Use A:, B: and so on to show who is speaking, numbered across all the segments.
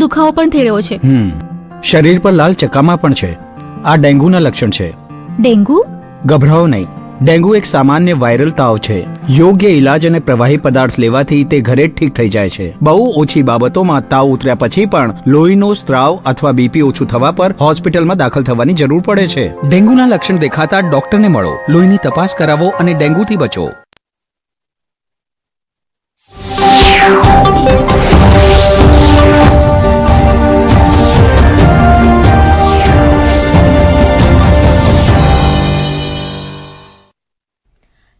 A: દુખાવો પણ થઈ રહ્યો છે.
B: શરીર પર લાલ ચકામા પણ છે. આ ડેન્ગ્યુના લક્ષણ છે.
A: ડેન્ગ્યુ?
B: ગભરાઓ નહીં. ડેન્ગ્યુ એક સામાન્ય વાયરલ તાવ છે. યોગ્ય ઇલાજ અને પ્રવાહી પદાર્થ લેવાથી તે ઘરે જ ઠીક થઈ જાય છે. બહુ ઓછી બાબતોમાં તાવ ઉતર્યા પછી પણ લોહીનો સ્ત્રાવ અથવા બીપી ઓછું થવા પર હોસ્પિટલમાં દાખલ થવાની જરૂર પડે છે. ડેન્ગ્યુના લક્ષણ દેખાતા ડોક્ટરને મળો, લોહીની તપાસ કરાવો અને ડેન્ગ્યુથી બચો.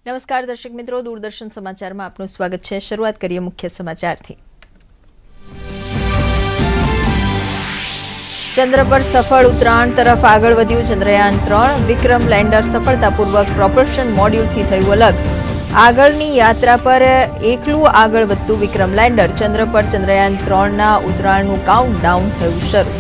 C: નમસ્કાર દર્શક મિત્રો, દૂરદર્શન સમાચારમાં આપનું સ્વાગત છે. શરૂઆત કરીએ મુખ્ય સમાચારથી. ચંદ્ર પર સફળ ઉતરાણ તરફ આગળ વધ્યું ચંદ્રયાન 3. વિક્રમ લેન્ડર સફળતાપૂર્વક પ્રોપલ્શન મોડ્યુલથી થયું અલગ. આગળની યાત્રા પર એકલું આગળ વધતું વિક્રમ લેન્ડર. ચંદ્ર પર ચંદ્રયાન 3ના ઉતરાણનું કાઉન્ટડાઉન થયું શરૂ.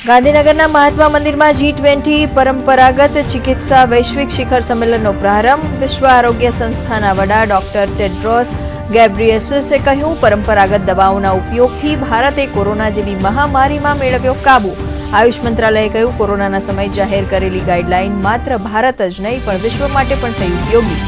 C: ગાંધીનગરના મહાત્મા મંદિરમાં G-20 પરંપરાગત ચિકિત્સા વૈશ્વિક શિખર સંમેલનનો પ્રારંભ. વિશ્વ આરોગ્ય સંસ્થાના વડા ડોક્ટર ટેડ્રોસ ગેબ્રિયેસસે કહ્યું, પરંપરાગત દવાઓના ઉપયોગથી ભારતે કોરોના જેવી મહામારીમાં મેળવ્યો કાબુ. આયુષ મંત્રાલયે કહ્યું, કોરોનાના સમયે જાહેર કરેલી ગાઈડલાઈન માત્ર ભારત જ નહીં પણ વિશ્વ માટે પણ થઈ ઉપયોગી.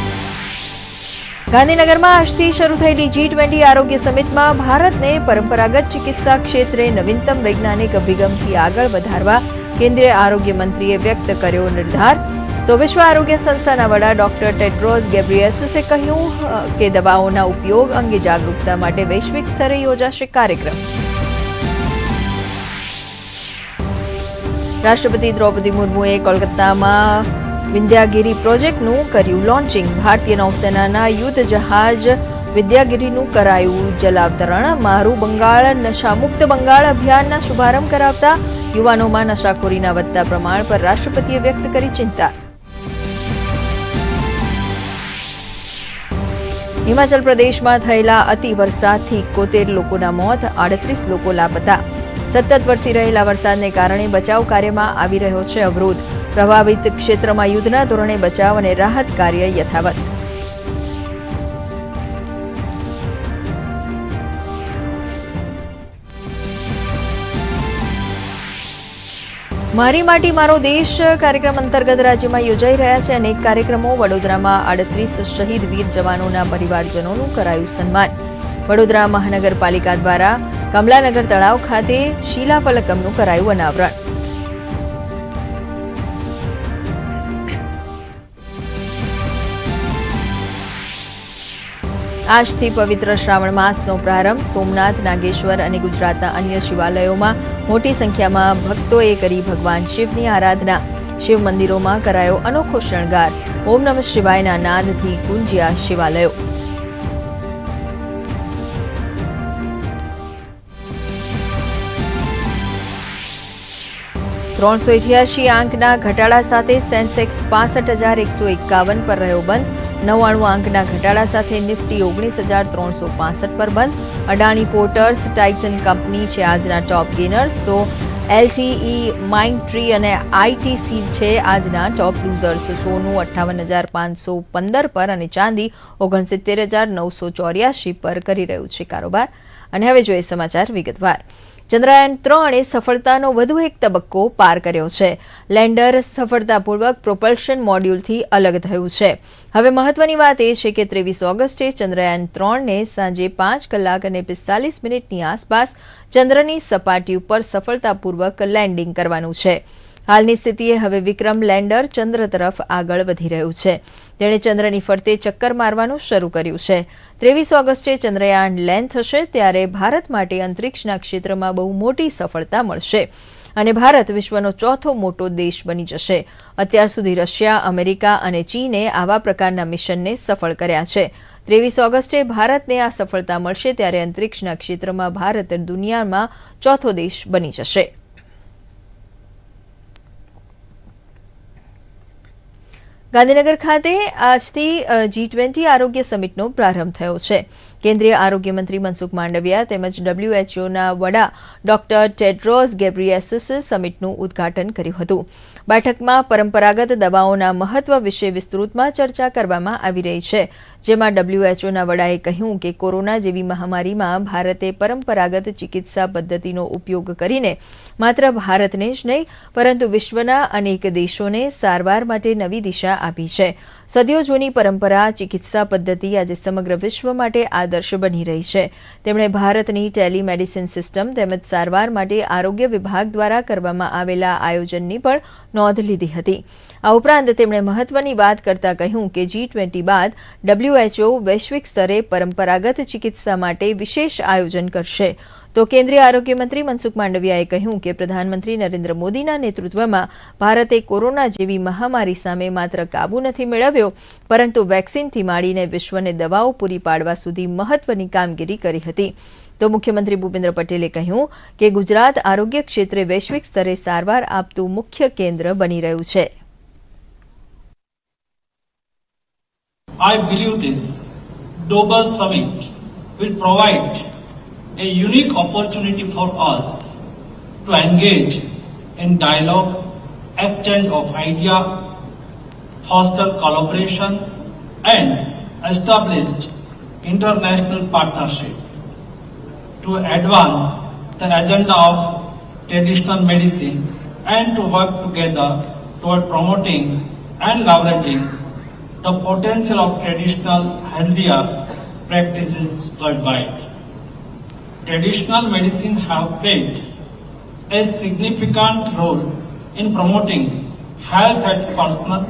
C: ગાંધીનગરમાં આજથી શરૂ થયેલી G-20 આરોગ્ય સમિટમાં ભારતને પરંપરાગત ચિકિત્સા ક્ષેત્રે નવીનતમ વૈજ્ઞાનિક અભિગમથી આગળ વધારવા કેન્દ્રીય આરોગ્ય મંત્રીએ વ્યક્ત કર્યો નિર્ધાર. તો વિશ્વ આરોગ્ય સંસ્થાના વડા ડોક્ટર ટેડ્રોસ ગેબ્રિયેસસે કહ્યું કે દવાઓના ઉપયોગ અંગે જાગૃતતા માટે વૈશ્વિક સ્તરે યોજાશે કાર્યક્રમ. રાષ્ટ્રપતિ દ્રૌપદી મુર્મુએ કોલકાતામાં વિંધ્યાગીરી પ્રોજેક્ટનું કર્યું લોન્ચિંગ. ભારતીય નૌસેનાના યુદ્ધ જહાજ વિંધ્યાગીરીનું કરાયું જલાવતરણ. મારું બંગાળ નશામુક્ત બંગાળ અભિયાનના શુભારંભ કરાવતા યુવાનોમાં નશાખોરીના વધતા પ્રમાણ પર રાષ્ટ્રપતિએ વ્યક્ત કરી ચિંતા. હિમાચલ પ્રદેશમાં થયેલા અતિ વરસાદથી 71 લોકોના મોત, 38 લોકો લાપતા. સતત વરસી રહેલા વરસાદને કારણે બચાવ કાર્યમાં આવી રહ્યો છે અવરોધ. પ્રભાવિત ક્ષેત્રમાં યુદ્ધના ધોરણે બચાવ અને રાહત કાર્ય યથાવત. મારી માટી મારો દેશ કાર્યક્રમ અંતર્ગત રાજ્યમાં યોજાઈ રહ્યા છે અનેક કાર્યક્રમો. વડોદરામાં 38 શહીદ વીર જવાનોના પરિવારજનોનું કરાયું સન્માન. વડોદરા મહાનગરપાલિકા દ્વારા કમલાનગર તળાવ ખાતે શિલાફલકમનું કરાયું અનાવરણ. આજથી પવિત્ર શ્રાવણ માસનો પ્રારંભ. સોમનાથ, નાગેશ્વર અને ગુજરાતના અન્ય શિવાલયોમાં મોટી સંખ્યામાં ભક્તોએ કરી ભગવાન શિવની આરાધના. શિવ મંદિરોમાં કરાયો અનોખો શણગાર. ઓમ નમઃ શિવાયના નાદથી ગુંજ્યા શિવાલયો. $388 આંકના ઘટાડા સાથે સેન્સેક્સ 65,151 પર રહ્યો બંધ. 99 આંકના ઘટાડા સાથે નિફ્ટી 19,365 પર બંધ. અડાણી પોર્ટર્સ, ટાઇટન કંપની છે આજના ટોપ ગેનર્સ. તો LTE, માઇન્ડટ્રી અને ITC છે આજના ટોપ લૂઝર્સ. સોનું 58,515 પર અને ચાંદી 69,984 પર કરી રહ્યું છે કારોબાર. અને હવે જોઈએ સમાચાર વિગતવાર. ચંદ્રયાન 3એ સફળતાનો વધુ એક તબક્કો પાર કર્યો છે. લેન્ડર સફળતાપૂર્વક પ્રોપલ્શન મોડ્યુલથી અલગ થયું છે. હવે મહત્વની વાત એ છે કે 23 ઓગસ્ટે ચંદ્રયાન 3ને સાંજે 5 કલાક અને 45 મિનિટની આસપાસ ચંદ્રની સપાટી ઉપર સફળતાપૂર્વક લેન્ડિંગ કરવાનું છે. હાલની સ્થિતિએ હવે વિક્રમ લેન્ડર ચંદ્ર તરફ આગળ વધી રહ્યું છે. તેણે ચંદ્રની ફરતે ચક્કર મારવાનું શરૂ કર્યું છે. 23 ઓગસ્ટે ચંદ્રયાન લેન્ડ થશે ત્યારે ભારત માટે અંતરિક્ષના ક્ષેત્રમાં બહુ મોટી સફળતા મળશે અને ભારત વિશ્વનો ચોથો મોટો દેશ બની જશે. અત્યાર સુધી રશિયા, અમેરિકા અને ચીને આવા પ્રકારના મિશનને સફળ કર્યા છે. 23 ઓગસ્ટે ભારતને આ સફળતા મળશે ત્યારે અંતરિક્ષના ક્ષેત્રમાં ભારત દુનિયામાં ચોથો દેશ બની જશે. ગાંધીનગર ખાતે આજથી G-20 આરોગ્ય સમિટનો પ્રારંભ થયો છે. કેન્દ્રીય આરોગ્ય મંત્રી મનસુખ માંડવિયા તેમજ WHOના વડા ડોક્ટર ટેડ્રોસ ગેબ્રિયેસસે સમિટનું ઉદ્ઘાટન કર્યું હતું. બેઠકમાં પરંપરાગત દવાઓના મહત્વ વિશે વિસ્તૃતમાં ચર્ચા કરવામાં આવી રહી છે, જેમાં WHOના વડાએ કહ્યું કે કોરોના જેવી મહામારીમાં ભારતે પરંપરાગત ચિકિત્સા પદ્ધતિનો ઉપયોગ કરીને માત્ર ભારતને જ નહીં પરંતુ વિશ્વના અનેક દેશોને સારવાર માટે નવી દિશા આપી છે. સદીઓ જૂની પરંપરા ચિકિત્સા પદ્ધતિ આજે સમગ્ર વિશ્વ માટે આદર્શ બની રહી છે. તેમણે ભારતની ટેલિમેડિસિન સિસ્ટમ તેમજ સારવાર માટે આરોગ્ય વિભાગ દ્વારા કરવામાં આવેલા આયોજનની પણ નોંધ લીધી હતી. આ ઉપરાંત તેમણે મહત્વની વાત કરતા કહ્યું કે G-20 બાદ WHO વૈશ્વિક સ્તરે પરંપરાગત ચિકિત્સા માટે વિશેષ આયોજન કરશે. તો કેન્દ્રીય આરોગ્ય મંત્રી મનસુખ માંડવિયાએ કહ્યું કે પ્રધાનમંત્રી નરેન્દ્ર મોદીના નેતૃત્વમાં ભારતે કોરોના જેવી મહામારી સામે માત્ર કાબૂ નથી મેળવ્યો પરંતુ વેક્સિનથી માંડીને વિશ્વને દવાઓ પૂરી પાડવા સુધી મહત્વની કામગીરી કરી હતી. તો મુખ્યમંત્રી ભૂપેન્દ્ર પટેલે કહ્યું કે ગુજરાત આરોગ્ય ક્ષેત્રે વૈશ્વિક સ્તરે સારવાર આપતું મુખ્ય કેન્દ્ર બની રહ્યું છે.
D: I believe this global summit will provide a unique opportunity for us to engage in dialogue, exchange of ideas, foster collaboration and establish international partnership to advance the agenda of traditional medicine and to work together toward promoting and leveraging the potential of traditional healthier practices worldwide. Traditional medicine have played a significant role in promoting health at personal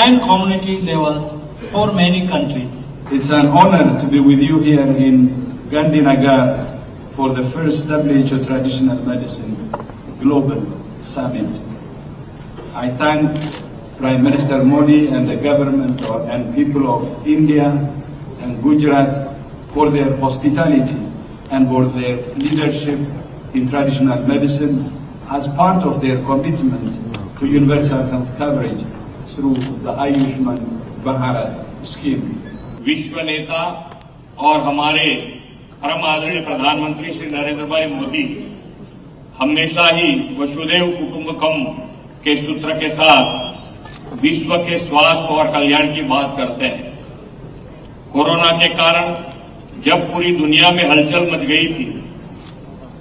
D: and community levels for many countries.
E: It's an honor to be with you here in Gandhinagar for the first WHO Traditional Medicine Global Summit. I thank Prime Minister Modi and the government and people of India and Gujarat for their hospitality and for their leadership in traditional medicine as part of their commitment to universal health coverage through the Ayushman Bharat scheme.
F: विश्व नेता और हमारे परम आदरणीय प्रधानमंत्री श्री नरेंद्र भाई मोदी हमेशा ही वसुधैव कुटुंबकम के सूत्र के साथ विश्व के स्वास्थ्य और कल्याण की बात करते हैं. कोरोना के कारण जब पूरी दुनिया में हलचल मच गई थी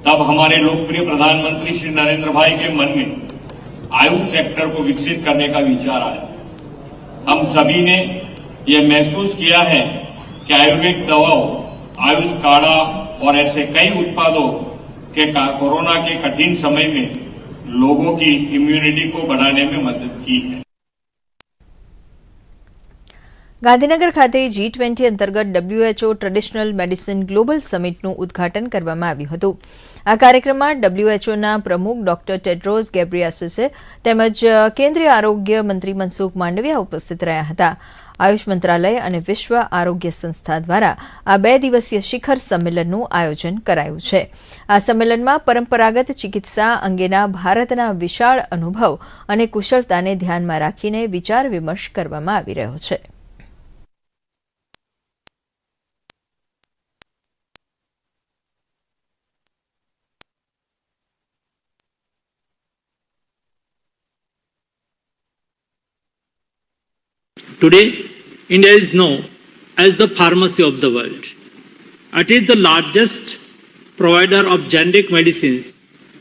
F: तब हमारे लोकप्रिय प्रधानमंत्री श्री नरेंद्र भाई के मन में आयुष सेक्टर को विकसित करने का विचार आया. हम सभी ने यह महसूस किया है कि आयुर्वेदिक दवाओं, आयुष काढ़ा और ऐसे कई उत्पादों के कोरोना के कठिन समय में लोगों की इम्यूनिटी को बढ़ाने में मदद की है.
C: ગાંધીનગર ખાતે G-20 અંતર્ગત WHO ટ્રેડિશનલ મેડિસિન ગ્લોબલ સમિટનું ઉદ્ઘાટન કરવામાં આવ્યું હતું. આ કાર્યક્રમમાં WHOના પ્રમુખ ડોક્ટર ટેડ્રોસ ગેબ્રિયાસિસે તેમજ કેન્દ્રીય આરોગ્ય મંત્રી મનસુખ માંડવિયા ઉપસ્થિત રહ્યા હતા. આયુષ મંત્રાલય અને વિશ્વ આરોગ્ય સંસ્થા દ્વારા આ 2 દિવસીય શિખર સંમેલનનું આયોજન કરાયું છે. આ સંમેલનમાં પરંપરાગત ચિકિત્સા અંગેના ભારતના વિશાળ અનુભવ અને કુશળતાને ધ્યાનમાં રાખીને વિચાર વિમર્શ કરવામાં આવી રહ્યો છે.
G: Today, India is known as the pharmacy of the world. It is the largest provider of generic medicines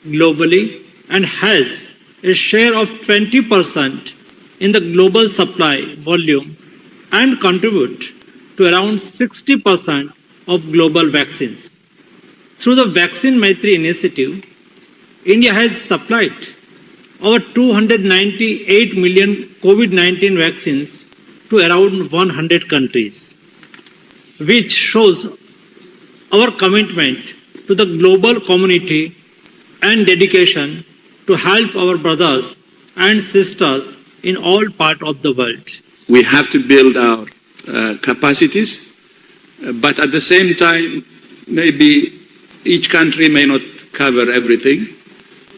G: globally and has a share of 20% in the global supply volume and contribute to around 60% of global vaccines. Through the Vaccine Maitri initiative, India has supplied over 298 million COVID-19 vaccines to around 100 countries, which shows our commitment to the global community and dedication to help our brothers and sisters in all parts of the world.
H: We have to build our capacities, but at the same time, maybe each country may not cover everything,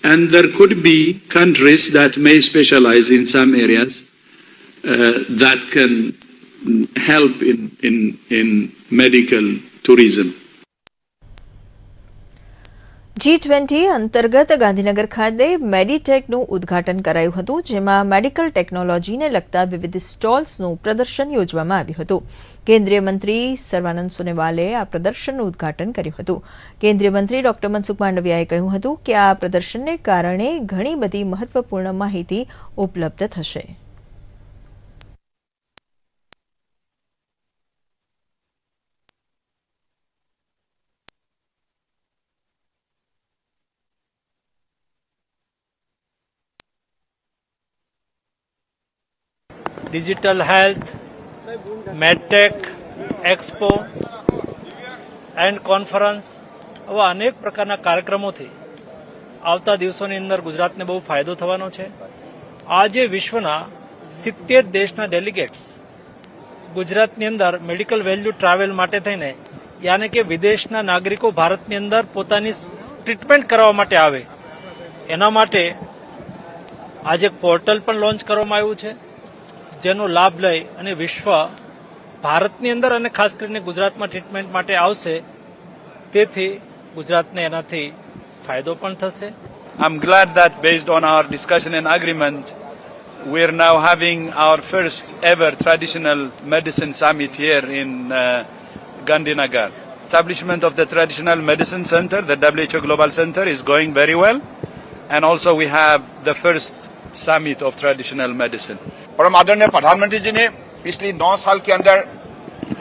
H: and there could be countries that may specialize in some areas that can help in medical tourism.
C: G-20 અંતર્ગત ગાંધીનગર ખાતે મેડિટેકનું ઉદ્ઘાટન કરાયું હતું, જેમાં medical ટેકનોલોજીને લગતા વિવિધ સ્ટોલ્સનું પ્રદર્શન યોજવામાં આવ્યું હતું. કેન્દ્રીય મંત્રી સર્વાનંદ સોનોવાલે આ પ્રદર્શનનું ઉદ્ઘાટન કર્યું હતું. કેન્દ્રીય મંત્રી ડોક્ટર મનસુખ માંડવિયાએ કહ્યું હતું કે આ પ્રદર્શનને કારણે ઘણી બધી મહત્વપૂર્ણ માહિતી ઉપલબ્ધ થશે.
I: Digital health, medtech, expo and conference આવા અનેક પ્રકારના કાર્યક્રમોથી આવતા દિવસોની અંદર ગુજરાતને બહુ ફાયદો થવાનો છે. આજે વિશ્વના 70 દેશના ડેલિગેટ્સ ગુજરાતની અંદર મેડિકલ વેલ્યુ ટ્રાવેલ માટે થઈને યાને કે વિદેશના નાગરિકો ભારતની અંદર પોતાની ટ્રીટમેન્ટ કરવા માટે આવે એના માટે આજે એક પોર્ટલ પણ લોન્ચ કરવામાં આવ્યું છે, જેનો લાભ લઈ અને વિશ્વ ભારતની અંદર અને ખાસ કરીને ગુજરાતમાં ટ્રીટમેન્ટ માટે આવશે, તેથી ગુજરાતને એનાથી ફાયદો પણ થશે.
E: I'm glad that based on our discussion and agreement, we are now having our first ever traditional medicine summit here in Gandhinagar. Establishment of the Traditional Medicine Center, the WHO Global Center, is going very well. And also we have the first summit of traditional medicine.
J: परम आदरणीय प्रधानमंत्री जी ने पिछले 9 साल के अंदर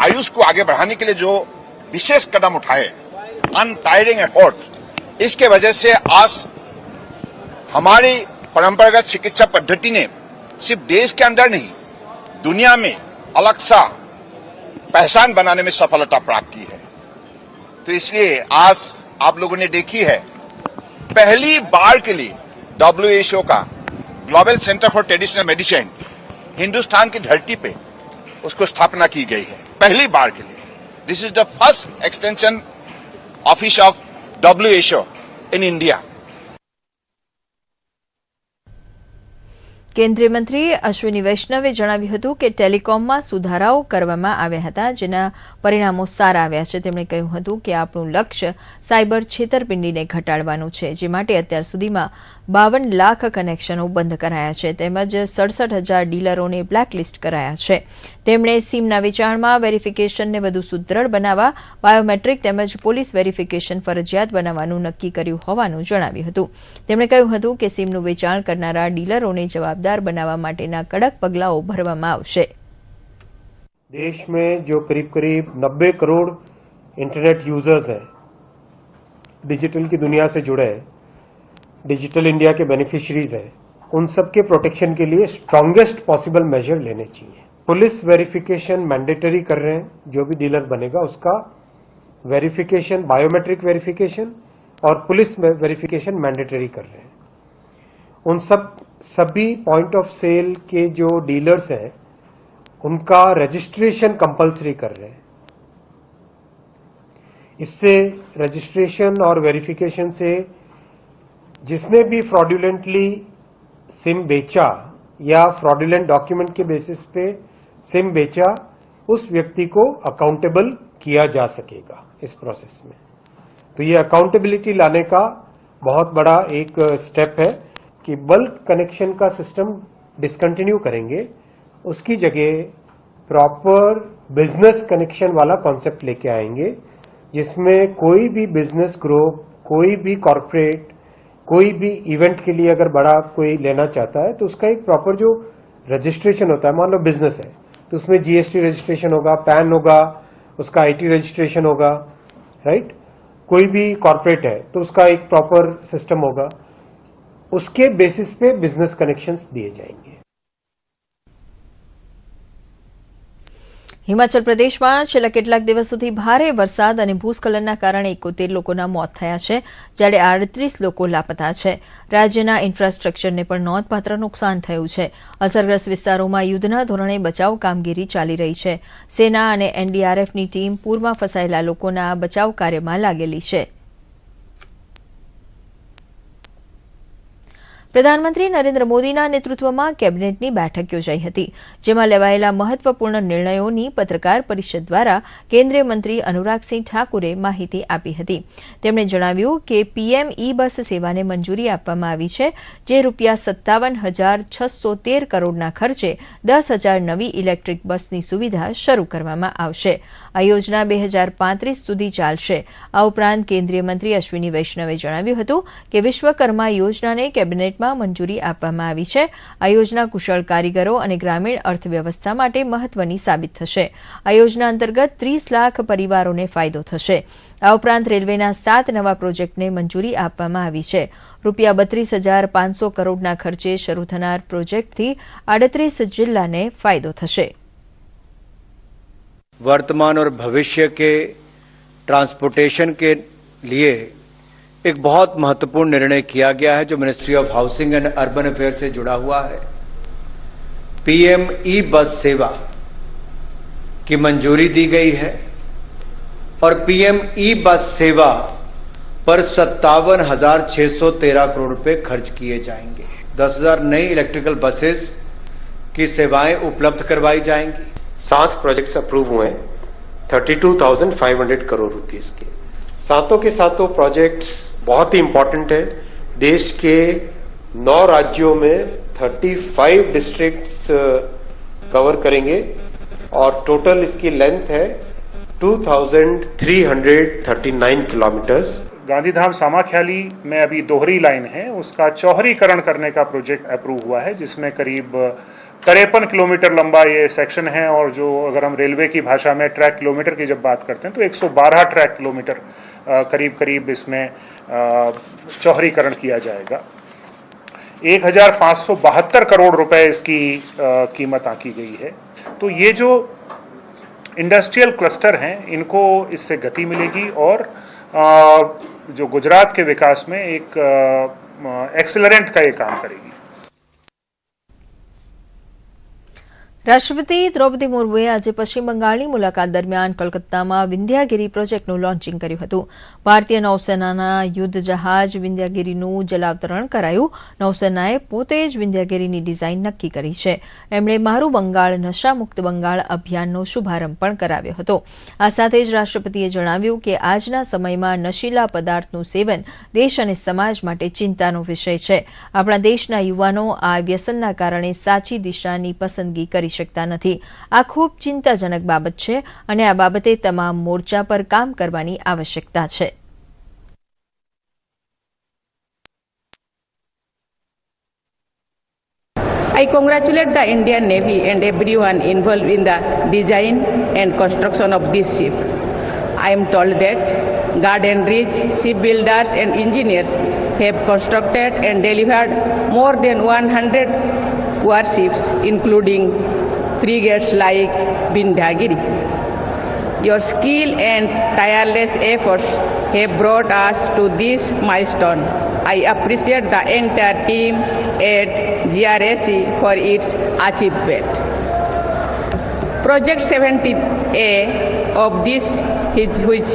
J: आयुष को आगे बढ़ाने के लिए जो विशेष कदम उठाए, अनटायरिंग एफर्ट, इसके वजह से आज हमारी परंपरागत चिकित्सा पद्धति ने सिर्फ देश के अंदर नहीं दुनिया में अलग सा पहचान बनाने में सफलता प्राप्त की है. तो इसलिए आज आप लोगों ने देखी है, पहली बार के लिए WHO का global centre for traditional medicine Hindustan की धरती पे उसको स्थापना की गई है, पहली बार के लिए. This is the first extension office of WHO in India.
C: કેન્દ્રીય મંત્રી અશ્વિની વૈષ્ણવે જણાવ્યું હતું કે ટેલિકોમમાં સુધારાઓ કરવામાં આવ્યા હતા, જેના પરિણામો સારા આવ્યા છે. તેમણે કહ્યું હતું કે આપણું લક્ષ્ય સાયબર છેતરપિંડીને ઘટાડવાનું છે, જે માટે અત્યાર સુધીમાં 52 લાખ કનેક્શનો બંધ કરાયા છે, તેમજ 67,000 ડીલરોને બ્લેકલિસ્ટ કરાયા છે. તેમણે સિમના વેચાણમાં વેરિફિકેશનને વધુ સુદૃઢ બનાવવા બાયોમેટ્રિક તેમજ પોલીસ વેરિફિકેશન ફરજિયાત બનાવવાનું નક્કી કર્યું હોવાનું જણાવ્યું હતું. તેમણે કહ્યું હતું કે સિમનું વેચાણ કરનારા ડીલરોને जवाबदार बनावा माटेना कड़क पगलाओं भरवामां आवशे.
K: देश में जो करीब करीब 90 करोड़ इंटरनेट यूजर्स हैं, डिजिटल की दुनिया से जुड़े हैं, डिजिटल इंडिया के बेनिफिशियरीज हैं, उन सब के प्रोटेक्शन के लिए स्ट्रॉन्गेस्ट पॉसिबल मेजर लेने चाहिए. पुलिस वेरिफिकेशन मैंडेटरी कर रहे हैं, जो भी डीलर बनेगा उसका वेरिफिकेशन, बायोमेट्रिक वेरिफिकेशन और पुलिस वेरिफिकेशन मैंडेटरी कर रहे हैं. उन सभी पॉइंट ऑफ सेल के जो डीलर्स हैं उनका रजिस्ट्रेशन कंपलसरी कर रहे हैं. इससे रजिस्ट्रेशन और वेरिफिकेशन से जिसने भी फ्रॉडुलेंटली सिम बेचा या फ्रॉडुलेंट डॉक्यूमेंट के बेसिस पे सिम बेचा, उस व्यक्ति को अकाउंटेबल किया जा सकेगा इस प्रोसेस में. तो ये अकाउंटेबिलिटी लाने का बहुत बड़ा एक स्टेप है कि बल्क कनेक्शन का सिस्टम डिसकंटिन्यू करेंगे, उसकी जगह प्रॉपर बिजनेस कनेक्शन वाला कॉन्सेप्ट लेके आएंगे, जिसमें कोई भी बिजनेस ग्रुप, कोई भी कॉरपोरेट, कोई भी इवेंट के लिए अगर बड़ा कोई लेना चाहता है तो उसका एक प्रॉपर जो रजिस्ट्रेशन होता है, मान लो बिजनेस है तो उसमें GST रजिस्ट्रेशन होगा, पैन होगा, उसका IT रजिस्ट्रेशन होगा, राइट. कोई भी कॉरपोरेट है तो उसका एक प्रॉपर सिस्टम होगा, उसके बेसिस पे बिजनेस कनेक्शंस दिए जाएंगे.
C: હિમાચલ પ્રદેશમાં છેલ્લા કેટલાક દિવસોથી ભારે વરસાદ અને ભૂસ્ખલનના કારણે 71 લોકોના મોત થયા છે, જ્યારે 38 લોકો લાપતા છે. રાજ્યના ઇન્ફ્રાસ્ટ્રક્ચરને પણ નોંધપાત્ર નુકસાન થયું છે. અસરગ્રસ્ત વિસ્તારોમાં યુદ્ધના ધોરણે બચાવ કામગીરી ચાલી રહી છે. સેના અને NDRFની ટીમ પૂરમાં ફસાયેલા લોકોના બચાવ કાર્યમાં લાગેલી છે. પ્રધાનમંત્રી નરેન્દ્ર મોદીના નેતૃત્વમાં કેબિનેટની બેઠક યોજાઈ હતી, જેમાં લેવાયેલા મહત્વપૂર્ણ નિર્ણયોની પત્રકાર પરિષદ દ્વારા કેન્દ્રીય મંત્રી અનુરાગસિંહ ઠાકુરે માહિતી આપી હતી. તેમણે જણાવ્યું કે પીએમ ઈ બસ સેવાને મંજૂરી આપવામાં આવી છે, જે ₹57,613 કરોડના ખર્ચે 10,000 નવી ઇલેક્ટ્રિક બસની સુવિધા શરૂ કરવામાં આવશે. આ યોજના 2035 સુધી ચાલશે. આ ઉપરાંત કેન્દ્રીય મંત્રી અશ્વિની વૈષ્ણવે જણાવ્યું હતું કે વિશ્વકર્મા યોજનાને કેબિનેટમાં મંજૂરી આપવામાં આવી છે. આ યોજના કુશળ કારીગરો અને ગ્રામીણ અર્થવ્યવસ્થા માટે મહત્વની સાબિત થશે. આ યોજના અંતર્ગત 30 લાખ પરિવારોને ફાયદો થશે. આ ઉપરાંત રેલવેના 7 નવા પ્રોજેક્ટને મંજૂરી આપવામાં આવી છે. ₹32,500 કરોડના ખર્ચે શરૂ થનાર પ્રોજેક્ટથી 38 जिला ने फायदो થશે.
L: वर्तमान और भविष्य के ट्रांसपोर्टेशन के लिए एक बहुत महत्वपूर्ण निर्णय किया गया है, जो ministry of housing and urban affair से जुड़ा हुआ है. पीएम ई बस सेवा की मंजूरी दी गई है और पीएम ई बस सेवा पर 57,613 करोड़ रुपए खर्च किए जाएंगे. 10,000 नई इलेक्ट्रिकल बसेस की सेवाएं उपलब्ध करवाई जाएंगी.
K: 7 प्रोजेक्ट्स अप्रूव हुए, 32,500 करोड़ रुपीस के. सातों के सातों प्रोजेक्ट्स बहुत ही इंपॉर्टेंट है. देश के 9 राज्यों में 35 डिस्ट्रिक्ट्स कवर करेंगे और टोटल इसकी लेंथ है 2,339 किलोमीटर्स.
M: गांधीधाम सामाख्याली में अभी दोहरी लाइन है, उसका चौहरीकरण करने का प्रोजेक्ट अप्रूव हुआ है, जिसमें करीब 53 किलोमीटर लंबा ये सेक्शन है. और जो अगर हम रेलवे की भाषा में ट्रैक किलोमीटर की जब बात करते हैं तो 112 ट्रैक किलोमीटर करीब इसमें चौहरीकरण किया जाएगा. 1,572 करोड़ रुपए इसकी कीमत आंकी गई है. तो ये जो इंडस्ट्रियल क्लस्टर हैं, इनको इससे गति मिलेगी और जो गुजरात के विकास में एक एक्सेलरेंट का ये काम करेगी.
C: રાષ્ટ્રપતિ દ્રૌપદી મુર્મુએ આજે પશ્ચિમ બંગાળની મુલાકાત દરમિયાન કોલકાતામાં વિંધ્યાગીરી પ્રોજેક્ટનું લોન્ચિંગ કર્યું હતું. ભારતીય નૌસેનાના યુદ્ધ જહાજ વિંધ્યાગીરીનું જલાવતરણ કરાયું. નૌસેનાએ પોતે જ વિંધ્યાગીરીની ડિઝાઇન નક્કી કરી છે. એમણે મારું બંગાળ નશામુક્ત બંગાળ અભિયાનનો શુભારંભ પણ કરાવ્યો હતો. આ સાથે જ રાષ્ટ્રપતિએ જણાવ્યું કે આજના સમયમાં નશીલા પદાર્થનું સેવન દેશ અને સમાજ માટે ચિંતાનો વિષય છે. આપણા દેશના યુવાનો આ વ્યસનના કારણે સાચી દિશાની પસંદગી કરી શકતા નથી. આ ખૂબ ચિંતાજનક બાબત છે અને આ બાબતે તમામ મોરચા પર કામ કરવાની આવશ્યકતા છે.
N: I congratulate the Indian Navy and everyone involved in the design and construction of this ship. I am told that garden-rich shipbuilders and engineers have constructed and delivered more than 100 warships, including frigates like Vindhyagiri. Your skill and tireless efforts have brought us to this milestone. I appreciate the entire team at GRSC for its achievement. Project 17A of this, which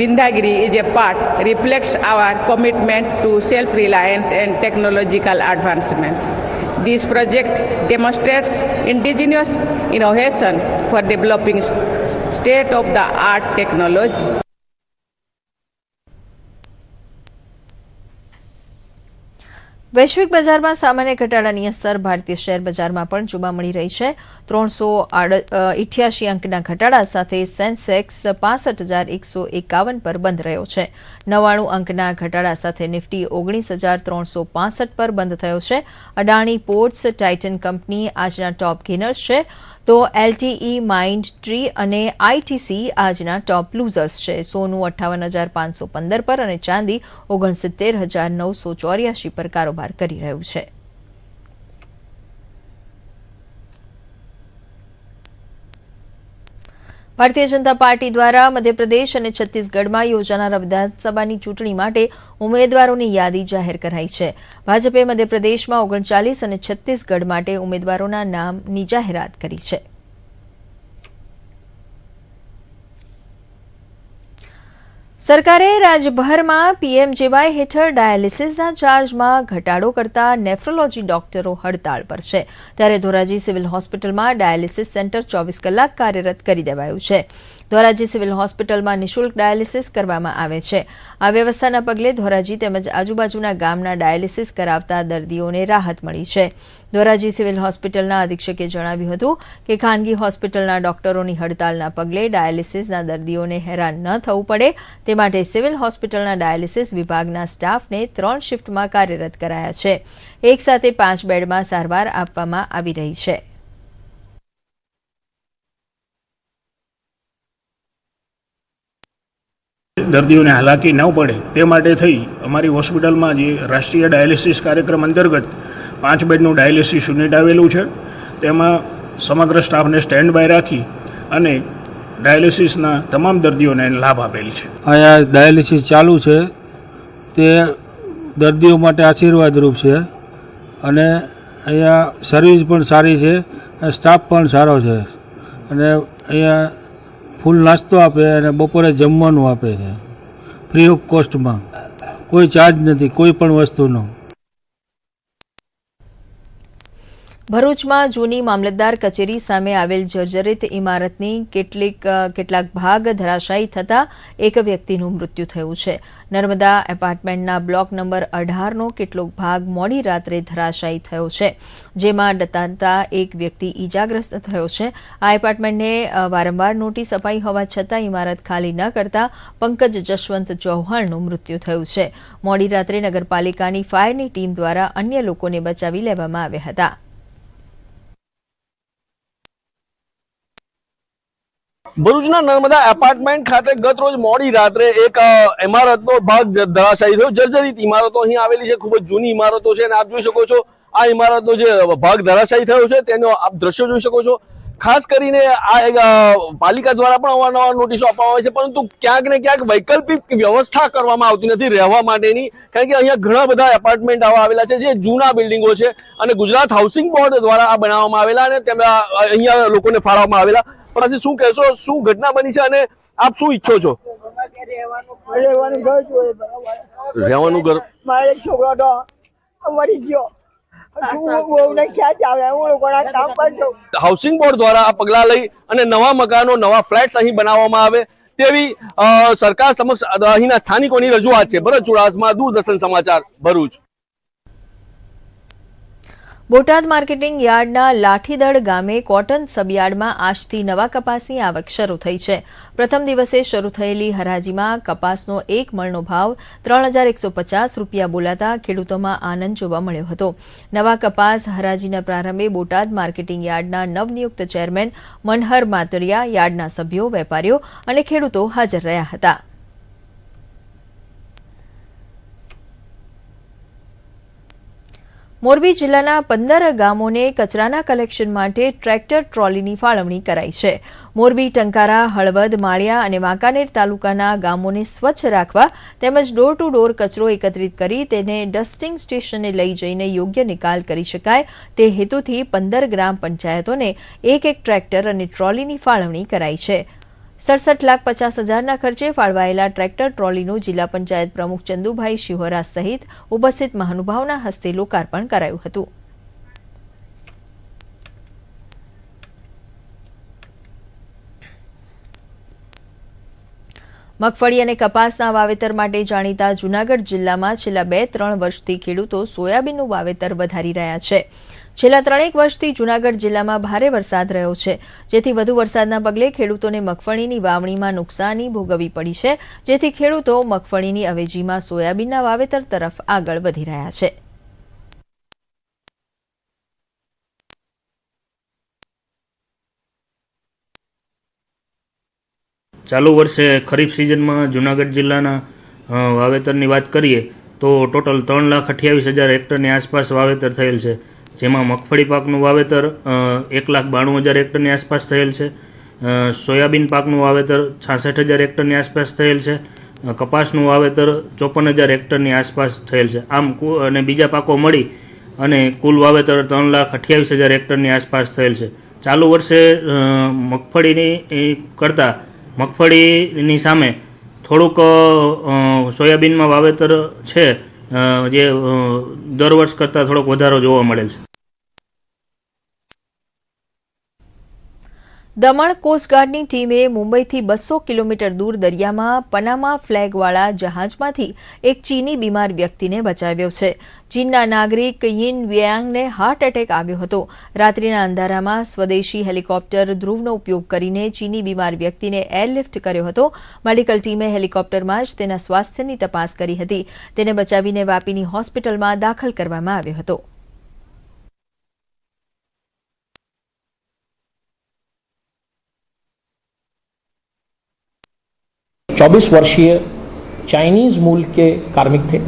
N: Vindhyagiri is a part, reflects our commitment to self-reliance and technological advancement. This project demonstrates indigenous innovation for developing state-of-the-art technology.
C: વૈશ્વિક બજારમાં સામાન્ય ઘટાડાની અસર ભારતીય share બજારમાં પણ જોવા મળી રહી છે. 388 અંકના ઘટાડા સાથે સેન્સેક્સ 65,151 પર બંધ રહ્યો છે. 99 અંકના ઘટાડા સાથે નિફ્ટી 19,365 પર બંધ થયો છે. અડાણી પોર્ટ્સ ટાઇટન કંપની આજના ટોપ ગેનર્સ છે, તો એલટીઈ, માઇન્ડ ટ્રી અને આઈટીસી આજના ટોપ લૂઝર્સ છે. સોનું 58,515 પર અને ચાંદી 69,984 પર કારોબાર કરી રહ્યું છે. ભારતીય જનતા પાર્ટી દ્વારા મધ્યપ્રદેશ અને છત્તીસગઢમાં યોજાનાર વિધાનસભાની ચૂંટણી માટે ઉમેદવારોની યાદી જાહેર કરાઈ છે. ભાજપે મધ્યપ્રદેશમાં 39 અને છત્તીસગઢ માટે ઉમેદવારોના નામની જાહેરાત કરી છે. સરકારે રાજ્યભરમાં પીએમજેવાય હેઠળ ડાયાલિસિસના ચાર્જમાં ઘટાડો કરતા નેફ્રોલોજી ડોક્ટરો હડતાળ પર છે, ત્યારે ધોરાજી સિવિલ હોસ્પિટલમાં ડાયાલિસિસ સેન્ટર 24 કલાક કાર્યરત કરી દેવાયું છે. ધોરાજી સિવિલ હોસ્પિટલમાં નિઃશુલ્ક ડાયાલિસિસ કરવામાં આવે છે. આ વ્યવસ્થાના પગલે ધોરાજી તેમજ આજુબાજુના ગામના ડાયાલિસિસ કરાવતા દર્દીઓને રાહત મળી છે. ધોરાજી સિવિલ હોસ્પિટલના અધિક્ષકે જણાવ્યું હતું કે ખાનગી હોસ્પિટલના ડોક્ટરોની હડતાળના પગલે ડાયાલિસિસના દર્દીઓને હેરાન ન થવું પડે તે માટે સિવિલ હોસ્પિટલના ડાયાલિસિસ વિભાગના સ્ટાફને 3 શિફ્ટમાં કાર્યરત કરાયા છે. એક સાથે 5 બેડમાં સારવાર આપવામાં આવી રહી છે.
O: દર્દીઓને હાલાકી ન પડે તે માટે થઈ અમારી હોસ્પિટલમાં જે રાષ્ટ્રીય ડાયાલિસિસ કાર્યક્રમ અંતર્ગત 5 બેડનું ડાયાલિસિસ યુનિટ આવેલું છે. તેમાં સમગ્ર સ્ટાફને સ્ટેન્ડ બાય રાખી અને ડાયાલિસિસના તમામ દર્દીઓને લાભ આપેલ છે.
P: અહીંયા ડાયાલિસિસ ચાલુ છે તે દર્દીઓ માટે આશીર્વાદરૂપ છે અને અહીંયા સર્વિસ પણ સારી છે, સ્ટાફ પણ સારો છે અને અહીંયા ફૂલ નાસ્તો આપે અને બપોરે જમવાનું આપે છે ફ્રી ઓફ કોસ્ટમાં, કોઈ ચાર્જ નથી કોઈ પણ વસ્તુનો.
C: ભરૂચમાં જૂની મામલતદાર કચેરી સામે આવેલ જર્જરિત ઇમારતની કેટલાક ભાગ ધરાશાયી થતા એક વ્યક્તિનું મૃત્યુ થયું છે. નર્મદા એપાર્ટમેન્ટના બ્લોક નંબર 18નો કેટલોક ભાગ મોડી રાત્રે ધરાશાયી થયો છે, જેમાં દટાતા એક વ્યક્તિ ઇજાગ્રસ્ત થયો છે. આ એપાર્ટમેન્ટને વારંવાર નોટિસ અપાઈ હોવા છતાં ઇમારત ખાલી ન કરતા પંકજ જશવંત ચૌહાણનું મૃત્યુ થયું છે. મોડી રાત્રે નગરપાલિકાની ફાયરની ટીમ દ્વારા અન્ય લોકોને બચાવી લેવામાં આવ્યા હતા.
Q: ભરૂચના નર્મદા એપાર્ટમેન્ટ ખાતે ગત રોજ મોડી રાત્રે એક ઇમારતનો ભાગ ધરાશાયી થયો. જર્જરિત ઇમારતો અહીં આવેલી છે, ખૂબ જ જૂની ઇમારતો છે અને આપ જોઈ શકો છો આ ઇમારતનો જે ભાગ ધરાશાયી થયો છે તેનો આપ દ્રશ્યો જોઈ શકો છો. ખાસ કરીને આ એક પાલિકા દ્વારા પણ અવારનવાર નોટિસો આપવામાં આવે છે, પરંતુ ક્યાંક ને ક્યાંક વૈકલ્પિક વ્યવસ્થા કરવામાં આવતી નથી રહેવા માટેની, કારણ કે અહીંયા ઘણા બધા એપાર્ટમેન્ટ આવા આવેલા છે જે જૂના બિલ્ડિંગો છે અને ગુજરાત હાઉસિંગ બોર્ડ દ્વારા આ બનાવવામાં આવેલા અને તેમાં અહીંયા લોકોને ફાળવવામાં આવેલા. પણ હજી શું કહેશો, શું ઘટના બની છે અને આપ શું ઈચ્છો છો? રહેવાનું ઘર
R: મારે એક છોકરો તો મરી ગયો.
Q: હાઉસિંગ બોર્ડ દ્વારા આ પગલા લઈ અને નવા મકાનો, નવા ફ્લેટ્સ અહીં બનાવવામાં આવે તેવી સરકાર સમક્ષ અહીંના સ્થાનિકોની રજૂઆત છે. ભરત ચુડાસમા, દૂરદર્શન સમાચાર, ભરૂચ.
C: બોટાદ માર્કેટિંગ યાર્ડના લાઠીદળ ગામે કોટન સબયાર્ડમાં આજથી નવા કપાસની આવક શરૂ થઈ છે. પ્રથમ દિવસે શરૂ થયેલી હરાજીમાં કપાસનો 1 મણનો ભાવ 3150 રૂપિયા બોલાતા ખેડૂતોમાં આનંદ જોવા મળ્યો હતો. નવા કપાસ હરાજીના પ્રારંભે બોટાદ માર્કેટિંગ યાર્ડના નવનિયુક્ત ચેરમેન મનહર માતરિયા, યાર્ડના સભ્યો, વેપારીઓ અને ખેડૂતો હાજર રહ્યા હતા. મોરબી જિલ્લાના 15 ગામોને કચરાના કલેક્શન માટે ટ્રેક્ટર ટ્રોલીની ફાળવણી કરાઈ છે. મોરબી, ટંકારા, હળવદ, માળિયા અને વાંકાનેર તાલુકાના ગામોને સ્વચ્છ રાખવા તેમજ ડોર ટુ ડોર કચરો એકત્રિત કરી તેને ડસ્ટિંગ સ્ટેશને લઈ જઈને યોગ્ય નિકાલ કરી શકાય તે હેતુથી 15 ગ્રામ પંચાયતોને એક ટ્રેક્ટર અને ટ્રોલીની ફાળવણી કરાઈ છે. 67,50,000ના ખર્ચે ફાળવાયેલા ટ્રેક્ટર ટ્રોલીનું જિલ્લા પંચાયત પ્રમુખ ચંદુભાઈ શિહોરા સહિત ઉપસ્થિત મહાનુભાવોના હસ્તે લોકાર્પણ કરાયું હતું. મગફળી અને કપાસના વાવેતર માટે જાણીતા જૂનાગઢ જિલ્લામાં છેલ્લા 2-3 વર્ષથી ખેડૂતો સોયાબીનનું વાવેતર વધારી રહ્યા છે. છેલ્લા 3 વર્ષથી જૂનાગઢ જિલ્લામાં ભારે વરસાદ રહ્યો છે, જેથી વધુ વરસાદના પગલે ખેડૂતોને મગફળીની વાવણીમાં નુકસાની ભોગવવી પડી છે, જેથી ખેડૂતો મગફળીની અવેજીમાં સોયાબીનના વાવેતર તરફ આગળ વધી રહ્યા છે.
S: ચાલુ વર્ષે ખરીફ સિઝનમાં જૂનાગઢ જિલ્લાના વાવેતરની વાત કરીએ તો ટોટલ 3,28,000 હેક્ટરની આસપાસ વાવેતર થયેલ છે, જેમાં મગફળી પાકનું વાવેતર 1,92,000 હેક્ટરની આસપાસ થયેલ છે. સોયાબીન પાકનું વાવેતર 66,000 હેક્ટરની આસપાસ થયેલ છે. કપાસનું વાવેતર 54,000 હેક્ટરની આસપાસ થયેલ છે. આમ અને બીજા પાકો મળી અને કુલ વાવેતર 3,28,000 હેક્ટરની આસપાસ થયેલ છે. ચાલુ વર્ષે મગફળીની કરતાં મગફળીની સામે થોડુંક સોયાબીનમાં વાવેતર છે જે દર વર્ષ કરતાં થોડોક વધારો જોવા મળેલ છે.
C: દમણ કોસ્ટગાર્ડની ટીમે મુંબઈથી 200 કિલોમીટર દૂર દરિયામાં પનામા ફ્લેગવાળા જહાજમાંથી એક ચીની બીમાર વ્યક્તિને બચાવ્યો છે. ચીનના નાગરિક યિન વિયાંગને હાર્ટ એટેક આવ્યો હતો. રાત્રિના અંધારામાં સ્વદેશી હેલિકોપ્ટર ધ્રુવનો ઉપયોગ કરીને ચીની બીમાર વ્યક્તિને એરલિફ્ટ કર્યો હતો. મેડિકલ ટીમે હેલિકોપ્ટરમાં જ તેના સ્વાસ્થ્યની તપાસ કરી હતી. તેને બચાવીને વાપીની હોસ્પિટલમાં દાખલ કરવામાં આવ્યો હતો.
T: चौबीस वर्षीय चाइनीज मूल के कार्मिक थे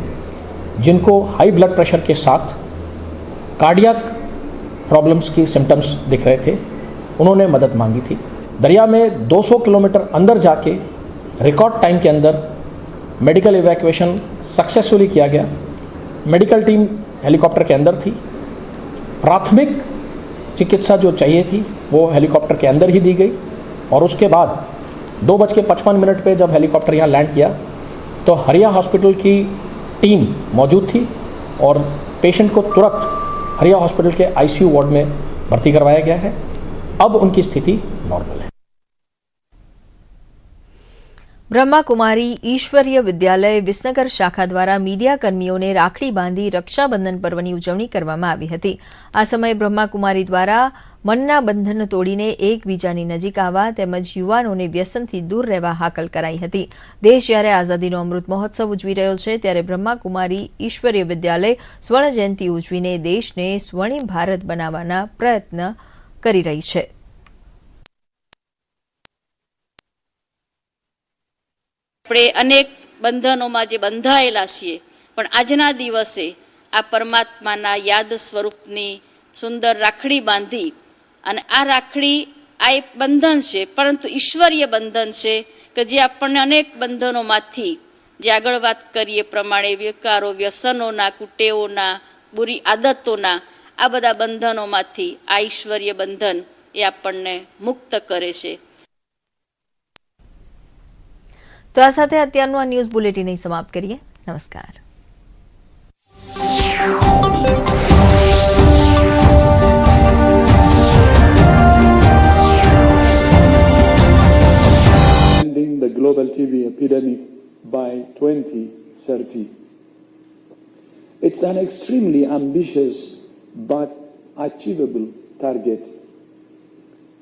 T: जिनको हाई ब्लड प्रेशर के साथ कार्डियक प्रॉब्लम्स की सिम्टम्स दिख रहे थे. उन्होंने मदद मांगी थी. दरिया में 200 किलोमीटर अंदर जाके रिकॉर्ड टाइम के अंदर मेडिकल इवैक्यूएशन सक्सेसफुली किया गया. मेडिकल टीम हेलीकॉप्टर के अंदर थी. प्राथमिक चिकित्सा जो चाहिए थी वो हेलीकॉप्टर के अंदर ही दी गई और उसके बाद 2:55 पे जब हेलीकॉप्टर यहाँ लैंड किया तो हरिया हॉस्पिटल की टीम मौजूद थी और पेशेंट को तुरंत हरिया हॉस्पिटल के आईसीयू वार्ड में भर्ती करवाया गया है. अब उनकी स्थिति नॉर्मल है.
C: બ્રહ્માકુમારી ઈશ્વરીય વિદ્યાલય વિસનગર શાખા દ્વારા મીડિયા કર્મીઓને રાખડી બાંધી રક્ષાબંધન પર્વની ઉજવણી કરવામાં આવી હતી. આ સમયે બ્રહ્માકુમારી દ્વારા મનના બંધન તોડીને એકબીજાની નજીક આવવા તેમજ યુવાનોને વ્યસનથી દૂર રહેવા હાકલ કરાઈ હતી. દેશ જ્યારે આઝાદીનો અમૃત મહોત્સવ ઉજવી રહ્યો છે ત્યારે બ્રહ્માકુમારી ઈશ્વરીય વિદ્યાલય સ્વર્ણ જયંતિ ઉજવીને દેશને સ્વર્ણિમ ભારત બનાવવાના પ્રયત્ન કરી રહી છે.
U: આપણે અનેક બંધનોમાં જે બંધાયેલા છીએ પણ આજના દિવસે આ પરમાત્માના યાદ સ્વરૂપની સુંદર રાખડી બાંધી અને આ રાખડી આ એક બંધન છે પરંતુ ઈશ્વરીય બંધન છે કે જે આપણને અનેક બંધનોમાંથી જે આગળ વાત કરીએ પ્રમાણે વિકારો વ્યસનોના કુટેવોના બુરી આદતોના આ બધા બંધનોમાંથી આ ઈશ્વરીય બંધન એ આપણને મુક્ત કરે છે.
C: તો આ સાથે અત્યારનું આ ન્યૂઝ બુલેટિન સમાપ્ત કરીએ. નમસ્કાર.
V: Ending the global TB epidemic by 2030. It's an extremely ambitious but achievable target.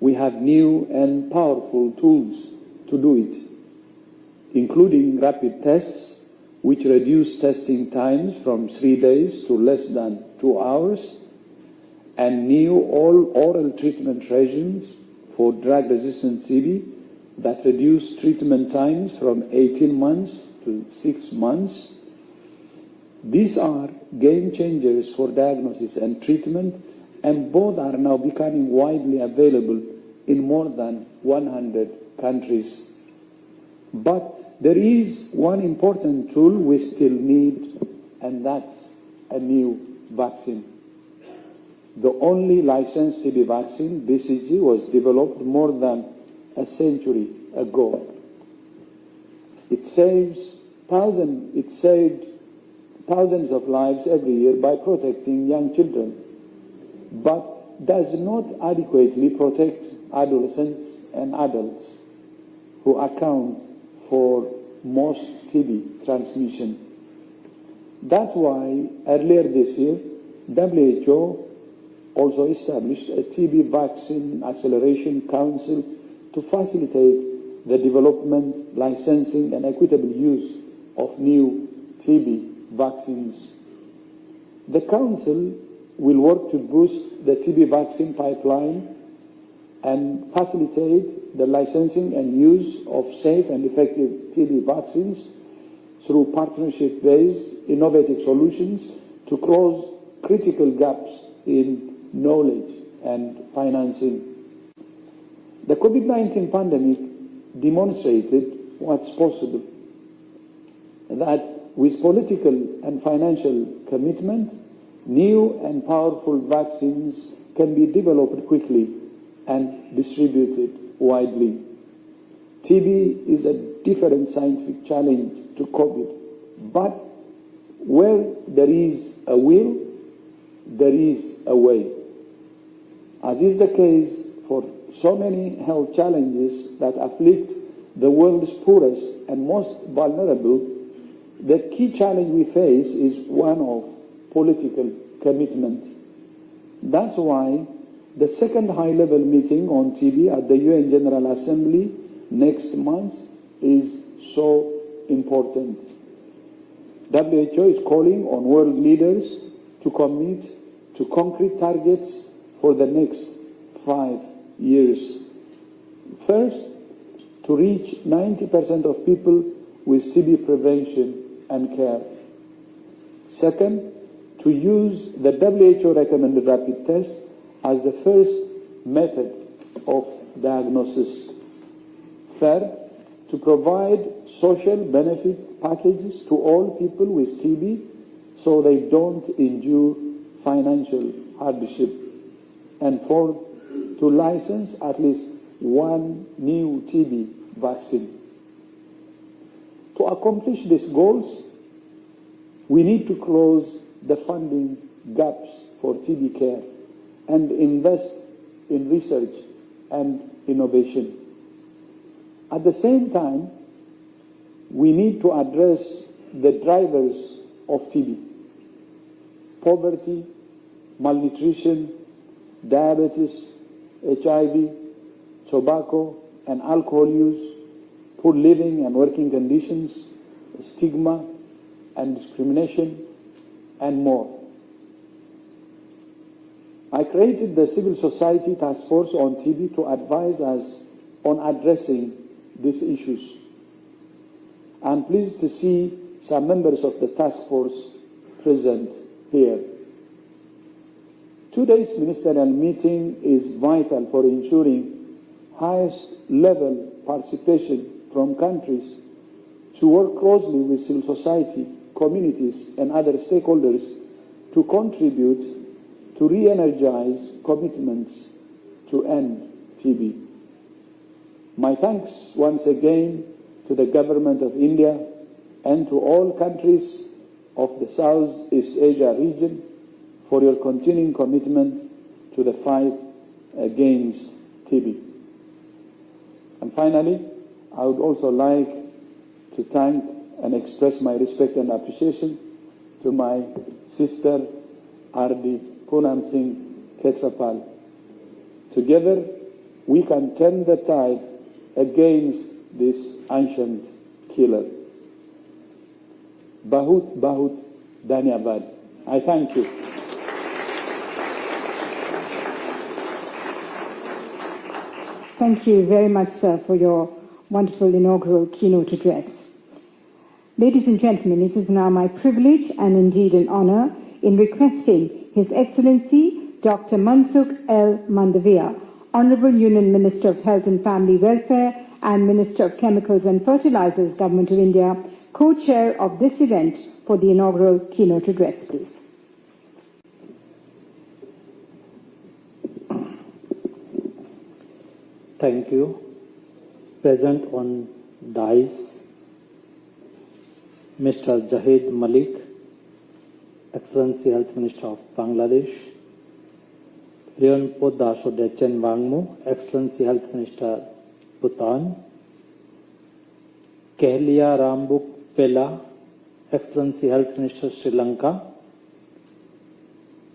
V: We have new and powerful tools to do it, including rapid tests, which reduce testing times from 3 days to less than 2 hours, and new all-oral treatment regimes for drug-resistant TB that reduce treatment times from 18 months to 6 months. These are game changers for diagnosis and treatment, and both are now becoming widely available in more than 100 countries. But there is one important tool we still need, and that's a new vaccine. The only licensed TB vaccine, BCG, was developed more than a century ago. It saved thousands of lives every year by protecting young children, but does not adequately protect adolescents and adults who account for most TB transmission. That's why earlier this year, WHO also established a TB Vaccine Acceleration Council to facilitate the development, licensing, and equitable use of new TB vaccines. The Council will work to boost the TB vaccine pipeline and facilitate the licensing and use of safe and effective TB vaccines through partnership-based innovative solutions to close critical gaps in knowledge and financing. The COVID-19 pandemic demonstrated what's possible, that with political and financial commitment, new and powerful vaccines can be developed quickly and distributed widely. TB is a different scientific challenge to COVID, but where there is a will, there is a way. As is the case for so many health challenges that afflict the world's poorest and most vulnerable, the key challenge we face is one of political commitment. That's why the second high-level meeting on TB at the UN General Assembly next month is so important. WHO is calling on world leaders to commit to concrete targets for the next 5 years. First, to reach 90% of people with TB prevention and care. Second, to use the WHO recommended rapid test as the first method of diagnosis. Third, to provide social benefit packages to all people with TB so they don't endure financial hardship. And fourth, to license at least one new TB vaccine. To accomplish these goals, we need to close the funding gaps for TB care and invest in research and innovation. At the same time, we need to address the drivers of TB: poverty, malnutrition, diabetes, HIV, tobacco and alcohol use, poor living and working conditions, stigma and discrimination, and more. I created the Civil Society Task Force on TB to advise us on addressing these issues. I'm pleased to see some members of the task force present here. Today's ministerial meeting is vital for ensuring highest level participation from countries to work closely with civil society, communities and other stakeholders to contribute to re-energize commitments to end TB. My thanks once again to the Government of India and to all countries of the Southeast Asia region for your continuing commitment to the fight against TB. And finally, I would also like to thank and express my respect and appreciation to my sister, R.D. Poonam Singh Khetrapal. Together, we can turn the tide against this ancient killer. Bahut Bahut Dhanyavad. I thank you.
A: Thank you very much, sir, for your wonderful inaugural keynote address. Ladies and gentlemen, it is now my privilege and indeed an honor in requesting His Excellency Dr. Mansukh L. Mandavia, Honorable Union Minister of Health and Family Welfare and Minister of Chemicals and Fertilizers, Government of India, co-chair of this event for the inaugural keynote address, please.
B: Thank you. Present on dais, Mr. Jahid Malik, Excellency Health Minister of Bangladesh, Rion Podaso Dechen Wangmu, Excellency Health Minister Bhutan, Kehlia Rambuk Pela, Excellency Health Minister Sri Lanka,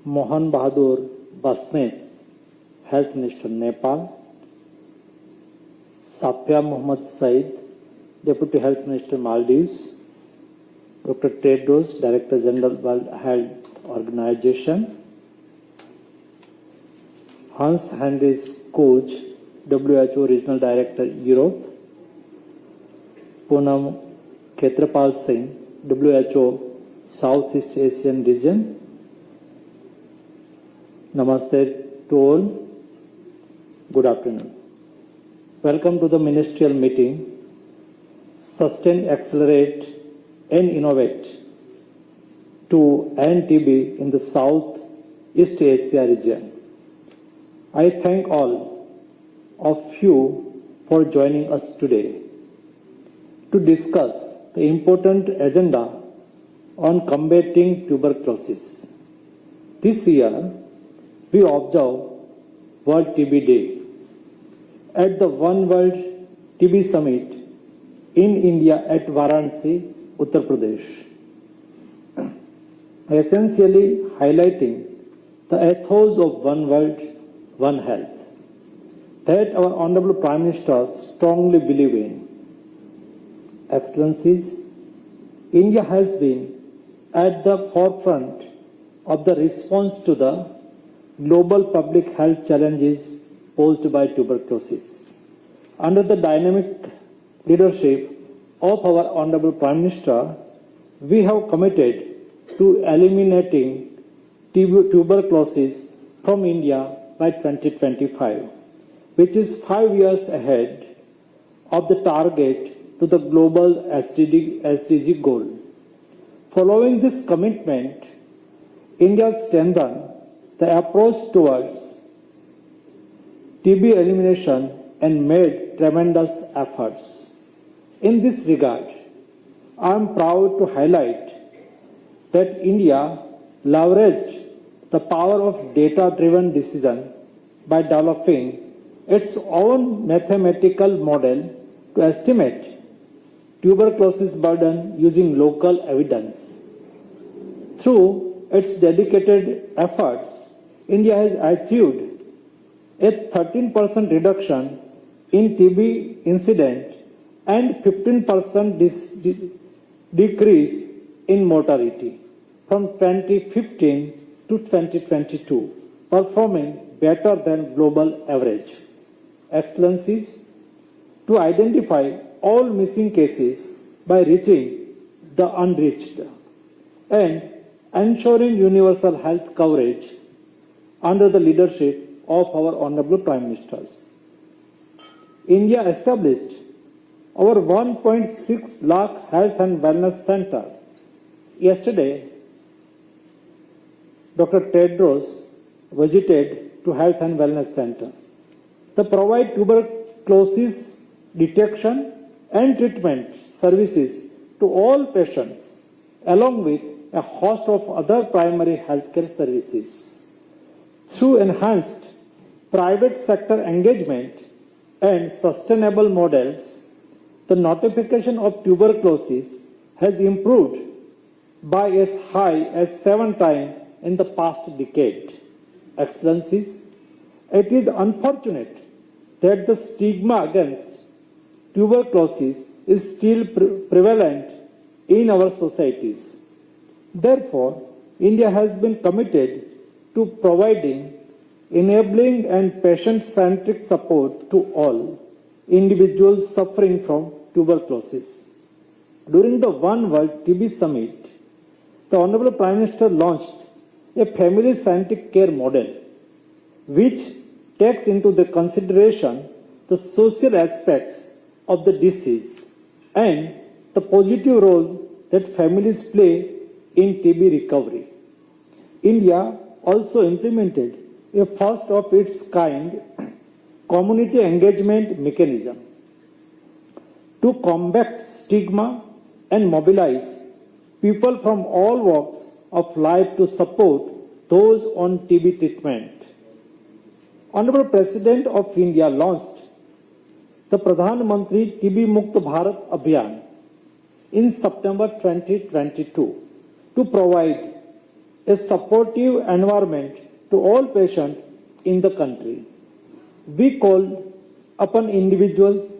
B: Mohan Bahadur Basnet, Health Minister Nepal, Safia Muhammad Said, Deputy Health Minister Maldives, Dr. Tedros, Director General World Health Organization, Hans Hendris Koch, WHO Regional Director Europe, Poonam Khetrapal Singh, WHO Southeast Asian Region. Namaste to all. Good afternoon. Welcome to the ministerial meeting, Sustain, Accelerate and Innovate to end TB in the Southeast Asia region. I thank all of you for joining us today. to discuss the important agenda on combating tuberculosis. This year, we observe World TB Day. At the One World TB Summit in India at Varanasi, Uttar Pradesh, essentially highlighting the ethos of One World, One Health that our Honorable Prime Minister strongly believes in. Excellencies, India has been at the forefront of the response to the global public health challenges posed by tuberculosis. Under the dynamic leadership of our Honorable Prime Minister, we have committed to eliminating tuberculosis from India by 2025, which is 5 years ahead of the target to the global SDG goal. Following this commitment, India strengthened the approach towards TB elimination and made tremendous efforts. In this regard, I am proud to highlight that India leveraged the power of data-driven decision by developing its own mathematical model to estimate tuberculosis burden using local evidence. Through its dedicated efforts, India has achieved a 13% reduction in TB incident and 15% decrease in mortality from 2015 to 2022, performing better than global average. Excellencies, to identify all missing cases by reaching the unreached and ensuring universal health coverage under the leadership of our Honorable Prime Ministers. India established our 1.6 lakh health and wellness center. Yesterday, Dr. Tedros visited to Health and Wellness Center to provide tuberculosis detection and treatment services to all patients, along with a host of other primary healthcare services. Through enhanced private sector engagement and sustainable models, the notification of tuberculosis has improved by as high as 7 times in the past decade. Excellencies, it is unfortunate that the stigma against tuberculosis is still prevalent in our societies. Therefore, India has been committed to providing enabling and patient-centric support to all individuals suffering from tuberculosis. During the One World TB Summit, the Honorable Prime Minister launched a family-centric care model which takes into the consideration the social aspects of the disease and the positive role that families play in TB recovery. India also implemented a first of its kind community engagement mechanism to combat stigma and mobilize people from all walks of life to support those on TB treatment. Honorable President of India launched the Pradhan Mantri TB Mukt Bharat Abhiyan in September 2022 to provide a supportive environment to all patients in the country. We called upon individuals,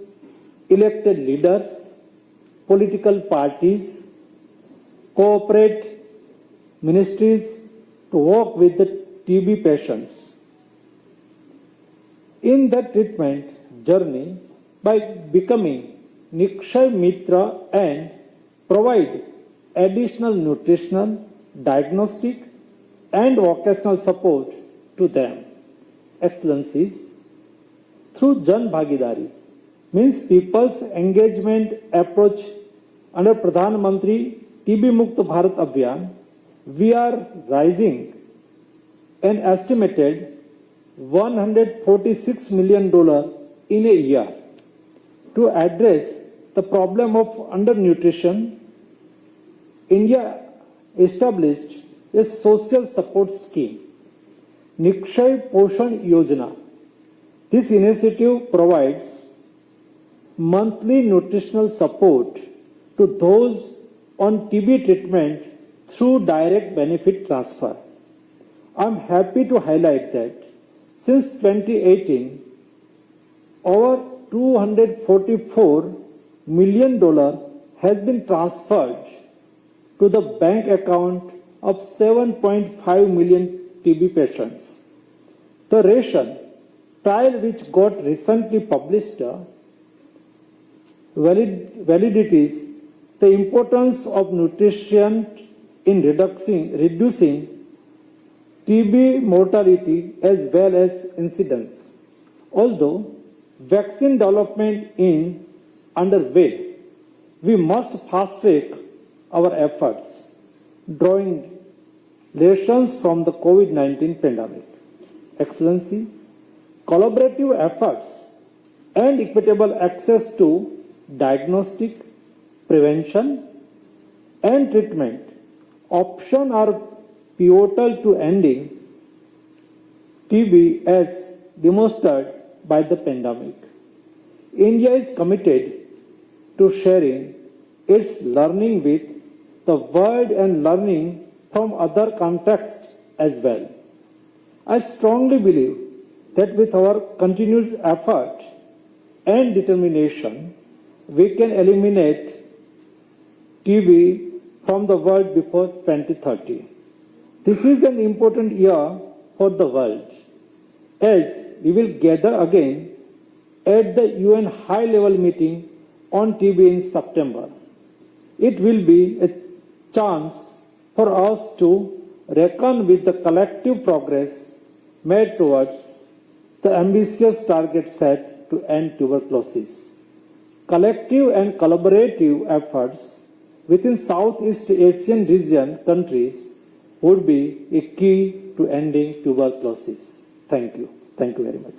B: elected leaders, political parties, corporate ministries to work with the TB patients in the treatment journey by becoming Nikshay Mitra and provide additional nutritional, diagnostic and vocational support to them. Excellencies, through Jan Bhagidari, means people's engagement approach under Pradhan Mantri TB Mukt Bharat Abhiyan, we are raising an estimated $146 million in a year to address the problem of undernutrition, India established a social support scheme, Nikshay Poshan Yojana. This initiative provides monthly nutritional support to those on TB treatment through direct benefit transfer. I am happy to highlight that since 2018, over $244 million has been transferred to the bank account of 7.5 million TB patients. The ration trial, which got recently published, validates the importance of nutrition in reducing TB mortality as well as incidence. Although vaccine development is underway, we must fast-track our efforts, drawing lessons from the COVID-19 pandemic. Excellency, collaborative efforts and equitable access to diagnostic, prevention and treatment options are pivotal to ending TB as demonstrated by the pandemic. India is committed to sharing its learning with the world and learning from other contexts as well. I strongly believe that with our continued effort and determination, we can eliminate TB from the world before 2030. This is an important year for the world, as we will gather again at the UN high-level meeting on TB in September. It will be a chance for us to reckon with the collective progress made towards the ambitious target set to end tuberculosis. Collective and collaborative efforts within Southeast Asian region countries would be a key to ending tuberculosis. Thank you. Thank you very much.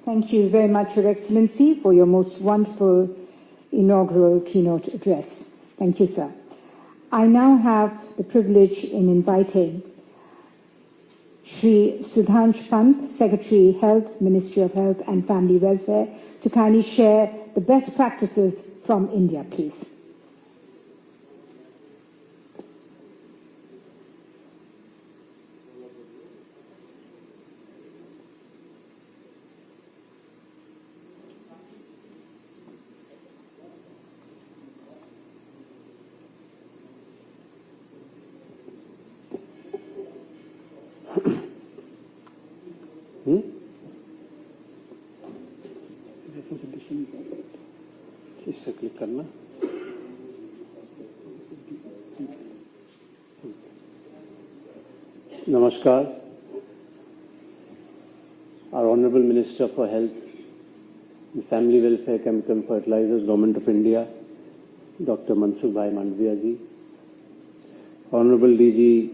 A: Thank you very much, Your Excellency, for your most wonderful inaugural keynote address. Thank you, sir. I now have the privilege in inviting Shri Sudhansh Pant, Secretary Health, Ministry of Health and Family Welfare, to kindly share the best practices from India, please.
D: इससे click करना Namaskar. Our Honorable Minister for Health and Family Welfare, Chemical and Fertilizers, Government of India, Dr. Mansukh Bhai Mandviya ji, Honorable DG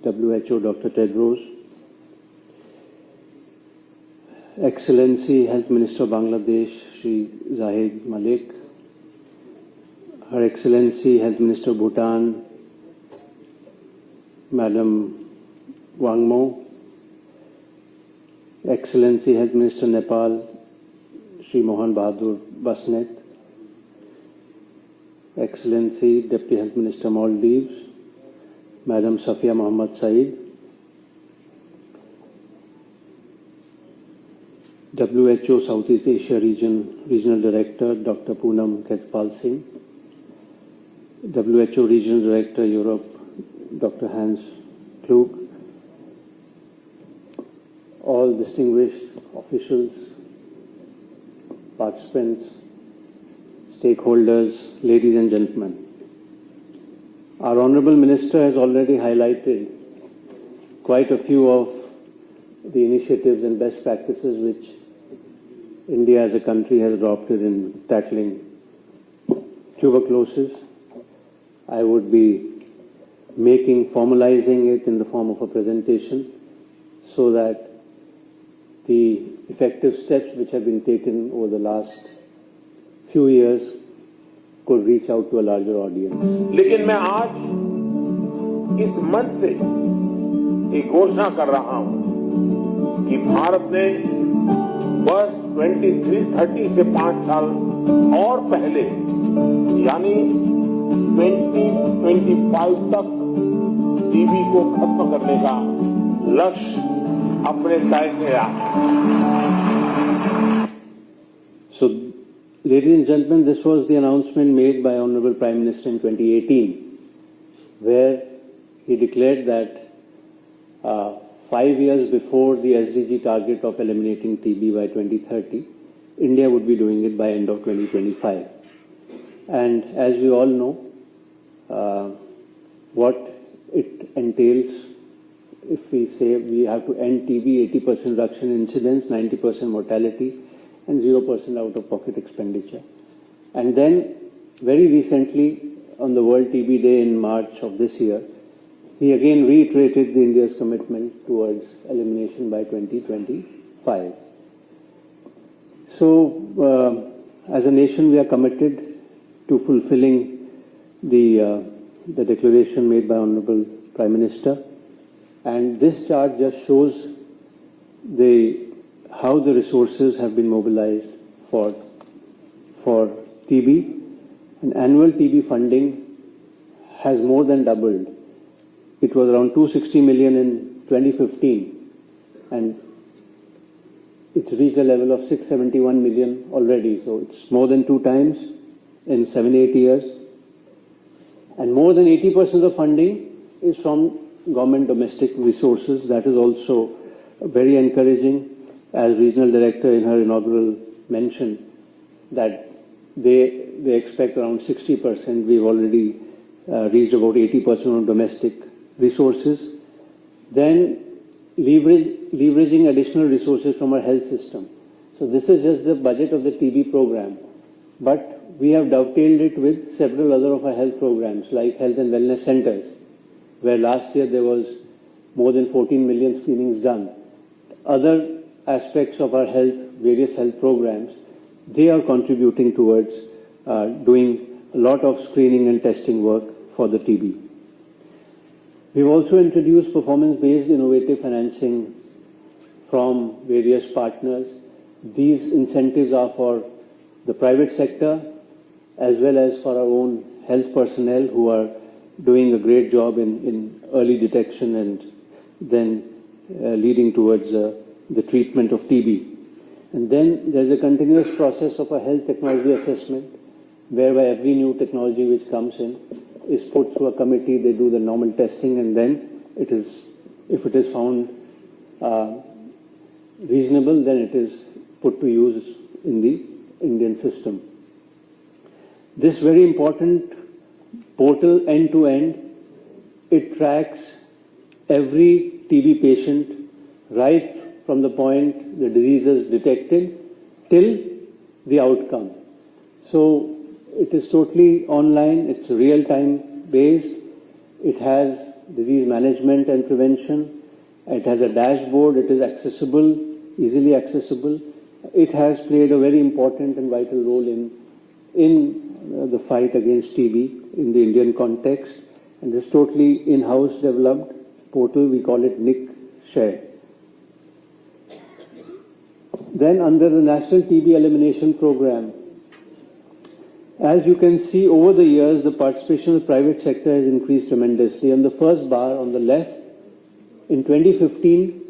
D: WHO, Dr. Tedros, Excellency Health Minister of Bangladesh, Shri Zahid Malik, Her Excellency Health Minister of Bhutan, Madam Wangmo, Excellency Health Minister Nepal, Shri Mohan Bahadur Basnet, Excellency Deputy Health Minister Maldives, Madam Safia Mohammad Saeed, WHO Southeast Asia Regional Director Dr. Poonam Ketpal Singh, WHO Regional Director Europe Dr. Hans Klug, all distinguished officials, participants, stakeholders, ladies and gentlemen. Our Honourable Minister has already highlighted quite a few of the initiatives and best practices which India as a country has adopted in tackling tuberculosis. I would be formalizing it in the form of a presentation so that the effective steps which have been taken over the last few years could reach out to a larger audience.
F: लेकिन मैं आज इस मंच से एक घोषणा कर रहा हूं कि भारत ने वर्ष 2030 से 5 साल और पहले यानी 2025 तक टीबी को खत्म करने का लक्ष्य अपने तय किया।
D: So, ladies and gentlemen, this was the announcement made by Honorable Prime Minister in 2018, where he declared that 5 years before the SDG target of eliminating TB by 2030, India would be doing it by end of 2025. And as we all know, what it entails, if we say we have to end TB, 80% reduction in incidence, 90% mortality, and 0% out-of-pocket expenditure. And then, very recently, on the World TB Day in March of this year, he again reiterated the India's commitment towards elimination by 2025. So, as a nation, we are committed to fulfilling the declaration made by Honorable Prime Minister. And this chart just shows how the resources have been mobilized for TB. And annual TB funding has more than doubled. It was around 260 million in 2015, and it's reached a level of 671 million already. So it's more than 2 times in 7-8 years. And more than 80% of funding is from government domestic resources. That is also very encouraging, as Regional Director in her inaugural mentioned, that they expect around 60%. We've already reached about 80% of domestic resources. Then leveraging additional resources from our health system. So this is just the budget of the TB program, but we have dovetailed it with several other of our health programs, like health and wellness centers, where last year there was more than 14 million screenings done. Other aspects of our health, various health programs, they are contributing towards doing a lot of screening and testing work for the TB. We've also introduced performance-based innovative financing from various partners. These incentives are for the private sector as well as for our own health personnel who are doing a great job in early detection and then leading towards the treatment of TB. And then there's a continuous process of a health technology assessment, whereby every new technology which comes in is put through a committee, they do the normal testing, and then if it is found reasonable, then it is put to use in the Indian system. This very important portal, end-to-end, it tracks every TB patient right from the point the disease is detected till the outcome. So it is totally online, it's real-time based, it has disease management and prevention, it has a dashboard, it is accessible, easily accessible. It has played a very important and vital role in the fight against TB in the Indian context. And this totally in-house developed portal, we call it NIC Share. Then under the National TB Elimination Program, as you can see over the years, the participation of the private sector has increased tremendously. On the first bar on the left, in 2015,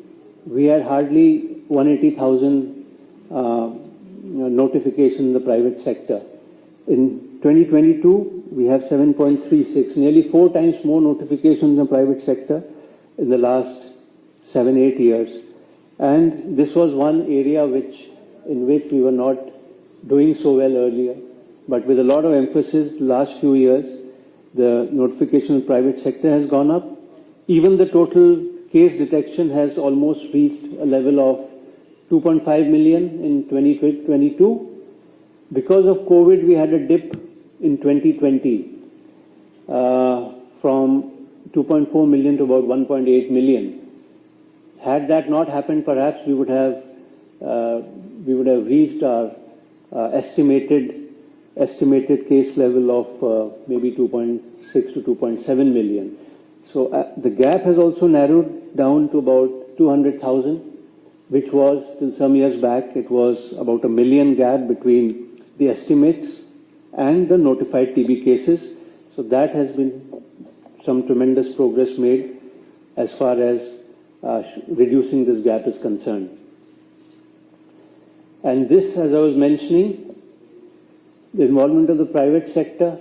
D: we had hardly 180,000 notifications in the private sector. In 2022, we have 7.36, nearly 4 times more notifications in the private sector in the last 7-8 years. And this was one area in which we were not doing so well earlier. But with a lot of emphasis the last few years, the notification of the private sector has gone up. Even the total case detection has almost reached a level of 2.5 million in 2022. Because of COVID, we had a dip in 2020 from 2.4 million to about 1.8 million. Had that not happened, perhaps we would have we would have reached our estimated case level of maybe 2.6 to 2.7 million. So the gap has also narrowed down to about 200,000, which was till some years back, it was about 1 million gap between the estimates and the notified TB cases. So that has been some tremendous progress made as far as reducing this gap is concerned. And this, as I was mentioning, the involvement of the private sector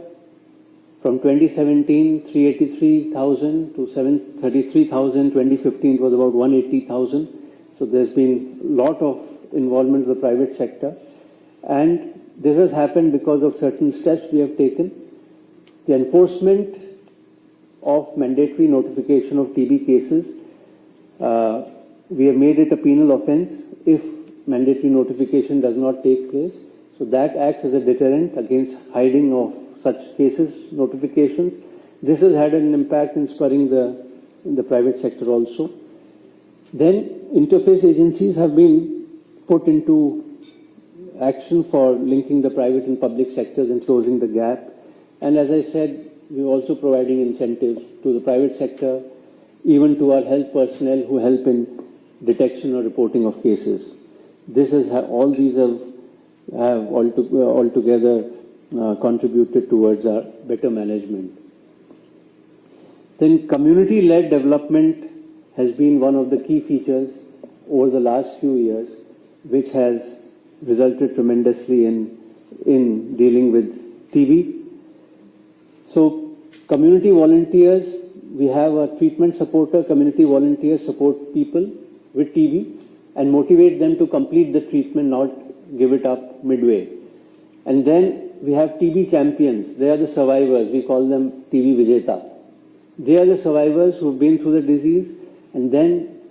D: from 2017, 383,000 to 733,000, 2015 it was about 180,000. So there's been a lot of involvement of the private sector. And this has happened because of certain steps we have taken. The enforcement of mandatory notification of TB cases, we have made it a penal offence if mandatory notification does not take place. So that acts as a deterrent against hiding of such cases, notifications. This has had an impact in spurring the private sector also. Then interface agencies have been put into action for linking the private and public sectors and closing the gap. And as I said, we're also providing incentives to the private sector, even to our health personnel who help in detection or reporting of cases. This is all these have altogether contributed towards our better management. Then community-led development has been one of the key features over the last few years, which has resulted tremendously in dealing with TB. So community volunteers, we have a treatment supporter, community volunteers support people with TB and motivate them to complete the treatment, not give it up midway. And then we have TB champions. They are the survivors. We call them TB Vijeta. They are the survivors who have been through the disease, and then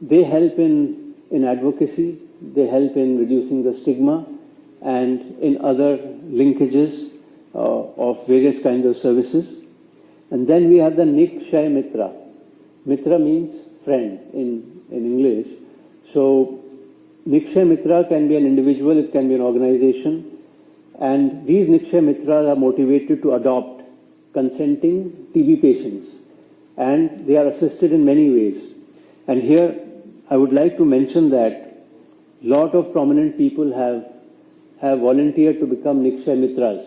D: they help in advocacy. They help in reducing the stigma and in other linkages of various kinds of services. And then we have the Nikshay Mitra. Mitra means friend in English. So Nikshay Mitra can be an individual, it can be an organization. And these Nikshay Mitras are motivated to adopt consenting TB patients. And they are assisted in many ways. And here I would like to mention that a lot of prominent people have volunteered to become Nikshay Mitras,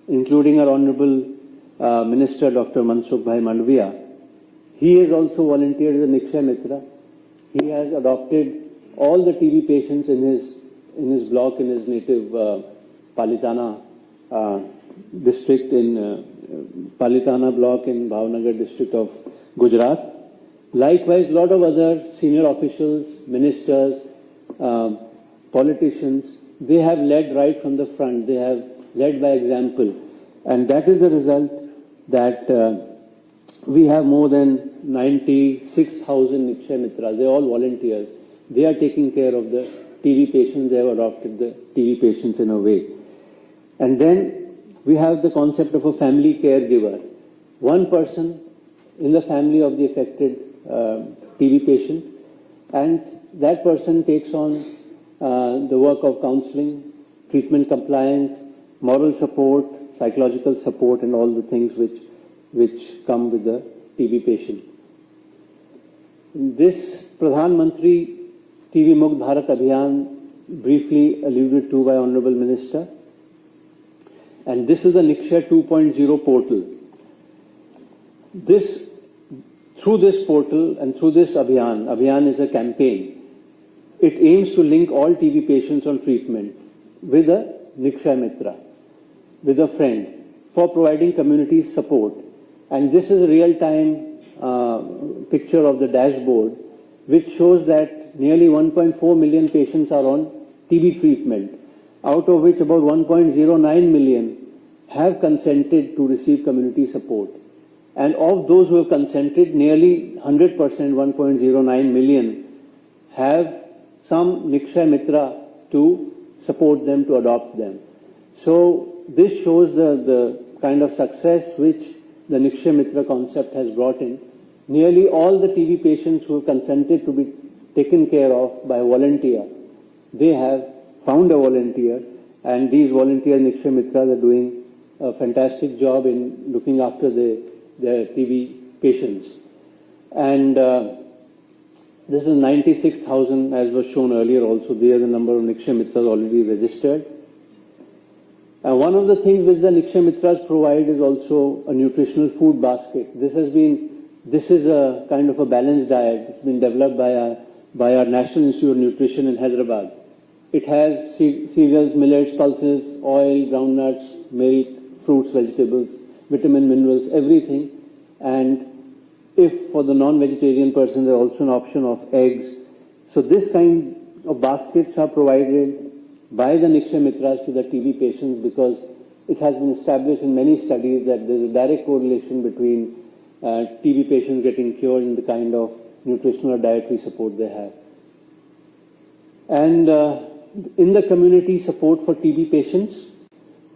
D: including our Honorable Minister Dr. Mansukh Bhai Mandviya. He has also volunteered as a Nikshay Mitra. He has adopted all the TB patients in his block, in his native Palitana district, in Palitana block in Bhavnagar district of Gujarat. Likewise, a lot of other senior officials, ministers, politicians, they have led right from the front. They have led by example. And that is the result that we have more than 96,000 Nikshay Mitras. They are all volunteers. They are taking care of the TB patients. They have adopted the TB patients in a way. And then we have the concept of a family caregiver. One person in the family of the affected TB patient, and that person takes on the work of counseling, treatment compliance, moral support, psychological support, and all the things which come with the TB patient. This Pradhan Mantri TB Mukt Bharat Abhiyan, briefly alluded to by Honorable Minister, and this is the Nikshay 2.0 portal. Through this portal and through this Abhiyan is a campaign. It aims to link all TB patients on treatment with a Nikshay Mitra, with a friend, for providing community support. And this is a real-time picture of the dashboard, which shows that nearly 1.4 million patients are on TB treatment, out of which about 1.09 million have consented to receive community support. And of those who have consented, nearly 100%, 1.09 million, have some Nikshay Mitra to support them, to adopt them. So this shows the kind of success which the Nikshay Mitra concept has brought in. Nearly all the TB patients who have consented to be taken care of by a volunteer, they have found a volunteer, and these volunteer Nikshay Mitras are doing a fantastic job in looking after their TB patients. And this is 96,000, as was shown earlier also. There the number of Nikshay Mitras already registered. And one of the things which the Nikshay Mitras provide is also a nutritional food basket. This is a kind of a balanced diet. It's been developed by our National Institute of Nutrition in Hyderabad. It has cereals, millets, pulses, oil, groundnuts, milk, fruits, vegetables, vitamin, minerals, everything. And if for the non-vegetarian person, there is also an option of eggs. So this kind of baskets are provided by the Nikshay Mitras to the TB patients, because it has been established in many studies that there is a direct correlation between TB patients getting cured and the kind of nutritional or dietary support they have. And in the community support for TB patients,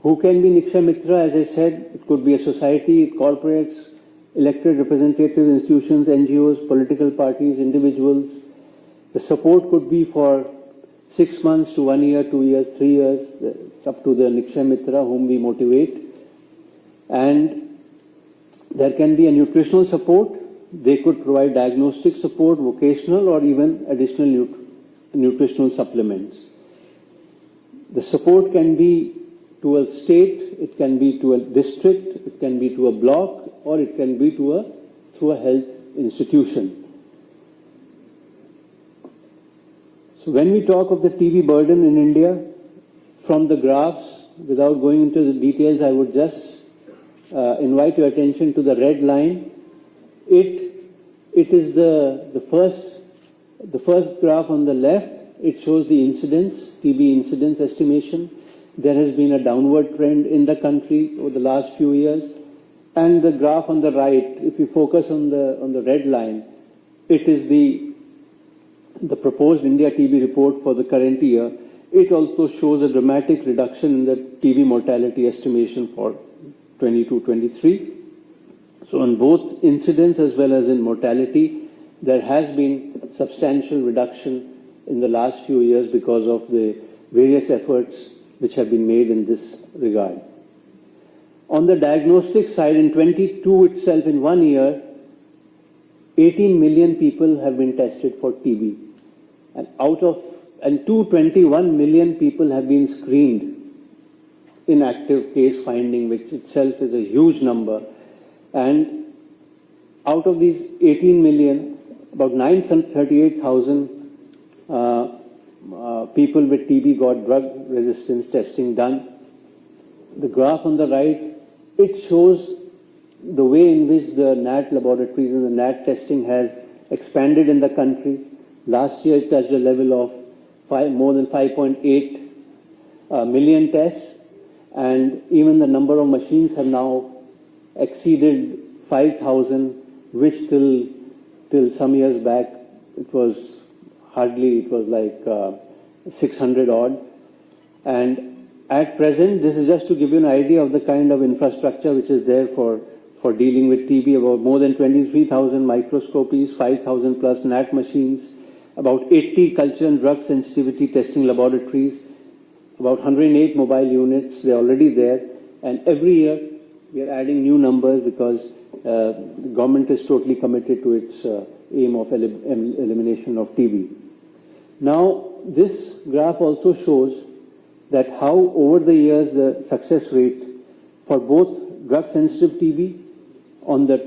D: who can be Nikshay Mitra? As I said, it could be a society, corporates, elected representatives, institutions, NGOs, political parties, individuals. The support could be for 6 months to 1 year, 2 years, 3 years. It's up to the Nikshay Mitra whom we motivate. And there can be a nutritional support. They could provide diagnostic support, vocational, or even additional nutritional supplements. The support can be to a state, it can be to a district, it can be to a block, or it can be through a health institution. So when we talk of the TB burden in India, from the graphs, without going into the details, I would just invite your attention to the red line. It is the first graph on the left. It shows the incidence, TB incidence estimation. There has been a downward trend in the country over the last few years. And the graph on the right, if you focus on the red line, it is the proposed India TB report for the current year. It also shows a dramatic reduction in the TB mortality estimation for 22-23. So on both incidence as well as in mortality, there has been substantial reduction in the last few years because of the various efforts which have been made in this regard. On the diagnostic side, in 22 itself, in 1 year, 18 million people have been tested for TB. And 221 million people have been screened in active case finding, which itself is a huge number. And out of these 18 million, about 938,000 people with TB got drug resistance testing done. The graph on the right, it shows the way in which the NAT laboratories and the NAT testing has expanded in the country. Last year it touched a level of more than 5.8 million tests, and even the number of machines have now exceeded 5,000, which till some years back it was like 600 odd. And at present, this is just to give you an idea of the kind of infrastructure which is there for dealing with TB. About more than 23,000 microscopies, 5,000 plus NAT machines, about 80 culture and drug sensitivity testing laboratories, about 108 mobile units. They're already there. And every year, we are adding new numbers because the government is totally committed to its aim of elimination of TB. Now, this graph also shows that how over the years the success rate for both drug-sensitive TB on the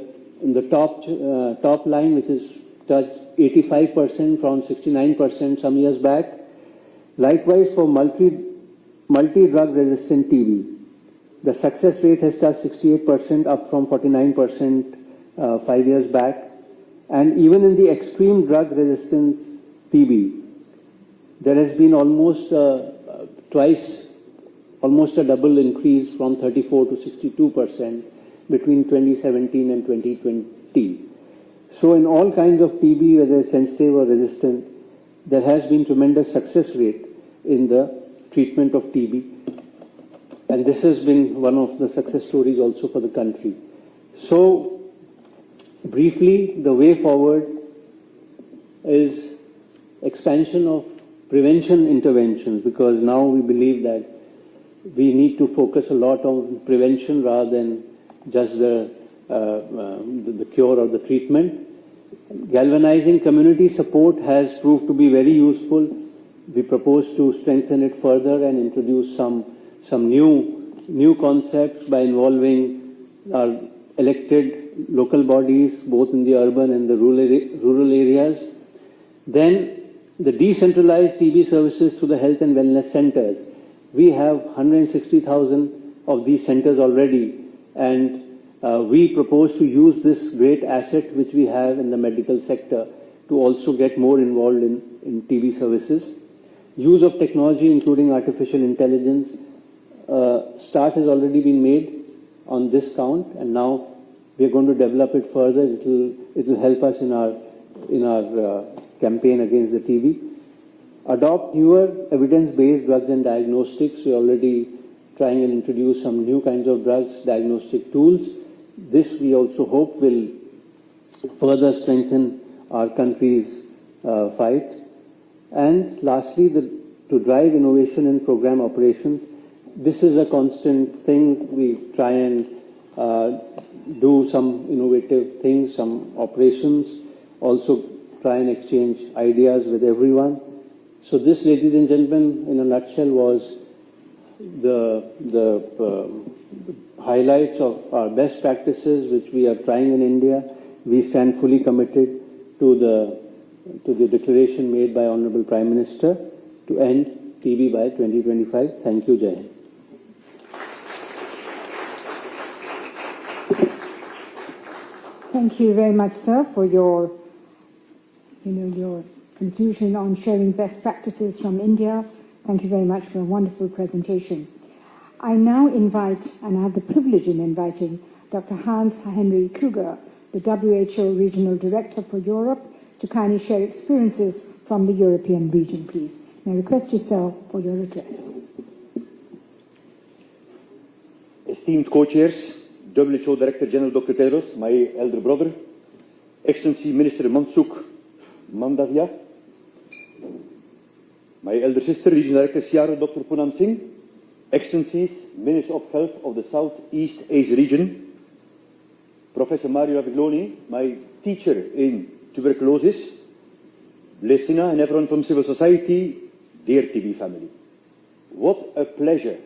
D: top line, which is touched 85% from 69% some years back. Likewise, for multi-drug resistant TB, the success rate has touched 68%, up from 49% 5 years back. And even in the extreme drug resistant TB, there has been almost almost a double increase from 34 to 62% between 2017 and 2020. So in all kinds of TB, whether sensitive or resistant, there has been tremendous success rate in the treatment of TB. And this has been one of the success stories also for the country. So briefly, the way forward is expansion of prevention interventions, because now we believe that we need to focus a lot on prevention rather than just the cure or the treatment. Galvanizing community support has proved to be very useful. We propose to strengthen it further and introduce some new concepts by involving our elected local bodies, both in the urban and the rural areas. Then the decentralized TB services through the health and wellness centers. We have 160,000 of these centers already, and we propose to use this great asset which we have in the medical sector to also get more involved in TB services. Use of technology, including artificial intelligence. Start has already been made on this count, and now we are going to develop it further. It will help us in our campaign against the TB. Adopt newer evidence-based drugs and diagnostics. We are already trying and introduce some new kinds of drugs, diagnostic tools. This we also hope will further strengthen our country's fight. And lastly, to drive innovation in program operations. This is a constant thing. We try and do some innovative things, some operations, also try and exchange ideas with everyone. So this, ladies and gentlemen, in a nutshell, was the highlights of our best practices which we are trying in India. We stand fully committed to the declaration made by Honorable Prime Minister to end TB by 2025. Thank you, Jai Hind.
A: Thank you very much, sir, for your conclusion on sharing best practices from India. Thank you very much for a wonderful presentation. I now invite, and I have the privilege in inviting, Dr. Hans-Henry Kluge, the WHO Regional Director for Europe, to kindly share experiences from the European region, please. May I request you, sir, for your address.
G: Esteemed co-chairs, WHO Director General Dr. Tedros, my elder brother, Excellency Minister Mansukh Mandavia, my elder sister, Regional Director Siara Dr. Poonam Singh, Excellencies, Minister of Health of the Southeast Asia region, Professor Mario Avigloni, my teacher in tuberculosis, Lesina, and everyone from civil society, dear TB family. What a pleasure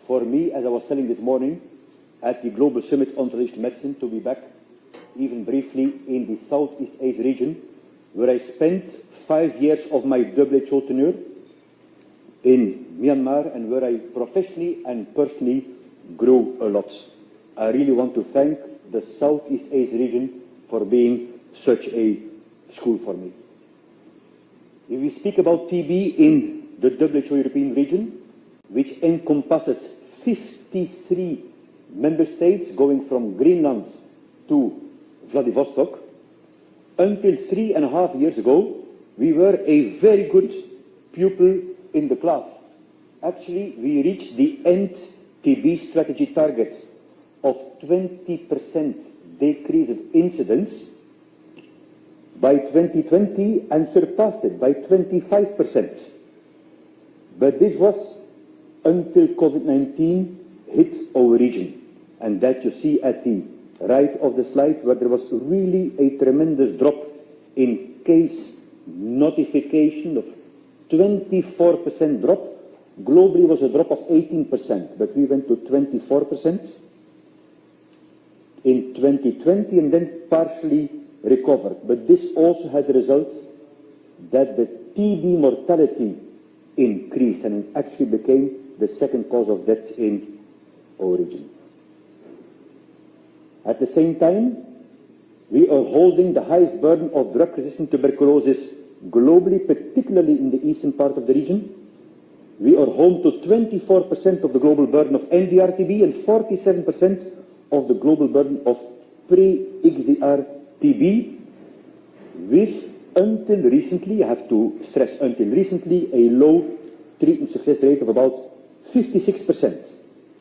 G: for me, as I was telling this morning, at the Global Summit on Traditional Medicine, to be back, even briefly, in the Southeast Asia region, where I spent 5 years of my WHO tenure in Myanmar, and where I professionally and personally grew a lot. I really want to thank the Southeast Asia region for being such a school for me. If we speak about TB in the WHO European region, which encompasses 53 member states, going from Greenland to Vladivostok, until 3.5 years ago, we were a very good pupil in the class. Actually, we reached the end TB strategy target of 20% decrease of incidence by 2020 and surpassed it by 25%. But this was until COVID-19 hit our region. And that you see at the right of the slide, where there was really a tremendous drop in case notification of 24% drop. Globally was a drop of 18%, but we went to 24% in 2020 and then partially recovered. But this also had the result that the TB mortality increased, and it actually became the second cause of death in our region. At the same time, we are holding the highest burden of drug-resistant tuberculosis globally, particularly in the eastern part of the region. We are home to 24% of the global burden of NDR-TB and 47% of the global burden of pre-XDR-TB, with, until recently, I have to stress, until recently, a low treatment success rate of about 56%,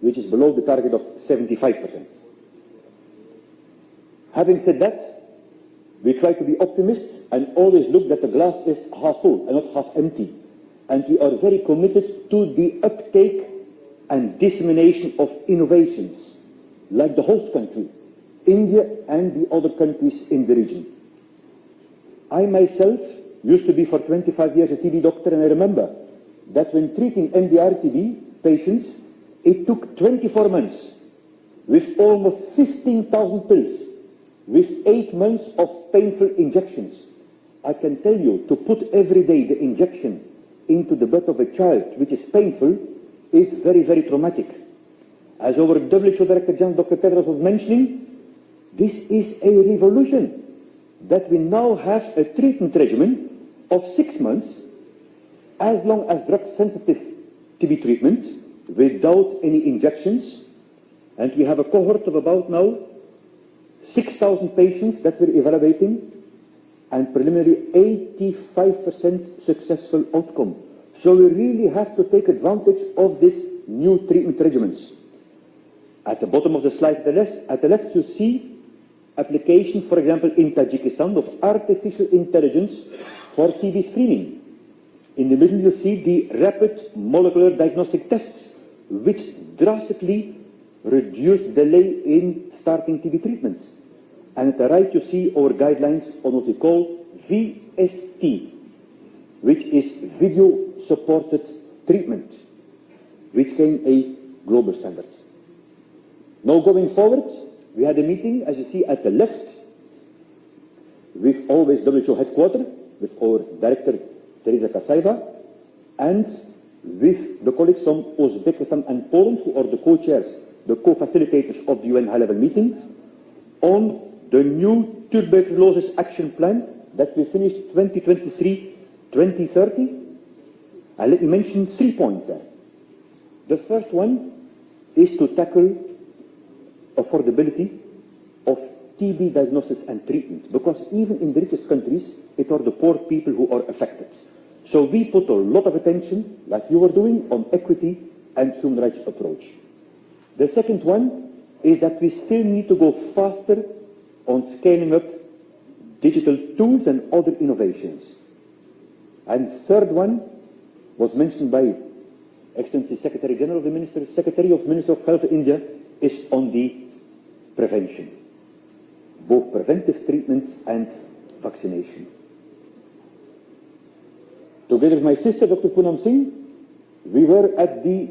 G: which is below the target of 75%. Having said that, we try to be optimists and always look that the glass is half full and not half empty. and we are very committed to the uptake and dissemination of innovations, like the host country, India, and the other countries in the region. I myself used to be for 25 years a TB doctor, and I remember that when treating MDR TB patients, it took 24 months with almost 15,000 pills, with 8 months of painful injections. I can tell you, to put every day the injection into the butt of a child, which is painful, is very, very traumatic. As our WHO Director General, Dr. Tedros, was mentioning, this is a revolution, that we now have a treatment regimen of 6 months, as long as drug-sensitive TB treatment, without any injections. And we have a cohort of about now 6,000 patients that we're evaluating, and preliminary 85% successful outcome. So we really have to take advantage of these new treatment regimens. At the bottom of the slide at the left you see application, for example, in Tajikistan, of artificial intelligence for TB screening. In the middle you see the rapid molecular diagnostic tests, which drastically reduce delay in starting TB treatments. And at the right you see our guidelines on what we call VST, which is video supported treatment, which became a global standard. Now going forward, we had a meeting, as you see at the left, with always WHO headquarters, with our director Teresa Kasaiva, and with the colleagues from Uzbekistan and Poland, who are the co-chairs, the co-facilitators of the UN high-level meeting, on the new tuberculosis action plan that we finished 2023-2030. And let me mention 3 points there. The first one is to tackle affordability of TB diagnosis and treatment, because even in the richest countries, it are the poor people who are affected. So we put a lot of attention, like you are doing, on equity and human rights approach. The second one is that we still need to go faster on scaling up digital tools and other innovations. And third one was mentioned by Excellency Secretary General of the Minister, Secretary of Minister of Health of India, is on the prevention, both preventive treatment and vaccination. Together with my sister, Dr. Poonam Singh, we were at the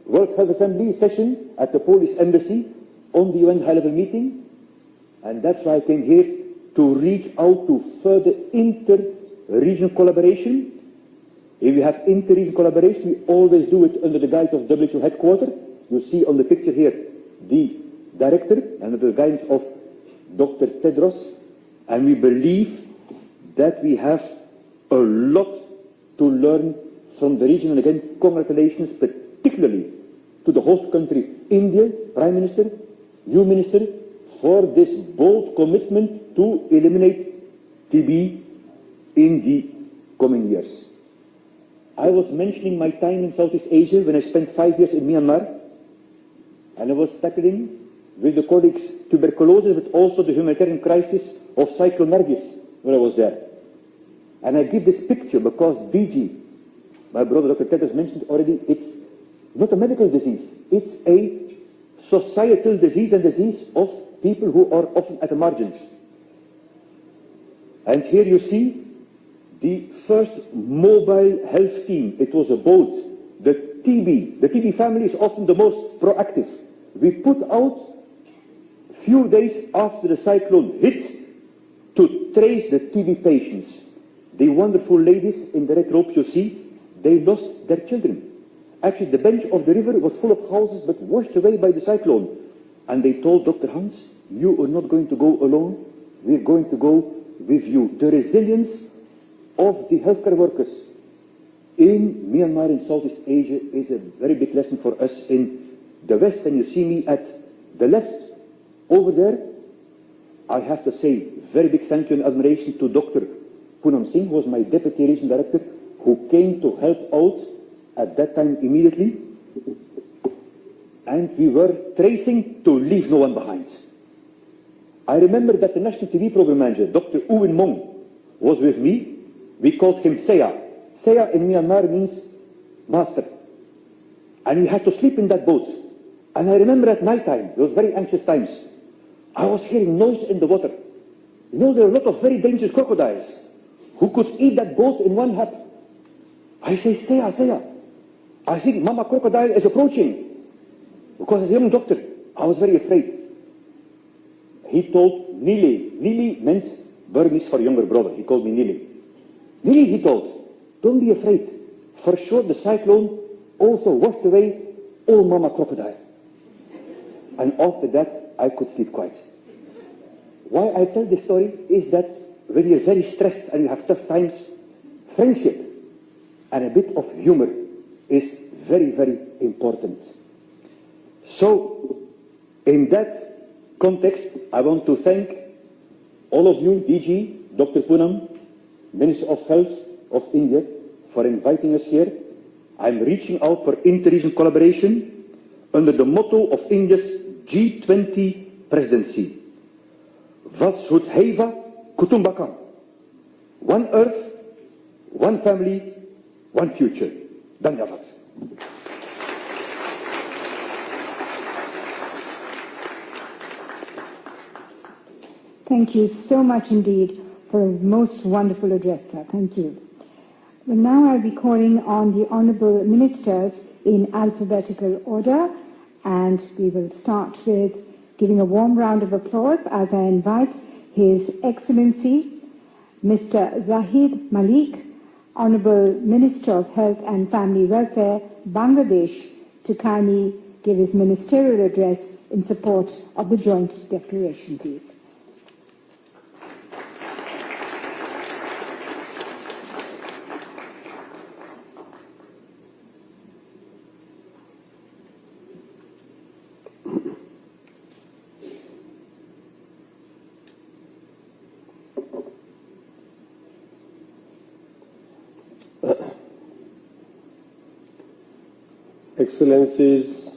G: World Health Assembly session at the Polish Embassy on the UN high-level meeting, and that's why I came here to reach out to further inter-regional collaboration. If we have inter-regional collaboration, we always do it under the guide of WHO headquarters. You see on the picture here the director and under the guidance of Dr. Tedros, and we believe that we have a lot to learn from the region. And again, congratulations particularly to the host country, India, Prime Minister, you Minister, for this bold commitment to eliminate TB in the coming years. I was mentioning my time in Southeast Asia when I spent 5 years in Myanmar, and I was tackling with the colleagues tuberculosis, but also the humanitarian crisis of Cyclone Nargis when I was there. And I give this picture because BG, my brother Dr. Tedros mentioned already, it's not a medical disease, it's a societal disease and disease of people who are often at the margins. And here you see the first mobile health team. It was a boat. The TB family is often the most proactive. We put out few days after the cyclone hit to trace the TB patients. The wonderful ladies in the red robes you see, they lost their children. Actually, the bench of the river was full of houses but washed away by the cyclone. And they told Dr. Hans, you are not going to go alone. We're going to go with you. The resilience of the healthcare workers in Myanmar and Southeast Asia is a very big lesson for us in the West. And you see me at the left over there. I have to say very big thank you and admiration to Dr. Poonam Singh, who was my Deputy Regional Director, who came to help out at that time immediately. And we were tracing to leave no one behind. I remember that the National TB Program Manager, Dr. Owen Mong, was with me. We called him Seya. Saya in Myanmar means master. And we had to sleep in that boat. And I remember at night time, those very anxious times, I was hearing noise in the water. You know, there are a lot of very dangerous crocodiles who could eat that boat in one hap. I say, Saya, I think Mama Crocodile is approaching. Because as a young doctor, I was very afraid. He told Nili. Nili meant Burmese for younger brother. He called me Nili. Nili, he told, don't be afraid. For sure the cyclone also washed away all Mama Crocodile. And after that, I could sleep quiet. Why I tell this story is that when you're very stressed and you have tough times, friendship and a bit of humor is very, very important. So, in that context, I want to thank all of you, DG, Dr. Poonam, Minister of Health of India, for inviting us here. I'm reaching out for inter-region collaboration under the motto of India's G-20 presidency. Vashut Heva Kutumbakam. One Earth, one family, one future. Dhanyavad.
A: Thank you so much indeed for a most wonderful address, sir. Thank you. Well, now I'll be calling on the Honourable Ministers in alphabetical order, and we will start with giving a warm round of applause as I invite His Excellency Mr. Zahid Malik, Honourable Minister of Health and Family Welfare, Bangladesh, to kindly give his ministerial address in support of the joint declaration, please.
H: Excellencies,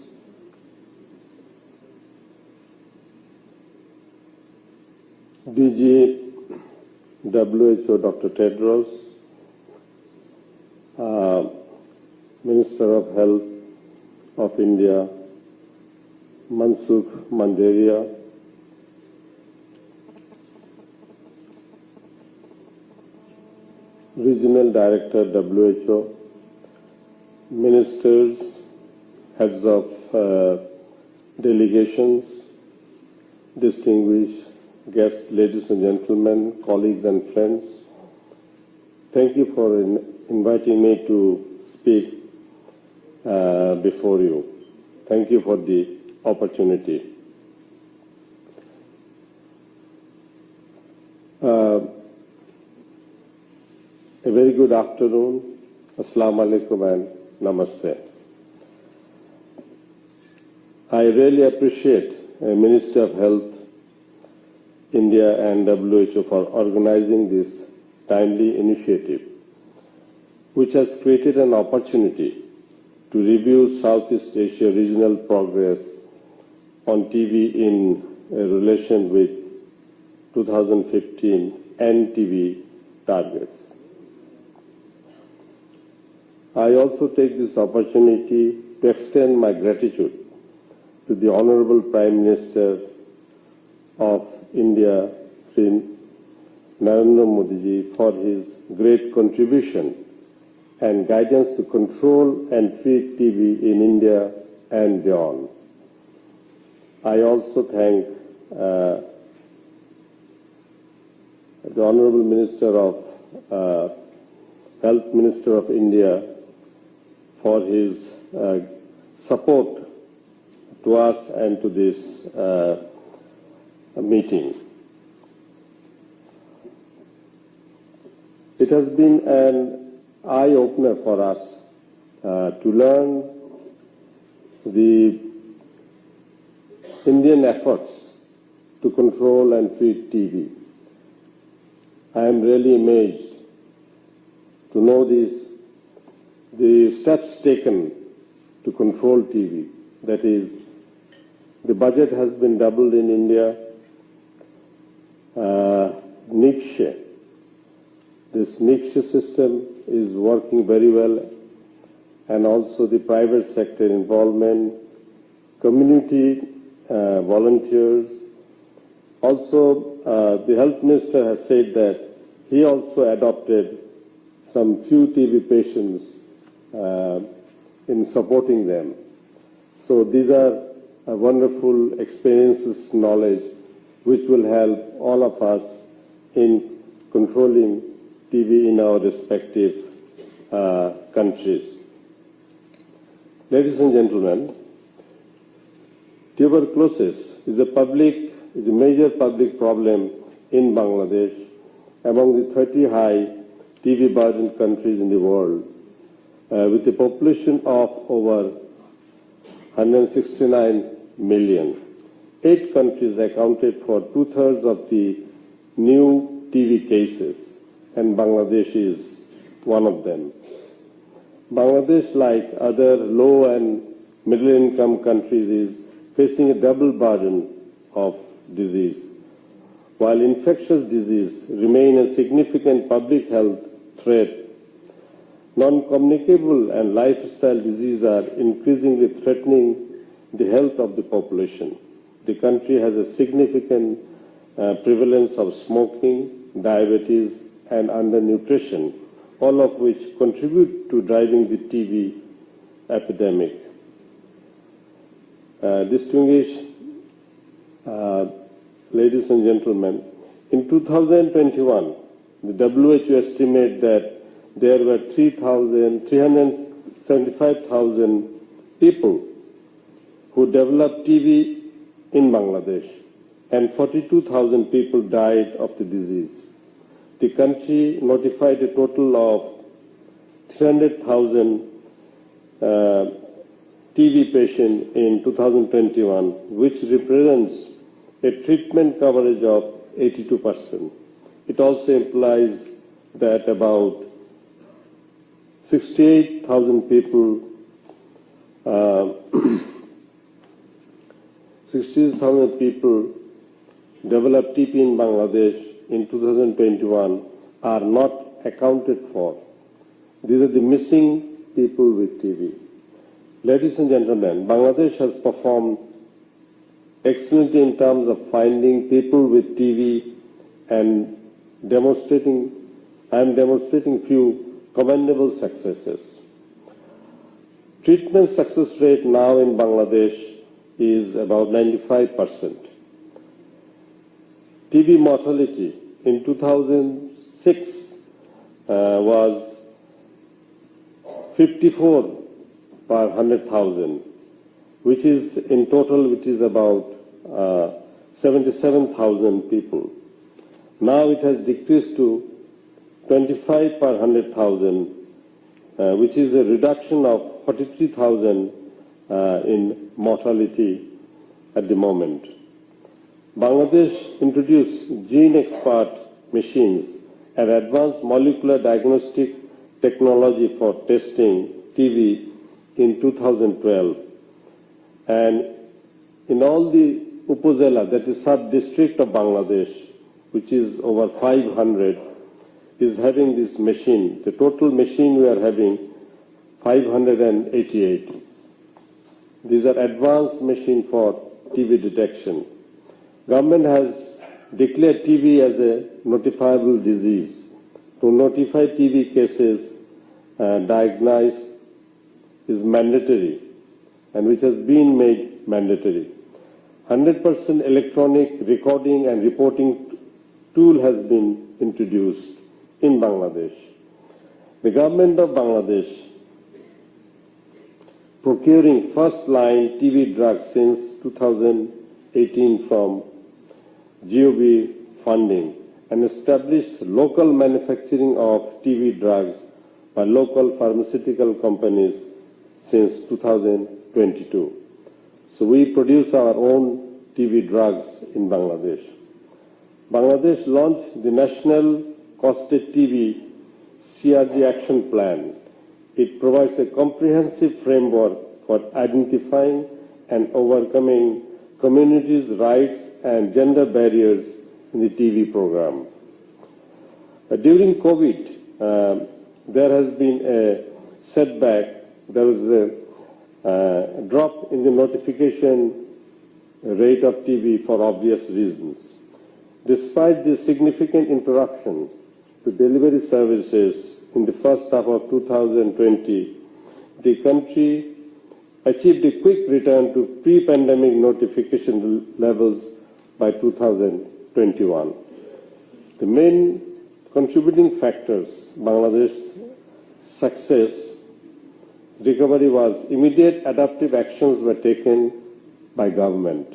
H: DG WHO Dr. Tedros, Minister of Health of India, Mansukh Mandaria, Regional Director WHO, Ministers, heads of delegations, distinguished guests, ladies and gentlemen, colleagues and friends. Thank you for inviting me to speak before you. Thank you for the opportunity. A very good afternoon. Assalamu alaikum and namaste. I really appreciate Minister of Health, India and WHO for organizing this timely initiative, which has created an opportunity to review Southeast Asia regional progress on TV in relation with 2015 NTV targets. I also take this opportunity to extend my gratitude to the Honorable Prime Minister of India, Sri Narendra Modi ji, for his great contribution and guidance to control and treat TB in India and beyond. I also thank the Honorable Minister of Health Minister of India for his support to us and to this meeting. It has been an eye-opener for us to learn the Indian efforts to control and treat TB. I am really amazed to know the steps taken to control TB. That is, the budget has been doubled in India. Niche, This niche system is working very well, and also the private sector involvement, community volunteers. Also, the health minister has said that he also adopted some few TB patients in supporting them. So these are wonderful experiences, knowledge, which will help all of us in controlling TB in our respective countries. Ladies and gentlemen, tuberculosis is a major public problem in Bangladesh, among the 30 high TB burdened countries in the world, with a population of over 169 million. 8 countries accounted for 2/3 of the new TB cases, and Bangladesh is one of them. Bangladesh, like other low and middle income countries, is facing a double burden of disease. While infectious disease remain a significant public health threat, non-communicable and lifestyle diseases are increasingly threatening the health of the population. The country has a significant prevalence of smoking, diabetes, and undernutrition, all of which contribute to driving the TB epidemic. Distinguished ladies and gentlemen, in 2021, the WHO estimated that there were 375,000 people who developed TB in Bangladesh, and 42,000 people died of the disease. The country notified a total of 300,000 TB patients in 2021, which represents a treatment coverage of 82%. It also implies that about 68,000 people 60,000 people developed TB in Bangladesh in 2021 are not accounted for. These are the missing people with TB. Ladies and gentlemen, Bangladesh has performed excellently in terms of finding people with TB and I am demonstrating few commendable successes. Treatment success rate now in Bangladesh is about 95%. TB mortality in 2006 was 54 per 100,000, which is in total, which is about 77,000 people. Now it has decreased to 25 per 100,000, which is a reduction of 43,000 in mortality at the moment. Bangladesh introduced gene expert machines and advanced molecular diagnostic technology for testing TB in 2012. And in all the Upazila, that is sub-district of Bangladesh, which is over 500, is having this machine. The total machine we are having 588. These are advanced machine for TB detection. Government has declared TB as a notifiable disease. To notify TB cases diagnosed is mandatory, and which has been made mandatory. 100% electronic recording and reporting tool has been introduced in Bangladesh. The government of Bangladesh procuring first-line TB drugs since 2018 from GOB funding and established local manufacturing of TB drugs by local pharmaceutical companies since 2022. So we produce our own TB drugs in Bangladesh. Bangladesh launched the National Costed TB CRG Action Plan. It provides a comprehensive framework for identifying and overcoming communities' rights and gender barriers in the TB program. During COVID, there has been a setback. There was a drop in the notification rate of TV for obvious reasons. Despite the significant interruption to delivery services in the first half of 2020, the country achieved a quick return to pre-pandemic notification levels by 2021. The main contributing factors Bangladesh's success recovery was immediate adaptive actions were taken by government,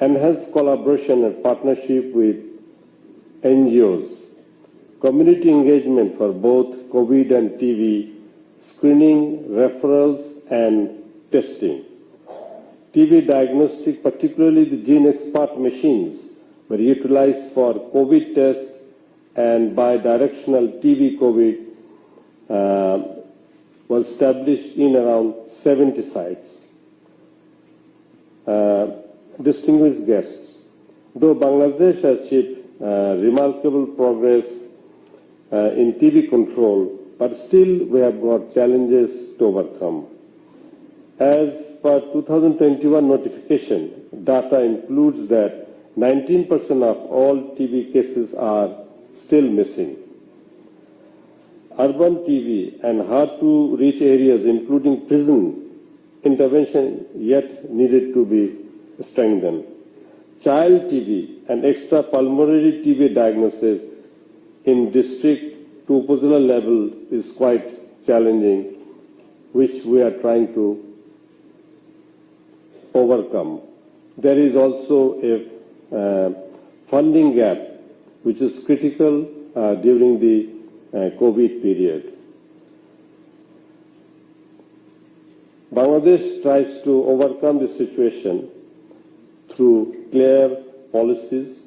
H: enhanced collaboration and partnership with NGOs, community engagement for both COVID and TV, screening, referrals and testing. TV diagnostic, particularly the gene expert machines, were utilized for COVID tests and bi-directional TV COVID was established in around 70 sites. Distinguished guests, though Bangladesh achieved remarkable progress in TV control, but still we have got challenges to overcome. As per 2021 notification, data includes that 19% of all TV cases are still missing. Urban TV and hard-to-reach areas, including prison intervention, yet needed to be strengthened. Child TV and extra-pulmonary TB diagnosis in district to upazilah level is quite challenging, which we are trying to overcome. There is also a funding gap, which is critical during the COVID period. Bangladesh tries to overcome this situation through clear policies,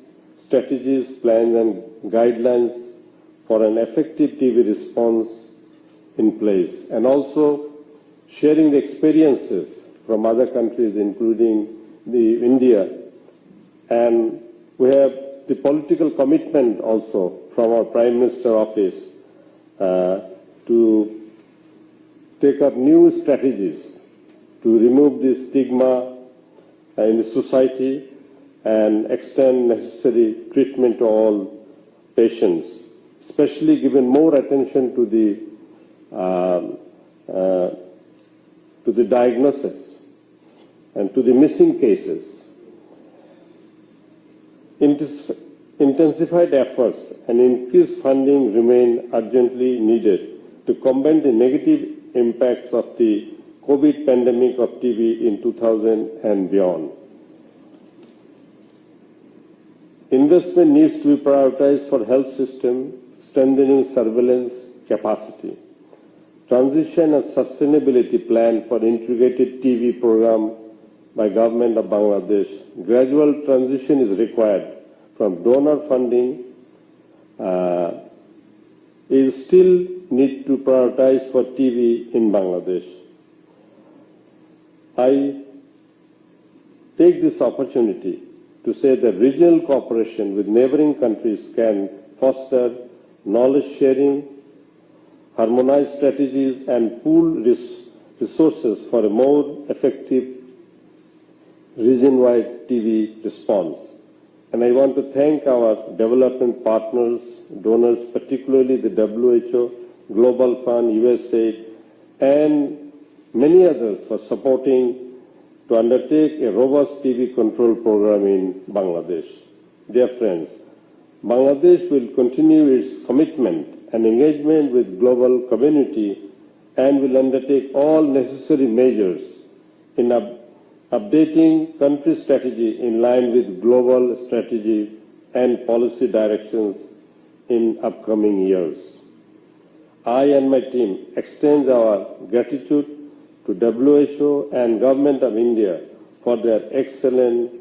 H: strategies, plans and guidelines for an effective TV response in place, and also sharing the experiences from other countries, including India. And we have the political commitment also from our Prime Minister office to take up new strategies to remove the stigma in the society and extend necessary treatment to all patients, especially given more attention to the diagnosis and to the missing cases. Intensified efforts and increased funding remain urgently needed to combat the negative impacts of the COVID pandemic of TB in 2000 and beyond. Investment needs to be prioritized for health system, strengthening surveillance capacity. Transition and sustainability plan for integrated TB program by Government of Bangladesh. Gradual transition is required from donor funding is still need to prioritize for TB in Bangladesh. I take this opportunity to say that regional cooperation with neighboring countries can foster knowledge sharing, harmonize strategies and pool resources for a more effective region-wide TB response. And I want to thank our development partners, donors, particularly the WHO, Global Fund, USAID, and many others for supporting to undertake a robust TB control program in Bangladesh. Dear friends, Bangladesh will continue its commitment and engagement with global community and will undertake all necessary measures in updating country strategy in line with global strategy and policy directions in upcoming years. I and my team extend our gratitude to WHO and Government of India for their excellent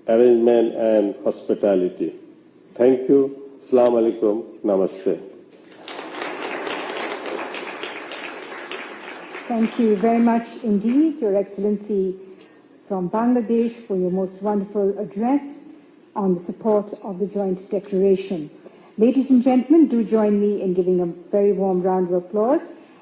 H: arrangement and hospitality. Thank you. Assalamu alaikum. Namaste.
A: Thank you very much indeed, Your Excellency, from Bangladesh, for your most wonderful address on the support of the joint declaration. Ladies and gentlemen, do join me in giving a very warm round of applause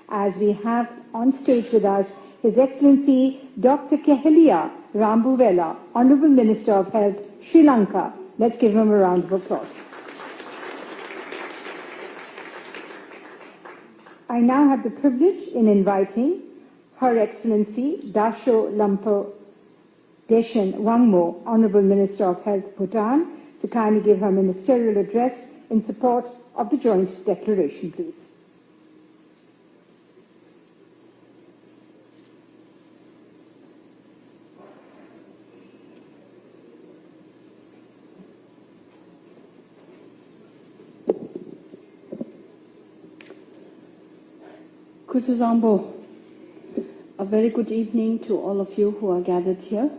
A: as we have on stage with us His Excellency Dr. Kehelia Rambuvela, Honourable Minister of Health, Sri Lanka. Let's give him a round of applause. I now have the privilege in inviting Her Excellency Dasho Lampo Deshan Wangmo, Honourable Minister of Health, Bhutan, to kindly give her ministerial address in support of the joint declaration, please.
E: Kuzuzambo, a very good evening to all of you who are gathered here.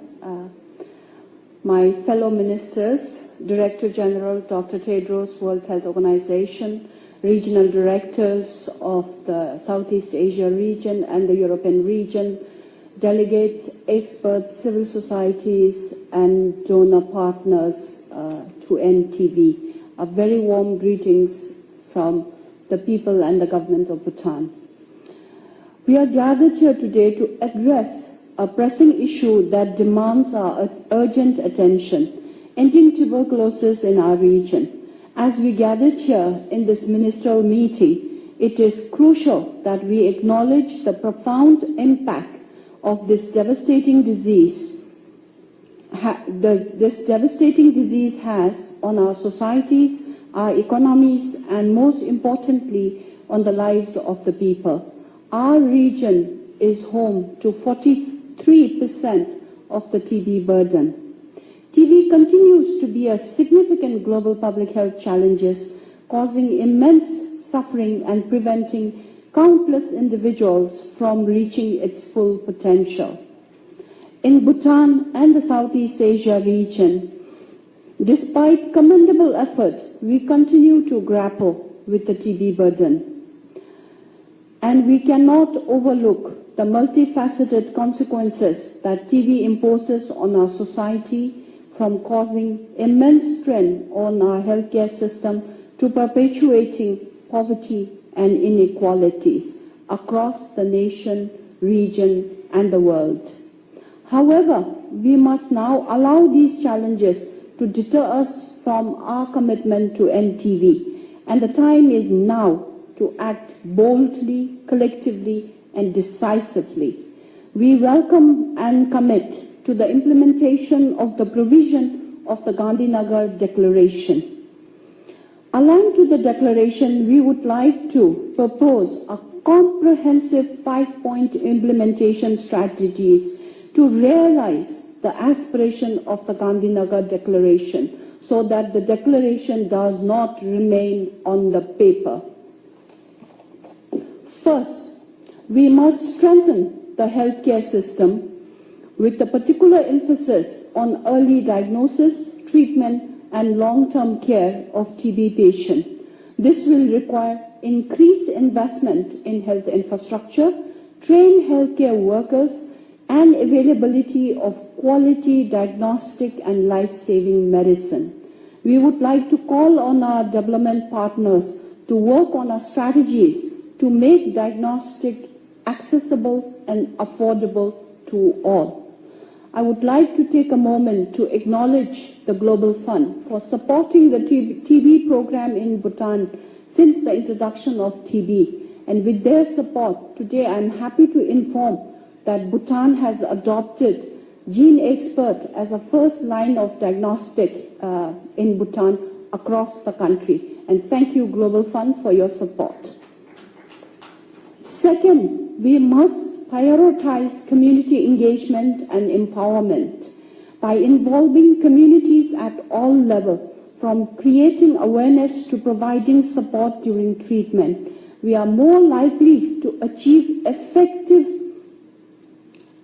E: My fellow ministers, Director General Dr. Tedros, World Health Organization, regional directors of the Southeast Asia region and the European region, delegates, experts, civil societies, and donor partners to NTV. A very warm greetings from the people and the government of Bhutan. We are gathered here today to address a pressing issue that demands our urgent attention, ending tuberculosis in our region. As we gathered here in this ministerial meeting, it is crucial that we acknowledge the profound impact of this devastating disease. This devastating disease has on our societies, our economies, and most importantly, on the lives of the people. Our region is home to 43% of the TB burden. TB continues to be a significant global public health challenge, causing immense suffering and preventing countless individuals from reaching its full potential. In Bhutan and the Southeast Asia region, despite commendable effort, we continue to grapple with the TB burden. And we cannot overlook the multifaceted consequences that TB imposes on our society, from causing immense strain on our healthcare system to perpetuating poverty and inequalities across the nation, region, and the world. However, we must now allow these challenges to deter us from our commitment to end TB, and the time is now to act boldly, collectively, and decisively. We welcome and commit to the implementation of the provision of the Gandhinagar Declaration. Aligned to the declaration, we would like to propose a comprehensive 5-point implementation strategies to realize the aspiration of the Gandhinagar Declaration, so that the declaration does not remain on the paper. First, we must strengthen the healthcare system with a particular emphasis on early diagnosis, treatment, and long-term care of TB patients. This will require increased investment in health infrastructure, trained healthcare workers, and availability of quality diagnostic and life-saving medicine. We would like to call on our development partners to work on our strategies to make diagnostic accessible and affordable to all. I would like to take a moment to acknowledge the Global Fund for supporting the TB program in Bhutan since the introduction of TB. And with their support, today I am happy to inform that Bhutan has adopted Gene Expert as a first line of diagnostic in Bhutan across the country. And thank you, Global Fund, for your support. Second, we must prioritize community engagement and empowerment by involving communities at all levels, from creating awareness to providing support during treatment. We are more likely to achieve effective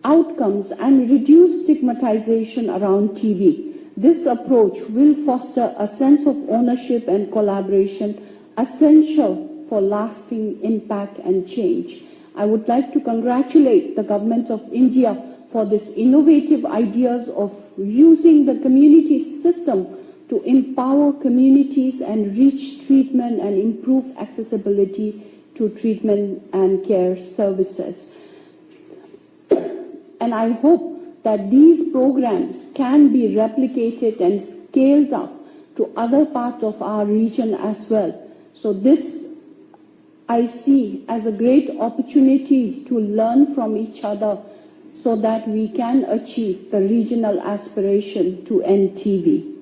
E: outcomes and reduce stigmatization around TB. This approach will foster a sense of ownership and collaboration essential for lasting impact and change. I would like to congratulate the Government of India for this innovative ideas of using the community system to empower communities and reach treatment and improve accessibility to treatment and care services. And I hope that these programs can be replicated and scaled up to other parts of our region as well. So this I see as a great opportunity to learn from each other so that we can achieve the regional aspiration to end TB.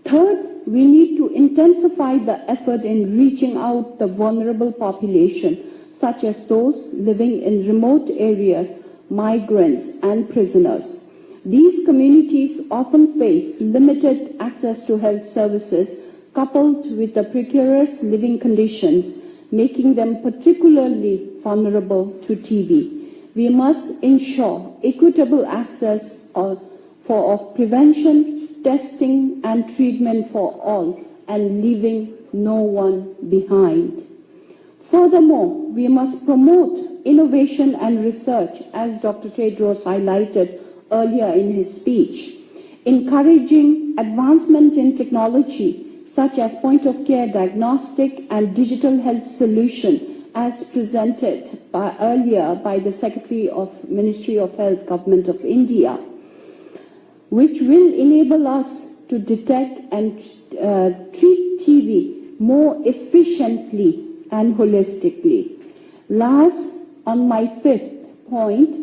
E: Third, we need to intensify the effort in reaching out the vulnerable population, such as those living in remote areas, migrants, and prisoners. These communities often face limited access to health services, coupled with the precarious living conditions, making them particularly vulnerable to TB. We must ensure equitable access for prevention, testing, and treatment for all, and leaving no one behind. Furthermore, we must promote innovation and research, as Dr. Tedros highlighted earlier in his speech, encouraging advancement in technology such as point-of-care diagnostic and digital health solution, as presented earlier by the Secretary of Ministry of Health, Government of India, which will enable us to detect and treat TB more efficiently and holistically. Last, on my fifth point,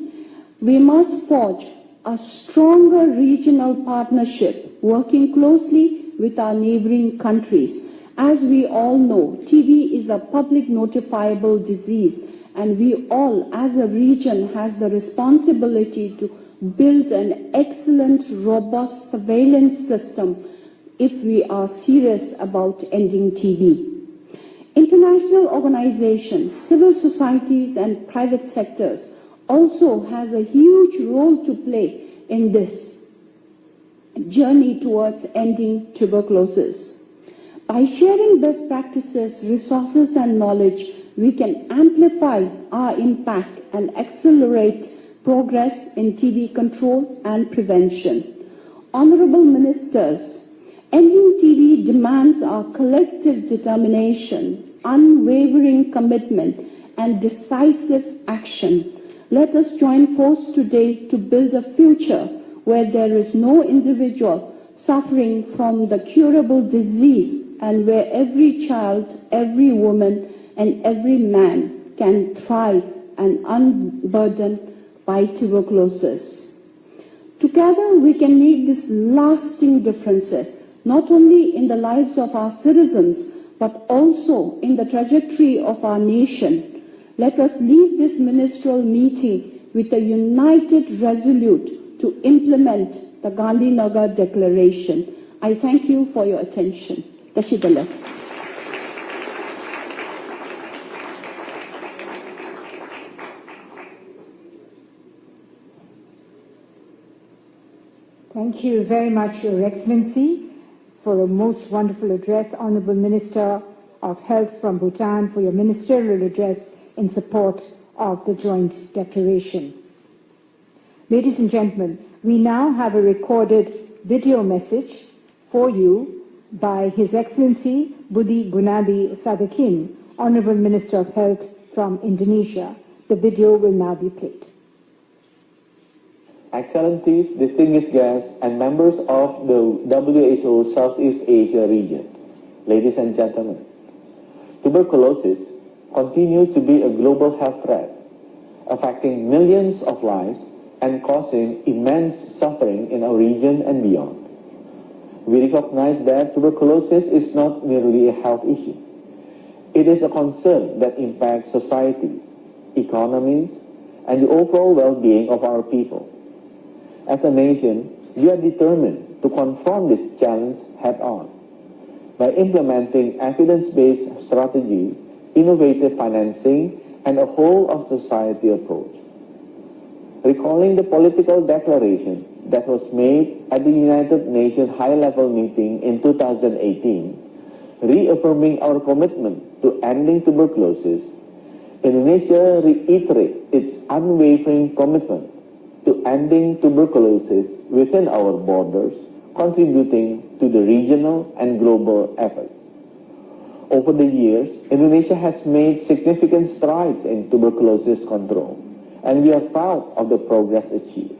E: we must forge a stronger regional partnership, working closely with our neighboring countries. As we all know, TB is a public notifiable disease, and we all, as a region, has the responsibility to build an excellent, robust surveillance system if we are serious about ending TB. International organizations, civil societies, and private sectors also has a huge role to play in this journey towards ending tuberculosis. By sharing best practices, resources, and knowledge, we can amplify our impact and accelerate progress in TB control and prevention. Honorable Ministers, ending TB demands our collective determination, unwavering commitment, and decisive action. Let us join forces today to build a future where there is no individual suffering from the curable disease, and where every child, every woman, and every man can thrive and unburdened by tuberculosis. Together we can make these lasting differences, not only in the lives of our citizens, but also in the trajectory of our nation. Let us leave this ministerial meeting with a united resolute to implement the Gandhinagar Declaration. I thank you for your attention. Tashidala.
A: Thank you very much, Your Excellency, for a most wonderful address. Honorable Minister of Health from Bhutan, for your ministerial address in support of the joint declaration. Ladies and gentlemen, we now have a recorded video message for you by His Excellency Budi Gunadi Sadikin, Honorable Minister of Health from Indonesia. The video will now be played.
I: Excellencies, distinguished guests, and members of the WHO Southeast Asia region, ladies and gentlemen, tuberculosis continues to be a global health threat, affecting millions of lives and causing immense suffering in our region and beyond. We recognize that tuberculosis is not merely a health issue. It is a concern that impacts societies, economies, and the overall well-being of our people. As a nation, we are determined to confront this challenge head-on by implementing evidence-based strategies, innovative financing, and a whole-of-society approach. Recalling the political declaration that was made at the United Nations high-level meeting in 2018, reaffirming our commitment to ending tuberculosis, Indonesia reiterates its unwavering commitment to ending tuberculosis within our borders contributing to the regional and global effort. Over the years, Indonesia has made significant strides in tuberculosis control, and we are proud of the progress achieved.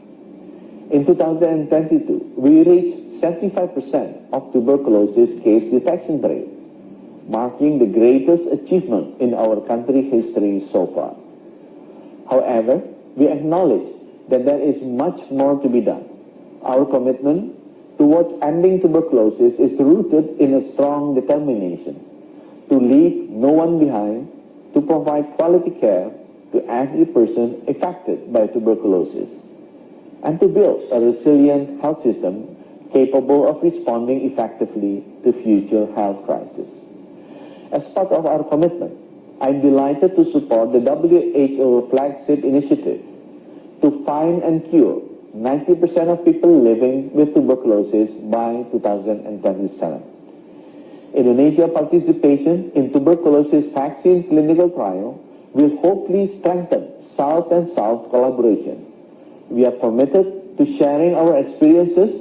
I: In 2022, we reached 75% of tuberculosis case detection rate, marking the greatest achievement in our country history so far. However, we acknowledge that there is much more to be done. Our commitment towards ending tuberculosis is rooted in a strong determination to leave no one behind, to provide quality care to every person affected by tuberculosis, and to build a resilient health system capable of responding effectively to future health crises. As part of our commitment, I'm delighted to support the WHO flagship initiative to find and cure 90% of people living with tuberculosis by 2027. Indonesia's participation in tuberculosis vaccine clinical trial will hopefully strengthen South and South collaboration. We are committed to sharing our experiences,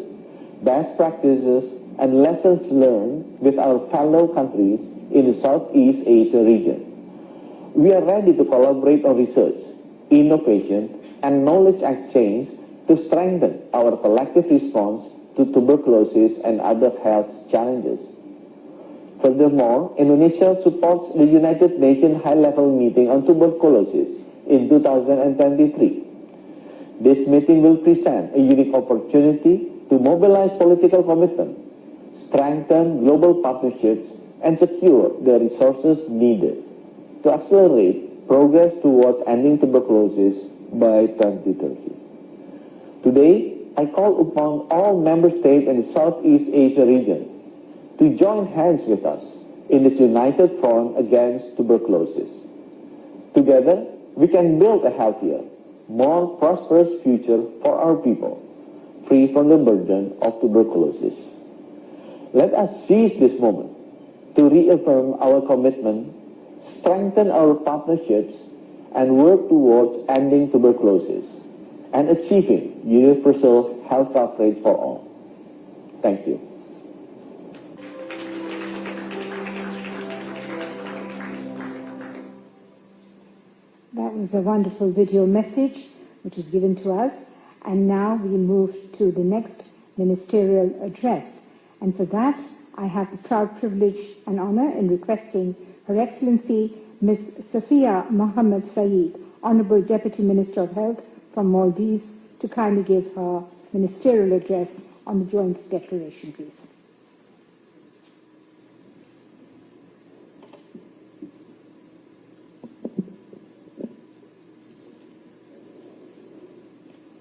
I: best practices, and lessons learned with our fellow countries in the Southeast Asia region. We are ready to collaborate on research, innovation, and knowledge exchange to strengthen our collective response to tuberculosis and other health challenges. Furthermore, Indonesia supports the United Nations High-Level Meeting on Tuberculosis in 2023. This meeting will present a unique opportunity to mobilize political commitment, strengthen global partnerships, and secure the resources needed to accelerate progress towards ending tuberculosis by 2030. Today, I call upon all member states in the Southeast Asia region to join hands with us in this united front against tuberculosis. Together, we can build a healthier, more prosperous future for our people, free from the burden of tuberculosis. Let us seize this moment to reaffirm our commitment, strengthen our partnerships, and work towards ending tuberculosis and achieving universal health coverage for all. Thank you.
A: That was a wonderful video message which was given to us. And now we move to the next ministerial address. And for that, I have the proud privilege and honor in requesting Her Excellency Ms. Safia Mohammed Saeed, Honorable Deputy Minister of Health from Maldives, to kindly give her ministerial address on the joint declaration, please.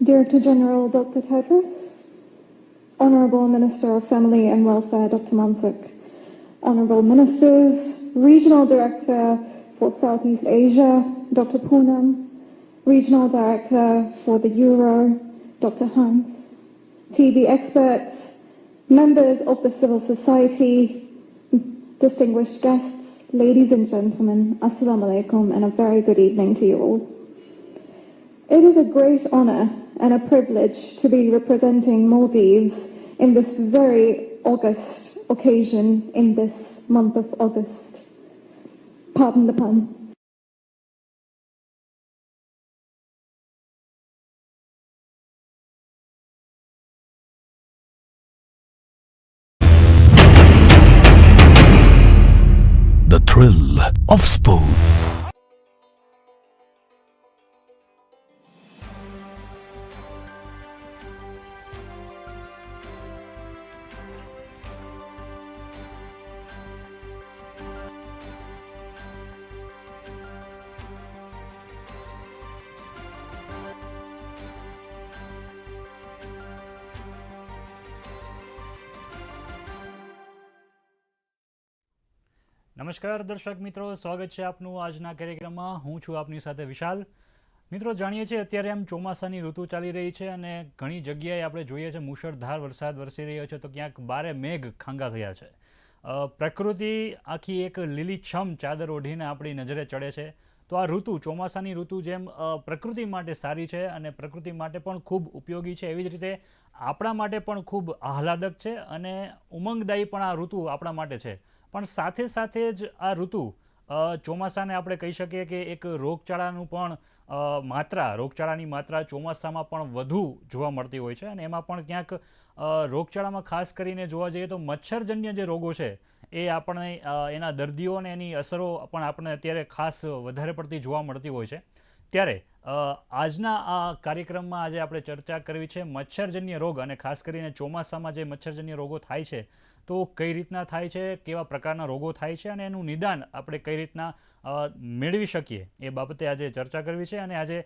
J: Director General Dr. Tedros, Honourable Minister of Family and Welfare Dr. Mansuk, Honourable Ministers, Regional Director for Southeast Asia Dr. Poonam, Regional Director for the Euro Dr. Hans, TB experts, members of the civil society, distinguished guests, ladies and gentlemen, Assalamu alaikum, and a very good evening to you all. It is a great honour and a privilege to be representing Maldives in this very august occasion in this month of August. Pardon the pun.
L: The thrill of sport.
W: નમસ્કાર દર્શક મિત્રો, સ્વાગત છે આપનું આજના કાર્યક્રમમાં. હું છું આપની સાથે વિશાલ. મિત્રો, જાણીએ છીએ અત્યારે આમ ચોમાસાની ઋતુ ચાલી રહી છે અને ઘણી જગ્યાએ આપણે જોઈએ છીએ મુશળધાર વરસાદ વરસી રહ્યો છે, તો ક્યાંક બારે મેઘ ખાંગા થયા છે. પ્રકૃતિ આખી એક લીલીછમ ચાદર ઓઢીને આપણી નજરે ચડે છે. તો આ ઋતુ ચોમાસાની ઋતુ જેમ પ્રકૃતિ માટે સારી છે અને પ્રકૃતિ માટે પણ ખૂબ ઉપયોગી છે, એવી જ રીતે આપણા માટે પણ ખૂબ આહલાદક છે અને ઉમંગદાયી પણ આ ઋતુ આપણા માટે છે. પણ સાથે સાથે જ આ ઋતુ ચોમાસાને આપણે કહી શકીએ કે એક રોગચાળાનું પણ રોગચાળાની માત્રા ચોમાસામાં પણ વધુ જોવા મળતી હોય છે અને એમાં પણ ક્યાંક રોગચાળામાં ખાસ કરીને જોવા જઈએ તો મચ્છરજન્ય જે રોગો છે એ આપણને એના દર્દીઓ અને એની અસરો પણ આપણને અત્યારે ખાસ વધારે પડતી જોવા મળતી હોય છે. ત્યારે આજના આ કાર્યક્રમમાં આજે આપણે ચર્ચા કરવી છે મચ્છરજન્ય રોગ અને ખાસ કરીને ચોમાસામાં જે મચ્છરજન્ય રોગો થાય છે તો કઈ રીતના થાય છે, કેવા પ્રકારના રોગો થાય છે અને એનું નિદાન આપણે કઈ રીતના મેળવી શકીએ એ બાબતે આજે ચર્ચા કરવી છે. અને આજે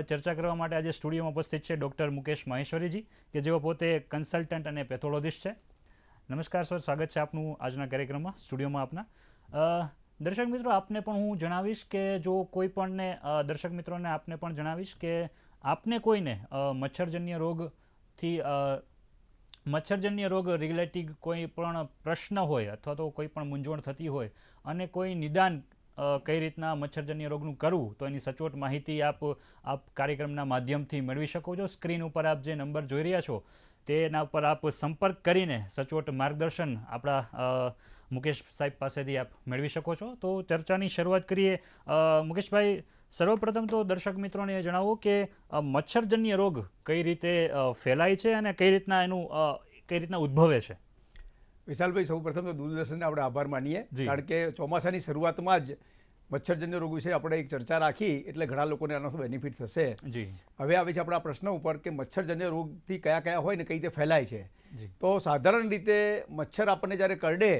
W: ચર્ચા કરવા માટે આજે સ્ટુડિયોમાં ઉપસ્થિત છે ડૉક્ટર મુકેશ માહેશ્વરીજી કે જેઓ પોતે કન્સલ્ટન્ટ અને પેથોલોજીસ્ટ છે. નમસ્કાર સર, સ્વાગત છે આપનું આજના કાર્યક્રમમાં, સ્ટુડિયોમાં આપના. દર્શક મિત્રો, આપને પણ હું જણાવીશ કે જો કોઈ પણને દર્શક મિત્રોને આપને પણ જણાવીશ કે આપને કોઈને મચ્છરજન્ય રોગ રિલેટેડ કોઈ પણ પ્રશ્ન હોય અથવા તો કોઈ પણ મૂંઝવણ થતી હોય અને કોઈ નિદાન કઈ રીતના મચ્છરજન્ય રોગનું કરવું તો એની સચોટ માહિતી આપ કાર્યક્રમના માધ્યમથી મેળવી શકો છો. સ્ક્રીન ઉપર આપ જે નંબર જોઈ રહ્યા છો તેના ઉપર આપ સંપર્ક કરીને સચોટ માર્ગદર્શન આપણા મુકેશ સાહેબ પાસેથી આપ મેળવી શકો છો. તો ચર્ચાની શરૂઆત કરીએ. મુકેશભાઈ, સર્વપ્રથમ તો દર્શક મિત્રોને એ જણાવો કે મચ્છરજન્ય રોગ કઈ રીતે ફેલાય છે અને કઈ રીતના ઉદ્ભવે છે.
K: વિશાલભાઈ, સૌ પ્રથમ તો દૂરદર્શનને આપણે આભાર માનીએ, કારણ કે ચોમાસાની શરૂઆતમાં જ મચ્છરજન્ય રોગ વિશે આપણે એક ચર્ચા રાખી એટલે ઘણા લોકોને આનો બેનિફિટ થશે. હવે આવે છે આપણા પ્રશ્ન ઉપર કે મચ્છરજન્ય રોગથી કયા કયા હોય ને કઈ રીતે ફેલાય છે. તો સાધારણ રીતે મચ્છર આપણને જ્યારે કરડે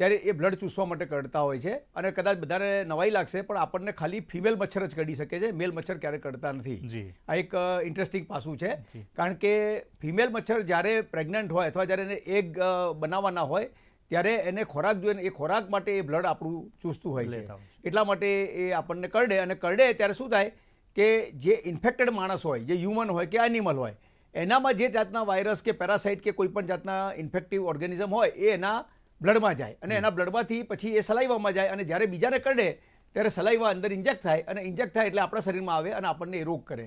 K: ત્યારે એ બ્લડ ચૂસવા માટે કરડતા હોય છે અને કદાચ બધાને નવાઈ લાગશે પણ આપણને ખાલી ફિમેલ મચ્છર જ કરડી શકે છે, મેલ મચ્છર ક્યારેય કરડતા નથી. આ એક ઇન્ટરેસ્ટિંગ પાસું છે, કારણ કે ફિમેલ મચ્છર જ્યારે પ્રેગ્નન્ટ હોય અથવા જ્યારે એને એગ બનાવવાના હોય ત્યારે એને ખોરાક જોઈએ, એ ખોરાક માટે એ બ્લડ આપણું ચૂસતું હોય છે. એટલા માટે એ આપણને કરડે અને કરડે ત્યારે શું થાય કે જે ઇન્ફેક્ટેડ માણસ હોય, જે હ્યુમન હોય કે એનિમલ હોય, એનામાં જે જાતના વાયરસ કે પેરાસાઇટ કે કોઈ પણ જાતના ઇન્ફેક્ટિવ ઓર્ગેનિઝમ હોય એ એના બ્લડમાં જાય અને એના બ્લડમાંથી પછી એ સલાઈવામાં જાય અને જ્યારે બીજાને કરડે ત્યારે સલાઈવા અંદર ઇન્જેક્ટ થાય અને ઇન્જેક્ટ થાય એટલે આપણા શરીરમાં આવે અને આપણને એ રોગ કરે.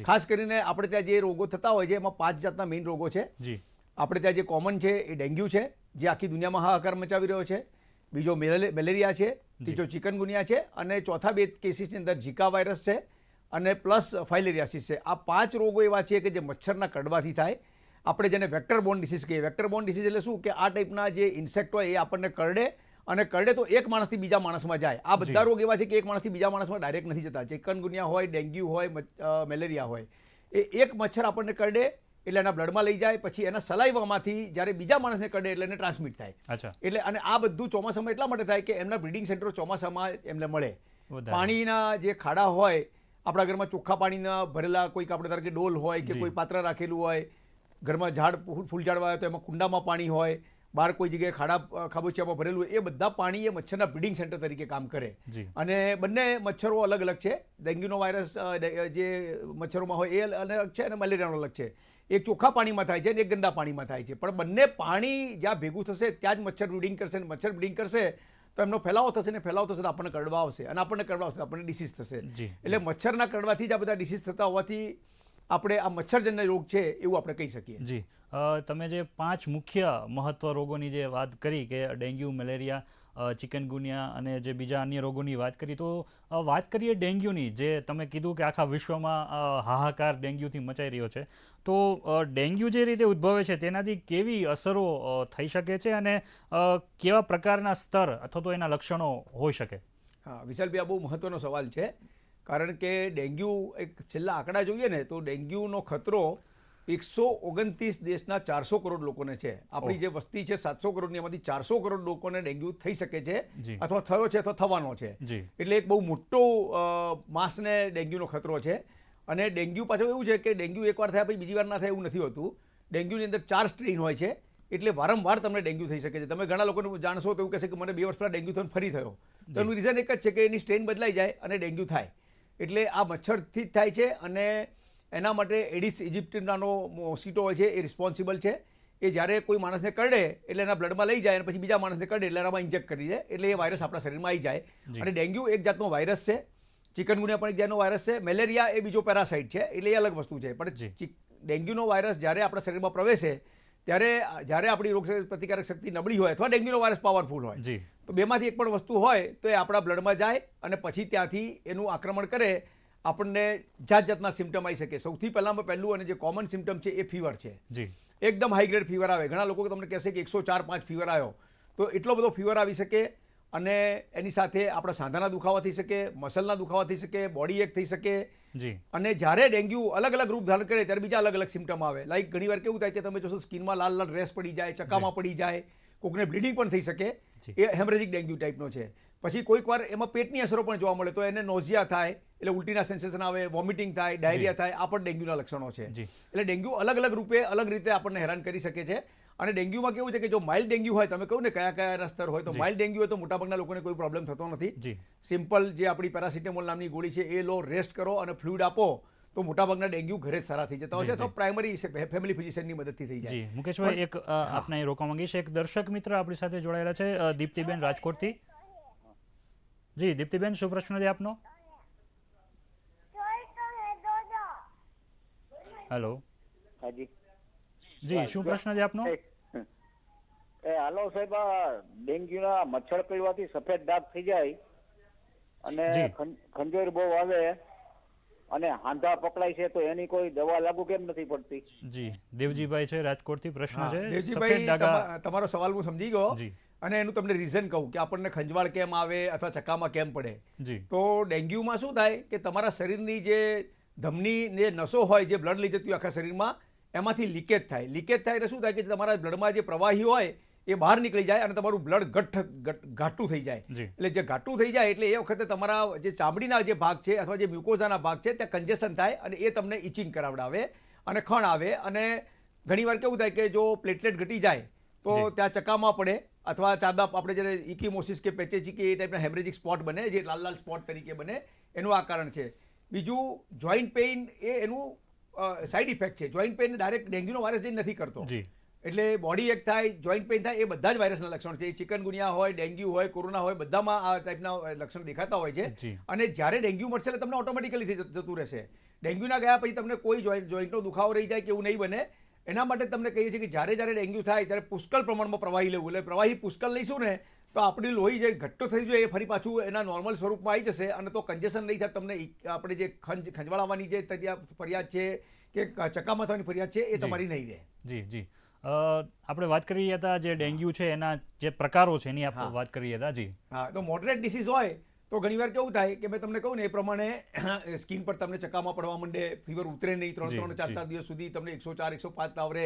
K: ખાસ કરીને આપણે ત્યાં જે રોગો થતા હોય છે એમાં 5 જાતના મેઇન રોગો છે. આપણે ત્યાં જે કોમન છે એ ડેન્ગ્યુ છે, જે આખી દુનિયામાં હાહાકાર મચાવી રહ્યો છે. બીજો મેલેરિયા છે, ત્રીજો ચિકનગુનિયા છે અને ચોથા 2 કેસીસની અંદર ઝીકા વાયરસ છે અને પ્લસ ફાઇલેરિયાસિસ છે. આ 5 રોગો એવા છે કે જે મચ્છરના કરડવાથી થાય. આપણે જેને વેક્ટર બોર્ન ડિસીઝ કહીએ. વેક્ટર બોર્ન ડિસીઝ એટલે શું કે આ ટાઈપના જે ઇન્સેક્ટ હોય એ આપણને કરડે અને કરડે તો એક માણસથી બીજા માણસમાં જાય. આ બધા રોગ એવા છે કે એક માણસથી બીજા માણસમાં ડાયરેક્ટ નથી જતા. ચિકનગુનિયા હોય, ડેન્ગ્યુ હોય, મેલેરિયા હોય, એ એક મચ્છર આપણને કરડે એટલે એના બ્લડમાં લઈ જાય, પછી એના સલાઈવામાંથી જ્યારે બીજા માણસને કરડે એટલે એને ટ્રાન્સમિટ થાય. એટલે અને આ બધું ચોમાસામાં એટલા માટે થાય કે એમના બ્રીડિંગ સેન્ટરો ચોમાસામાં એમને મળે. પાણીના જે ખાડા હોય, આપણા ઘરમાં ચોખ્ખા પાણીના ભરેલા કોઈક આપણે ધારો કે ડોલ હોય કે કોઈ પાત્ર રાખેલું હોય, ઘરમાં ફૂલ ઝાડવા હોય તો એમાં કુંડામાં પાણી હોય, બહાર કોઈ જગ્યાએ ખાબોચિયામાં ભરેલું હોય, એ બધા પાણી એ મચ્છરના બ્રીડિંગ સેન્ટર તરીકે કામ કરે. અને બંને મચ્છરો અલગ અલગ છે. ડેન્ગ્યુનો વાયરસ જે મચ્છરોમાં હોય એ અલગ છે અને મલેરિયાનો અલગ છે. એક ચોખ્ખા પાણીમાં થાય છે અને એક ગંદા પાણીમાં થાય છે. પણ બંને પાણી જ્યાં ભેગું થશે ત્યાં જ મચ્છર બ્રીડિંગ કરશે. મચ્છર બ્રીડિંગ કરશે તો એમનો ફેલાવો થશે ને ફેલાવો થશે તો આપણને કરડવા આવશે અને આપણને કરડવા આવશે તો આપણને ડિસીઝ થશે. એટલે મચ્છરના કરડવાથી જ આ બધા ડિસીઝ થતા હોવાથી આપણે આ મચ્છરજન્ય રોગ છે એવું આપણે કહી શકીએ.
W: જી, તમે જે 5 મુખ્ય મહત્વ રોગોની જે વાત કરી કે ડેન્ગ્યુ, મેલેરિયા, ચિકનગુનિયા અને જે બીજા અન્ય રોગોની વાત કરી, તો વાત કરીએ ડેન્ગ્યુની. જે તમે કીધું કે આખા વિશ્વમાં હાહાકાર ડેન્ગ્યુથી મચાઈ રહ્યો છે, તો ડેન્ગ્યુ જે રીતે ઉદ્ભવે છે તેનાથી કેવી અસરો થઈ શકે છે અને કેવા પ્રકારના સ્તર અથવા તો એના લક્ષણો હોઈ શકે?
K: હા વિશાલભાઈ, આ બહુ મહત્વનો સવાલ છે, કારણ કે ડેન્ગ્યુ એક છેલ્લા આંકડા જોઈએ ને તો ડેન્ગ્યુનો ખતરો 129 દેશના 400 કરોડ લોકોને છે. આપણી જે વસ્તી છે 700 કરોડની, એમાંથી 400 કરોડ લોકોને ડેન્ગ્યુ થઈ શકે છે અથવા થયો છે અથવા થવાનો છે. એટલે એક બહુ મોટો માસને ડેન્ગ્યુનો ખતરો છે. અને ડેન્ગ્યુ પાછું એવું છે કે ડેન્ગ્યુ એકવાર થયા પછી બીજી વાર ના થાય એવું નથી હોતું. ડેન્ગ્યુની અંદર 4 સ્ટ્રેઇન હોય છે, એટલે વારંવાર તમને ડેન્ગ્યુ થઈ શકે છે. તમે ઘણા લોકોને જાણશો તો એવું કહેશે કે મને 2 વર્ષ પહેલાં ડેન્ગ્યુ થયો ફરી થયો. તો એનું રીઝન એક જ છે કે એની સ્ટ્રેઇન બદલાઈ જાય અને ડેન્ગ્યુ થાય. એટલે આ મચ્છરથી જ થાય છે અને એના માટે એડિસ ઇજિપ્ટી નાનો મોસ્કીટો હોય છે, એ રિસ્પોન્સિબલ છે. એ જ્યારે કોઈ માણસને કરડે એટલે એના બ્લડમાં લઈ જાય અને પછી બીજા માણસને કરડે એટલે એનામાં ઇન્જેક્ટ કરી દે એટલે એ વાયરસ આપણા શરીરમાં આવી જાય. અને ડેન્ગ્યુ એક જાતનો વાયરસ છે. ચિકનગુનિયા પણ એક જાતનો વાયરસ છે. મેલેરિયા એ બીજો પેરાસાઇટ છે, એટલે એ અલગ વસ્તુ છે. પણ ડેન્ગ્યુનો વાયરસ જ્યારે આપણા શરીરમાં પ્રવેશે ત્યારે જ્યારે આપણી રોગ પ્રતિકારક શક્તિ નબળી હોય અથવા ડેન્ગ્યુનો વાયરસ પાવરફુલ હોય, તો બેમાંથી એક પણ વસ્તુ હોય તો એ આપણા બ્લડમાં જાય અને પછી ત્યાંથી એનું આક્રમણ કરે, આપણને જાત જાતના સિમ્ટમ આવી શકે. સૌથી પહેલું અને જે કોમન સિમ્ટમ છે એ ફીવર છે. એકદમ હાઈ ગ્રેડ ફીવર આવે. ઘણા લોકો તમને કહેશે કે 104-105 ફીવર આવ્યો, તો એટલો બધો ફીવર આવી શકે. અને એની સાથે આપણા સાંધાના દુખાવા થઈ શકે, મસલના દુખાવા થઈ શકે, બોડી એક થઈ શકે. અને જ્યારે ડેન્ગ્યુ અલગ અલગ રૂપ ધારણ કરે ત્યારે બીજા અલગ અલગ સિમ્ટમ આવે. લાઈક ઘણીવાર કેવું થાય કે તમે જોશો સ્કિનમાં લાલ લાલ રેસ પડી જાય, ચકામાં પડી જાય, કોકને બ્લીડિંગ પણ થઈ શકે. એ હેમરેજિક ડેન્ગ્યુ ટાઈપનો છે. પછી કોઈક વાર એમાં પેટની અસરો પણ જોવા મળે, તો એને નોઝિયા થાય, એટલે ઉલટીના સેન્સેશન આવે, વોમિટિંગ થાય, ડાયરિયા થાય. આ પણ ડેન્ગ્યુના લક્ષણો છે. એટલે ડેન્ગ્યુ અલગ અલગ રૂપે અલગ રીતે આપણને હેરાન કરી શકે છે. અને ડેન્ગ્યુમાં કેવું છે કે જો માઇલ્ડ ડેન્ગ્યુ હોય, તમે કહું ને કયા કયા સ્તર હોય, તો માઇલ્ડ ડેન્ગ્યુ હોય તો મોટાભાગના લોકોને કોઈ પ્રોબ્લેમ થતો નથી. સિમ્પલ જે આપણી પેરાસિટામોલ નામની ગોળી છે એ લો, રેસ્ટ કરો અને ફ્લુઇડ આપો, તો મોટાભાગના ડેન્ગ્યુ ઘરે જ સારા થઈ જતા હોય છે. તો પ્રાઇમરી ફેમિલી ફિઝિશિયનની મદદથી થઈ જાય.
W: મુકેશભાઈ, એક આપણે રોકવા માંગીશ, એક દર્શક મિત્ર આપણી સાથે જોડાયેલા છે, દીપ્તિબેન રાજકોટથી. જી દીપ્તિબેન, શું પ્રશ્ન છે આપનો? હેલો જી, શું પ્રશ્ન છે આપનો?
M: હાલો સાહેબ, ડેન્ગ્યુના મચ્છર કરડવાથી સફેદ ડાઘ થઈ જાય અને ખંજોર બહુ આવે અને હાંધા પકડાય છે, તો એની કોઈ દવા લાગુ કેમ નથી પડતી?
W: જી, દેવજીભાઈ છે રાજકોટથી પ્રશ્ન છે.
K: દેવજીભાઈ, તમારો સવાલ હું સમજી ગયો અને એનું તમને રીઝન કહું કે આપણને ખંજવાળ કેમ આવે અથવા ચક્કામાં કેમ પડે. તો ડેન્ગ્યુમાં શું થાય કે તમારા શરીરની જે ધમની જે નસો હોય, જે બ્લડ લઈ જતી હોય આખા શરીરમાં, એમાંથી લીકેજ થાય. લીકેજ થાય એટલે શું થાય કે તમારા બ્લડમાં જે પ્રવાહી હોય એ બહાર નીકળી જાય અને તમારું બ્લડ ઘાટું થઈ જાય. એટલે જે ઘાટું થઈ જાય એટલે એ વખતે તમારા જે ચામડીના જે ભાગ છે અથવા જે મ્યુકોઝાના ભાગ છે ત્યાં કન્જેશન થાય અને એ તમને ઇચિંગ કરાવડાવે અને ખણ આવે. અને ઘણીવાર કેવું થાય કે જો પ્લેટલેટ ઘટી જાય તો ત્યાં ચક્કામાં પડે અથવા ચાદા, આપણે જ્યારે ઇકીમોસિસ કે પેચેચિકી એ ટાઈપના હેમરેજિક સ્પોટ બને, જે લાલ લાલ સ્પોટ તરીકે બને, એનું આ કારણ છે. બીજું જોઈન્ટ પેઇન એ એનું સાઇડ ઇફેક્ટ છે. જોઈન્ટ પેઇન ડાયરેક્ટ ડેન્ગ્યુનો વાયરસ જઈને નથી કરતો. એટલે બોડી એક થાય, જોઈન્ટ પેઇન થાય, એ બધા જ વાયરસના લક્ષણ છે. ચિકનગુનિયા હોય, ડેન્ગ્યુ હોય, કોરોના હોય, બધામાં આ ટાઈપના લક્ષણ દેખાતા હોય છે. અને જ્યારે ડેન્ગ્યુ મળશે એટલે તમને ઓટોમેટિકલી થઈ જતું રહેશે. ડેન્ગ્યુના ગયા પછી તમને કોઈ જોઈન્ટનો દુખાવો રહી જાય કે એવું નહીં બને. એના માટે તમને કહીએ છીએ કે જ્યારે ડેન્ગ્યુ થાય ત્યારે પુષ્કળ પ્રમાણમાં પ્રવાહી લેવું. એટલે પ્રવાહી પુષ્કળ લઈશું ને તો આપણી લોહી જે ઘટ્ટો થઈ જાય એ ફરી પાછું એના નોર્મલ સ્વરૂપમાં આવી જશે અને તો કન્જેશન નહીં થાય. તમને આપણે જે ખંજવાળાવાની જે ફરિયાદ છે કે ચક્કામાં થવાની ફરિયાદ છે એ તમારી નહીં રહે.
W: જી જી, આપણે વાત કરી રહ્યા હતા જે ડેન્ગ્યુ છે એના જે પ્રકારો છે એની આપણે વાત કરી રહ્યા હતા. જી
K: હા, તો મોડરેટ ડિસીઝ હોય તો ઘણીવાર કેવું થાય કે મેં તમને કહું ને એ પ્રમાણે સ્કિન પર તમને ચક્કામાં પડવા માંડે, ફીવર ઉતરે નહીં, 3-4 દિવસ સુધી તમને 104-105 તાવ રહે.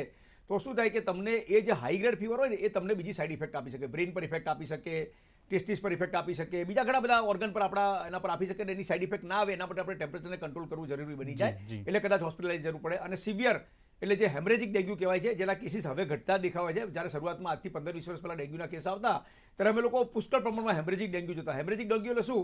K: તો શું થાય કે તમને એ જે હાઈ ગ્રેડ ફીવર હોય ને એ તમને બીજી સાઈડ ઇફેક્ટ આપી શકે. બ્રેઇન પર ઇફેક્ટ આપી શકે, ટેસ્ટિસ પર ઇફેક્ટ આપી શકે, બીજા ઘણા બધા ઓર્ગન પર આપણા એના પર આપી શકે. એની સાઈડ ઇફેક્ટ ના આવે એના માટે આપણે ટેમ્પરેચરને કંટ્રોલ કરવું જરૂરી બની જાય. એટલે કદાચ હોસ્પિટલાઇઝ જરૂર પડે. અને સિવિયર એટલે જે હેમરેજિક ડેન્ગ્યુ કહેવાય છે, જેના કેસીસ હવે ઘટતા દેખાવા છે. જ્યારે શરૂઆતમાં આજથી 15-20 વર્ષ પહેલાં ડેન્ગ્યુના કેસ આવતા ત્યારે અમે લોકો પુષ્કળ પ્રમાણમાં હેમરેજિક ડેન્ગ્યુ જોતા. હેમરેજિક ડેન્ગ્યુ એટલે શું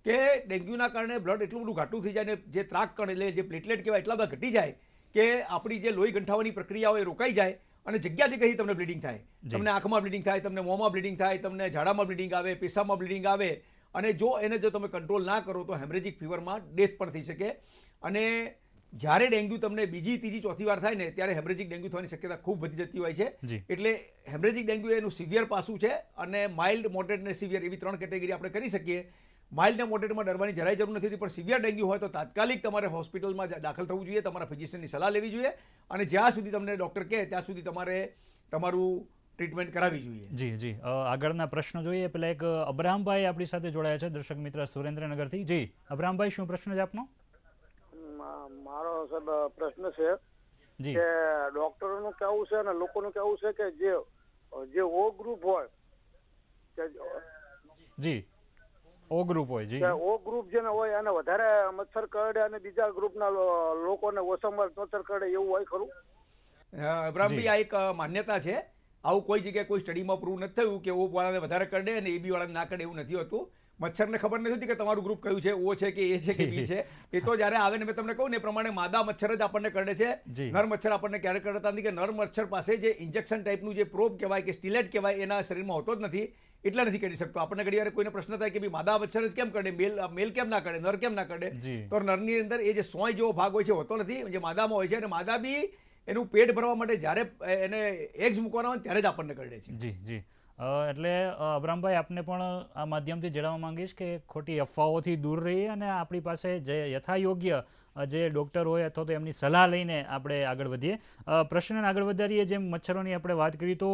K: કે ડેન્ગ્યુના કારણે બ્લડ એટલું બધું ઘાટું થઈ જાય ને જે ત્રાક કણ એટલે જે પ્લેટલેટ કહેવાય એટલા બધા ઘટી જાય કે આપણી જે લોહી ગંઠાવાની પ્રક્રિયા હોય એ રોકાઈ જાય અને જગ્યા જગ્યાથી તમને બ્લીડિંગ થાય. તમને આંખમાં બ્લીડિંગ થાય, તમને મોંમાં બ્લીડિંગ થાય, તમને ઝાડામાં બ્લીડિંગ આવે, પેશાબમાં બ્લીડિંગ આવે. અને જો તમે કંટ્રોલ ના કરો તો હેમરેજિક ફીવરમાં ડેથ પણ થઈ શકે. અને જ્યારે ડેન્ગ્યુ તમને બીજી, ત્રીજી, ચોથી વાર થાય ને ત્યારે હેમરેજિક ડેન્ગ્યુ થવાની શક્યતા ખૂબ વધી જતી હોય છે. એટલે હેમરેજિક ડેન્ગ્યુ એનું સિવિયર પાસું છે અને માઇલ્ડ, મોડરેટ અને સિવિયર એવી 3 કેટેગરી આપણે કરી શકીએ. માઇલ્ડ અને મોડરેટમાં ડરવાની જરાય જરૂર નથી, પણ સિવિયર ડેન્ગ્યુ હોય તો તાત્કાલિક તમારે હોસ્પિટલમાં દાખલ થવું જોઈએ, તમારા ફિઝિશિયનની સલાહ લેવી જોઈએ અને જ્યાં સુધી તમને ડૉક્ટર કહે ત્યાં સુધી તમારે તમારું ટ્રીટમેન્ટ કરાવવી જોઈએ.
W: જી જી, આગળના પ્રશ્નો જોઈએ. પહેલાં એક અબ્રાહમભાઈ આપણી સાથે જોડાયા છે, દર્શક મિત્ર સુરેન્દ્રનગરથી. જી અબ્રાહમભાઈ, શું પ્રશ્ન છે આપનો?
N: મારો સાહેબ પ્રશ્ન છે કે ડોક્ટરોનું કેવું છે અને લોકોનું કેવું છે કે જે ઓ ગ્રુપ હોય કે
W: જી ઓ ગ્રુપ હોય, જી
N: ઓ ગ્રુપ જેને હોય એને વધારે મચ્છર કરડે અને બીજા ગ્રુપના લોકોને ઓછામાં મચ્છર કરડે એવું હોય ખરું?
K: અબ્રાહમભાઈ, આ એક માન્યતા છે. આવું કોઈ જગ્યાએ કોઈ સ્ટડીમાં પ્રૂવ નથી થયું કે ઓ વાળાને વધારે કરડે અને એ બી વાળાને ના કરડે, એવું નથી હોતું. મચ્છરને ખબર નથી હોતી કે તમારું ગ્રુપ કયું છે, ઓ છે કે એ છે કે બી છે. એ તો જ્યારે આવે ને મેં તમને કહું ને એ પ્રમાણે માદા મચ્છર જ આપણને કરડે છે. નર મચ્છર આપણને ક્યારે કરડતા નથી કે નર મચ્છર પાસે જે ઇન્જેક્શન ટાઈપનું જે પ્રોબ કહેવાય કે સ્ટિલેટ કહેવાય એના શરીરમાં હોતો જ નથી. એટલા નથી કરી શકતો. આપણને ઘણી વાર કોઈને પ્રશ્ન થાય કે ભાઈ માદા મચ્છર જ કેમ કરડે, મેલ કેમ ના કરડે, નર કેમ ના કરડે, તો નરની અંદર એ જે સોય જેવો ભાગ હોય છે હોતો નથી, જે માદામાં હોય છે. અને માદા બી એનું પેટ ભરવા માટે જ્યારે એને એગ્સ મૂકવાના હોય ત્યારે જ આપણને કરડે છે.
W: જી જી એટલે અબ્રામભાઈ આપને પણ આ માધ્યમથી જણાવવા માંગીશ કે ખોટી અફવાઓથી દૂર રહીએ અને આપણી પાસે જે યથાયોગ્ય જે ડૉક્ટર હોય અથવા તો એમની સલાહ લઈને આપણે આગળ વધીએ. પ્રશ્નને આગળ વધારીએ. જેમ મચ્છરોની આપણે વાત કરી તો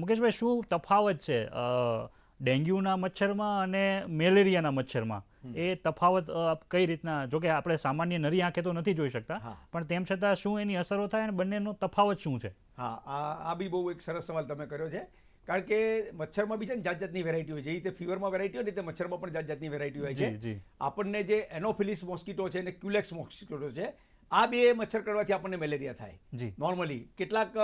W: મુકેશભાઈ શું તફાવત છે ડેન્ગ્યુના મચ્છરમાં અને મેલેરિયાના મચ્છરમાં? એ તફાવત કઈ રીતના, જોકે આપણે સામાન્ય નરી આંખે તો નથી જોઈ શકતા, પણ તેમ છતાં શું એની અસરો થાય અને બંનેનો તફાવત શું છે?
K: હા, આ બી બહુ એક સરસ સવાલ તમે કર્યો છે. કારણ કે મચ્છરમાં બી છે ને જાત જાતની વેરાયટી હોય છે. જે રીતે ફીવરમાં વેરાયટી હોય ને તે મચ્છરમાં પણ જાત જાતની વેરાયટી હોય છે. આપણને જે એનોફિલિસ મોસ્કીટો છે અને ક્યુલેક્સ મોસ્કીટો છે, આ બે મચ્છર કરવાથી આપણને મેલેરિયા થાય નોર્મલી. કેટલાક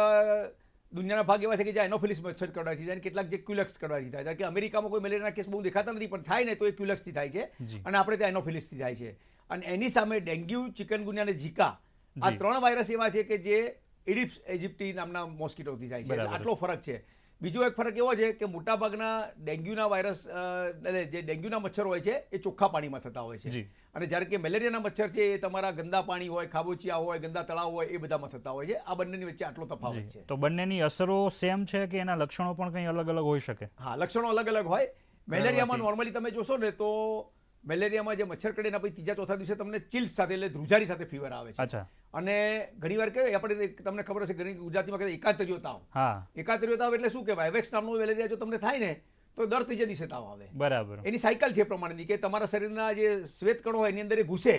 K: દુનિયાના ભાગ એવા છે કે જ્યાં એનોફિલિસ મચ્છર કરવાથી થાય, કેટલાક જે ક્યુલેક્સ કરવાથી થાય. કારણ કે અમેરિકામાં કોઈ મેલેરિયાના કેસ બહુ દેખાતા નથી, પણ થાય ને તો એ ક્યુલેક્સથી થાય છે અને આપણે ત્યાં એનોફિલિસથી થાય છે. અને એની સામે ડેન્ગ્યુ, ચિકનગુનિયા અને ઝીકા, આ 3 વાયરસ એવા છે કે જે એડિપ્સ એજિપ્ટી નામના મોસ્કીટોથી થાય છે. આટલો ફરક છે. બીજો એક ફરક એવો છે કે મોટાભાગના ડેન્ગ્યુના વાયરસ, જે ડેન્ગ્યુના મચ્છર હોય છે એ ચોખ્ખા પાણીમાં થતા હોય છે, અને જ્યારે કે મેલેરિયાના મચ્છર છે એ તમારા ગંદા પાણી હોય, ખાબોચિયા હોય, ગંદા તળાવ હોય, એ બધામાં થતા હોય છે. આ બંનેની વચ્ચે આટલો તફાવત છે.
W: તો બંનેની અસરો સેમ છે કે એના લક્ષણો પણ કંઈ અલગ અલગ હોઈ શકે?
K: હા, લક્ષણો અલગ અલગ હોય. મેલેરિયામાં નોર્મલી તમે જોશો ને તો મેલેરિયામાં જે મચ્છર કરડે એના પછી ત્રીજા ચોથા દિવસે તમને ચિલ્સ સાથે, એટલે ધ્રુજારી સાથે ફીવર આવે છે. અને ઘણી વાર કહેવાય, આપણે તમને ખબર હશે ઘણી ગુજરાતીમાં કહેવાય એકાતરીયો તાવ. એકાતરીયો તાવ એટલે શું કહેવાય? વેક્સ નામનો મેલેરિયા જો તમને થાય ને તો દર ત્રીજા દિવસે તાવ આવે.
W: બરાબર.
K: એની સાયકલ છે પ્રમાણેની કે તમારા શરીરના જે શ્વેત કણો હોય એની અંદર એ ઘૂસે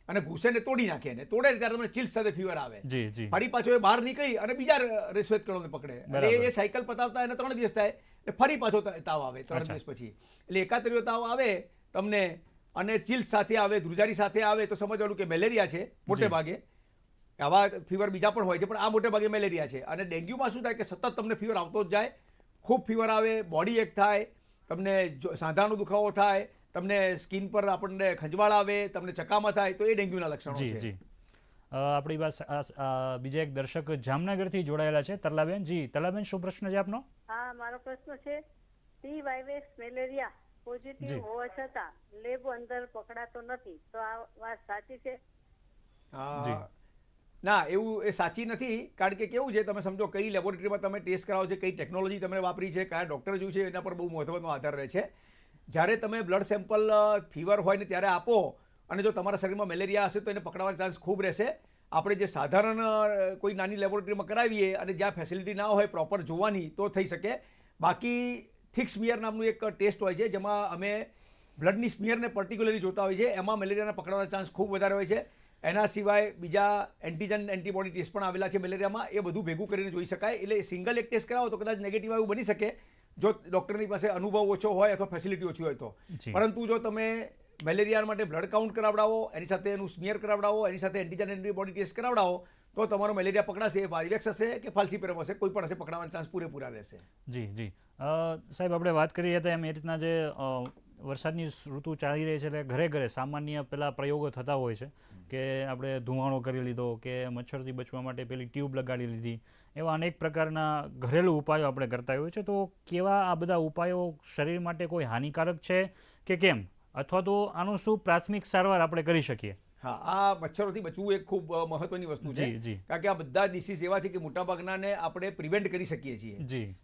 K: અને ઘૂસે ને તોડી નાખે, ને તોડે ત્યારે તમને ચિલ્સ સાથે ફીવર આવે. ફરી પાછો એ બહાર નીકળી અને બીજા શ્વેત કણોને પકડે. એટલે એ સાયકલ પતાવતા એને 3 દિવસ થાય, ફરી પાછો તાવ આવે 3 દિવસ પછી. એટલે એકાતરીયો તાવ આવે તમને અને ચિલ્સ સાથે આવે, ધ્રુજારી સાથે આવે તો સમજવાનું કે મેલેરિયા છે. મોટે ભાગે આવા ફીવર બીજા પણ હોય છે, પણ આ મોટે ભાગે મેલેરિયા છે. અને ડેન્ગ્યુમાં શું થાય કે સતત તમને ફીવર આવતો જ જાય, ખૂબ ફીવર આવે, બોડી એક થાય, તમને સાંધાનો દુખાવો થાય, તમને સ્કિન પર આપણને ખંજવાળ આવે, તમને ચકામા થાય, તો એ ડેન્ગ્યુના લક્ષણો છે.
W: આપણી પાસે બીજા એક દર્શક જામનગરથી જોડાયેલા છે, તરલાબેન. જી તરલાબેન, શું પ્રશ્ન છે આપનો?
O: હા, મારો પ્રશ્ન છે સી વાયરસ મેલેરિયા પોઝિટિવ હોવા છતાં લેબ અંદર પકડાતો નથી, તો આ વાત સાચી છે?
K: ના, એવું એ સાચી નથી. કારણ કે કેવું છે, તમે સમજો કઈ લેબોરેટરીમાં તમે ટેસ્ટ કરાવો છો, કઈ ટેકનોલોજી તમે વાપરી છે, કયા ડૉક્ટર જોયું છે, એના પર બહુ મહત્વનો આધાર રહે છે. જ્યારે તમે બ્લડ સેમ્પલ ફીવર હોય ને ત્યારે આપો અને જો તમારા શરીરમાં મેલેરિયા હશે તો એને પકડવાનો ચાન્સ ખૂબ રહેશે. આપણે જે સાધારણ કોઈ નાની લેબોરેટરીમાં કરાવીએ અને જ્યાં ફેસિલિટી ના હોય પ્રોપર જોવાની તો થઈ શકે. બાકી થિક સ્મિયર નામનું એક ટેસ્ટ હોય છે જેમાં અમે બ્લડની સ્મિયરને પર્ટિક્યુલરલી જોતા હોય છે, એમાં મેલેરિયાના પકડવાના ચાન્સ ખૂબ વધારે હોય છે. એના સિવાય બીજા એન્ટીજન એન્ટીબોડી ટેસ્ટ પણ આવેલા છે મેલેરિયામાં, એ બધું ભેગું કરીને જોઈ શકાય. એટલે સિંગલ એક ટેસ્ટ કરાવો તો કદાચ નેગેટિવ એવું બની શકે જો ડૉક્ટરની પાસે અનુભવ ઓછો હોય અથવા ફેસિલિટી ઓછી હોય તો. પરંતુ જો તમે મેલેરિયા માટે બ્લડ કાઉન્ટ કરાવડાવો, એની સાથે એનું સ્મિયર કરાવડાવો, એની સાથે એન્ટીજન એન્ટીબોડી ટેસ્ટ કરાવડાવો તો તમારો મેલેરિયા પકડાશે. વાયવેક્સ હશે કે ફાલ્સીપેરમ હશે, કોઈ પણ હશે, પકડવાના ચાન્સ પૂરેપૂરા રહેશે.
W: જી જી સાહેબ, આપણે વાત કરીએ તો એમ એ રીતના જે વરસાદની ઋતુ ચાલી રહી છે એટલે ઘરે ઘરે સામાન્ય પેલા પ્રયોગો થતા હોય છે કે આપણે ધુમાડો કરી લીધો કે મચ્છરથી બચવા માટે પેલી ટ્યુબ લગાડી લીધી, એવા અનેક પ્રકારના ઘરેલું ઉપાયો આપણે કરતા હોઈએ છીએ. તો કેવા આ બધા ઉપાયો શરીર માટે કોઈ હાનિકારક છે કે કેમ, અથવા તો આનું શું પ્રાથમિક સારવાર આપણે કરી શકીએ?
K: હા, આ મચ્છરોથી બચવું એક ખૂબ મહત્વની વસ્તુ છે. કારણ કે આ બધા ડિસીઝ એવા છે કે મોટાભાગનાને આપણે પ્રિવેન્ટ કરી શકીએ છીએ.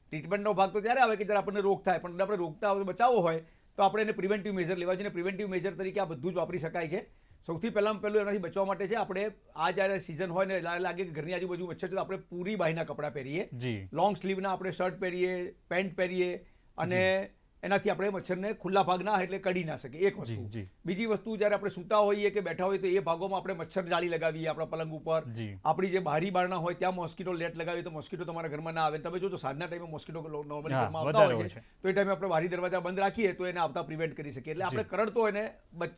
K: ટ્રીટમેન્ટનો ભાગ તો ત્યારે આવે કે જ્યારે આપણને રોગ થાય, પણ આપણે રોગતા બચાવવો હોય તો આપણે એને પ્રિવેન્ટિવ મેજર લેવા જોઈએ. પ્રિવેન્ટિવ મેજર તરીકે આ બધું જ વાપરી શકાય છે. સૌથી પહેલાં એનાથી બચવા માટે છે આપણે આ જ્યારે સિઝન હોય ને લાગે કે ઘરની આજુબાજુ મચ્છર છે તો આપણે પૂરી બાહીના કપડાં પહેરીએ, લોંગ સ્લીવના આપણે શર્ટ પહેરીએ, પેન્ટ પહેરીએ, અને એનાથી આપણે મચ્છરને ખુલ્લા ભાગ ના એટલે કડી ના શકે. એક વસ્તુ. બીજી વસ્તુ, જ્યારે આપણે સૂતા હોઈએ કે બેઠા હોઈએ તો એ ભાગોમાં આપણે મચ્છર જાળી લગાવીએ આપણા પલંગ ઉપર. આપણી જે બારી બારણા હોય ત્યાં મોસ્કીટો નેટ લગાવીએ તો મોસ્કીટો તમારા ઘરમાં ના આવે. તમે જો તો સાંજના ટાઈમે મોસ્કીટો નોર્મલી ઘરમાં આવતા હોય છે તો એ ટાઈમે આપણે બારી દરવાજા બંધ રાખીએ તો એને આવતા પ્રિવેન્ટ કરી શકીએ. એટલે આપણે કરડતો એને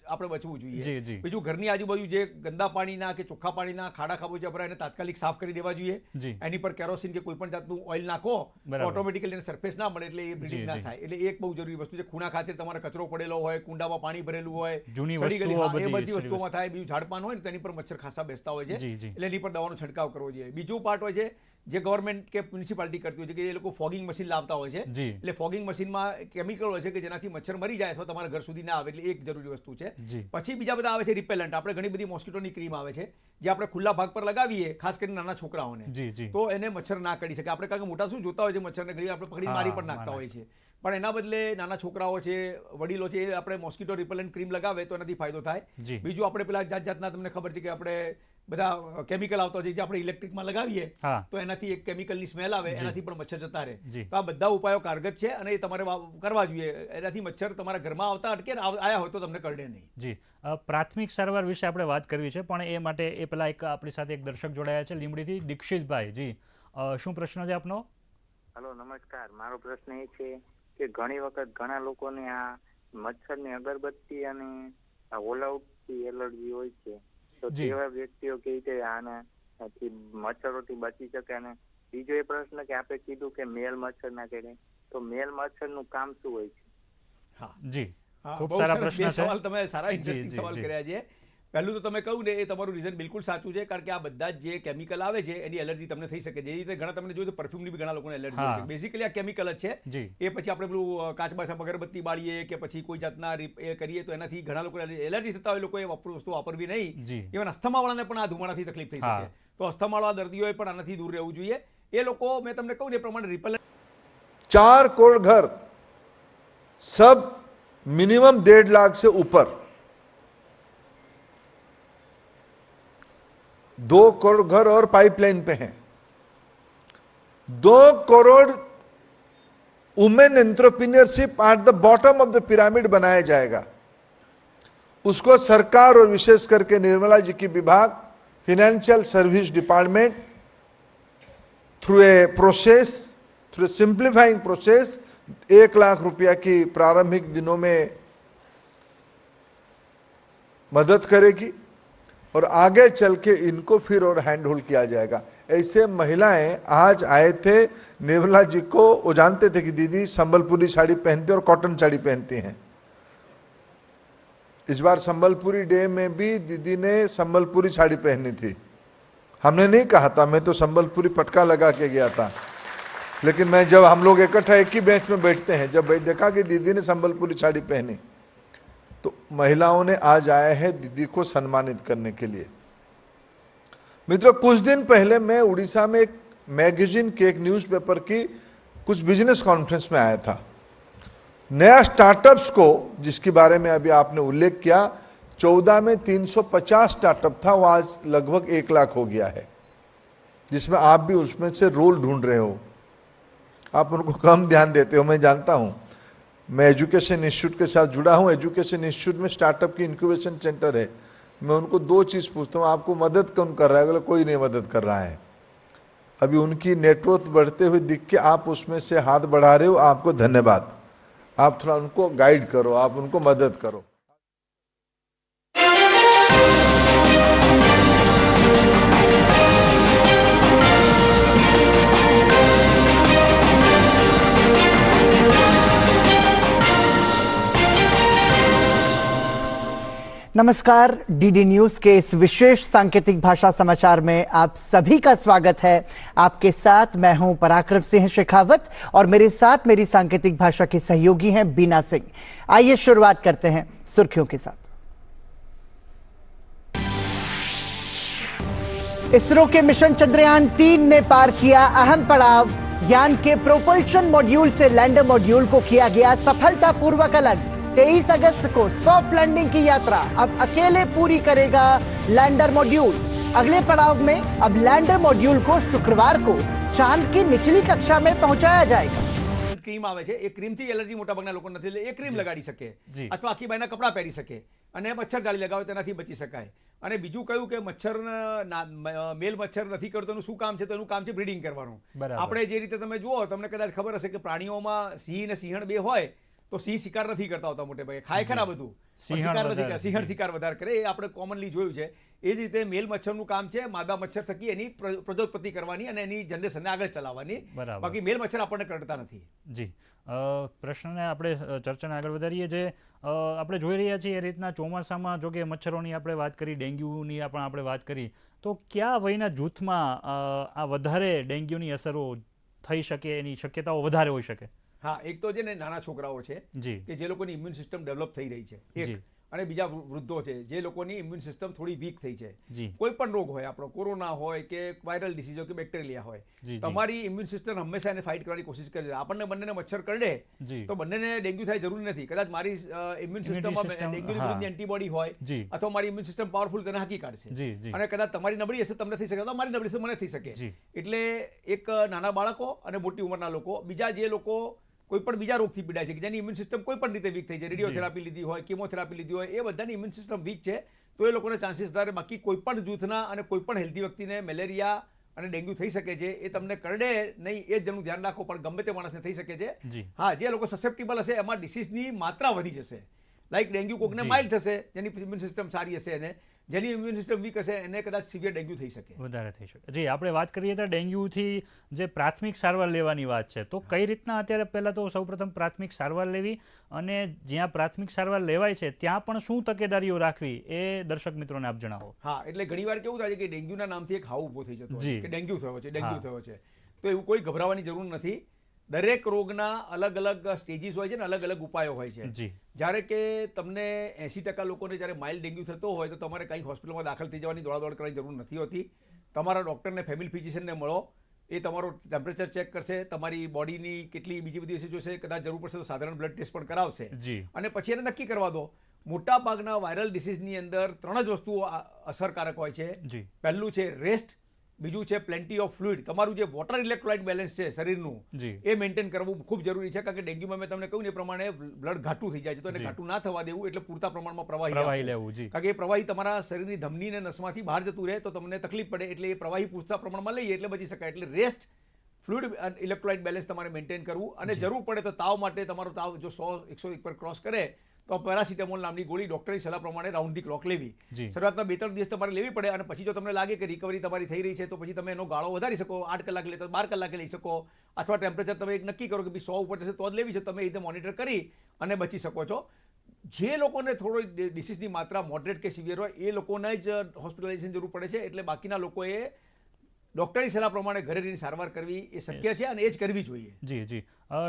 K: આપણે બચવું જોઈએ. બીજું, ઘરની આજુબાજુ જે ગંદા પાણીના કે ચોખ્ખા પાણીના ખાડા ખાબોચિયા ભરાય એને તાત્કાલિક સાફ કરી દેવા જોઈએ. એની પર કેરોસીન કે કોઈ પણ જાતનું ઓઇલ નાખો તો ઓટોમેટિકલી એને સરફેસ ના મળે એટલે એ બ્લીડિંગ ના થાય. એટલે એક બહુ જરૂરી વસ્તુ છે. ખૂણા ખાતે તમારે કચરો પડેલો હોય, કુંડામાં પાણી ભરેલું હોય, એ બધી વસ્તુઓમાં થાય. બીજું ઝાડપાન હોય ને તેની પર મચ્છર ખાસા બેસતા હોય છે એટલે એની પર દવાનો છંટકાવ કરવો જોઈએ. બીજું પાર્ટ હોય છે જે ગવર્મેન્ટ કે મ્યુનિસિપાલિટી કરતી હોય છે કે એ લોકો ફોગિંગ મશીન લાવતા હોય છે, એટલે ફોગિંગ મશીનમાં કેમિકલ હોય છે કે જેનાથી મચ્છર મરી જાય અથવા તમારા ઘર સુધી ના આવે, એટલે એક જરૂરી વસ્તુ છે. પછી બીજા બધા આવે છે રિપેલન્ટ. આપણે ઘણી બધી મોસ્કિટોની ક્રીમ આવે છે જે આપણે ખુલ્લા ભાગ પર લગાવીએ, ખાસ કરીને નાના છોકરાઓને, તો એને મચ્છર ના કરી શકે. આપણે કારણ કે મોટા શું જોતા હોય છે મચ્છરને ઘણી આપણે પકડી મારી પણ નાખતા હોય છે, પણ એના બદલે નાના છોકરાઓ છે, વડીલો છે, એ આપણે મોસ્કિટો રિપેલન્ટ ક્રીમ લગાવે તો એનાથી ફાયદો થાય. બીજું આપણે પેલા જાતના તમને ખબર છે કે આપણે બધા કેમિકલ આવતા હોય છે જે આપણે ઇલેક્ટ્રિકમાં લગાવીએ તો એનાથી એક કેમિકલની સ્મેલ આવે, એનાથી પણ મચ્છર જતા રહે. તો આ બધા ઉપાયો કારગત છે અને એ તમારે કરવા જોઈએ. એનાથી મચ્છર તમારા ઘરમાં આવતા અટકે ને આયા હોય તો તમને કરડે નહીં.
W: જી, પ્રાથમિક સારવાર વિશે આપણે વાત કરવી છે, પણ એ માટે એ પહેલા એક આપણી સાથે એક દર્શક જોડાયા છે લીંબડીથી, દીક્ષિતભાઈ. જી, શું પ્રશ્ન છે આપનો?
P: હેલો, નમસ્કાર. મારો પ્રશ્ન એ છે કે ઘણી વખત ઘણા લોકોને આ મચ્છરની અગરબત્તી અને ઓલ આઉટથી એલર્જી હોય છે, તો તેવા વ્યક્તિઓ કેવી રીતે આનાથી મચ્છરોથી બચી શકે? અને બીજો એ પ્રશ્ન કે આપણે કીધું કે મેલ મચ્છર ના કરે, તો મેલ મચ્છરનું કામ શું હોય છે?
W: હા જી, ખૂબ સારા પ્રશ્ન છે.
K: સવાલ તમે સારા ઇન્ટરેસ્ટિંગ સવાલ કર્યા છે. પહેલું તો તમે કહ્યું ને એ તમારું રીઝન બિલકુલ સાચું છે, કારણ કે આ બધા જ જે કેમિકલ આવે છે એની એલર્જી તમને થઈ શકે. જે રીતે ઘણા તમને જોયું પરફ્યુમની બી ઘણા લોકોને એલર્જી હોય છે. બેઝિકલી આ કેમિકલ જ છે. એ પછી આપણે પેલું કાચબા અગરબત્તી બાળીએ કે પછી કોઈ જાતના એ કરીએ તો એનાથી ઘણા લોકો એલર્જી થતા હોય, લોકો એ વસ્તુ વાપરવી નહીં. ઇવન અસ્થમાવાળાને પણ આ ધુમાડાથી તકલીફ થઈ શકે. તો અસ્થમાવાળા દર્દીઓએ પણ આનાથી દૂર રહેવું જોઈએ. એ લોકો મેં તમને કહું ને એ પ્રમાણે રિપેલન્ટ
Q: 4 करोड़ घर सब मिनिमम 1.5 लाख से ऊपर, 2 करोड़ घर और पाइपलाइन पे हैं. 2 crore women entrepreneurship at the bottom of the pyramid बनाया जाएगा. उसको सरकार और विशेष करके निर्मला जी की विभाग, financial service department through a process, through simplifying process 1 lakh रुपया की प्रारंभिक दिनों में मदद करेगी और आगे चल के इनको फिर और हैंड होल्ड किया जाएगा. ऐसे महिलाएं आज आए थे निर्मला जी को, वो जानते थे कि दीदी संबलपुरी साड़ी पहनती और कॉटन साड़ी पहनती हैं. इस बार संबलपुरी डे में भी दीदी ने संबलपुरी साड़ी पहनी थी. हमने नहीं कहा था, मैं तो संबलपुरी पटका लगा के गया था, लेकिन मैं जब हम लोग इकट्ठा एक ही बेंच में बैठते हैं, जब देखा कि दीदी ने संबलपुरी साड़ी पहनी तो महिलाओं ने आज आए हैं दीदी को सम्मानित करने के लिए. मित्रों, कुछ दिन पहले मैं उड़ीसा में एक मैगजीन के, एक न्यूज़पेपर की कुछ बिजनेस कॉन्फ्रेंस में आया था. नया स्टार्टअप्स को, जिसके बारे में अभी आपने उल्लेख किया, 14 में 350 स्टार्टअप था, वो आज लगभग 1 लाख हो गया है, जिसमें आप भी उसमें से रोल ढूंढ रहे हो. आप उनको कम ध्यान देते हो, मैं जानता हूं. मैं एजुकेशन इंस्टीट्यूट के साथ जुड़ा हूं. एजुकेशन इंस्टीट्यूट में स्टार्टअप की इंक्यूबेशन सेंटर है. मैं उनको 2 चीज़ पूछता हूं, आपको मदद कौन कर रहा है? बोले कोई नहीं मदद कर रहा है. अभी उनकी नेटवर्क बढ़ते हुए दिख के आप उसमें से हाथ बढ़ा रहे हो, आपको धन्यवाद. आप थोड़ा उनको गाइड करो, आप उनको मदद करो.
R: नमस्कार, डीडी न्यूज के इस विशेष सांकेतिक भाषा समाचार में आप सभी का स्वागत है. आपके साथ मैं हूं पराक्रम सिंह शेखावत और मेरे साथ मेरी सांकेतिक भाषा के सहयोगी हैं बीना सिंह. आइए शुरुआत करते हैं सुर्खियों के साथ. इसरो के मिशन चंद्रयान 3 ने पार किया अहम पड़ाव. यान के प्रोपल्शन मॉड्यूल से लैंडर मॉड्यूल को किया गया सफलतापूर्वक अलग. 23 अगस्त को सॉफ्ट लैंडिंग की यात्रा अब अकेले पूरी करेगा लैंडर मॉड्यूल. अगले पड़ाव में अब लैंडर मॉड्यूल को शुक्रवार को चांद की निचली कक्षा में पहुंचाया जाएगा.
K: ક્રીમ આવે છે, એ ક્રીમથી એલર્જી મોટાભાગના લોકો નથી, એટલે એ ક્રીમ લગાડી શકે અથવા આખી બાયના કપડાં પહેરી શકે અને મચ્છર જાળી લગાવે તેનાથી બચી શકાય. અને બીજું કહ્યું કે મચ્છર મેલ મચ્છર નથી કરતો, એનું શું કામ છે? તો એનું કામ છે બ્રીડિંગ કરવાનું. આપણે જે રીતે તમે જુઓ, તમને કદાચ ખબર હશે કે પ્રાણીઓમાં સિંહ અને સિંહણ બે હોય તો સિંહ શિકાર નથી કરતા હોતા મોટે ભાગે, ખાય ખરા બધું, સિંહણ શિકાર વધારે કરે, એ આપણે કોમનલી જોયું છે. એ જ રીતે મેલ મચ્છરનું કામ છે માદા મચ્છર થકી એની પ્રજોત્પત્તિ કરવાની અને એની જનરેશનને આગળ ચલાવવાની, બાકી મેલ મચ્છર આપણને કરતા નથી.
W: જી, પ્રશ્નને આપણે ચર્ચાને આગળ વધારીએ. જે આપણે જોઈ રહ્યા છીએ એ રીતના ચોમાસામાં જો કે મચ્છરોની આપણે વાત કરી, ડેન્ગ્યુની પણ આપણે વાત કરી, તો કયા વયના જૂથમાં આ વધારે ડેન્ગ્યુની અસરો થઈ શકે, એની શક્યતાઓ વધારે હોઈ શકે?
K: હા, એક તો છે ને નાના છોકરાઓ છે કે જે લોકોની ઇમ્યુન સિસ્ટમ ડેવલપ થઈ રહી છે, એક, અને બીજા વૃદ્ધો છે જે લોકોની ઇમ્યુન સિસ્ટમ થોડી વીક થઈ છે. કોઈ પણ રોગ હોય, આપણો કોરોના હોય કે વાયરલ ડિસીઝ હોય કે બેક્ટેરિયા હોય, તમારી ઇમ્યુન સિસ્ટમ હંમેશા એને ફાઇટ કરવાની કોશિશ કરે છે. આપણને બંનેને મચ્છર કરડે તો બંનેને ડેન્ગ્યુ થાય જરૂરી નથી. કદાચ મારી ઇમ્યુન સિસ્ટમમાં ડેન્ગ્યુની વિરુદ્ધની એન્ટીબોડી હોય અથવા મારી ઇમ્યુન સિસ્ટમ પાવરફુલ તેને હાકી કાઢશે, અને કદાચ તમારી નબળી હશે તમને થઈ શકે, તો મારી નબળી હશે મને થઈ શકે. એટલે એક નાના બાળકો અને મોટી ઉંમરના લોકો, બીજા જે લોકો કોઈ પણ બીજા રોગથી પીડાય છે કે જેની ઇમ્યુન સિસ્ટમ કોઈ પણ રીતે વીક થઈ છે, રેડિયોથેરાપી લીધી હોય, કેમોથેરાપી લીધી હોય, એ બધાની ઇમ્યુન સિસ્ટમ વીક છે, તો એ લોકોને ચાન્સીસ વધારે. બાકી કોઈ પણ જૂથના અને કોઈ પણ હેલ્ધી વ્યક્તિને મેલેરિયા અને ડેન્ગ્યુ થઈ શકે છે. એ તમને કરડે નહીં એ જેનું ધ્યાન રાખો, પણ ગમે તે માણસને થઈ શકે છે. હા, જે લોકો સસેપ્ટેબલ હશે એમાં ડિસીઝની માત્રા વધી જશે. લાઈક ડેન્ગ્યુ કોકને માઇલ્ડ થશે જેની ઇમ્યુન સિસ્ટમ સારી હશે, અને જેની ઇમ્યુન સિસ્ટમ વીક હશે એને કદાચ સિવિયર ડેન્ગ્યુ થઈ શકે,
W: વધારે થઈ શકે. જી, આપણે વાત કરીએ તો ડેન્ગ્યુથી જે પ્રાથમિક સારવાર લેવાની વાત છે, તો કઈ રીતના અત્યારે પહેલાં તો સૌપ્રથમ પ્રાથમિક સારવાર લેવી, અને જ્યાં પ્રાથમિક સારવાર લેવાય છે ત્યાં પણ શું તકેદારીઓ રાખવી એ દર્શક મિત્રોને આપ જણાવો.
K: હા, એટલે ઘણીવાર કેવું થાય છે કે ડેન્ગ્યુના નામથી એક હાવ ઊભો થઈ જતો હોય કે ડેન્ગ્યુ થયો છે, ડેન્ગ્યુ થયો છે. તો એવું કોઈ ગભરાવાની જરૂર નથી. દરેક રોગના અલગ અલગ સ્ટેજીસ હોય છે ને અલગ અલગ ઉપાયો હોય છે. જ્યારે કે તમને 80% લોકોને જ્યારે માઇલ્ડ ડેન્ગ્યુ થતો હોય તો તમારે કંઈ હોસ્પિટલમાં દાખલ થઈ જવાની દોડાદોડ કરવાની જરૂર નથી હોતી. તમારા ડૉક્ટરને, ફેમિલી ફિઝિશિયનને મળો, એ તમારો ટેમ્પરેચર ચેક કરશે, તમારી બોડીની કેટલી બીજી બધી વસ્તુ જોશે, કદાચ જરૂર પડશે તો સાધારણ બ્લડ ટેસ્ટ પણ કરાવશે, અને પછી એને નક્કી કરવા દો. મોટા ભાગના વાયરલ ડિસીઝની અંદર 3 જ વસ્તુઓ અસરકારક હોય છે. પહેલું છે રેસ્ટ, બીજું છે પ્લેન્ટી ઓફ ફ્લુઇડ, તમારું જે વોટર ઇલેક્ટ્રોલાઇટ બેલેન્સ છે શરીરનું એ મેન્ટેન કરવું ખૂબ જરૂરી છે. કારણ કે ડેન્ગ્યુમાં મેં તમને કહ્યું ને એ પ્રમાણે બ્લડ ઘાટું થઈ જાય છે, તો એને ઘાટું ના થવા દેવું, એટલે પૂરતા પ્રમાણમાં પ્રવાહી લેવું. કારણ કે એ પ્રવાહી તમારા શરીરની ધમની અને નસમાંથી બહાર જતું રહે તો તમને તકલીફ પડે, એટલે એ પ્રવાહી પૂરતા પ્રમાણમાં લઈએ એટલે બચી શકાય. એટલે રેસ્ટ, ફ્લુઇડ અને ઇલેક્ટ્રોલાઇટ બેલેન્સ તમારે મેન્ટેન કરવું, અને જરૂર પડે તો તાવ માટે તમારો તાવ જો 100-101 પર ક્રોસ કરે તો પેરાસિટામોલ નામની ગોળી ડોક્ટરની સલાહ પ્રમાણે રાઉન્ડ ધી ક્લોક લેવી. શરૂઆતના 2-3 દિવસ તમારે લેવી પડે, અને પછી જો તમને લાગે કે રિકવરી તમારી થઈ રહી છે તો પછી તમે એનો ગાળો વધારી શકો. 8 કલાક લે તો 12 કલાકે લઈ શકો, અથવા ટેમ્પરેચર તમે એક નક્કી કરો કે 100 ઉપર જશે તો જ લેવી છે, તમે એ રીતે મોનિટર કરી અને બચી શકો છો. જે લોકોને થોડો ડિસીઝની માત્રા મોડરેટ કે સિવિયર હોય એ લોકોને જ હોસ્પિટલાઇઝેશન જરૂર પડે છે. એટલે બાકીના લોકોએ ડૉક્ટરની સલાહ પ્રમાણે ઘરે રહીને સારવાર કરવી એ શક્ય છે, અને એ જ કરવી જોઈએ.
W: જી જી,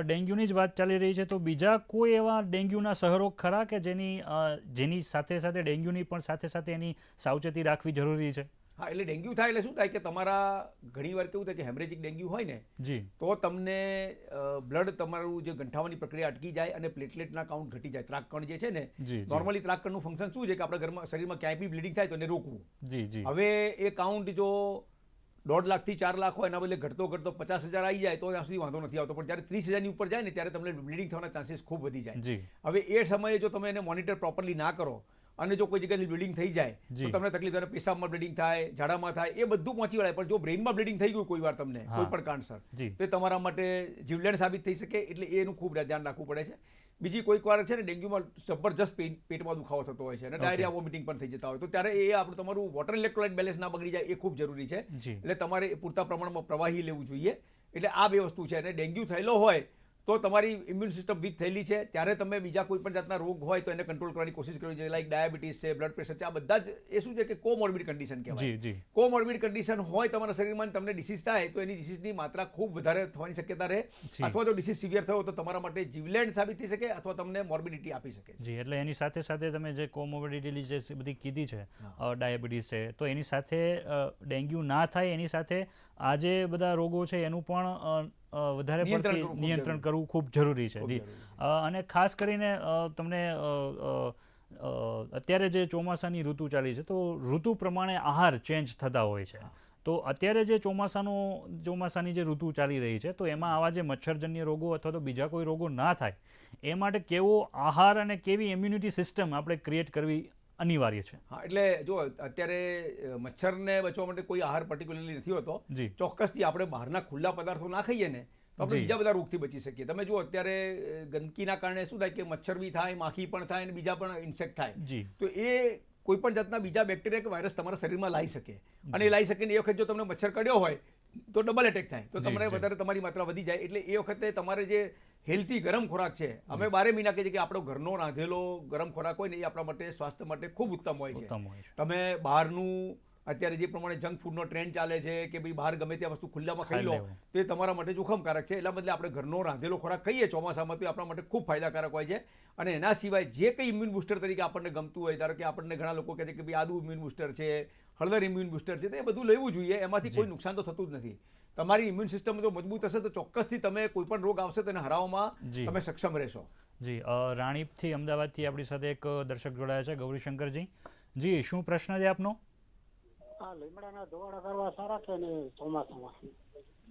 W: ડેન્ગ્યુની જ વાત ચાલી રહી છે, તો બીજા કોઈ એવા ડેન્ગ્યુના સહરોગ ખરા કે જેની સાથે સાથે ડેન્ગ્યુની પણ સાથે સાથે એની સાવચેતી રાખવી જરૂરી છે?
K: હા, એટલે ડેન્ગ્યુ થાય એટલે શું થાય કે તમારા ઘણીવાર કેવું થાય કે હેમરેજિક ડેન્ગ્યુ હોય ને તો તમને બ્લડ તમારું જે ગંઠાવાની પ્રક્રિયા અટકી જાય અને પ્લેટલેટના કાઉન્ટ ઘટી જાય. ત્રાકકણ જે છે ને, નોર્મલી ત્રાકકણનું ફંક્શન શું છે કે આપણા ઘરમાં શરીરમાં ક્યાંય બી બ્લીડિંગ થાય તો એને રોકવું. હવે એ કાઉન્ટ જો 1.5 લાખથી 4 લાખ હોય, એના બદલે ઘટતો 50,000 આવી જાય તો ત્યાં સુધી વાંધો નથી આવતો, પણ જ્યારે 30,000ની ઉપર જાય ને ત્યારે તમને બ્લીડિંગ થવાના ચાન્સીસ ખૂબ વધી જાય. હવે એ સમયે જો તમે એને મોનિટર પ્રોપરલી ના કરો અને જો કોઈ જગ્યાથી બ્લીડિંગ થઈ જાય તો તમને તકલીફ થાય, પેશાબમાં બ્લીડિંગ થાય, ઝાડામાં થાય, એ બધું પહોંચી વળાય. પણ જો બ્રેઇનમાં બ્લીડિંગ થઈ ગયું કોઈ વાર તમને કોઈ પણ કારણસર, તો તમારા માટે જીવલેણ સાબિત થઈ શકે. એટલે એનું ખૂબ ધ્યાન રાખવું પડે છે. બીજી કોઈક વાર છે ને ડેન્ગ્યુમાં જબરજસ્ત પેટમાં દુખાવો થતો હોય છે અને ડાયરિયા વોમિટિંગ પણ થઈ જતા હોય, તો ત્યારે એ આપણું તમારું વોટર ઇલેક્ટ્રોલાઇટ બેલેન્સ ના બગડી જાય એ ખૂબ જરૂરી છે. એટલે તમારે પૂરતા પ્રમાણમાં પ્રવાહી લેવું જોઈએ. એટલે આ 2 વસ્તુ છે. અને ડેન્ગ્યુ થયેલો હોય તો તમારી ઇમ્યુન સિસ્ટમ વીક થયેલી છે ત્યારે તમે બીજા કોઈ પણ જાતના રોગ હોય તો એને કંટ્રોલ કરવાની કોશિશ કરવી જોઈએ. લાઈક ડાયાબિટીસ છે, બ્લડ પ્રેશર છે, આ બધા જ એ શું છે કે કોમોર્બિડ કન્ડિશન કહેવાય. કોમોર્બિડ કન્ડિશન હોય તમારા શરીરમાં, તમને ડિસીઝ થાય તો એની ડિસીઝની માત્રા ખૂબ વધારે થવાની શક્યતા રહે, અથવા તો ડિસીઝ સિવિયર થયો તો તમારા માટે જીવલેણ સાબિત થઈ શકે અથવા તમને મોર્બિડિટી આપી શકે.
W: જી, એટલે એની સાથે સાથે તમે જે કોમોર્બિડિટી જે બધી કીધી છે, ડાયાબિટીસ છે, તો એની સાથે ડેન્ગ્યુ ના થાય એની સાથે આ જે બધા રોગો છે એનું પણ વધારે પડતી નિયંત્રણ કરવું ખૂબ જરૂરી છે. અને ખાસ કરીને તમને અત્યારે જે ચોમાસાની ઋતુ ચાલી છે તો ઋતુ પ્રમાણે આહાર ચેન્જ થતા હોય છે. તો અત્યારે જે ચોમાસાની જે ઋતુ ચાલી રહી છે તો એમાં આવા જે મચ્છરજન્ય રોગો અથવા તો બીજા કોઈ રોગો ના થાય એ માટે કેવો આહાર અને કેવી ઇમ્યુનિટી સિસ્ટમ આપણે ક્રિએટ કરવી અનિવાર્ય છે?
K: હા, એટલે જો અત્યારે મચ્છરને બચવા માટે કોઈ આહાર પર્ટિક્યુલરલી નથી હોતો. ચોક્કસથી આપણે બહારના ખુલ્લા પદાર્થો ના ખાઈએ ને તો આપણે બીજા બધા રોગથી બચી શકીએ. તમે જુઓ અત્યારે ગંદકીના કારણે શું થાય કે મચ્છર બી થાય, માખી પણ થાય અને બીજા પણ ઇન્સેક્ટ થાય. તો એ કોઈ પણ જાતના બીજા બેક્ટેરિયા કે વાયરસ તમારા શરીરમાં લાવી શકે, અને એ લાવી શકે ને એ વખત જો તમને મચ્છર કડ્યો હોય તો ડબલ એટેક થાય, તો તમારે વધારે તમારી માત્રા વધી જાય. એટલે એ વખતે તમારે જે હેલ્ધી ગરમ ખોરાક છે, અમે 12 મહિના કહીએ કે આપણો ઘરનો રાંધેલો ગરમ ખોરાક હોય ને એ આપણા માટે સ્વાસ્થ્ય માટે ખૂબ ઉત્તમ હોય છે. તમે બહારનું અત્યારે જે પ્રમાણે જંક ફૂડનો ટ્રેન્ડ ચાલે છે કે ભાઈ બહાર ગમે ત્યાં વસ્તુ ખુલ્લામાં ખાઈ લો તો એ તમારા માટે જોખમકારક છે. એટલા બદલે આપણે ઘરનો રાંધેલો ખોરાક ખાઈએ ચોમાસામાં તો એ આપણા માટે ખૂબ ફાયદાકારક હોય છે. અને એના સિવાય જે કંઈ ઇમ્યુન બુસ્ટર તરીકે આપણને ગમતું હોય, ધારો કે આપણને ઘણા લોકો કહે છે કે ભાઈ આદુ ઇમ્યુન બુસ્ટર છે, હળદર ઇમ્યુન બુસ્ટર છે, તો એ બધું લેવું જોઈએ. એમાંથી કોઈ નુકસાન તો થતું જ નથી. તમારી ઇમ્યુન સિસ્ટમ જો મજબૂત હશે તો ચોક્કસથી તમે કોઈ પણ રોગ આવશે તેને હરાવવામાં તમે સક્ષમ રહેશો.
W: જી, રાણીપથી અમદાવાદથી આપણી સાથે એક દર્શક જોડાયા છે, ગૌરીશંકરજી. જી, શું પ્રશ્ન છે આપનો?
N: લીમડાના ધુવાડા કરવા સારા કે ચોમાસામાં?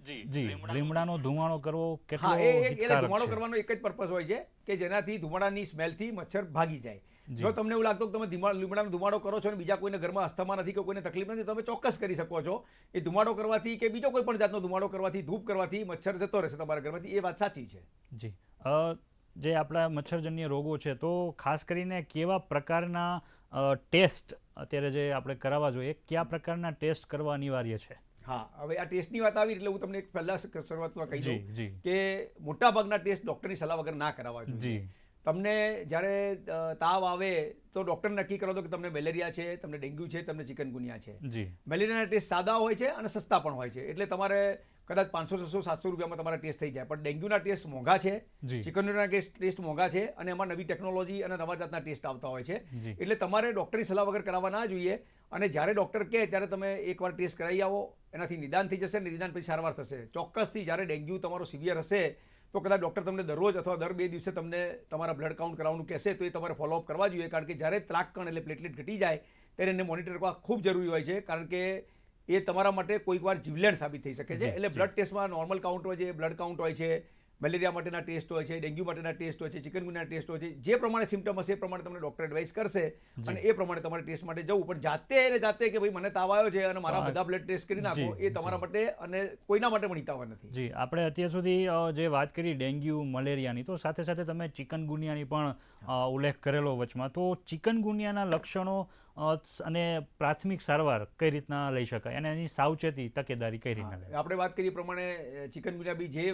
W: જી, લીમડાનો ધુમાડો કરવો કેટલો
K: હિતકારક છે? ધુમાડો કરવાનો એક જ પર્પઝ હોય છે કે જેનાથી ધુમાડાની સ્મેલથી મચ્છર ભાગી જાય. જો તમને એવું લાગતું કે તમે લીમડાનો ધુમાડો કરો છો અને બીજા કોઈને ઘરમાં અસ્થમા નથી કે કોઈને તકલીફ નથી, તમે ચોક્કસ કરી શકો છો. એ ધુમાડો કરવાથી કે બીજો કોઈ પણ જાતનો ધુમાડો કરવાથી, ધૂપ કરવાથી મચ્છર જતો રહેશે તમારા ઘરમાંથી. એ વાત સાચી છે.
W: જી, જે આપણા મચ્છરજન્ય રોગો છે તો ખાસ કરીને કેવા પ્રકારના ટેસ્ટ અત્યારે જે આપણે કરાવવા જોઈએ, કયા પ્રકારના ટેસ્ટ કરવા અનિવાર્ય છે?
K: હા, હવે આ ટેસ્ટની વાત આવી એટલે હું તમને એક પહેલા શરૂઆતમાં કહી દઉં કે મોટાભાગના ટેસ્ટ ડૉક્ટરની સલાહ વગર ના કરાવવા જોઈએ. તમને જ્યારે તાવ આવે તો ડૉક્ટર નક્કી કરો કે તમને મેલેરિયા છે, તમને ડેન્ગ્યુ છે, તમને ચિકનગુનિયા છે. મેલેરિયાના ટેસ્ટ સાદા હોય છે અને સસ્તા પણ હોય છે, એટલે તમારે કદાચ 500, 600, 700 રૂપિયામાં તમારા ટેસ્ટ થઈ જાય. પણ ડેન્ગ્યુના ટેસ્ટ મોંઘા છે, ચિકનગુનિયાના ટેસ્ટ મોંઘા છે, અને એમાં નવી ટેકનોલોજી અને નવા જાતના ટેસ્ટ આવતા હોય છે. એટલે તમારે ડૉક્ટરની સલાહ વગર કરાવવા ના જોઈએ. અને જ્યારે ડૉક્ટર કહે ત્યારે તમે એકવાર ટેસ્ટ કરાવી આવો, એનાથી નિદાન થઈ જશે, અને નિદાન પછી સારવાર થશે. ચોક્કસથી જ્યારે ડેન્ગ્યુ તમારો સિવિયર હશે તો કદાચ ડૉક્ટર તમને દરરોજ અથવા દર 2 દિવસે તમને તમારા બ્લડ કાઉન્ટ કરાવવાનું કહેશે, તો એ તમારે ફોલોઅપ કરવા જોઈએ. કારણ કે જ્યારે ત્રાકકણ એટલે પ્લેટલેટ ઘટી જાય ત્યારે એને મોનિટર કરવા ખૂબ જરૂરી હોય છે, કારણ કે એ તમારા માટે કોઈક વાર જીવલેણ સાબિત થઈ શકે છે. એટલે બ્લડ ટેસ્ટમાં નોર્મલ કાઉન્ટ હોય છે, બ્લડ કાઉન્ટ હોય છે, મેલેરિયા માટેના ટેસ્ટ હોય છે, ડેન્ગ્યુ માટેના ટેસ્ટ હોય છે, ચિકનગુનિયાના ટેસ્ટ હોય છે. જે પ્રમાણે સિમ્ટમ હશે એ પ્રમાણે તમને ડૉક્ટર એડવાઇસ કરશે અને એ પ્રમાણે તમારે ટેસ્ટ માટે જવું. પણ જાતે કે ભાઈ મને તાવ આવ્યો છે અને મારા બધા બ્લડ ટેસ્ટ કરી નાખો, એ તમારા માટે અને કોઈના માટે પણ હિતાવહ નથી.
W: જી, આપણે અત્યાર સુધી જે વાત કરી ડેન્ગ્યુ, મલેરિયાની, તો સાથે સાથે તમે ચિકનગુનિયાની પણ ઉલ્લેખ કરેલો વચમાં. તો ચિકનગુનિયાના લક્ષણો અને પ્રાથમિક સારવાર કઈ રીતના લઈ શકાય અને એની સાવચેતી, તકેદારી કઈ રીતના લેવી?
K: આપણે વાત કરીએ પ્રમાણે ચિકનગુનિયા બી જે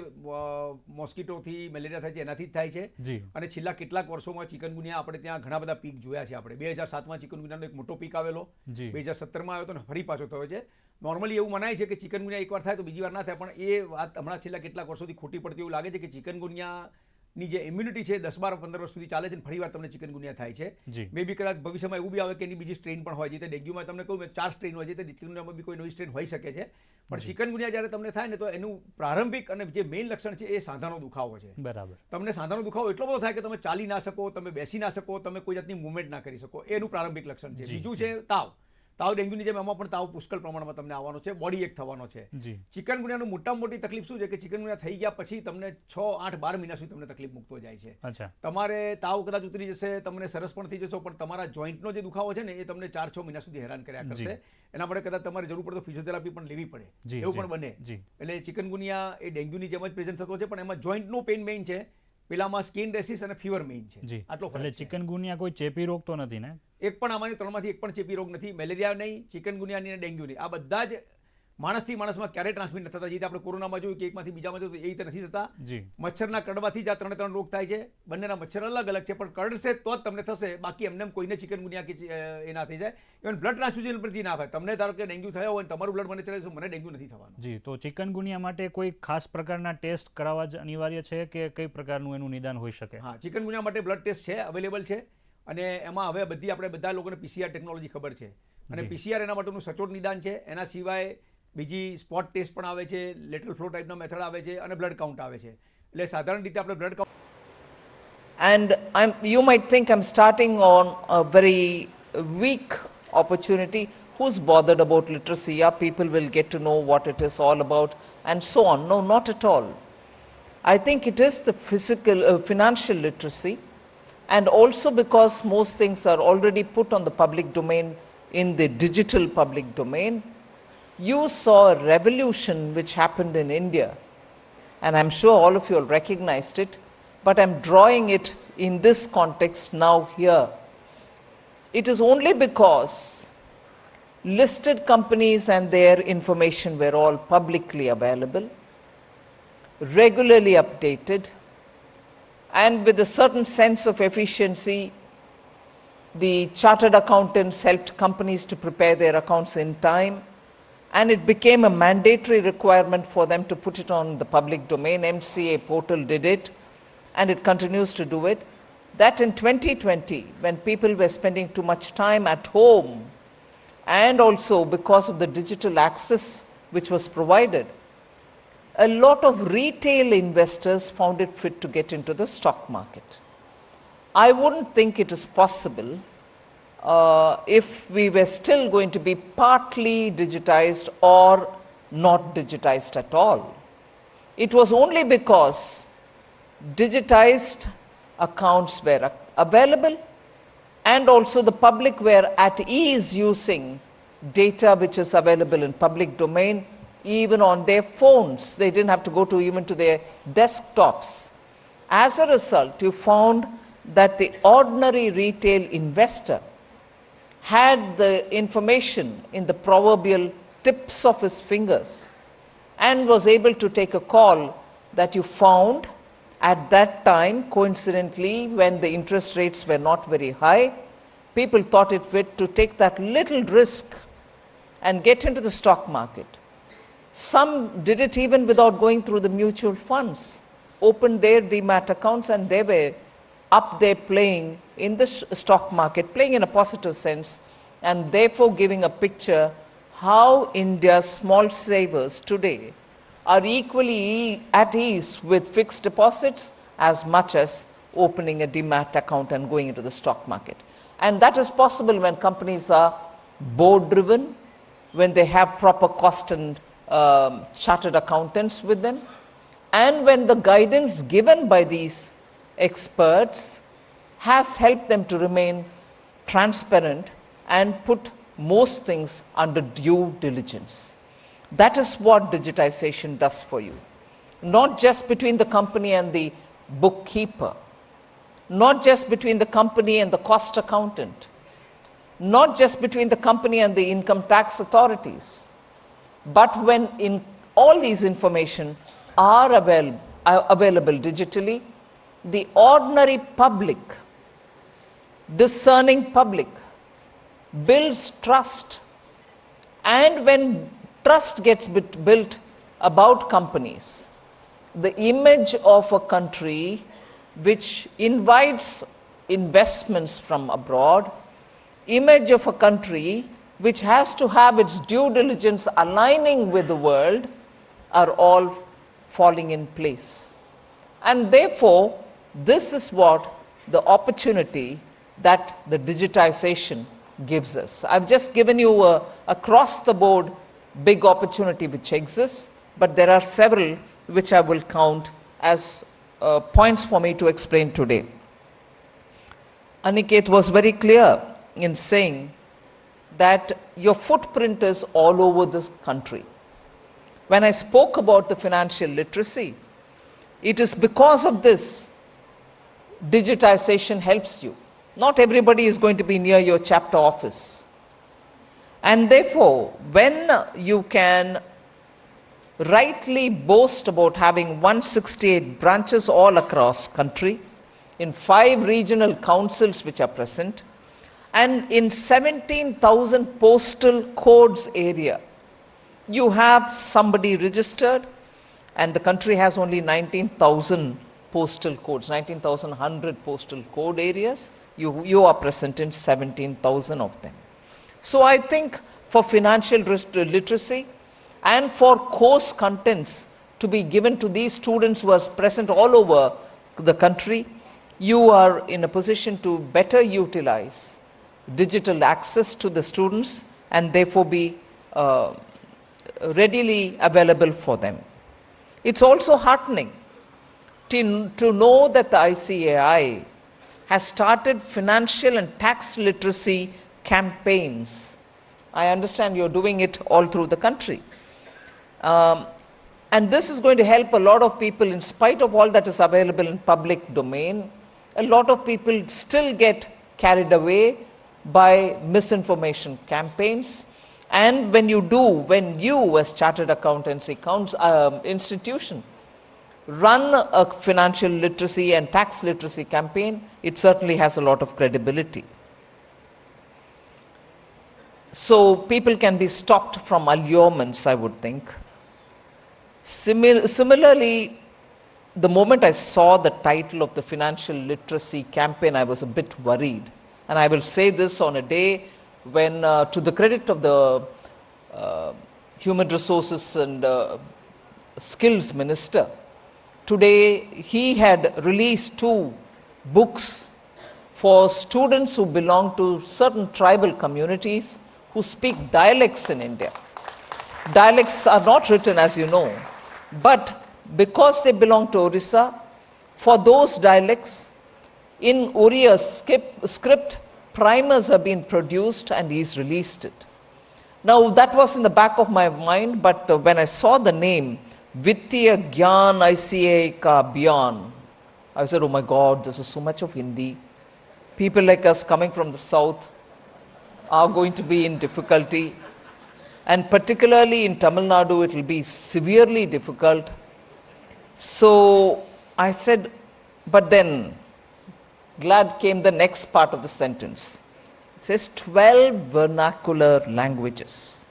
K: મોસ્કીટોથી મેલેરિયા થાય છે એનાથી જ થાય છે. અને છેલ્લા કેટલાક વર્ષોમાં ચિકનગુનિયા આપણે ત્યાં ઘણા બધા પીક જોયા છે. આપણે 2007માં ચિકનગુનિયાનો એક મોટો પીક આવેલો, 2017માં આવ્યો તો ફરી પાછો થયો છે. નોર્મલી એવું મનાય છે કે ચિકનગુનિયા એકવાર થાય તો બીજી વાર ના થાય, પણ એ વાત હમણાં છેલ્લા કેટલાક વર્ષોથી ખોટી પડતી એવું લાગે છે કે ચિકનગુનિયાની જે ઇમ્યુનિટી છે 10, 12, 15 વર્ષ સુધી ચાલે છે, ફરી વાર તમને ચિકનગુનિયા થાય છે. મે બી કદાચ ભવિષ્યમાં એવું બી આવે કે એની બીજી સ્ટ્રેન પણ હોય છે. ડેન્ગ્યુમાં તમને કહું 4 સ્ટ્રેન હોય છે, ચિકનગુનિયામાં બી કોઈ નવી સ્ટ્રેન હોઈ શકે છે. પણ ચિકનગુનિયા જ્યારે તમને થાય ને તો એનું પ્રારંભિક અને જે મેઇન લક્ષણ છે એ સાંધાનો દુખાવો છે.
W: બરાબર.
K: તમને સાંધાનો દુખાવો એટલો બધો થાય કે તમે ચાલી ના શકો, તમે બેસી ના શકો, તમે કોઈ જાતની મૂવમેન્ટ ના કરી શકો, એનું પ્રારંભિક લક્ષણ છે. બીજું છે તાવ. ડેન્ગ્યુની જેમ એમાં પણ તાવ પુષ્કળ પ્રમાણમાં તમને આવવાનો છે, બોડી એક થવાનો છે. ચિકનગુનિયાનું મોટામાં મોટી તકલીફ શું છે કે ચિકનગુનિયા થઈ ગયા પછી તમને 6, 8, 12 મહિના સુધી તમને તકલીફ મૂકતો જાય છે. તમારે તાવ કદાચ ઉતરી જશે, તમને સરસ પણ થઈ જશો, પણ તમારા જોઈન્ટનો જે દુખાવો છે ને એ તમને 4-6 મહિના સુધી હેરાન કર્યા કરશે. એના માટે કદાચ તમારે જરૂર પડે તો ફિઝિયોથેરાપી પણ લેવી પડે, એવું પણ બને. એટલે ચિકનગુનિયા એ ડેન્ગ્યુની જેમ જ પ્રેઝન્ટ થતો છે, પણ એમાં જોઈન્ટનો પેઇન મેઇન છે, પેલામાં સ્કિન રેસિસ અને ફીવર મેઇન છે. આટલો
W: એટલે ચિકનગુનિયા કોઈ ચેપી રોગ તો નથી ને?
K: એક પણ આમાંથી 3માંથી એક પણ ચેપી રોગ નથી. મેલેરિયા નહીં, ચિકનગુનિયા નહીં, ડેન્ગ્યુ નહીં. આ બધા જ માણસથી માણસમાં ક્યારેય ટ્રાન્સમિટ નથી થતા. જે આપણે કોરોનામાં જોયું કે એકમાંથી બીજામાં જોયું એ રીતે નથી થતા. મચ્છરના કડવાથી જ આ 3 રોગ થાય છે. બંનેના મચ્છર અલગ અલગ છે, પણ કરડશે તો જ તમને થશે, બાકી એમને કોઈને ચિકનગુનિયા કે એ ના થઈ જાય. ઇવન બ્લડ ટ્રાન્સફ્યુઝન પરથી ના થાય. તમને ધારો કે ડેન્ગ્યુ થયો હોય તમારું બ્લડ મને ચડે તો મને ડેન્ગ્યુ નથી થવાનું.
W: જી, તો ચિકનગુનિયા માટે કોઈ ખાસ પ્રકારના ટેસ્ટ કરાવવા જ અનિવાર્ય છે કે કઈ પ્રકારનું એનું નિદાન હોઈ શકે?
K: હા, ચિકનગુનિયા માટે બ્લડ ટેસ્ટ છે, અવેલેબલ છે. અને એમાં હવે આપણે બધા લોકોને PCR ટેકનોલોજી ખબર છે, અને PCR એના માટેનું સચોટ નિદાન છે. એના સિવાય બીજી સ્પોટ ટેસ્ટ પણ આવે છે, લેટરલ ફ્લો ટાઈપના મેથડ આવે છે, અને બ્લડ કાઉન્ટ આવે છે. એટલે સાધારણ રીતે આપણે blood count.
S: And you might think I'm starting on a very weak opportunity. Who's bothered about literacy? Yeah, people will get to know what it is all about and so on. No, not at all. I think it is the financial literacy, and also because most things are already put on the public domain in the digital public domain. You saw a revolution which happened in India and I'm sure all of you have recognized it, but I'm drawing it in this context now here. It is only because listed companies and their information were all publicly available, regularly updated, and with a certain sense of efficiency, the chartered accountants helped companies to prepare their accounts in time, and it became a mandatory requirement for them to put it on the public domain. MCA portal did it, and it continues to do it. That in 2020, when people were spending too much time at home, and also because of the digital access which was provided, a lot of retail investors found it fit to get into the stock market. I wouldn't think it is possible if we were still going to be partly digitized or not digitized at all. It was only because digitized accounts were available and also the public were at ease using data which is available in public domain, even on their phones. They didn't have to go to even to their desktops. As a result, you found that the ordinary retail investor had the information in the proverbial tips of his fingers and was able to take a call that you found at that time, coincidentally, when the interest rates were not very high. People thought it fit to take that little risk and get into the stock market. Some did it even without going through the mutual funds, opened their demat accounts, and they were up there playing in the stock market, playing in a positive sense, and therefore giving a picture how India's small savers today are equally at ease with fixed deposits as much as opening a demat account and going into the stock market. And that is possible when companies are board driven, when they have proper cost and chartered accountants with them, and when the guidance given by these experts has helped them to remain transparent and put most things under due diligence. That is what digitization does for you. Not just between the company and the bookkeeper, not just between the company and the cost accountant, not just between the company and the income tax authorities, but when in all these information are available digitally, the ordinary public, discerning public, builds trust. And when trust gets built about companies, the image of a country which invites investments from abroad, image of a country which has to have its due diligence aligning with the world, are all falling in place. And therefore, this is what the opportunity that the digitization gives us. I've just given you a across the board big opportunity which exists, but there are several which I will count as points for me to explain today. Aniket was very clear in saying that your footprint is all over this country. When I spoke about the financial literacy, it is because of this digitization helps you. Not everybody is going to be near your chapter office. And therefore, when you can rightly boast about having 168 branches all across country, in 5 regional councils which are present, and in 17,000 postal codes area, you have somebody registered, and the country has only 19,000 postal codes, 19,100 postal code areas. You are present in 17,000 of them. So I think for financial literacy and for course contents to be given to these students who are present all over the country, you are in a position to better utilize digital access to the students and therefore be readily available for them. It's also heartening to know that the ICAI has started financial and tax literacy campaigns. I understand you're doing it all through the country. And And this is going to help a lot of people, in spite of all that is available in public domain. A lot of people still get carried away by misinformation campaigns. And when you as Chartered Accountancy institution run a financial literacy and tax literacy campaign, it certainly has a lot of credibility. So people can be stopped from allurements, I would think. Similarly, the moment I saw the title of the financial literacy campaign, I was a bit worried. And I will say this on a day when, to the credit of the Human Resources and Skills Minister, today he had released 2 books for students who belong to certain tribal communities who speak dialects in India. Dialects are not written, as you know, but because they belong to Orissa, for those dialects, in Oriya script, primers have been produced and he's released it. Now that was in the back of my mind, but when I saw the name, Vittiya Gyan ICA Ka Abhiyan, I said, oh my God, this is so much of Hindi. People like us coming from the south are going to be in difficulty. And particularly in Tamil Nadu, it will be severely difficult. So I said, but then, glad came the next part of the sentence. It says 12 vernacular languages.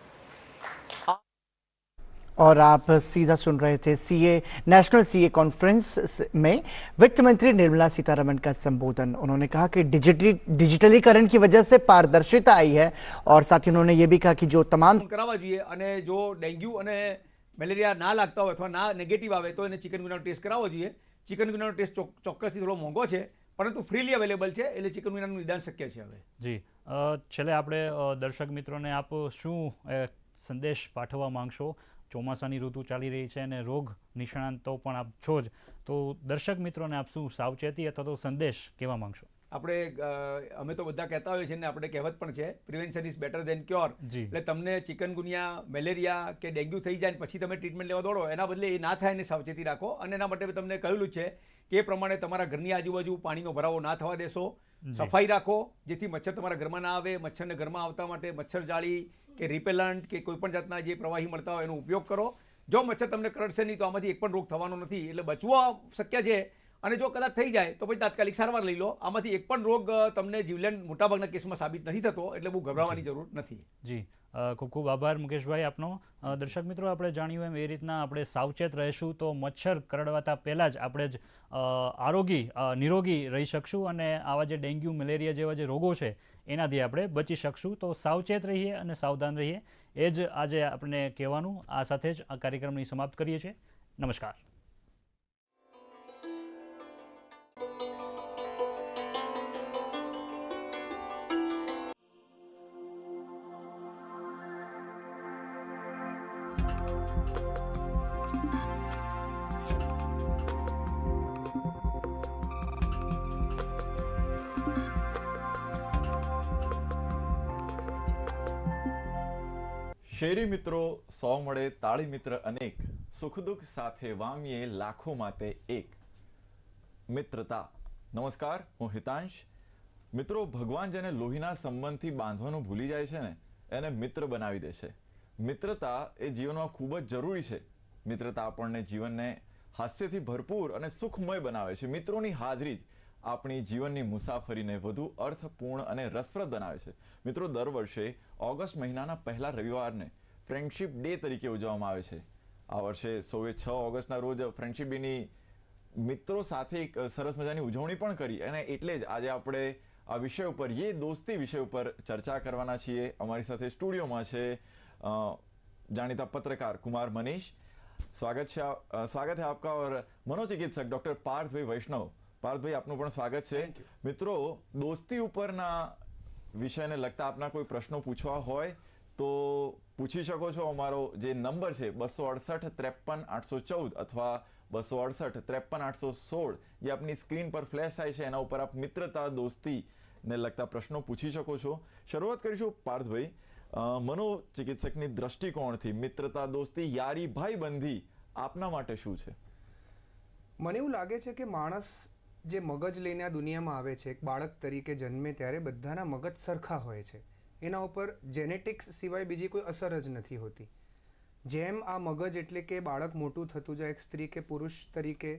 R: और आप सीधा सुन रहे थे CA national CA conference में वित्त मंत्री निर्मला सीतारमण का संबोधन। उन्होंने कहा कि डिजिटलीकरण की वजह से पारदर्शिता आई है और साथ ही उन्होंने ये भी कहा कि जो तमाम
K: करावा જોઈએ અને જો ડેન્ગ્યુ અને મેલેરિયા ના લાગતા હોય અથવા ના નેગેટિવ આવે તો એને ચિકનગુનિયાનો ટેસ્ટ કરાવવો જોઈએ। ચિકનગુનિયાનો ટેસ્ટ ચોક્કસથી થોડો મોંઘો છે પરંતુ ફ્રીલી અવેલેબલ છે એટલે ચિકનગુનિયાનું નિદાન શક્ય છે હવે।
W: જી છેલ્લે આપણે દર્શક મિત્રોને આપ શું સંદેશ પાઠવવા માંગશો? ચોમાસાની ઋતુ ચાલી રહી છે અને રોગ નિષ્ણાંત તો પણ આપ છો જ, તો દર્શક મિત્રોને આપ શું સાવચેતી અથવા તો સંદેશ કહેવા માંગશો?
K: આપણે અમે તો બધા કહેતા હોઈએ છીએ ને આપણે કહેવત પણ છે, prevention is better than cure. એટલે તમને ચિકનગુનિયા, મેલેરિયા કે ડેન્ગ્યુ થઈ જાય પછી તમે ટ્રીટમેન્ટ લેવા દોડો એના બદલે એ ના થાય એની સાવચેતી રાખો। અને એના માટે તમને કહેલું છે કે એ પ્રમાણે તમારા ઘરની આજુબાજુ પાણીનો ભરાવો ના થવા દેશો, સફાઈ રાખો જેથી મચ્છર તમારા ઘરમાં ના આવે। મચ્છરને ઘરમાં આવતા માટે મચ્છર જાળી કે રિપેલન્ટ કે કોઈપણ જાતના જે પ્રવાહી મળતા હોય એનો ઉપયોગ કરો। જો મચ્છર તમને કરડશે નહીં તો આમાંથી એક પણ રોગ થવાનો નથી, એટલે બચવો શક્ય છે। અને જો કદાચ થઈ જાય તો પછી તાત્કાલિક સારવાર લઈ લો। આમાંથી એક પણ રોગ તમને જીવલેણ મોટાભાગના કેસમાં સાબિત નથી થતો, એટલે બહુ ગભરાવાની જરૂર નથી।
W: જી ખૂબ ખૂબ આભાર મુકેશભાઈ આપનો। દર્શક મિત્રો, આપણે જાણ્યું એમ એ રીતના આપણે સાવચેત રહીશું તો મચ્છર કરડવાતા પહેલાં જ આપણે જ નિરોગી રહી શકશું અને આવા જે ડેન્ગ્યુ, મેલેરિયા જેવા જે રોગો છે એનાથી આપણે બચી શકશું। તો સાવચેત રહીએ અને સાવધાન રહીએ એ જ આજે આપણે કહેવાનું। આ સાથે જ આ કાર્યક્રમની સમાપ્ત કરીએ છીએ। નમસ્કાર।
C: શેરી મિત્રો 100 મળે, તાળી મિત્ર અનેક, સુખ દુઃખ સાથે વામીએ લાખો માટે એક મિત્રતા। નમસ્કાર, હું હિતાંશ। મિત્રો, ભગવાન જેને લોહીના સંબંધથી બાંધવાનું ભૂલી જાય છે ને એને મિત્ર બનાવી દે છે। મિત્રતા એ જીવનમાં ખૂબ જ જરૂરી છે। મિત્રતા આપણને જીવનને હાસ્યથી ભરપૂર અને સુખમય બનાવે છે। મિત્રોની હાજરી જ આપણી જીવનની મુસાફરીને વધુ અર્થપૂર્ણ અને રસપ્રદ બનાવે છે। મિત્રો, દર વર્ષે ઓગસ્ટ મહિનાના પહેલા રવિવારને ફ્રેન્ડશિપ ડે તરીકે ઉજવવામાં આવે છે। આ વર્ષે 6 ઓગસ્ટના રોજ ફ્રેન્ડશિપ ડેની મિત્રો સાથે એક સરસ મજાની ઉજવણી પણ કરી અને એટલે જ આજે આપણે આ વિષય ઉપર, ये दोस्ती विषय ઉપર ચર્ચા કરવાના છીએ। અમારી સાથે સ્ટુડિયોમાં છે જાણીતા પત્રકાર कुमार मनीष। स्वागत है आपका। और मनोचिकित्सक डॉक्टर पार्थ भाई वैष्णव। पार्थ भाई, आपનું પણ સ્વાગત છે। મિત્રો, દોસ્તી ઉપરના વિષયને લગતા આપના કોઈ પ્રશ્નો પૂછવા હોય તો પૂછી શકો છો। અમારો જે નંબર છે 268 53 814 અથવા 268 53 816 જે આપની સ્ક્રીન પર ફ્લેશ થાય છે, એના ઉપર આપ મિત્રતા, દોસ્તીને લગતા પ્રશ્નો પૂછી શકો છો। શરૂઆત કરીશું પાર્થભાઈ, મનોચિકિત્સકની દ્રષ્ટિકોણથી મિત્રતા, દોસ્તી, યારી, ભાઈબંધી આપના માટે શું છે?
T: મને એવું લાગે છે કે માણસ જે મગજ લઈને આ દુનિયામાં આવે છે, એક બાળક તરીકે જન્મે ત્યારે બધાના મગજ સરખા હોય છે. એના ઉપર જેનેટિક્સ સિવાય બીજી કોઈ અસર જ નથી હોતી. જેમ આ મગજ એટલે કે બાળક મોટું થતું જાય એક સ્ત્રી કે પુરુષ તરીકે,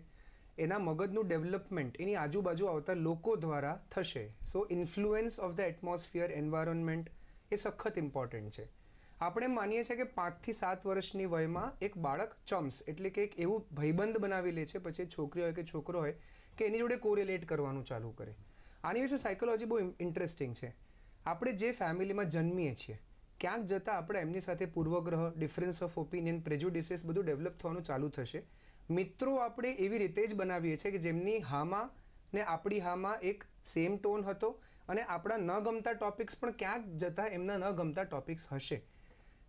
T: એના મગજનું ડેવલપમેન્ટ એની આજુબાજુ આવતા લોકો દ્વારા થશે. So influence of the atmosphere, environment એ સખત ઇમ્પોર્ટન્ટ છે. આપણે માનીએ છીએ કે 5 થી 7 વર્ષની વયમાં એક બાળક ચમ્સ એટલે કે એક એવું ભાઈબંધ બનાવી લે છે, પછી છોકરી હોય કે છોકરો હોય, કે એની જોડે કોરિલેટ કરવાનું ચાલુ કરે. આની વિશે સાયકોલોજી બહુ ઇન્ટરેસ્ટિંગ છે. આપણે જે ફેમિલીમાં જન્મીએ છીએ ક્યાંક જતાં આપણે એમની સાથે પૂર્વગ્રહ, ડિફરન્સ ઓફ ઓપિનિયન, પ્રેજુડિસીસ બધું ડેવલપ થવાનું ચાલુ થશે. મિત્રો આપણે એવી રીતે જ બનાવીએ છીએ કે જેમની હામાં ને આપણી હામાં એક સેમ ટોન હતો અને આપણા ન ગમતા ટોપિક્સ પણ ક્યાંક જતાં એમના ન ગમતા ટોપિક્સ હશે.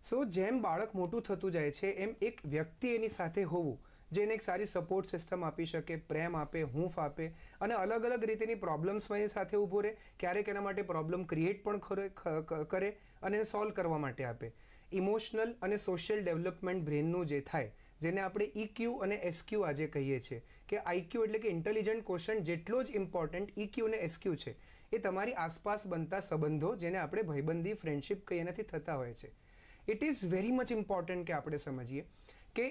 T: સો જેમ બાળક મોટું થતું જાય છે એમ એક વ્યક્તિ એની સાથે હોવું જેને એક સારી સપોર્ટ સિસ્ટમ આપી શકે, પ્રેમ આપે, હૂંફ આપે અને અલગ અલગ રીતેની પ્રોબ્લેમ્સમાં એની સાથે ઊભો રહે, ક્યારેક એના માટે પ્રોબ્લેમ ક્રિએટ પણ કરે અને એને સોલ્વ કરવા માટે આપે. ઇમોશનલ અને સોશિયલ ડેવલપમેન્ટ બ્રેનનું જે થાય, જેને આપણે EQ અને SQ આજે કહીએ છીએ કે IQ એટલે કે ઇન્ટેલિજન્ટ ક્વોશન્ટ જેટલો જ ઇમ્પોર્ટન્ટ EQ અને SQ છે. એ તમારી આસપાસ બનતા સંબંધો જેને આપણે ભાઈબંધી, ફ્રેન્ડશિપ કહીએ એનાથી થતા હોય છે. It is very much important કે આપણે સમજીએ કે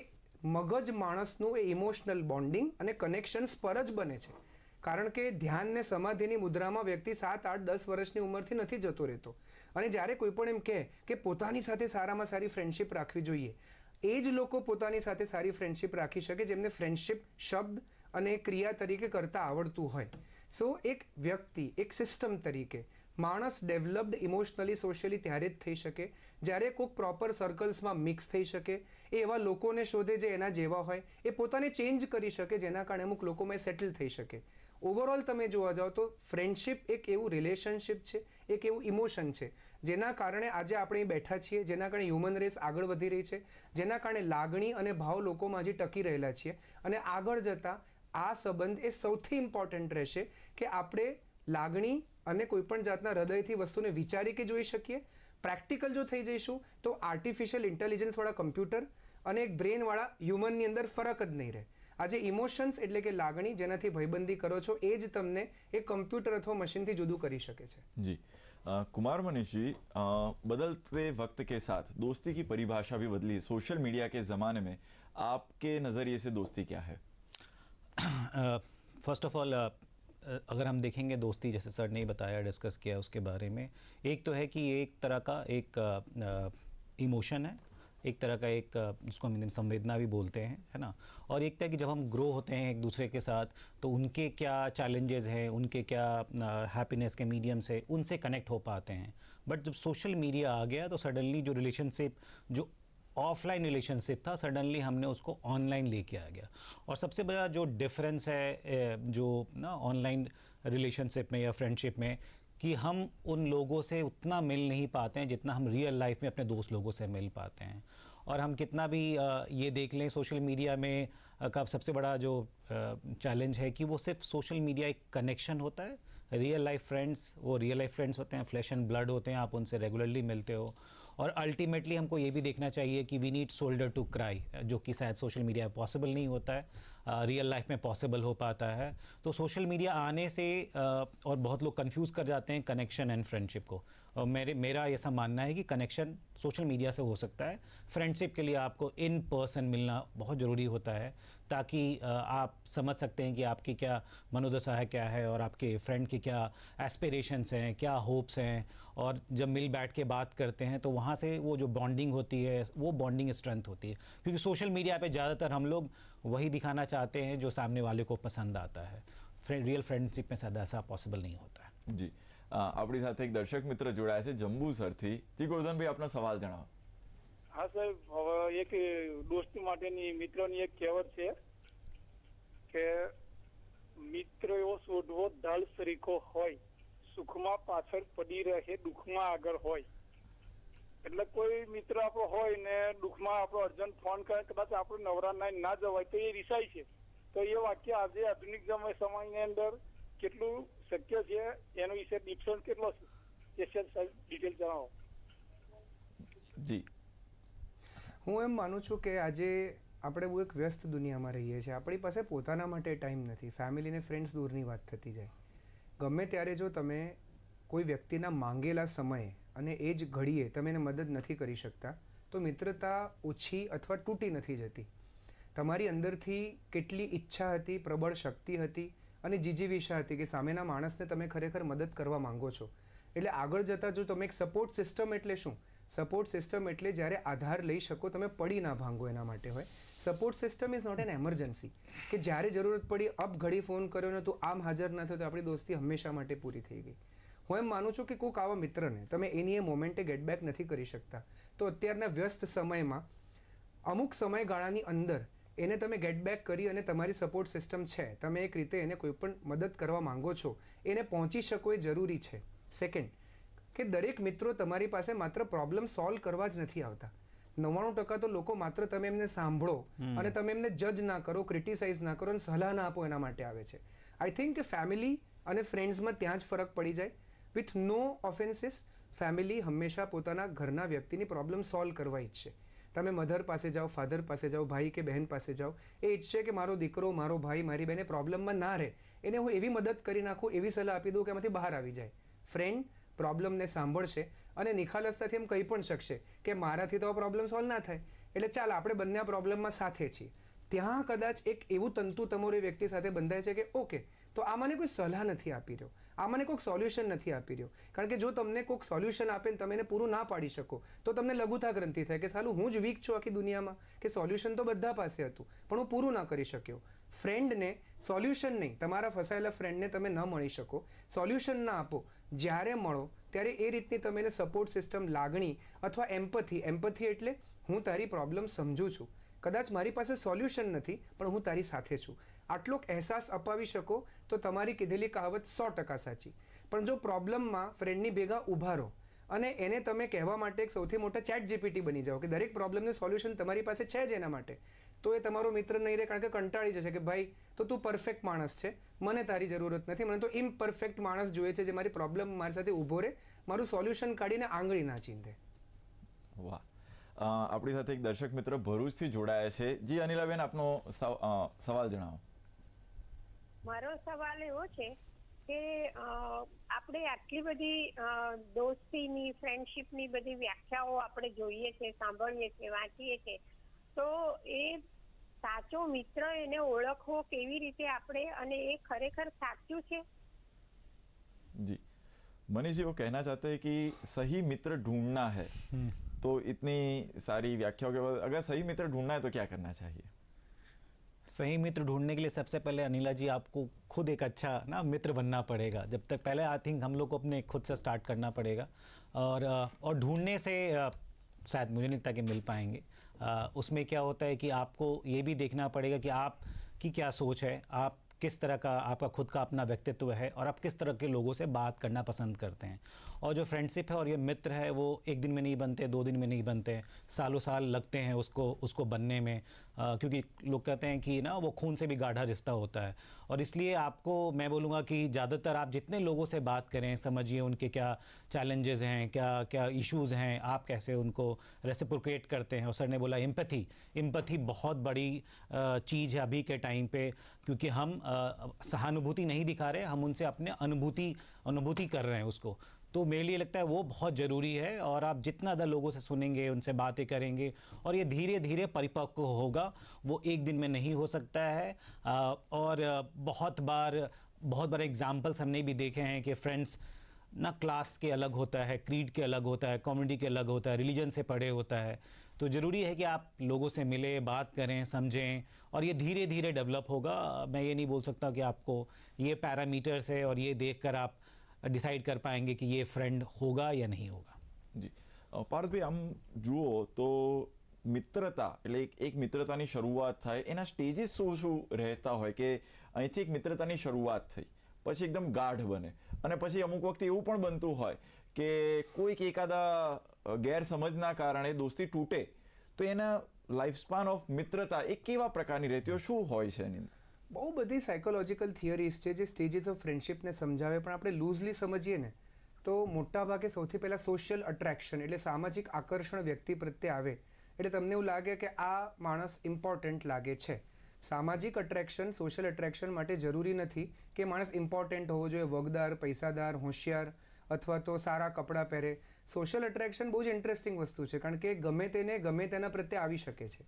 T: મગજ માણસનું એ ઇમોશનલ બોન્ડિંગ અને કનેક્શન્સ પર જ બને છે. કારણ કે ધ્યાન ને સમાધિની મુદ્રામાં વ્યક્તિ 7, 8, 10 વર્ષની ઉંમરથી નથી જતો રહેતો. અને જ્યારે કોઈ પણ એમ કહે કે પોતાની સાથે સારામાં સારી ફ્રેન્ડશિપ રાખવી જોઈએ, એ જ લોકો પોતાની સાથે સારી ફ્રેન્ડશિપ રાખી શકે જેમને ફ્રેન્ડશિપ શબ્દ અને ક્રિયા તરીકે કરતા આવડતું હોય. સો એક વ્યક્તિ, એક સિસ્ટમ તરીકે માણસ ડેવલપ્ડ ઇમોશનલી, સોશિયલી ત્યારે જ થઈ શકે જ્યારે કોઈક પ્રોપર સર્કલ્સમાં મિક્સ થઈ શકે, એ એવા લોકોને શોધે જે એના જેવા હોય, એ પોતાને ચેન્જ કરી શકે જેના કારણે અમુક લોકોમાં સેટલ થઈ શકે. ઓવરઓલ તમે જોવા જાઓ તો ફ્રેન્ડશિપ એક એવું રિલેશનશિપ છે, એક એવું ઇમોશન છે જેના કારણે આજે આપણે બેઠા છીએ, જેના કારણે હ્યુમન રેસ આગળ વધી રહી છે, જેના કારણે લાગણી અને ભાવ લોકોમાં હજી ટકી રહેલા છીએ. અને આગળ જતાં આ સંબંધ એ સૌથી ઇમ્પોર્ટન્ટ રહેશે કે આપણે લાગણી અને કોઈપણ જાતના હૃદયથી વસ્તુને વિચારી કે જોઈ શકીએ. પ્રેક્ટિકલ જો થઈ જઈશું તો આર્ટિફિશિયલ ઇન્ટેલિજન્સવાળા કમ્પ્યુટર અને એક બ્રેનવાળા હ્યુમનની અંદર ફરક જ નહીં રહે. આજે ઇમોશન્સ એટલે કે લાગણી જેનાથી ભાઈબંધી કરો છો એ જ તમને એક કમ્પ્यूटर अथवा मशीन થી जुदू કરી શકે છે.
C: जी कुमार मनीष जी, बदलते वक्त के साथ दोस्ती की परिभाषा भी बदली. सोशल मीडिया के ज़माने में आपके नज़रिए से दोस्ती क्या है?
U: फर्स्ट ऑफ ऑल अगर हम देखेंगे दोस्ती, जैसे सर ने बताया, डिस्कस किया उसके बारे में, एक तो है कि ये एक तरह का एक इमोशन है, एक तरह का एक उसको हम संवेदना भी बोलते हैं, है ना. और एक तरह कि जब हम ग्रो होते हैं एक दूसरे के साथ तो उनके क्या चैलेंजेस हैं, उनके क्या हैप्पीनेस के मीडियम से उनसे कनेक्ट हो पाते हैं. बट जब सोशल मीडिया आ गया तो सडनली जो रिलेशनशिप, जो ऑफलाइन रिलेशनशिप था, सडनली हमने उसको ऑनलाइन लेके आ गया. और सबसे बड़ा जो डिफरेंस है जो ना ऑनलाइन रिलेशनशिप में या फ्रेंडशिप में, कि हम उन लोगों से उतना मिल नहीं पाते हैं जितना हम रियल लाइफ में अपने दोस्त लोगों से मिल पाते हैं. और हम कितना भी ये देख लें, सोशल मीडिया में का सबसे बड़ा जो चैलेंज है कि वो सिर्फ सोशल मीडिया एक कनेक्शन होता है. रियल लाइफ फ्रेंड्स वो रियल लाइफ फ्रेंड्स होते हैं, फ्लैश एंड ब्लड होते हैं, आप उनसे रेगुलरली मिलते हो. और अल्टीमेटली हमको ये भी देखना चाहिए कि we need shoulder to cry, जो कि शायद सोशल मीडिया पॉसिबल नहीं होता है, रियल लाइफ में पॉसिबल हो पाता है. तो सोशल मीडिया आने से और बहुत लोग कंफ्यूज कर जाते हैं कनेक्शन एंड फ्रेंडशिप को. और मेरा ऐसा मानना है कि कनेक्शन सोशल मीडिया से हो सकता है, फ्रेंडशिप के लिए आपको इन पर्सन मिलना बहुत ज़रूरी होता है, ताकि आप समझ सकते हैं कि आपकी क्या मनोदशा है, क्या है, और आपके फ्रेंड की क्या एस्पिरेशंस हैं, क्या होप्स हैं. और जब मिल बैठ के बात करते हैं तो वहाँ से वो जो बॉन्डिंग होती है वो बॉन्डिंग स्ट्रेंथ होती है. क्योंकि सोशल मीडिया पे ज़्यादातर हम लोग वही दिखाना चाहते हैं जो सामने वाले को पसंद आता है. रियल फ्रेंडशिप में शायद ऐसा पॉसिबल नहीं होता है.
C: जी, આપણી સાથે એક દર્શક મિત્ર જોડાયા છે જંબુસરથી. જી ગોરધનભાઈ, આપનો સવાલ જણાવો.
V: હા સાહેબ, હવે એક દોસ્તી માટેની મિત્રોની એક કહેવત છે કે મિત્ર એવો શોધવો ઢાલ સરીખો હોય, સુખમાં પાછળ પડી રહે, દુઃખમાં આગળ હોય. એટલે કોઈ મિત્ર આપણો હોય ને દુઃખમાં આપણો અર્જન્ટ ફોન કરે, કદાચ આપણે નવરા ના જવાય તો એ રિસાય છે. તો એ વાક્ય આજે આધુનિક સમયની અંદર કેટલું શક્ય છે એનો વિશે ડિફરન્સ કેટલો છે સાહેબ ડિટેલ જણાવો.
C: જી,
T: હું એમ માનું છું કે આજે આપણે બહુ એક વ્યસ્ત દુનિયામાં રહીએ છીએ, આપણી પાસે પોતાના માટે ટાઈમ નથી, ફેમિલી ને ફ્રેન્ડ્સ દૂરની વાત થતી જાય. ગમે ત્યારે જો તમે કોઈ વ્યક્તિના માંગેલા સમયે અને એ જ ઘડીએ તમે એને મદદ નથી કરી શકતા તો મિત્રતા ઓછી અથવા તૂટી નથી જતી. તમારી અંદરથી કેટલી ઈચ્છા હતી, પ્રબળ શક્તિ હતી અને જીજીવિષા હતી કે સામેના માણસને તમે ખરેખર મદદ કરવા માંગો છો. એટલે આગળ જતાં જો તમે એક સપોર્ટ સિસ્ટમ એટલે શું? સપોર્ટ સિસ્ટમ એટલે જ્યારે આધાર લઈ શકો, તમે પડી ના ભાંગો એના માટે હોય. Support system is not an emergency કે જ્યારે જરૂરત પડી અબ ઘડી ફોન કર્યો ને તું આમ હાજર ન થયો તો આપણી દોસ્તી હંમેશા માટે પૂરી થઈ ગઈ. હું એમ માનું છું કે કોઈક આવા મિત્રને તમે એની એ મોમેન્ટે ગેટબેક નથી કરી શકતા તો અત્યારના વ્યસ્ત સમયમાં અમુક સમયગાળાની અંદર એને તમે ગેટબેક કરી અને તમારી સપોર્ટ સિસ્ટમ છે, તમે એક રીતે એને કોઈ પણ મદદ કરવા માંગો છો, એને પહોંચી શકો એ જરૂરી છે. સેકન્ડ, કે દરેક મિત્રો તમારી પાસે માત્ર પ્રોબ્લેમ સોલ્વ કરવા જ નથી આવતા. 99% તો લોકો માત્ર તમે એમને સાંભળો અને તમે એમને જજ ના કરો, ક્રિટિસાઇઝ ના કરો અને સલાહ ના આપો એના માટે આવે છે. આઈ થિંક કે ફેમિલી અને ફ્રેન્ડ્સમાં ત્યાં જ ફરક પડી જાય. વિથ નો ઓફેન્સીસ, ફેમિલી હંમેશા પોતાના ઘરના વ્યક્તિની પ્રોબ્લેમ સોલ્વ કરવા ઈચ્છે. તમે મધર પાસે જાઓ, ફાધર પાસે જાઓ, ભાઈ કે બહેન પાસે જાઓ, એ ઈચ્છે કે મારો દીકરો, મારો ભાઈ, મારી બહેન પ્રોબ્લેમમાં ના રહે, એને હું એવી મદદ કરી નાખું, એવી સલાહ આપી દઉં કે એમાંથી બહાર આવી જાય. ફ્રેન્ડ પ્રોબ્લેમને સાંભળશે અને નિખાલસતાથી એમ કહી પણ શકશે કે મારાથી તો આ પ્રોબ્લેમ સોલ્વ ના થાય, એટલે ચાલ આપણે બંને આ પ્રોબ્લેમમાં સાથે છીએ. ત્યાં કદાચ એક એવું તંતુ તમારું એ વ્યક્તિ સાથે બંધાય છે કે ઓકે, તો આ મને કોઈ સલાહ નથી આપી રહ્યો, આ મને કોઈક સોલ્યુશન નથી આપી રહ્યો. કારણ કે જો તમને કોઈક સોલ્યુશન આપે ને તમે એને પૂરું ના પાડી શકો તો તમને લઘુતા ગ્રંથિ થાય કે સાલું હું જ વીક છું આખી દુનિયામાં, કે સોલ્યુશન તો બધા પાસે હતું પણ હું પૂરું ના કરી શક્યો. ફ્રેન્ડને સોલ્યુશન નહીં, તમારા ફસાયેલા ફ્રેન્ડને તમે ન મળી શકો, સોલ્યુશન ના આપો, જ્યારે મળો ત્યારે એ રીતની તમે એને સપોર્ટ સિસ્ટમ, લાગણી અથવા એમ્પથી. એમ્પથી એટલે હું તારી પ્રોબ્લેમ સમજું છું, કદાચ મારી પાસે સોલ્યુશન નથી પણ હું તારી સાથે છું, આટલો અહેસાસ અપાવી શકો તો તમારી કીધેલી કહાવત 100% સાચી. પણ જો પ્રોબ્લેમમાં ફ્રેન્ડની ભેગા ઊભા રહો અને એને તમે કહેવા માટે એક સૌથી મોટા ચેટ જીપીટી બની જાઓ કે દરેક પ્રોબ્લેમનું સોલ્યુશન તમારી પાસે છે જ એના માટે, તો એ તમારો મિત્ર નહીં રહે. કારણ કે કંટાળી જશે કે ભાઈ તો તું પરફેક્ટ માણસ છે, મને તારી જરૂરત નથી, મને તો ઇમ્પરફેક્ટ માણસ જોઈએ છે જે મારી પ્રોબ્લેમ મારી સાથે ઊભો રહે, મારું સોલ્યુશન કાઢીને આંગળી ના ચીંધે.
C: વાહ. આપણી સાથે એક દર્શક મિત્ર ભરૂચથી જોડાયા છે. જી અનિલાબેન, આપનો સવાલ જણાવો.
B: મારો સવાલ એવો છે કે આપણે આટલી બધી દોસ્તીની, ફ્રેન્ડશીપની બધી વ્યાખ્યાઓ આપણે જોઈએ છે, સાંભળીએ છીએ, વાંચીએ છીએ, તો એ સાચો મિત્ર એને ઓળખવો કેવી રીતે આપણે, અને એ ખરેખર સાચું છે?
C: जी, मनीष जी वो कहना चाहते हैं कि सही मित्र ढूंढना है, तो इतनी सारी व्याख्याओं के बाद अगर सही मित्र ढूंढना है तो क्या करना चाहिए?
U: सही मित्र ढूंढने के लिए सबसे पहले अनिला जी आपको खुद एक अच्छा ना मित्र बनना पड़ेगा. जब तक पहले आई थिंक हम लोग को अपने खुद से स्टार्ट करना पड़ेगा, और ढूंढने से शायद मुझे नहीं लगता कि मिल पाएंगे. उसमें क्या होता है कि आपको ये भी देखना पड़ेगा कि आपकी क्या सोच है, आप किस तरह का आपका खुद का अपना व्यक्तित्व है और आप किस तरह के लोगों से बात करना पसंद करते हैं. और जो फ्रेंडशिप है और ये मित्र है वो एक दिन में नहीं बनते, 2 दिन में नहीं बनते, सालों साल लगते हैं उसको बनने में, क्योंकि लोग कहते हैं कि ना वो खून से भी गाढ़ा रिश्ता होता है. और इसलिए आपको मैं बोलूँगा कि ज़्यादातर आप जितने लोगों से बात करें, समझिए उनके क्या चैलेंजेस हैं, क्या इश्यूज़ हैं, आप कैसे उनको रेसिप्रोकेट करते हैं. और सर ने बोला एम्पैथी बहुत बड़ी चीज़ है अभी के टाइम पे, क्योंकि हम सहानुभूति नहीं दिखा रहे, हम उनसे अपने अनुभूति कर रहे हैं उसको. तो मेरे लिए लगता है वो बहुत ज़रूरी है. और आप जितना ज़्यादा लोगों से सुनेंगे, उनसे बातें करेंगे और ये धीरे धीरे परिपक्व होगा, वो एक दिन में नहीं हो सकता है. और बहुत बार एग्जाम्पल्स हमने भी देखे हैं कि फ्रेंड्स ना क्लास के अलग होता है, क्रीड के अलग होता है, कम्युनिटी के अलग होता है, रिलीजन से पड़े होता है. तो ज़रूरी है कि आप लोगों से मिलें, बात करें, समझें, और ये धीरे धीरे डेवलप होगा. मैं ये नहीं बोल सकता कि आपको ये पैरामीटर्स है और ये देखकर आप डिसाइड कर पाएंगे कि ये फ्रेंड होगा या नहीं होगा.
C: જી પાર્થભાઈ, આમ જુઓ તો મિત્રતા એટલે એક મિત્રતાની શરૂઆત થાય, એના સ્ટેજીસ શું રહેતા હોય કે અહીંથી એક મિત્રતાની શરૂઆત થઈ, પછી એકદમ ગાઢ બને, અને પછી અમુક વખતે એવું પણ બનતું હોય કે કોઈક એકાદા ગેરસમજના કારણે દોસ્તી તૂટે, તો એના લાઈફ સ્પાન ઓફ મિત્રતા એ કેવા પ્રકારની રહેતી હોય, શું હોય છે એની?
T: બહુ બધી સાયકોલોજીકલ થિયરીઝ છે જે સ્ટેજીસ ઓફ ફ્રેન્ડશિપને સમજાવે, પણ આપણે લૂઝલી સમજીએ ને તો મોટાભાગે સૌથી પહેલાં સોશિયલ અટ્રેક્શન એટલે સામાજિક આકર્ષણ વ્યક્તિ પ્રત્યે આવે, એટલે તમને એવું લાગે કે આ માણસ ઇમ્પોર્ટન્ટ લાગે છે. સામાજિક અટ્રેક્શન, સોશિયલ અટ્રેક્શન માટે જરૂરી નથી કે માણસ ઇમ્પોર્ટન્ટ હોવો જોઈએ, વગદાર, પૈસાદાર, હોશિયાર અથવા તો સારા કપડાં પહેરે. સોશિયલ અટ્રેક્શન બહુ જ ઇન્ટરેસ્ટિંગ વસ્તુ છે, કારણ કે ગમે તેને ગમે તેના પ્રત્યે આવી શકે છે.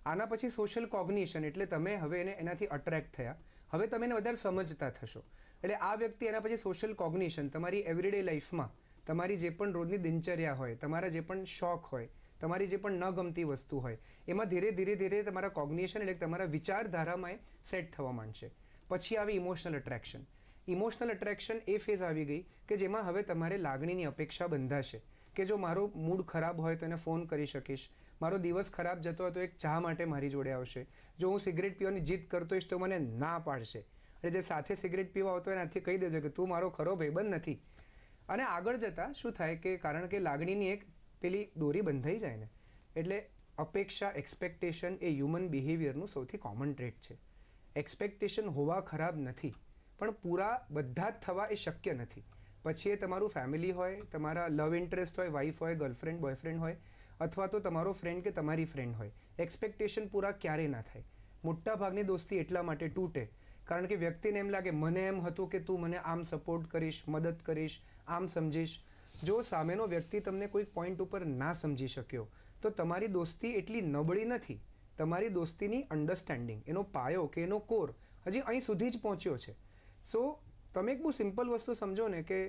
T: આના પછી સોશિયલ કોગ્નિશન, એટલે તમે હવે એનાથી અટ્રેક્ટ થયા, હવે તમે એને વધારે સમજતા થશો. એટલે આ વ્યક્તિ એના પછી સોશિયલ કોગ્નિશન, તમારી એવરીડે લાઈફમાં તમારી જે પણ રોજની દિનચર્યા હોય, તમારા જે પણ શોખ હોય, તમારી જે પણ ન ગમતી વસ્તુ હોય, એમાં ધીરે ધીરે તમારા કોગ્નિશન એટલે તમારા વિચારધારામાં સેટ થવા માંડશે. પછી આવી ઇમોશનલ અટ્રેક્શન. ઇમોશનલ અટ્રેક્શન એ ફેઝ આવી ગઈ કે જેમાં હવે તમારે લાગણીની અપેક્ષા બંધાશે કે જો મારો મૂડ ખરાબ હોય તો એને ફોન કરી શકીશ, મારો દિવસ ખરાબ જતો હોય તો એક ચા માટે મારી જોડે આવશે, જો હું સિગરેટ પીવાની જીદ કરતો હોઈશ તો મને ના પાડશે, એટલે જે સાથે સિગરેટ પીવા આવતો હોય એનાથી કહી દેજો કે તું મારો ખરો ભાઈબંધ નથી. અને આગળ જતાં શું થાય કે કારણ કે લાગણીની એક પેલી દોરી બંધાઈ જાય ને, એટલે અપેક્ષા, એક્સપેક્ટેશન એ હ્યુમન બિહેવિયરનું સૌથી કોમન ટ્રેટ છે. એક્સપેક્ટેશન હોવા ખરાબ નથી, પણ પૂરા બધા જ થવા એ શક્ય નથી. પછી એ તમારું ફેમિલી હોય, તમારા લવ ઇન્ટરેસ્ટ હોય, વાઈફ હોય, ગર્લફ્રેન્ડ, બોયફ્રેન્ડ હોય, અથવા તો તમારો ફ્રેન્ડ કે તમારી ફ્રેન્ડ હોય, એક્સપેક્ટેશન પૂરા ક્યારેય ના થાય. મોટા ભાગની દોસ્તી એટલા માટે તૂટે કારણ કે વ્યક્તિને એમ લાગે મને એમ હતું કે તું મને આમ સપોર્ટ કરીશ, મદદ કરીશ, આમ સમજીશ. જો સામેનો વ્યક્તિ તમને કોઈ પોઈન્ટ ઉપર ના સમજી શક્યો તો તમારી દોસ્તી એટલી નબળી નથી. તમારી દોસ્તીની અન્ડરસ્ટેન્ડિંગ, એનો પાયો કે એનો કોર હજી અહીં સુધી જ પહોંચ્યો છે. સો તમે એક બહુ સિમ્પલ વસ્તુ સમજો ને કે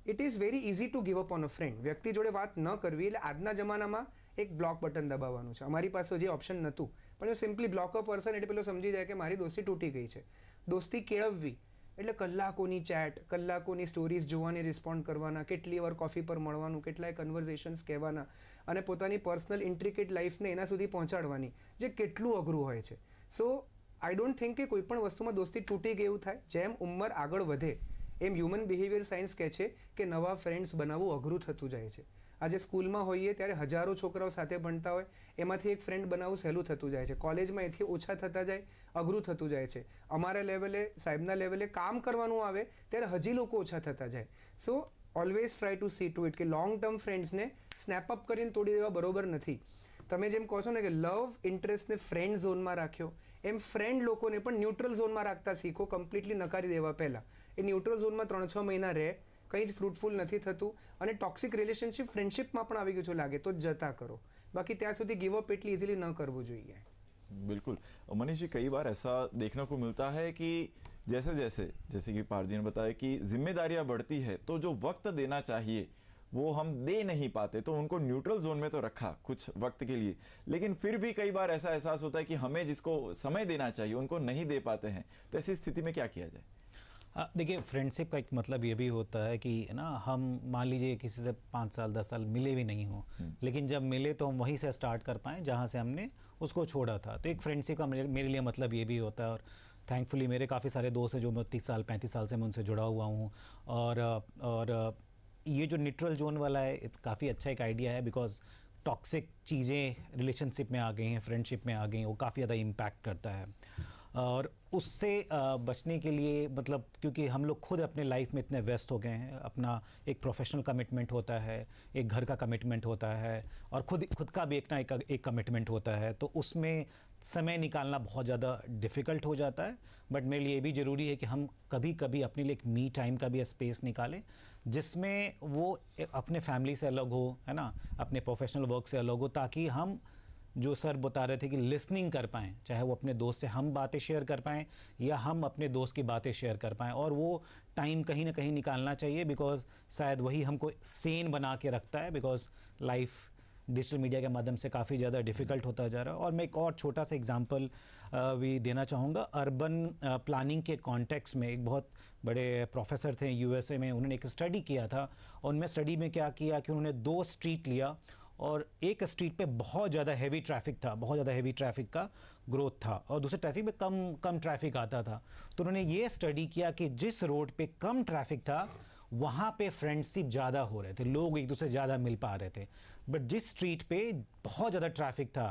T: it is very easy to give up on a friend. વ્યક્તિ જોડે વાત ન કરવી એટલે આજના જમાનામાં એક બ્લોક બટન દબાવવાનું છે. અમારી પાસે જે ઓપ્શન નહોતું, પણ જો સિમ્પલી બ્લોક અ પર્સન એટલે પેલો સમજી જાય કે મારી દોસ્તી તૂટી ગઈ છે. દોસ્તી કેળવવી એટલે કલાકોની ચેટ, કલાકોની સ્ટોરીઝ જોવાની, રિસ્પોન્ડ કરવાના, કેટલી વાર કોફી પર મળવાનું, કેટલાય કન્વર્ઝેશન્સ કહેવાના અને પોતાની પર્સનલ ઇન્ટ્રિકેટ લાઈફને એના સુધી પહોંચાડવાની, જે કેટલું અઘરું હોય છે. સો આઈ ડોન્ટ થિંક કે કોઈ પણ વસ્તુમાં દોસ્તી તૂટી ગઈ એવું થાય. જેમ ઉંમર આગળ વધે એમ હ્યુમન બિહેવિયર સાયન્સ કહે છે કે નવા ફ્રેન્ડ્સ બનાવવું અઘરું થતું જાય છે. આજે સ્કૂલમાં હોઈએ ત્યારે હજારો છોકરાઓ સાથે ભણતા હોય, એમાંથી એક ફ્રેન્ડ બનાવવું સહેલું થતું જાય છે. કોલેજમાં એથી ઓછા થતા જાય, અઘરું થતું જાય છે. અમારા લેવલે, સાહેબના લેવલે કામ કરવાનું આવે ત્યારે હજી લોકો ઓછા થતા જાય. So always try to see to it કે લોંગ ટર્મ ફ્રેન્ડ્સને સ્નેપ અપ કરીને તોડી દેવા બરોબર નથી. તમે જેમ કહો છો ને કે લવ ઇન્ટરેસ્ટને ફ્રેન્ડ ઝોનમાં રાખ્યો, એમ ફ્રેન્ડ લોકોને પણ ન્યુટ્રલ ઝોનમાં રાખતા શીખો, કમ્પ્લીટલી નકારી દેવા પહેલાં. એ ન્યુટ્રલ ઝોનમાં 3-6 મહિના રહે, કંઈ જ ફ્રૂટફુલ નથી થતું અને ટોક્સિક રિલેશનશિપ ફ્રેન્ડશિપમાં પણ આવી ગયું છે લાગે તો જતા કરો. बाकी ત્યાં સુધી गिव अप इतनी इजीली न करना चाहिए.
C: बिल्कुल मनीष जी, कई बार ऐसा देखने को मिलता है कि जैसे कि पारजी ने बताया कि जिम्मेदारियां बढ़ती है तो जो वक्त देना चाहिए वो हम दे नहीं पाते, तो उनको न्यूट्रल जोन में तो रखा कुछ वक्त के लिए, लेकिन फिर भी कई बार ऐसा एहसास होता है कि हमें जिसको समय देना चाहिए उनको नहीं दे पाते हैं. तो ऐसी स्थिति में क्या किया जाए?
U: देखिए, फ्रेंडशिप का एक मतलब ये भी होता है कि ना हम मान लीजिए किसी से 5 साल 10 साल मिले भी नहीं हो, लेकिन जब मिले तो हम वहीं से स्टार्ट कर पाएँ जहाँ से हमने उसको छोड़ा था. तो एक फ्रेंडशिप का मेरे लिए मतलब ये भी होता है. और थैंकफुली मेरे काफ़ी सारे दोस्त हैं जो मैं 30 साल 35 साल से मैं उनसे जुड़ा हुआ हूँ. और ये जो न्यूट्रल जोन वाला है काफ़ी अच्छा एक आइडिया है, बिकॉज टॉक्सिक चीज़ें रिलेशनशिप में आ गई हैं, फ्रेंडशिप में आ गई हैं, वो काफ़ी ज़्यादा इम्पैक्ट करता है. और उससे बचने के लिए मतलब क्योंकि हम लोग खुद अपने लाइफ में इतने व्यस्त हो गए हैं, अपना एक प्रोफेशनल कमिटमेंट होता है, एक घर का कमिटमेंट होता है और खुद का भी एक कमिटमेंट होता है, तो उसमें समय निकालना बहुत ज़्यादा डिफ़िकल्ट हो जाता है. बट मेरे लिए ये भी ज़रूरी है कि हम कभी कभी अपने लिए एक मी टाइम का भी स्पेस निकालें, जिसमें वो अपने फैमिली से अलग हो, है ना, अपने प्रोफेशनल वर्क से अलग हो, ताकि हम जो सर बता रहे थे कि लिसनिंग कर पाएँ, चाहे वो अपने दोस्त से हम बातें शेयर कर पाएँ या हम अपने दोस्त की बातें शेयर कर पाएँ. और वो टाइम कहीं ना कहीं निकालना चाहिए, बिकॉज शायद वही हमको सेन बना के रखता है, बिकॉज लाइफ डिजिटल मीडिया के माध्यम से काफ़ी ज़्यादा डिफ़िकल्ट होता जा रहा है. और मैं एक और छोटा सा एग्जांपल भी देना चाहूँगा. अर्बन प्लानिंग के कॉन्टेक्स्ट में एक बहुत बड़े प्रोफेसर थे यूएसए में, उन्होंने एक स्टडी किया था. और उनमें स्टडी में क्या किया कि उन्होंने 2 स्ट्रीट लिया और एक स्ट्रीट पे बहुत ज़्यादा हैवी ट्रैफिक था, बहुत ज़्यादा हैवी ट्रैफिक का ग्रोथ था, और दूसरे ट्रैफिक में कम ट्रैफिक आता था. तो उन्होंने ये स्टडी किया कि जिस रोड पे कम ट्रैफिक था वहाँ पे फ्रेंडशिप ज़्यादा हो रहे थे, लोग एक दूसरे ज़्यादा मिल पा रहे थे. बट जिस स्ट्रीट पे बहुत ज़्यादा ट्रैफिक था,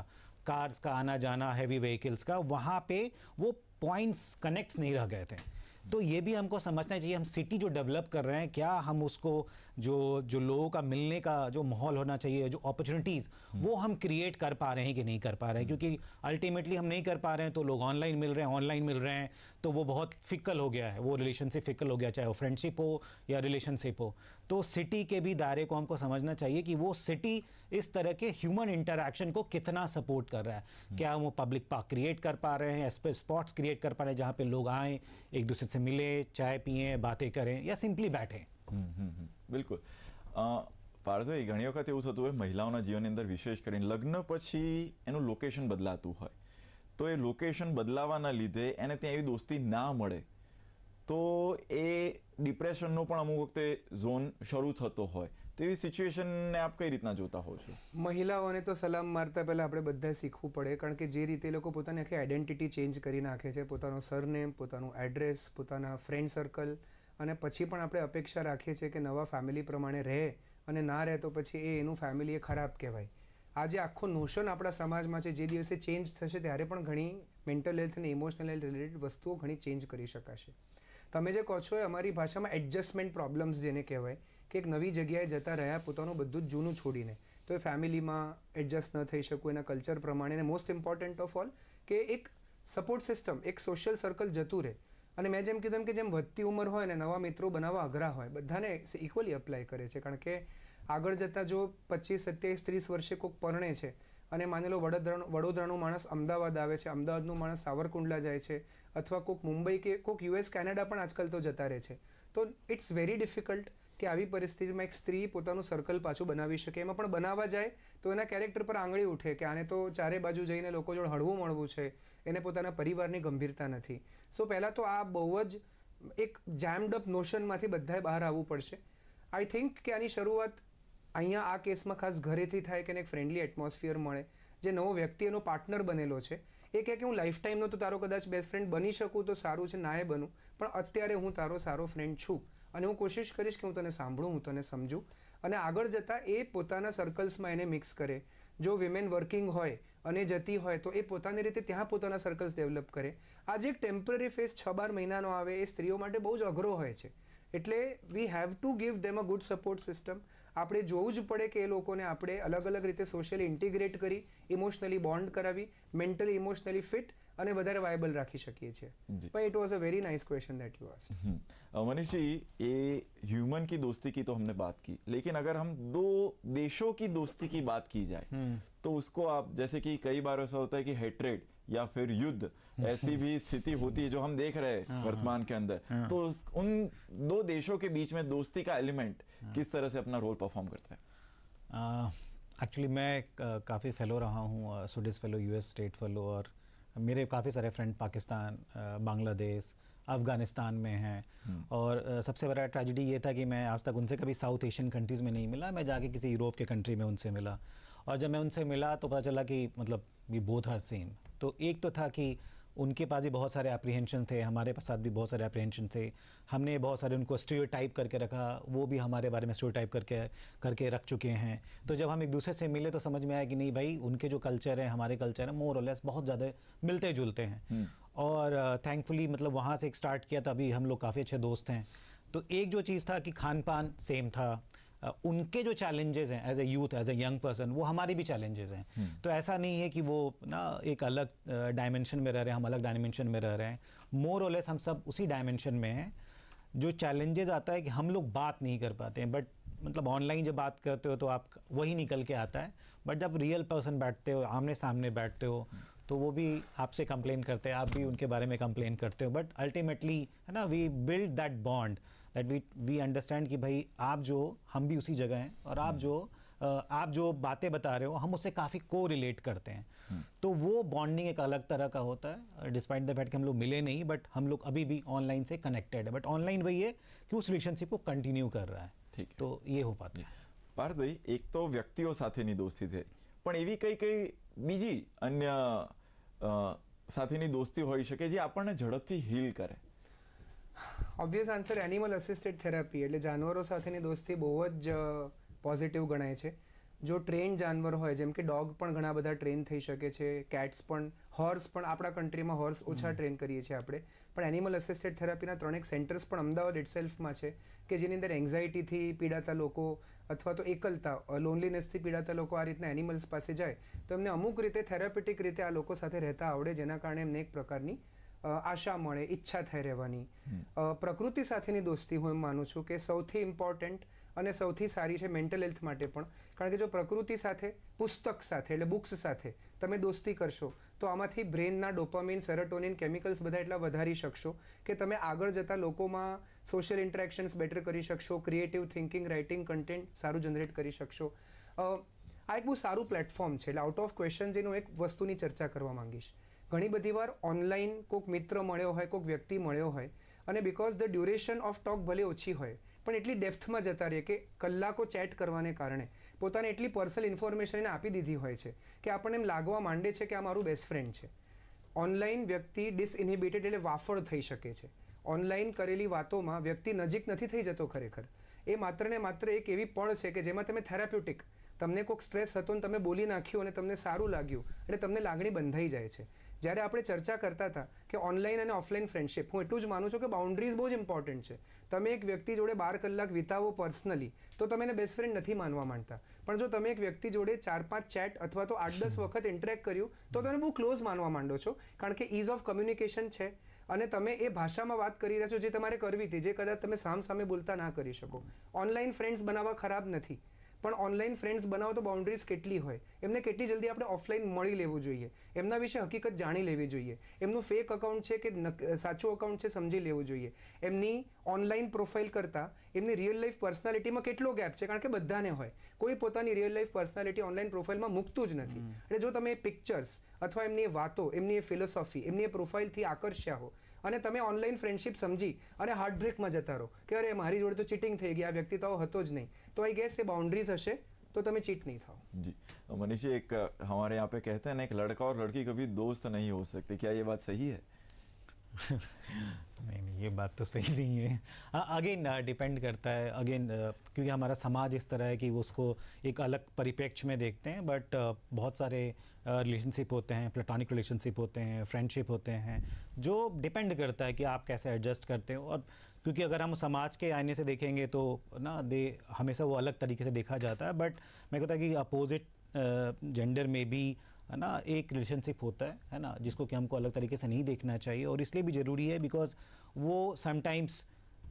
U: कार्स का आना जाना, हैवी व्हीकल्स का, वहाँ पे वो पॉइंट्स कनेक्ट्स नहीं रह गए थे. तो ये भी हमको समझना चाहिए, हम सिटी जो डेवलप कर रहे हैं क्या हम उसको जो लोगों का मिलने का जो माहौल होना चाहिए, जो अपॉर्चुनिटीज़ वो हम क्रिएट कर पा रहे हैं कि नहीं कर पा रहे हैं, क्योंकि अल्टीमेटली हम नहीं कर पा रहे हैं तो लोग ऑनलाइन मिल रहे हैं तो वो बहुत फिकल हो गया है, वो रिलेशनशिप फिकल हो गया, चाहे वो फ्रेंडशिप हो या रिलेशनशिप हो। तो सिटी के भी दायरे को हमको समझना चाहिए कि वो सिटी इस तरह के ह्यूमन इंटरैक्शन को कितना सपोर्ट कर रहा है। क्या वो पब्लिक पार्क क्रिएट कर पा रहे हैं, स्पॉट्स क्रिएट कर पा रहे हैं जहाँ पे लोग आएँ, एक दूसरे से मिले, चाय पिए, बातें करें या सिंपली बैठें।
C: બિલકુલ. પાર્થભાઈ, ઘણી વખત એવું થતું હોય મહિલાઓના જીવનની અંદર, વિશેષ કરીને લગ્ન પછી એનું લોકેશન બદલાતું હોય, તો એ લોકેશન બદલાવાના લીધે એને ત્યાં એવી દોસ્તી ના મળે તો એ ડિપ્રેશનનો પણ અમુક વખતે ઝોન શરૂ થતો હોય, તો એવી સિચ્યુએશનને આપ કઈ રીતના જોતા હો છો?
T: મહિલાઓને તો સલામ મારતા પહેલાં આપણે બધા શીખવું પડે, કારણ કે જે રીતે એ લોકો પોતાની આખી આઈડેન્ટિટી ચેન્જ કરી નાખે છે, પોતાનો સરનેમ, પોતાનું એડ્રેસ, પોતાના ફ્રેન્ડ સર્કલ, અને પછી પણ આપણે અપેક્ષા રાખીએ છીએ કે નવા ફેમિલી પ્રમાણે રહે, અને ના રહે તો પછી એનું ફેમિલી એ ખરાબ કહેવાય. આ જે આખો નોશન આપણા સમાજમાં છે, જે દિવસે ચેન્જ થશે ત્યારે પણ ઘણી મેન્ટલ હેલ્થ અને ઇમોશનલ હેલ્થ રિલેટેડ વસ્તુઓ ઘણી ચેન્જ કરી શકાશે. તમે જે કહો છો એ અમારી ભાષામાં એડજસ્ટમેન્ટ પ્રોબ્લેમ્સ જેને કહેવાય, કે એક નવી જગ્યાએ જતા રહ્યા પોતાનું બધું જ જૂનું છોડીને, તો એ ફેમિલીમાં એડજસ્ટ ન થઈ શકવું એના કલ્ચર પ્રમાણે, અને મોસ્ટ ઇમ્પોર્ટન્ટ ઓફ ઓલ કે એક સપોર્ટ સિસ્ટમ, એક સોશિયલ સર્કલ જતું રહે. અને મેં જેમ કીધું એમ કે જેમ વધતી ઉંમર હોય ને નવા મિત્રો બનાવવા અઘરા હોય, બધાને ઇક્વલી અપ્લાય કરે છે, કારણ કે આગળ જતાં જો 25, 27, 30 વર્ષે કોઈક પરણે છે અને માની લો વડોદરાનું માણસ અમદાવાદ આવે છે, અમદાવાદનું માણસ સાવરકુંડલા જાય છે, અથવા કોઈક મુંબઈ કે કોઈક US કેનેડા પણ આજકાલ તો જતા રહે છે, તો ઇટ્સ વેરી ડિફિકલ્ટ કે આવી પરિસ્થિતિમાં એક સ્ત્રી પોતાનું સર્કલ પાછું બનાવી શકે. એમાં પણ બનાવવા જાય તો એના કેરેક્ટર પર આંગળી ઉઠે કે આને તો ચારે બાજુ જઈને લોકો જોડે હળવું મળવું છે, એને પોતાના પરિવારની ગંભીરતા નથી. સો પહેલાં તો આ બહુ જ એક જેમ્ડ અપ નોશનમાંથી બધાએ બહાર આવવું પડશે. આઈ થિંક કે આની શરૂઆત અહીંયા આ કેસમાં ખાસ ઘરેથી થાય કે એક ફ્રેન્ડલી એટમોસ્ફિયર મળે, જે નવો વ્યક્તિ એનો પાર્ટનર બનેલો છે એ કહે કે હું લાઈફ ટાઈમનો તો તારો કદાચ બેસ્ટ ફ્રેન્ડ બની શકું તો સારું છે, ના એ બનું, પણ અત્યારે હું તારો સારો ફ્રેન્ડ છું અને હું કોશિશ કરીશ કે હું તને સાંભળું, હું તને સમજું, અને આગળ જતાં એ પોતાના સર્કલ્સમાં એને મિક્સ કરે. જો વિમેન વર્કિંગ હોય અને જતી હોય તો એ પોતાની રીતે ત્યાં પોતાના સર્કલ્સ ડેવલપ કરે. આજે એક ટેમ્પરરી ફેઝ 6-12 મહિનાનો આવે એ સ્ત્રીઓ માટે બહુ જ અઘરો હોય છે, એટલે we have to give them a good support system. આપણે જોવું જ પડે કે એ લોકોને આપણે અલગ અલગ રીતે સોશિયલી ઇન્ટિગ્રેટ કરી, ઇમોશનલી બોન્ડ કરાવી, મેન્ટલી ઇમોશનલી ફિટ અને વધારે વાયબલ રાખી શકીએ છીએ. but it was a very nice question that you asked.
C: Manish ji, ये ह्यूमन की दोस्ती की तो हमने बात की, लेकिन अगर हम दो देशों की दोस्ती की बात की जाए तो उसको आप, जैसे कि कई बार ऐसा होता है कि हेट्रेड या फिर युद्ध, ऐसी भी स्थिति होती है जो हम देख रहे हैं वर्तमान के अंदर, तो उन दो देशों के बीच में दोस्ती का एलिमेंट किस तरह से अपना रोल परफॉर्म करता है?
U: एक्चुअली मैं काफ़ी फेलो रहा हूँ, studies fellow, US state fellow, और मेरे काफ़ी सारे फ्रेंड पाकिस्तान, बांग्लादेश, अफ़गानिस्तान में हैं, और सबसे बड़ा ट्रेजेडी ये था कि मैं आज तक उनसे कभी साउथ एशियन कंट्रीज़ में नहीं मिला. मैं जाके किसी यूरोप के कंट्री में उनसे मिला, और जब मैं उनसे मिला तो पता चला कि मतलब वी बोथ आर सेम. तो एक तो था कि उनके पास भी बहुत सारे एप्रीहेंशन थे, हमारे साथ भी बहुत सारे एप्रीहेंशन थे, हमने बहुत सारे उनको स्टीरियोटाइप करके रखा, वो भी हमारे बारे में स्टीरियोटाइप करके रख चुके हैं. तो जब हम एक दूसरे से मिले तो समझ में आया कि नहीं भाई, उनके जो कल्चर है हमारे कल्चर है मोर और लेस बहुत ज़्यादा मिलते जुलते हैं. और थैंकफुली मतलब वहाँ से एक स्टार्ट किया, तभी हम लोग काफ़ी अच्छे दोस्त हैं. तो एक जो चीज़ था कि खान पान सेम था, उनके जो चैलेंजेस हैं as a youth, as a young person, वो हमारे भी चैलेंजेस हैं. तो ऐसा नहीं है कि वो ना एक अलग डायमेंशन में रह रहे हैं, हम अलग डायमेंशन में रह रहे हैं. मोर और लेस हम सब उसी डायमेंशन में हैं. जो चैलेंजेस आता है कि हम लोग बात नहीं कर पाते हैं, बट मतलब ऑनलाइन जब बात करते हो तो आप वही निकल के आता है, बट जब रियल पर्सन बैठते हो, आमने सामने बैठते हो, तो वो भी आपसे कंप्लेन करते हैं, आप भी उनके बारे में कंप्लेन करते हो, बट अल्टीमेटली है ना, we build that bond, that we understand कि भाई आप जो, हम भी उसी जगह हैं, और आप जो बातें बता रहे हो हम उससे काफ़ी को रिलेट करते हैं. तो वो बॉन्डिंग एक अलग तरह का होता है, डिस्पाइट द फैक्ट कि हम लोग मिले नहीं, बट हम लोग अभी भी ऑनलाइन से कनेक्टेड है. बट ऑनलाइन वही है कि उस रिलेशनशिप को कंटिन्यू कर रहा है.
C: ठीक,
U: तो ये हो पाता है.
C: પાર્થભાઈ, એક તો વ્યક્તિઓ સાથેની દોસ્તી થઈ, પણ એવી કઈ બીજી અન્ય સાથેની દોસ્તી હોઈ શકે જે આપણને ઝડપથી હીલ કરે?
T: ઓબ્વિયસ આન્સર એનિમલ અસિસ્ટેડ થેરાપી, એટલે જાનવરો સાથેની દોસ્તી બહુ જ પોઝિટિવ ગણાય છે. જો ટ્રેન જાનવર હોય, જેમ કે ડોગ પણ ઘણા બધા ટ્રેન થઈ શકે છે, કેટ્સ પણ, હોર્સ પણ, આપણા કન્ટ્રીમાં હોર્સ ઓછા ટ્રેન કરીએ છીએ આપણે, પણ એનિમલ અસિસ્ટેડ થેરાપીના 3 સેન્ટર્સ પણ અમદાવાદ ઇટસેલ્ફમાં છે કે જેની અંદર એન્ઝાઇટીથી પીડાતા લોકો અથવા તો એકલતા, લોનલીનેસથી પીડાતા લોકો આ રીતના એનિમલ્સ પાસે જાય તો એમને અમુક રીતે થેરાપેટિક રીતે આ લોકો સાથે રહેતા આવડે, જેના કારણે એમને એક પ્રકારની આશા મળે, ઈચ્છા થઈ રહેવાની. પ્રકૃતિ સાથેની દોસ્તી હું એમ માનું છું કે સૌથી ઇમ્પોર્ટન્ટ અને સૌથી સારી છે મેન્ટલ હેલ્થ માટે પણ, કારણ કે જો પ્રકૃતિ સાથે, પુસ્તક સાથે એટલે બુક્સ સાથે તમે દોસ્તી કરશો તો આમાંથી બ્રેનના ડોપામિન, સેરોટોનિન કેમિકલ્સ બધા એટલા વધારી શકશો કે તમે આગળ જતાં લોકોમાં સોશિયલ ઇન્ટરેક્શન્સ બેટર કરી શકશો, ક્રિએટિવ થિંકિંગ, રાઇટિંગ, કન્ટેન્ટ સારું જનરેટ કરી શકશો. આ એક બહુ સારું પ્લેટફોર્મ છે. એટલે આઉટ ઓફ ક્વેશ્ચન જેનું એક વસ્તુની ચર્ચા કરવા માંગીશ. ઘણી બધી વાર ઓનલાઈન કોઈક મિત્ર મળ્યો હોય, કોઈક વ્યક્તિ મળ્યો હોય અને because the duration of talk ભલે ઓછી હોય પણ એટલી ડેપ્થમાં જતા રહે કે કલાકો ચેટ કરવાને કારણે પોતાને એટલી પર્સનલ ઇન્ફોર્મેશન એને આપી દીધી હોય છે કે આપણને એમ લાગવા માંડે છે કે આ મારું બેસ્ટ ફ્રેન્ડ છે. ઓનલાઈન વ્યક્તિ ડિસઇનિબિટેડ એટલે વાફળ થઈ શકે છે. ઓનલાઈન કરેલી વાતોમાં વ્યક્તિ નજીક નથી થઈ જતો ખરેખર. એ માત્ર ને માત્ર એક એવી પળ છે કે જેમાં તમે થેરાપ્યુટિક, તમને કોઈક સ્ટ્રેસ હતો ને તમે બોલી નાખ્યું અને તમને સારું લાગ્યું એટલે તમને લાગણી બંધાઈ જાય છે. જ્યારે આપણે ચર્ચા કરતા હતા કે ઓનલાઈન અને ઓફલાઈન ફ્રેન્ડશિપ, હું એટલું જ માનું છું કે બાઉન્ડ્રીઝ બહુ જ ઇમ્પોર્ટન્ટ છે. તમે એક વ્યક્તિ જોડે 12 કલાક વિતાવો પર્સનલી તો તમે એને બેસ્ટ ફ્રેન્ડ નથી માનવા માંગતા, પણ જો તમે એક વ્યક્તિ જોડે 4-5 ચેટ અથવા તો 8-10 વખત ઇન્ટરેક્ટ કર્યું તો તમે બહુ ક્લોઝ માનવા માંડો છો, કારણ કે ઇઝ ઓફ કમ્યુનિકેશન છે અને તમે એ ભાષામાં વાત કરી રહ્યા છો જે તમારે કરવી હતી, જે કદાચ તમે સામે બોલતા ના કરી શકો. ઓનલાઈન ફ્રેન્ડ્સ બનાવવા ખરાબ નથી, પણ ઓનલાઈન ફ્રેન્ડ્સ બનાવો તો બાઉન્ડ્રીઝ કેટલી હોય, એમને કેટલી જલ્દી આપણે ઓફલાઈન મળી લેવું જોઈએ, એમના વિશે હકીકત જાણી લેવી જોઈએ, એમનું ફેક અકાઉન્ટ છે કે સાચું અકાઉન્ટ છે સમજી લેવું જોઈએ, એમની ઓનલાઈન પ્રોફાઇલ કરતાં એમની રિયલ લાઈફ પર્સનાલિટીમાં કેટલો ગેપ છે, કારણ કે બધાને હોય, કોઈ પોતાની રિયલ લાઈફ પર્સનાલિટી ઓનલાઈન પ્રોફાઇલમાં મૂકતું જ નથી. એટલે જો તમે એ પિક્ચર્સ અથવા એમની એ વાતો, એમની એ ફિલોસોફી, એમની એ પ્રોફાઇલથી આકર્ષ્યા હો અને તમે ઓનલાઈન ફ્રેન્ડશિપ સમજી અને હાર્ટબ્રેકમાં જતા રહો કે અરે મારી જોડે તો ચીટિંગ થઈ ગઈ, આ વ્યક્તિ તો હતો જ નહીં, तो आई गेस ये बाउंड्रीज हशे तो तुम्हें चीट नहीं था.
C: जी मनीष जी, एक हमारे यहाँ पे कहते हैं ना, एक लड़का और लड़की कभी दोस्त नहीं हो सकते, क्या ये बात सही है?
U: नहीं, ये बात तो सही नहीं है. अगेन डिपेंड करता है, अगेन क्योंकि हमारा समाज इस तरह है कि वो उसको एक अलग परिप्रेक्ष्य में देखते हैं, बट बहुत सारे रिलेशनशिप होते हैं, प्लेटोनिक रिलेशनशिप होते हैं, फ्रेंडशिप होते हैं, जो डिपेंड करता है कि आप कैसे एडजस्ट करते हो. और क्योंकि अगर हम समाज के आईने से देखेंगे तो ना हमेशा वो अलग तरीके से देखा जाता है, बट मैं कहता है कि अपोजिट जेंडर में भी है ना एक रिलेशनशिप होता है ना, जिसको कि हमको अलग तरीके से नहीं देखना चाहिए. और इसलिए भी ज़रूरी है बिकॉज वो समटाइम्स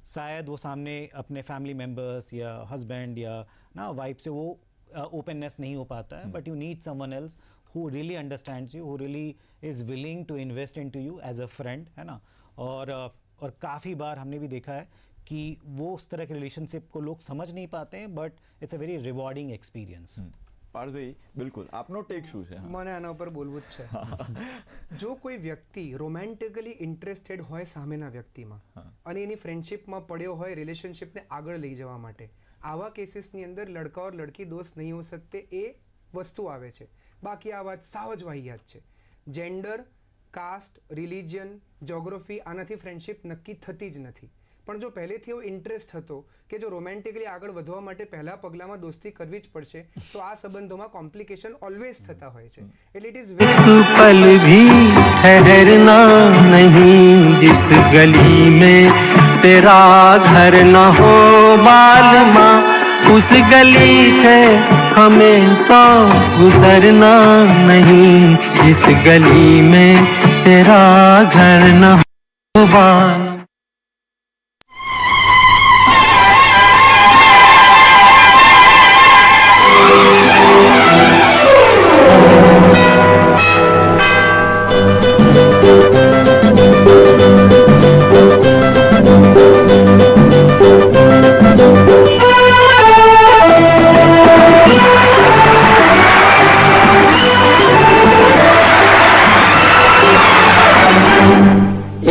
U: शायद वो सामने अपने फैमिली मेम्बर्स या हस्बैंड या ना वाइफ से वो ओपननेस नहीं हो पाता है, but you need someone else who really understands you, who really is willing to invest into you as a friend, है ना. और काफ़ी बार हमने भी देखा है कि वो उस तरह के रिलेशनशिप को लोग समझ नहीं पाते हैं, but it's a very rewarding experience.
C: પાર્થભાઈ, બિલકુલ આપનો ટેક શું છે?
T: મને આના ઉપર બોલવું જ છે. જો કોઈ વ્યક્તિ રોમેન્ટિકલી ઇન્ટરેસ્ટેડ હોય સામેના વ્યક્તિમાં અને એની ફ્રેન્ડશિપમાં પડ્યો હોય રિલેશનશિપને આગળ લઈ જવા માટે, આવા કેસીસની અંદર લડકા ઓર લડકી દોસ્ત નહીં હો सकते એ વસ્તુ આવે છે. બાકી આ વાત સાવ જ વાહિયાત છે. જેન્ડર, કાસ્ટ, રિલિજન, જોગ્રાફી આનાથી ફ્રેન્ડશિપ નક્કી થતી જ નથી. પણ જો પહેલેથી એવો ઇન્ટરેસ્ટ હતો કે જો રોમેન્ટિકલી આગળ વધવા માટે પહેલા પગલામાં દોસ્તી કરવી જ પડશે તો આ સંબંધોમાં કોમ્પ્લિકેશન ઓલવેઝ થતા હોય છે. એટલે ઇટ ઇઝ
D: पल भी ठहरना नहीं, जिस गली में तेरा घर न हो मालूमा, उस गली से हमें तो गुजरना नहीं, जिस गली में तेरा घर न हो मालूमा.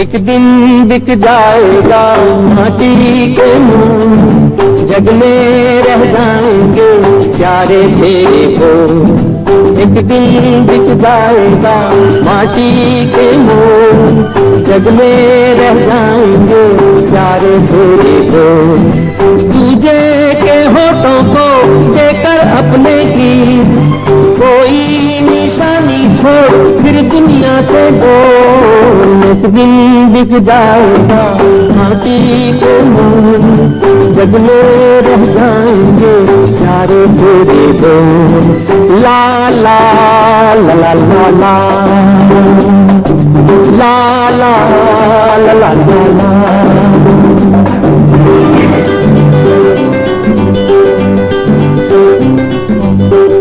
D: एक दिन बिक जाएगा माटी के मोल, जग में रह जाएंगे प्यारे तेरे को. एक दिन बिक जाएगा माटी के मोल, जग में रह जाएंगे प्यारे तेरे को. तुझे के होठों को देकर अपने की छोड़ फिर दुनिया से बोल, एक दिन बिक जाएगा माटी के मोल, जग में रह जाएंगे प्यारे तेरे बोल। ला ला ला ला ला ला ला ला ला ला ला।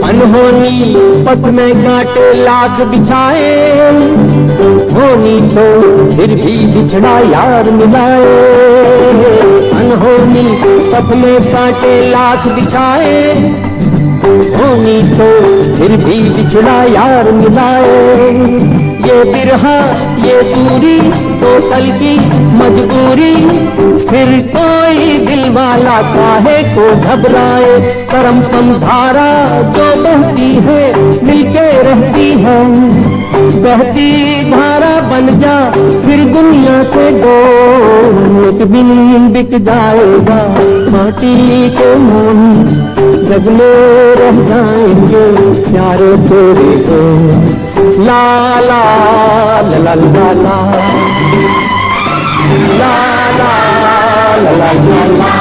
D: अनहोनी पथ में कांटे लाख बिछाए, होनी तो फिर भी बिछड़ा यार मिलाए। अनहोनी पथ में कांटे लाख बिछाए, होनी तो फिर भी बिछड़ा यार मिलाए। ये बिरहा ये दूरी तो कल की मजबूरी, फिर कोई दिल वाला काहे को घबराए। करम पम धारा जो बहती है मिलके रहती है, बहती धारा बन जा फिर दुनिया से दो, एक दिन बिक जाएगा माटी के मोल, जग में रह जाएंगे प्यारे तेरे को। ला ला ला ला ला ला ला ला ला ला ला।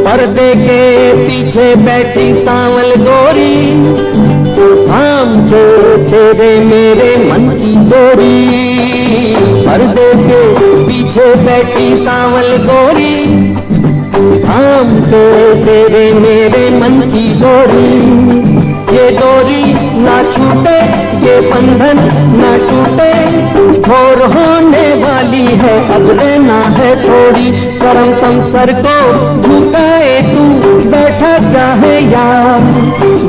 D: पर्दे के पीछे बैठी सांवल गोरी, थाम के तेरे मेरे मन की डोरी। पर्दे के पीछे बैठी सांवल गोरी, थाम के तेरे मेरे मन की डोरी। ये डोरी ना छूटे ये बंधन ना टूटे, घोर होने वाली है अब रहना है थोड़ी। करम तम सर को झुकाए तू बैठा चाहे यार,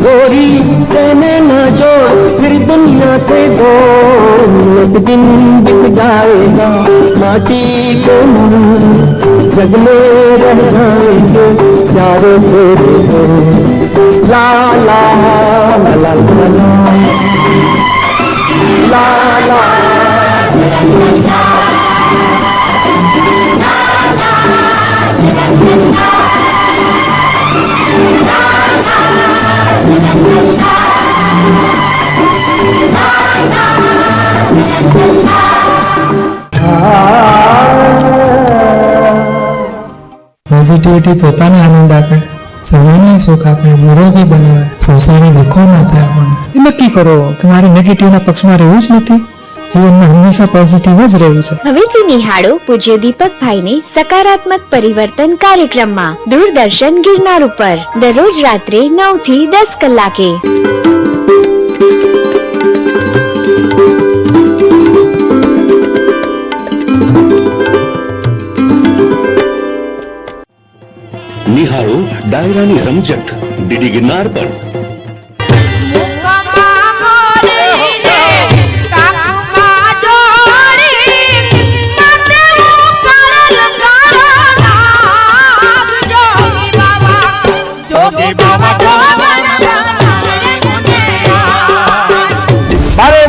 D: गोरी सहने न जोड़ फिर दुनिया से दो, एक दिन बिक जाएगा माटी के मोल, जग में रह जाएंगे प्यारे तेरे को। ला ला ला ला ला ला ला
F: પોઝિટિવિટી પોતાને આનંદ આપે, સૌને સુખ આપે, નિરોગી બનાવે, સંસારી દુઃખો ના થાય આપણને. એ નક્કી કરો કે મારે નેગેટિવના પક્ષમાં રહેવું જ નથી, જીવનમાં હંમેશા પોઝિટિવ જ રહેવું છે.
G: હવેથી નિહાળો પૂજ્ય દીપકભાઈને સકારાત્મક પરિવર્તન કાર્યક્રમમાં દૂરદર્શન ગિરનાર ઉપર દરરોજ રાત્રે 9 થી 10 કલાકે.
L: નિહાળો ડાયરાની રમઝટ ડીડી ગિરનાર પર.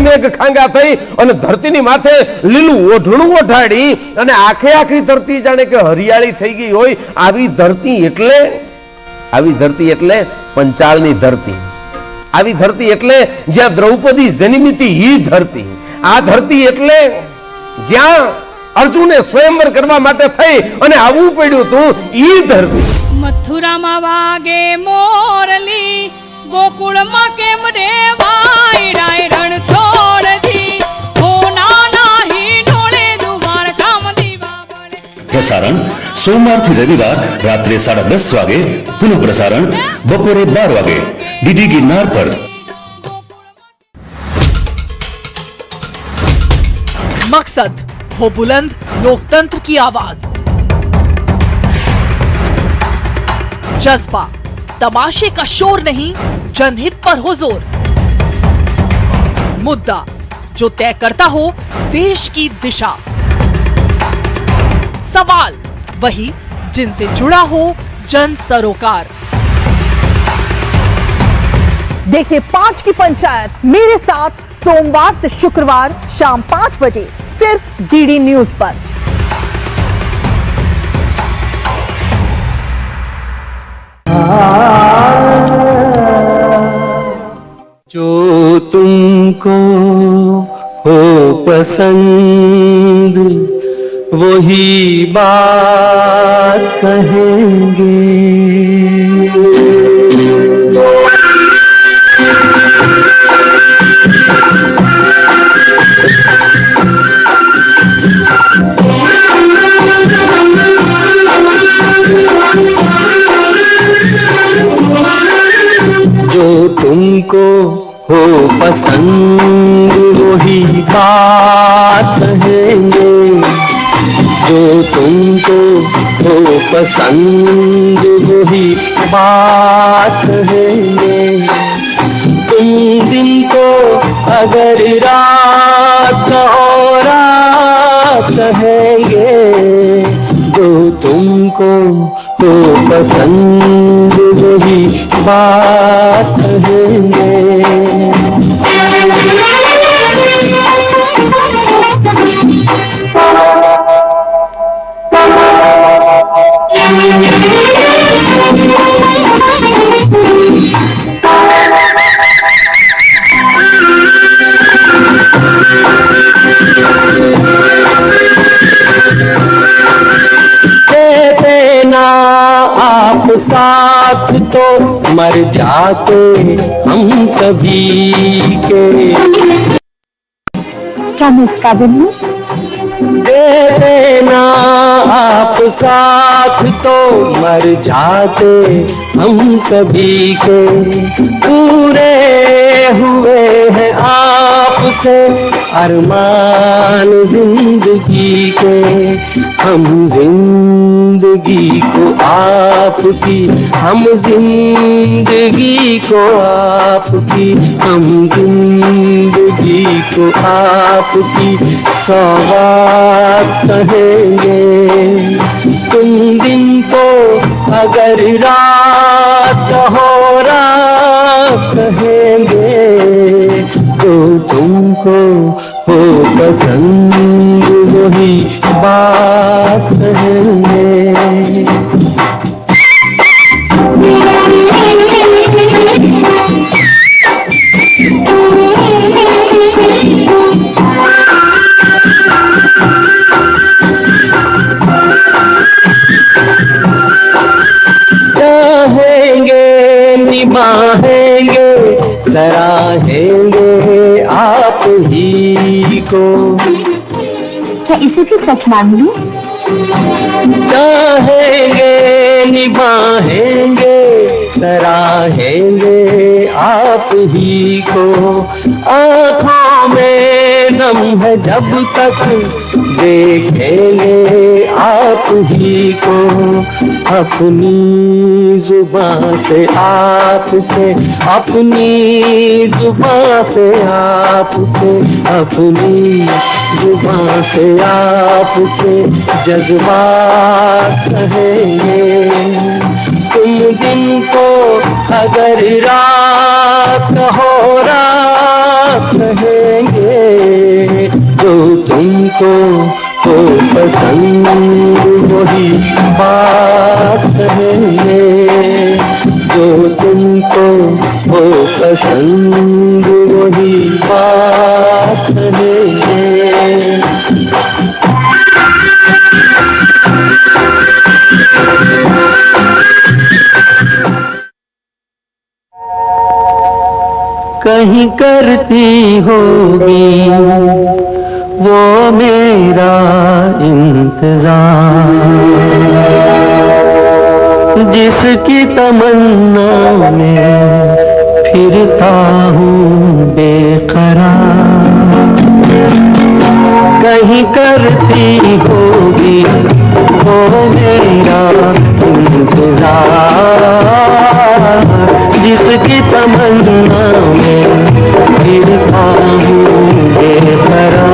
H: મેઘ ખાંગા થઈ અને ધરતીની માથે લીલું ઓઢણું ઓઢાડી અને આખે આખી ધરતી જાણે કે હરિયાળી થઈ ગઈ હોય. આવી ધરતી એટલે પંચાળની ધરતી. આવી ધરતી એટલે જ્યાં દ્રૌપદી જન્મીતી ઈ ધરતી. આ ધરતી એટલે જ્યાં અર્જુને સ્વયંવર કરવા માટે થઈ અને આવવું પડ્યું હતું ઈ ધરતી.
X: મથુરામાં વાગે મોરલી, ગોકુળમાં કેમ રે વાયરાય રણ છોડતી, હો નાના હી ઢોળે દુવાર કામ દીવા બળે.
H: કે
L: प्रसारण सोमवार થી રવિવાર રાત્રે 10:30 વાગે, પુનઃ પ્રસારણ બપોરે 12 વાગે ડીડી ગિરનાર પર।
A: मकसद हो बुलंद लोकतंत्र की आवाज, जज्बा तमाशे का शोर नहीं, जनहित पर हो जोर, मुद्दा जो तय करता हो देश की दिशा, सवाल वही जिनसे जुड़ा हो जन सरोकार।
E: देखिए 5 की पंचायत मेरे साथ सोमवार से शुक्रवार शाम 5 बजे सिर्फ डीडी न्यूज पर।
D: जो तुमको हो पसंद वही बात कहेंगे। जो तुमको हो पसंद वही बात कहेंगे। जो तुमको हो पसंद वही बात कहेंगे। तुम दिन को अगर रात हो रात कहेंगे। जो तुमको हो पसंद वही बात कहेंगे। कहते ना आप साथ तो मर जाते हम सभी के।
E: क्या मैं इस काबिल हूँ?
D: देते ना आप साथ तो मर जाते हम सभी के। पूरे हुए हैं आपसे अरमान जिंदगी के। हम जिंदगी को आपकी, हम जिंदगी को आपकी, हम जिंदगी को आपकी सौगात कहेंगे। तुम दिन को अगर रात हो रात कहेंगे। तो तुमको हो पसंद वही बात कहेंगे। चाहेंगे निभाएंगे सराहेंगे आप ही को।
E: क्या इसे भी सच मान लूं?
D: चाहेंगे निभाएंगे सराहेंगे आप ही को। आँखों में नम है जब तक देखेंगे आप ही को। अपनी जुबान से आपसे, अपनी जुबान से आपसे, अपनी जुबान से आपसे जज्बात कहेंगे। तुम दिन को अगर रात हो रात कहेंगे। जो तुमको हो पसंद वही बात कहेंगे। जो तुमको हो पसंद वही बात कहेंगे। कहीं करती होगी वो मेरा इंतजार, जिसकी तमन्ना में फिरता हूँ बेकरार, कहीं करती होगी वो मेरा इंतजार, जिसकी तमन्ना में फिरता हूँ बेकरार।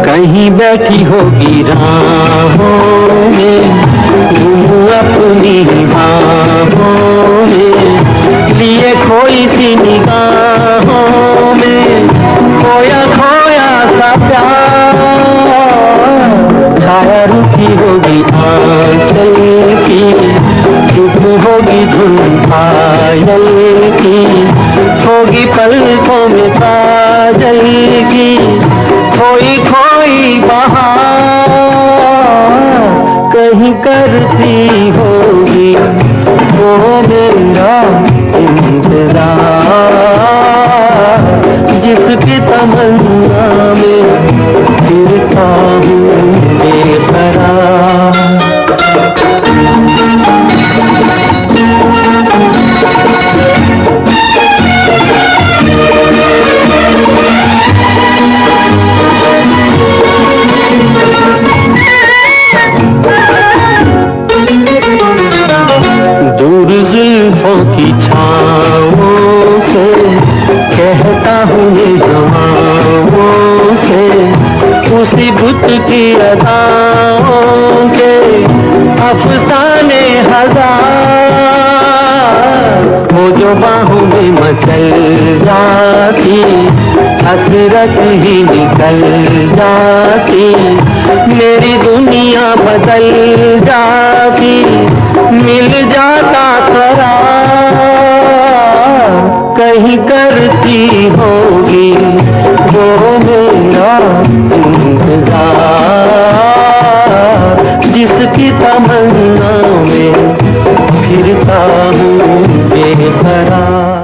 D: कहीं बैठी होगी राहों में, तू अपनी बाहों में, लिए खोई सी निगाहों में, खोया खोया सा प्यार, छाया रुकी होगी आंचल की, चुप होगी धुन पायल की, होगी पलकों में काजल की, खोई खोई बहार कहीं करती होगी वो मेरा इंतजार, जिसकी तमन्ना में फिरता हूँ बेकरार। दूर जुल्फों की छाँवों से कहता हूँ ये जवानों से, उसी बुत की अदाओं के अफसाने हजार, वो जो बाहों में मचल जाती, हसरत ही निकल जाती, मेरी दुनिया बदल जाती, मिल जाता करार, कहीं करती होगी वो मेरा इंतजार, जिसकी तमन्ना में फिरता हूँ बेकरार।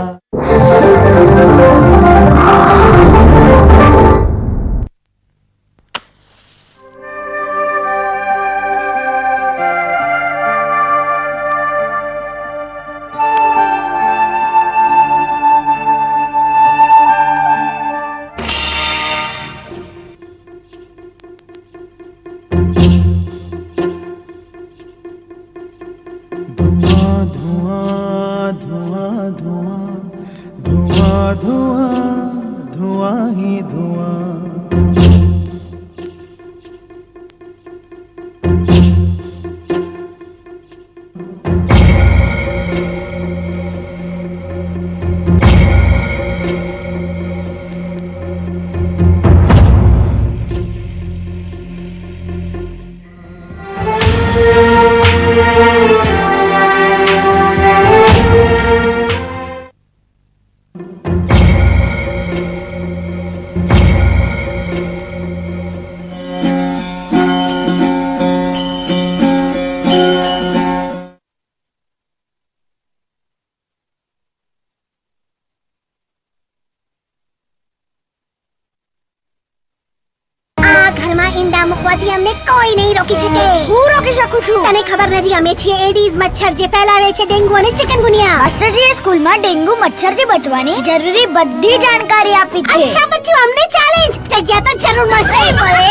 I: અમને કોઈ નહીં રોકી શકે. હું રોકી શકું છું. તને ખબર નથી અમે છીએ એડીઝ મચ્છર જે ફેલાવે છે ડેન્ગુ અને ચિકનગુનિયા. માસ્ટરજીએ સ્કૂલમાં ડેન્ગુ મચ્છરથી બચવાની જરૂરી બધી જાણકારી આપી છે. અચ્છા બચ્ચું અમને ચેલેન્જ. જગ્યા તો જરૂર મળશે. નહીં મળે.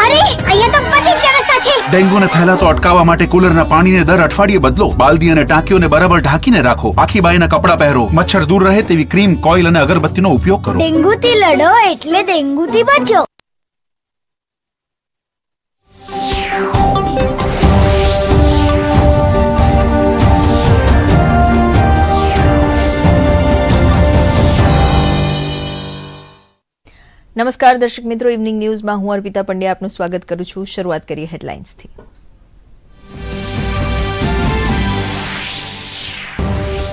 I: અરે અહીંયા તો બધી જ વ્યવસ્થા છે.
J: ડેન્ગ્યુને ફેલાતો અટકાવવા માટે કુલરના પાણીને દર અઠવાડિયે બદલો. બાલદી અને ટાંકીઓને બરાબર ઢાંકીને રાખો. આખી બાઈના કપડાં પહેરો. મચ્છર દૂર રહે તેવી ક્રીમ, કોઇલ અને અગરબત્તીનો ઉપયોગ કરો.
I: ડેન્ગુથી લડો એટલે ડેન્ગુથી બચો.
M: નમસ્કાર દર્શક મિત્રો, ઇવનિંગ ન્યૂઝમાં હું અર્પિતા પંડ્યા આપનું સ્વાગત કરું છું. શરૂઆત કરીએ હેડલાઇન્સથી.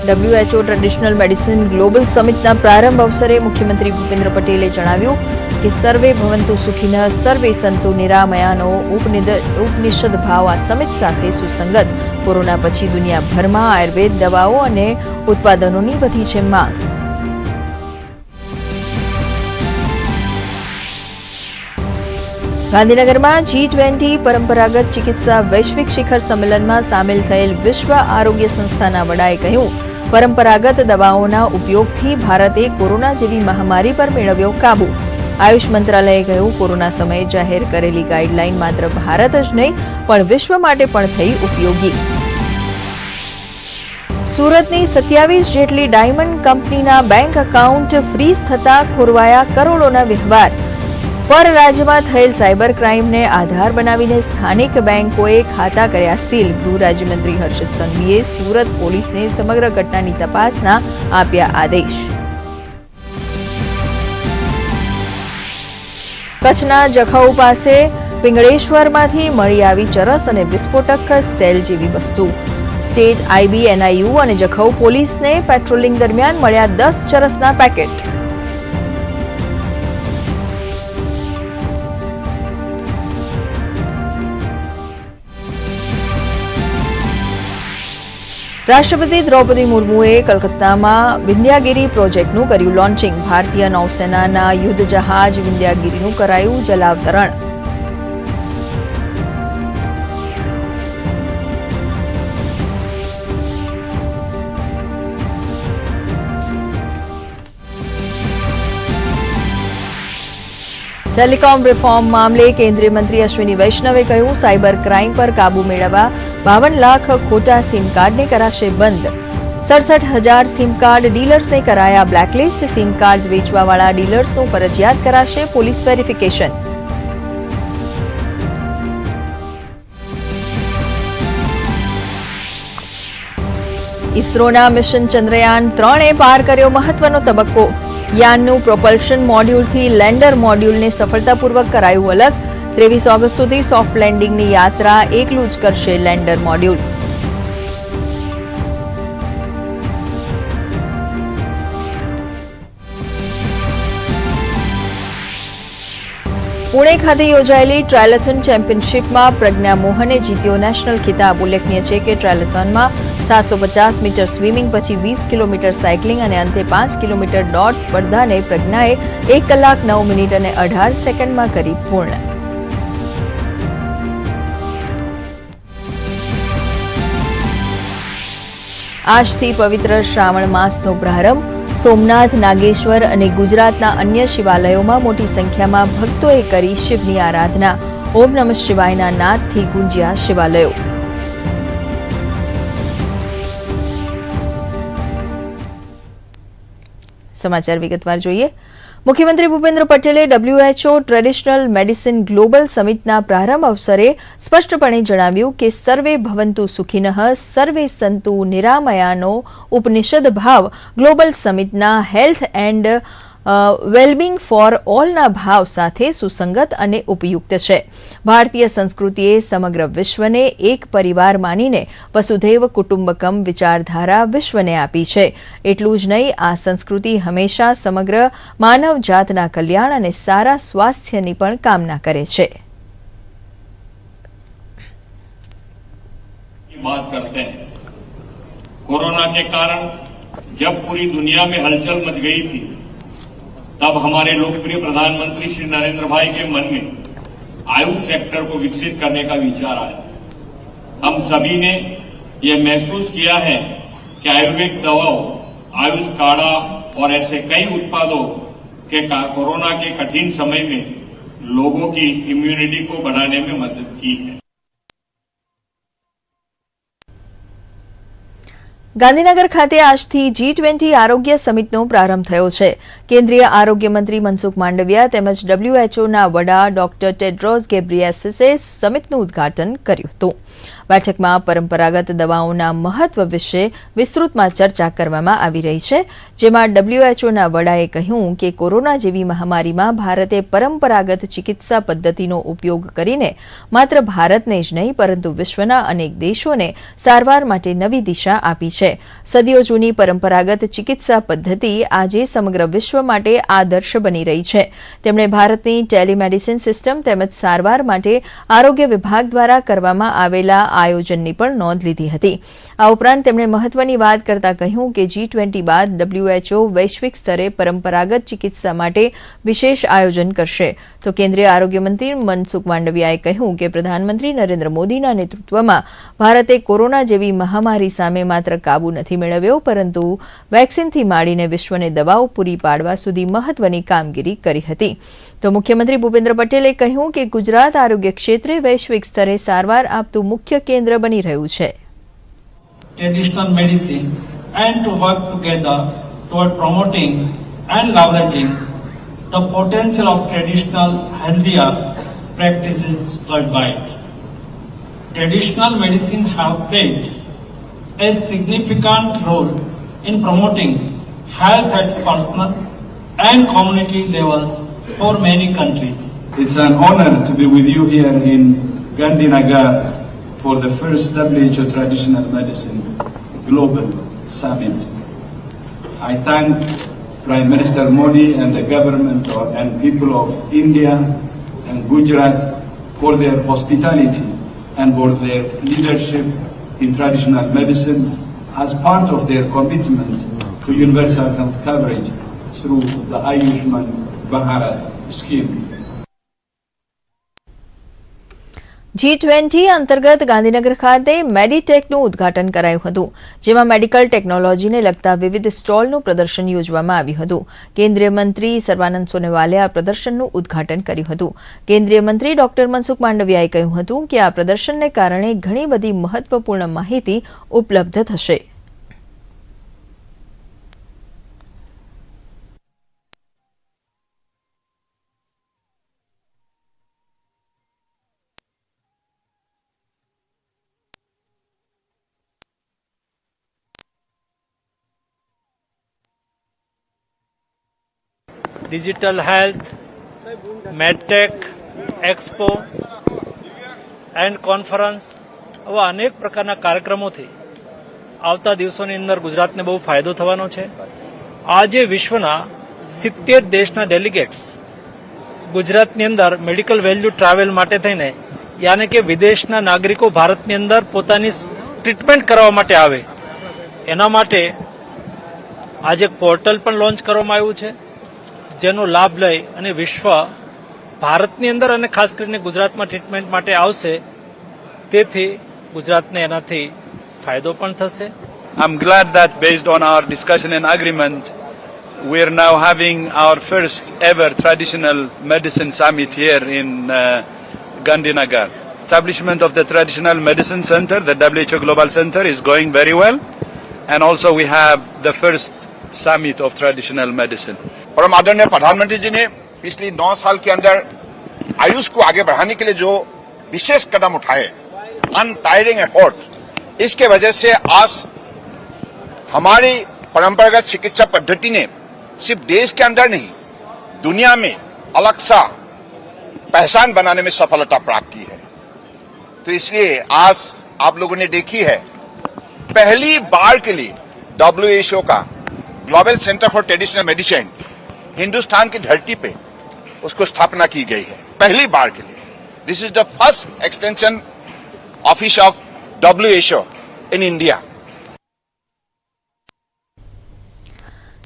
M: WHO ટ્રેડિશનલ મેડિસિન ગ્લોબલ સમિટના પ્રારંભ અવસરે મુખ્યમંત્રી ભૂપેન્દ્ર પટેલે જણાવ્યું કે સર્વે ભવંતુ સુખિનઃ સર્વે સંતુ નિરામયાનો ઉપનિષદ ભાવ આ સમિટ સાથે સુસંગત. કોરોના પછી દુનિયાભરમાં આયુર્વેદ દવાઓ અને ઉત્પાદનોની વધી છે માંગ. ગાંધીનગરમાં G-20 પરંપરાગત ચિકિત્સા વૈશ્વિક શિખર સંમેલનમાં સામેલ થયેલ વિશ્વ આરોગ્ય સંસ્થાના વડાએ કહ્યું, પરંપરાગત દવાઓના ઉપયોગથી ભારતે કોરોના જેવી મહામારી પર મેળવ્યો કાબુ. આયુષ મંત્રાલયે કહ્યું, કોરોના સમયે જાહેર કરેલી ગાઈડલાઈન માત્ર ભારત જ નહીં પણ વિશ્વ માટે પણ થઈ ઉપયોગી. સુરતની 27 જેટલી ડાયમંડ કંપનીના બેંક એકાઉન્ટ ફ્રીઝ થતા ખોરવાયા કરોડોના વ્યવહાર. પરરાજ્યમાં થયેલ સાયબર ક્રાઇમને આધાર બનાવીને સ્થાનિક બેંકોએ ખાતા કર્યા સીલ. ગૃહ રાજ્યમંત્રી હર્ષદ સંઘવીએ સુરત પોલીસને સમગ્ર ઘટનાની તપાસના આપ્યા આદેશ. કચ્છના જખૌ પાસે પિંગળેશ્વરમાંથી મળી આવી ચરસ અને વિસ્ફોટક સેલ જેવી વસ્તુ. સ્ટેટ IB, NIU અને જખૌ પોલીસને પેટ્રોલિંગ દરમિયાન મળ્યા 10 ચરસના પેકેટ. રાષ્ટ્રપતિ દ્રૌપદી મુર્મુએ કલકત્તામાં વિંધ્યાગીરી પ્રોજેક્ટનું કર્યું લોન્ચિંગ. ભારતીય નૌસેનાના યુદ્ધ જહાજ વિંધ્યાગીરીનું કરાયું જલાવતરણ. ટેલિકોમ રિફોર્મ મામલે કેન્દ્રીય મંત્રી અશ્વિની વૈષ્ણવે કહ્યું, સાયબર ક્રાઇમ પર કાબુ મેળવવા 52 લાખ ખોટા સિમ કાર્ડને કરાશે બંધ. 67,000 સિમ કાર્ડ ડીલર્સને કરાયા બ્લેકલિસ્ટ. સિમ કાર્ડ વેચવાવાળા ડીલર્સનું ફરજિયાત કરાશે પોલીસ વેરિફિકેશન. ઇસરોના મિશન ચંદ્રયાન 3એ પાર કર્યો મહત્વનો તબક્કો. યાનનું પ્રોપલ્શન મોડ્યુલથી લેન્ડર મોડ્યુલને સફળતાપૂર્વક કરાયું અલગ. 23 ઓગસ્ટ સુધી સોફ્ટ લેન્ડિંગની યાત્રા એકલું જ કરશે લેન્ડર મોડ્યુલ. પુણે ખાતે યોજાયેલી ટ્રાયલેથોન ચેમ્પિયનશિપમાં પ્રજ્ઞા મોહને જીત્યો નેશનલ ખિતાબ. ઉલ્લેખનીય છે કે ટ્રાયલેથોનમાં 750 મીટર સ્વિમિંગ પછી 20 કિલોમીટર સાયકલિંગ અને અંતે 5 કિલોમીટર દોડ સ્પર્ધાને પ્રજ્ઞાએ 1 કલાક 9 મિનિટ અને 18 સેકન્ડમાં કરી પૂર્ણ. આજથી પવિત્ર શ્રાવણ માસનો પ્રારંભ. સોમનાથ, નાગેશ્વર અને ગુજરાતના અન્ય શિવાલયોમાં મોટી સંખ્યામાં ભક્તોએ કરી શિવની આરાધના. ઓમ નમઃ શિવાયના નાદથી ગુંજ્યા શિવાલયો. સમાચાર વિગતવાર જોઈએ. મુખ્યમંત્રી ભૂપેન્દ્ર પટેલે WHO ટ્રેડિશનલ મેડિસિન ગ્લોબલ સમિટના પ્રારંભ અવસરે સ્પષ્ટપણે જણાવ્યું કે સર્વે ભવંતુ સુખિનઃ સર્વે સંતુ નિરામયાનો ઉપનિષદ ભાવ ગ્લોબલ સમિટના હેલ્થ એન્ડ વેલબિંગ ફોર ઓલના ભાવ સાથે સુસંગત અને ઉપયુક્ત છે. ભારતીય સંસ્કૃતિએ સમગ્ર વિશ્વને એક પરિવાર માનીને વસુધૈવ કુટુંબકમ વિચારધારા વિશ્વને આપી છે. એટલું જ નહીં, આ સંસ્કૃતિ હંમેશા સમગ્ર માનવજાતના કલ્યાણ અને સારા સ્વાસ્થ્યની પણ કામના કરે છે.
O: बात करते हैं, कोरोना के कारण जब पूरी दुनिया में हलचल मच गई थी, तब हमारे लोकप्रिय प्रधानमंत्री श्री नरेंद्र भाई के मन में आयुष सेक्टर को विकसित करने का विचार आया. हम सभी ने यह महसूस किया है कि आयुर्वेद दवाओं, आयुष काढ़ा और ऐसे कई उत्पादों के कोरोना के कठिन समय में लोगों की इम्यूनिटी को बढ़ाने में मदद की है.
M: ગાંધીનગર ખાતે આજથી G-20 આરોગ્ય સમિટનો પ્રારંભ થયો છે. કેન્દ્રીય આરોગ્ય મંત્રી મનસુખ માંડવિયા તેમજ WHOના વડા ડોક્ટર ટેડ્રોસ ગેબ્રિયેસસે સમિટનું ઉદઘાટન કર્યું હતું. બેઠકમાં પરંપરાગત દવાઓના મહત્વ વિશે વિસ્તૃતમાં ચર્ચા કરવામાં આવી રહી છે, જેમાં WHOના વડાએ કહ્યું કે કોરોના જેવી મહામારીમાં ભારતે પરંપરાગત ચિકિત્સા પદ્ધતિનો ઉપયોગ કરીને માત્ર ભારતને જ નહીં પરંતુ વિશ્વના અનેક દેશોને સારવાર માટે નવી દિશા આપી છે. સદીઓ જૂની પરંપરાગત ચિકિત્સા પદ્ધતિ આજે સમગ્ર વિશ્વ માટે આદર્શ બની રહી છે. તેમણે ભારતની ટેલિમેડિસિન સિસ્ટમ તેમજ સારવાર માટે આરોગ્ય વિભાગ દ્વારા કરવામાં આવેલા આયોજનની પણ નોંધ લીધી હતી. આ ઉપરાંત તેમણે મહત્વની વાત કરતા કહ્યું કે G-20 બાદ WHO વૈશ્વિક સ્તરે પરંપરાગત ચિકિત્સા માટે વિશેષ આયોજન કરશે. તો કેન્દ્રીય આરોગ્ય મંત્રી મનસુખ માંડવિયાએ કહ્યું કે પ્રધાનમંત્રી નરેન્દ્ર મોદીના નેતૃત્વમાં ભારતે કોરોના જેવી મહામારી સામે માત્ર કાબુ નથી મેળવ્યો પરંતુ વેક્સિનથી માંડીને વિશ્વને દવાઓ પૂરી પાડવા સુધી મહત્વની કામગીરી કરી હતી. તો મુખ્યમંત્રી ભૂપેન્દ્ર પટેલે કહ્યું કે ગુજરાત આરોગ્ય ક્ષેત્રે વૈશ્વિક સ્તરે સારવાર આપતું મુખ્ય કેન્દ્ર બની રહ્યું છે.
N: Traditional medicine and to work together toward promoting and leveraging the potential of traditional healthier practices worldwide. Traditional medicine have played a significant role in promoting health at personal and community levels for many countries.
P: It's an honor to be with you here in Gandhinagar for the first WHO Traditional Medicine Global Summit. I thank Prime Minister Modi and the government and people of India and Gujarat for their hospitality and for their leadership in traditional medicine as part of their commitment to universal health coverage through the Ayushman Bharat scheme.
M: G-20 અંતર્ગત ગાંધીનગર ખાતે મેડિટેકનું ઉદ્ઘાટન કરાયું હતું, જેમાં medical ટેકનોલોજીને લગતા વિવિધ સ્ટોલનું પ્રદર્શન યોજવામાં આવ્યું હતું. કેન્દ્રીય મંત્રી સર્વાનંદ સોનોવાલે આ પ્રદર્શનનું ઉદ્ઘાટન કર્યું હતું. કેન્દ્રીય મંત્રી ડોક્ટર મનસુખ માંડવિયાએ કહ્યું હતું કે આ પ્રદર્શનને કારણે ઘણી બધી મહત્વપૂર્ણ માહિતી ઉપલબ્ધ થશે.
Q: Digital health, medtech, expo and conference આવા અનેક પ્રકારના કાર્યક્રમોથી આવતા દિવસોની અંદર ગુજરાતને બહુ ફાયદો થવાનો છે. આજે વિશ્વના 70 દેશના ડેલિગેટ્સ ગુજરાતની અંદર મેડિકલ વેલ્યુ ટ્રાવેલ માટે થઈને યાને કે વિદેશના નાગરિકો ભારતની અંદર પોતાની ટ્રીટમેન્ટ કરાવવા માટે આવે એના માટે આજે પોર્ટલ પણ લોન્ચ કરવામાં આવ્યું છે, જેનો લાભ લઈ અને વિશ્વ ભારતની અંદર અને ખાસ કરીને ગુજરાતમાં ટ્રીટમેન્ટ માટે આવશે, તેથી ગુજરાતને એનાથી ફાયદો પણ થશે.
P: I'm glad that based on our discussion and agreement, we are now having our first ever traditional medicine summit here in Gandhinagar. Establishment of the Traditional Medicine Center, the WHO Global Center, is going very well, and also we have the first summit of traditional medicine.
S: और आदरणीय प्रधानमंत्री जी ने पिछली 9 साल के अंदर आयुष को आगे बढ़ाने के लिए जो विशेष कदम उठाए, अनटायरिंग एफर्ट, इसके वजह से आज हमारी परंपरागत चिकित्सा पद्धति ने सिर्फ देश के अंदर नहीं दुनिया में अलग सा पहचान बनाने में सफलता प्राप्त की है. तो इसलिए आज आप लोगों ने देखी है पहली बार के लिए WHO का global centre for traditional medicine Hindustan की धरती पे उसको स्थापना की गई है, पहली बार के लिए. This is the first extension office of WHO in India.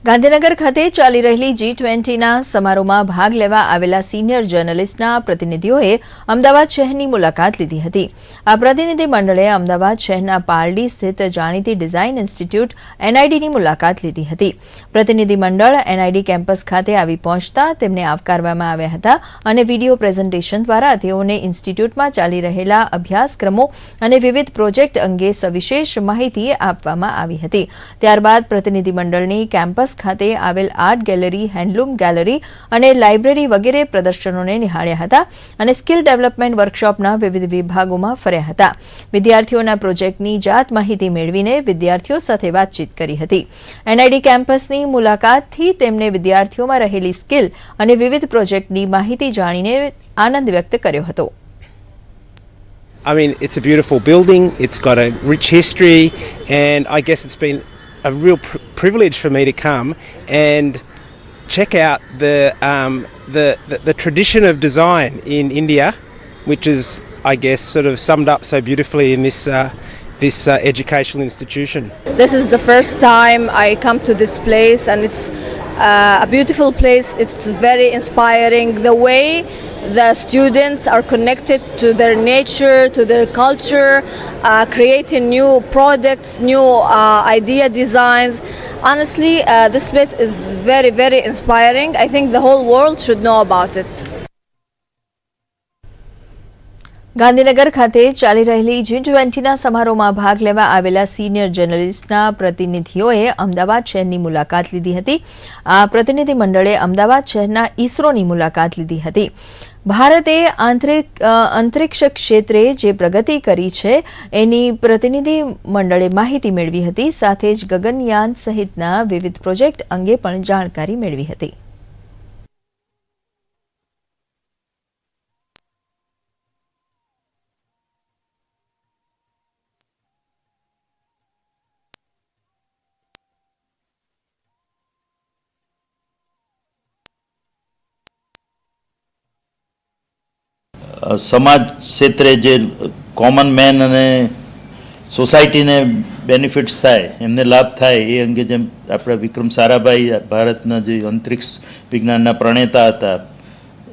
M: Gandhinagar ખાતે ચાલી રહેલી G-20ના સમારોહમાં ભાગ લેવા આવેલા સિનિયર જર્નલિસ્ટના પ્રતિનિધિઓએ અમદાવાદ શહેરની મુલાકાત લીધી હતી. આ પ્રતિનિધિ મંડળે અમદાવાદ શહેરના પાલડી સ્થિત જાણીતી ડિઝાઇન ઇન્સ્ટિટ્યૂટ NIDની મુલાકાત લીધી હતી. પ્રતિનિધિ મંડળ NID કેમ્પસ ખાતે આવી પહોંચતા તેમને આવકારવામાં આવ્યા હતા અને વિડીયો પ્રેઝન્ટેશન દ્વારા તેઓને ઇન્સ્ટિટ્યૂટમાં ચાલી રહેલા અભ્યાસક્રમો અને વિવિધ પ્રોજેક્ટ અંગે સવિશેષ માહિતી આપવામાં આવી હતી. ત્યારબાદ પ્રતિનિધિ મંડળની કેમ્પસ ખાતે આવેલ આર્ટ ગેલેરી, હેન્ડલૂમ ગેલેરી અને લાઇબ્રેરી વગેરે પ્રદર્શનોને નિહાળ્યા હતા અને સ્કિલ ડેવલપમેન્ટ વર્કશોપના વિવિધ વિભાગોમાં ફર્યા હતા. વિદ્યાર્થીઓના પ્રોજેક્ટની જાત માહિતી મેળવીને વિદ્યાર્થીઓ સાથે વાતચીત કરી હતી. NID કેમ્પસની મુલાકાતથી તેમને વિદ્યાર્થીઓમાં રહેલી સ્કિલ અને વિવિધ પ્રોજેક્ટની માહિતી જાણીને આનંદ વ્યક્ત કર્યો હતો.
K: I mean, it's a beautiful building, it's got a rich history, and I guess it's been a real privilege for me to come and check out the tradition of design in India, which is, I guess, sort of summed up so beautifully in this educational institution.
R: This is the first time I come to this place, and it's a beautiful place. It's very inspiring. The way the students are connected to their nature, to their culture, creating new products, new idea designs. Honestly, this place is very, very inspiring. I think the whole world should know about it.
M: Gandhinagar ખાતે ચાલી રહેલી G-20ના સમારોહમાં ભાગ લેવા આવેલા senior જર્નલિસ્ટના પ્રતિનિધિઓએ અમદાવાદ શહેરની મુલાકાત લીધી હતી. આ પ્રતિનિધિ મંડળે અમદાવાદ શહેરના ઇસરોની મુલાકાત લીધી હતી. ભારતે અંતરિક્ષ ક્ષેત્રે જે પ્રગતિ કરી છે એની પ્રતિનિધિ મંડળે માહિતી મેળવી હતી. સાથે જ ગગનયાન સહિતના વિવિધ પ્રોજેક્ટ અંગે પણ જાણકારી મેળવી હતી.
V: સમાજ ક્ષેત્રે જે કોમન મેન અને સોસાયટીને બેનિફિટ્સ થાય, એમને લાભ થાય, એ અંગે જેમ આપણા વિક્રમ સારાભાઈ ભારતના જે અંતરિક્ષ વિજ્ઞાનના પ્રણેતા હતા,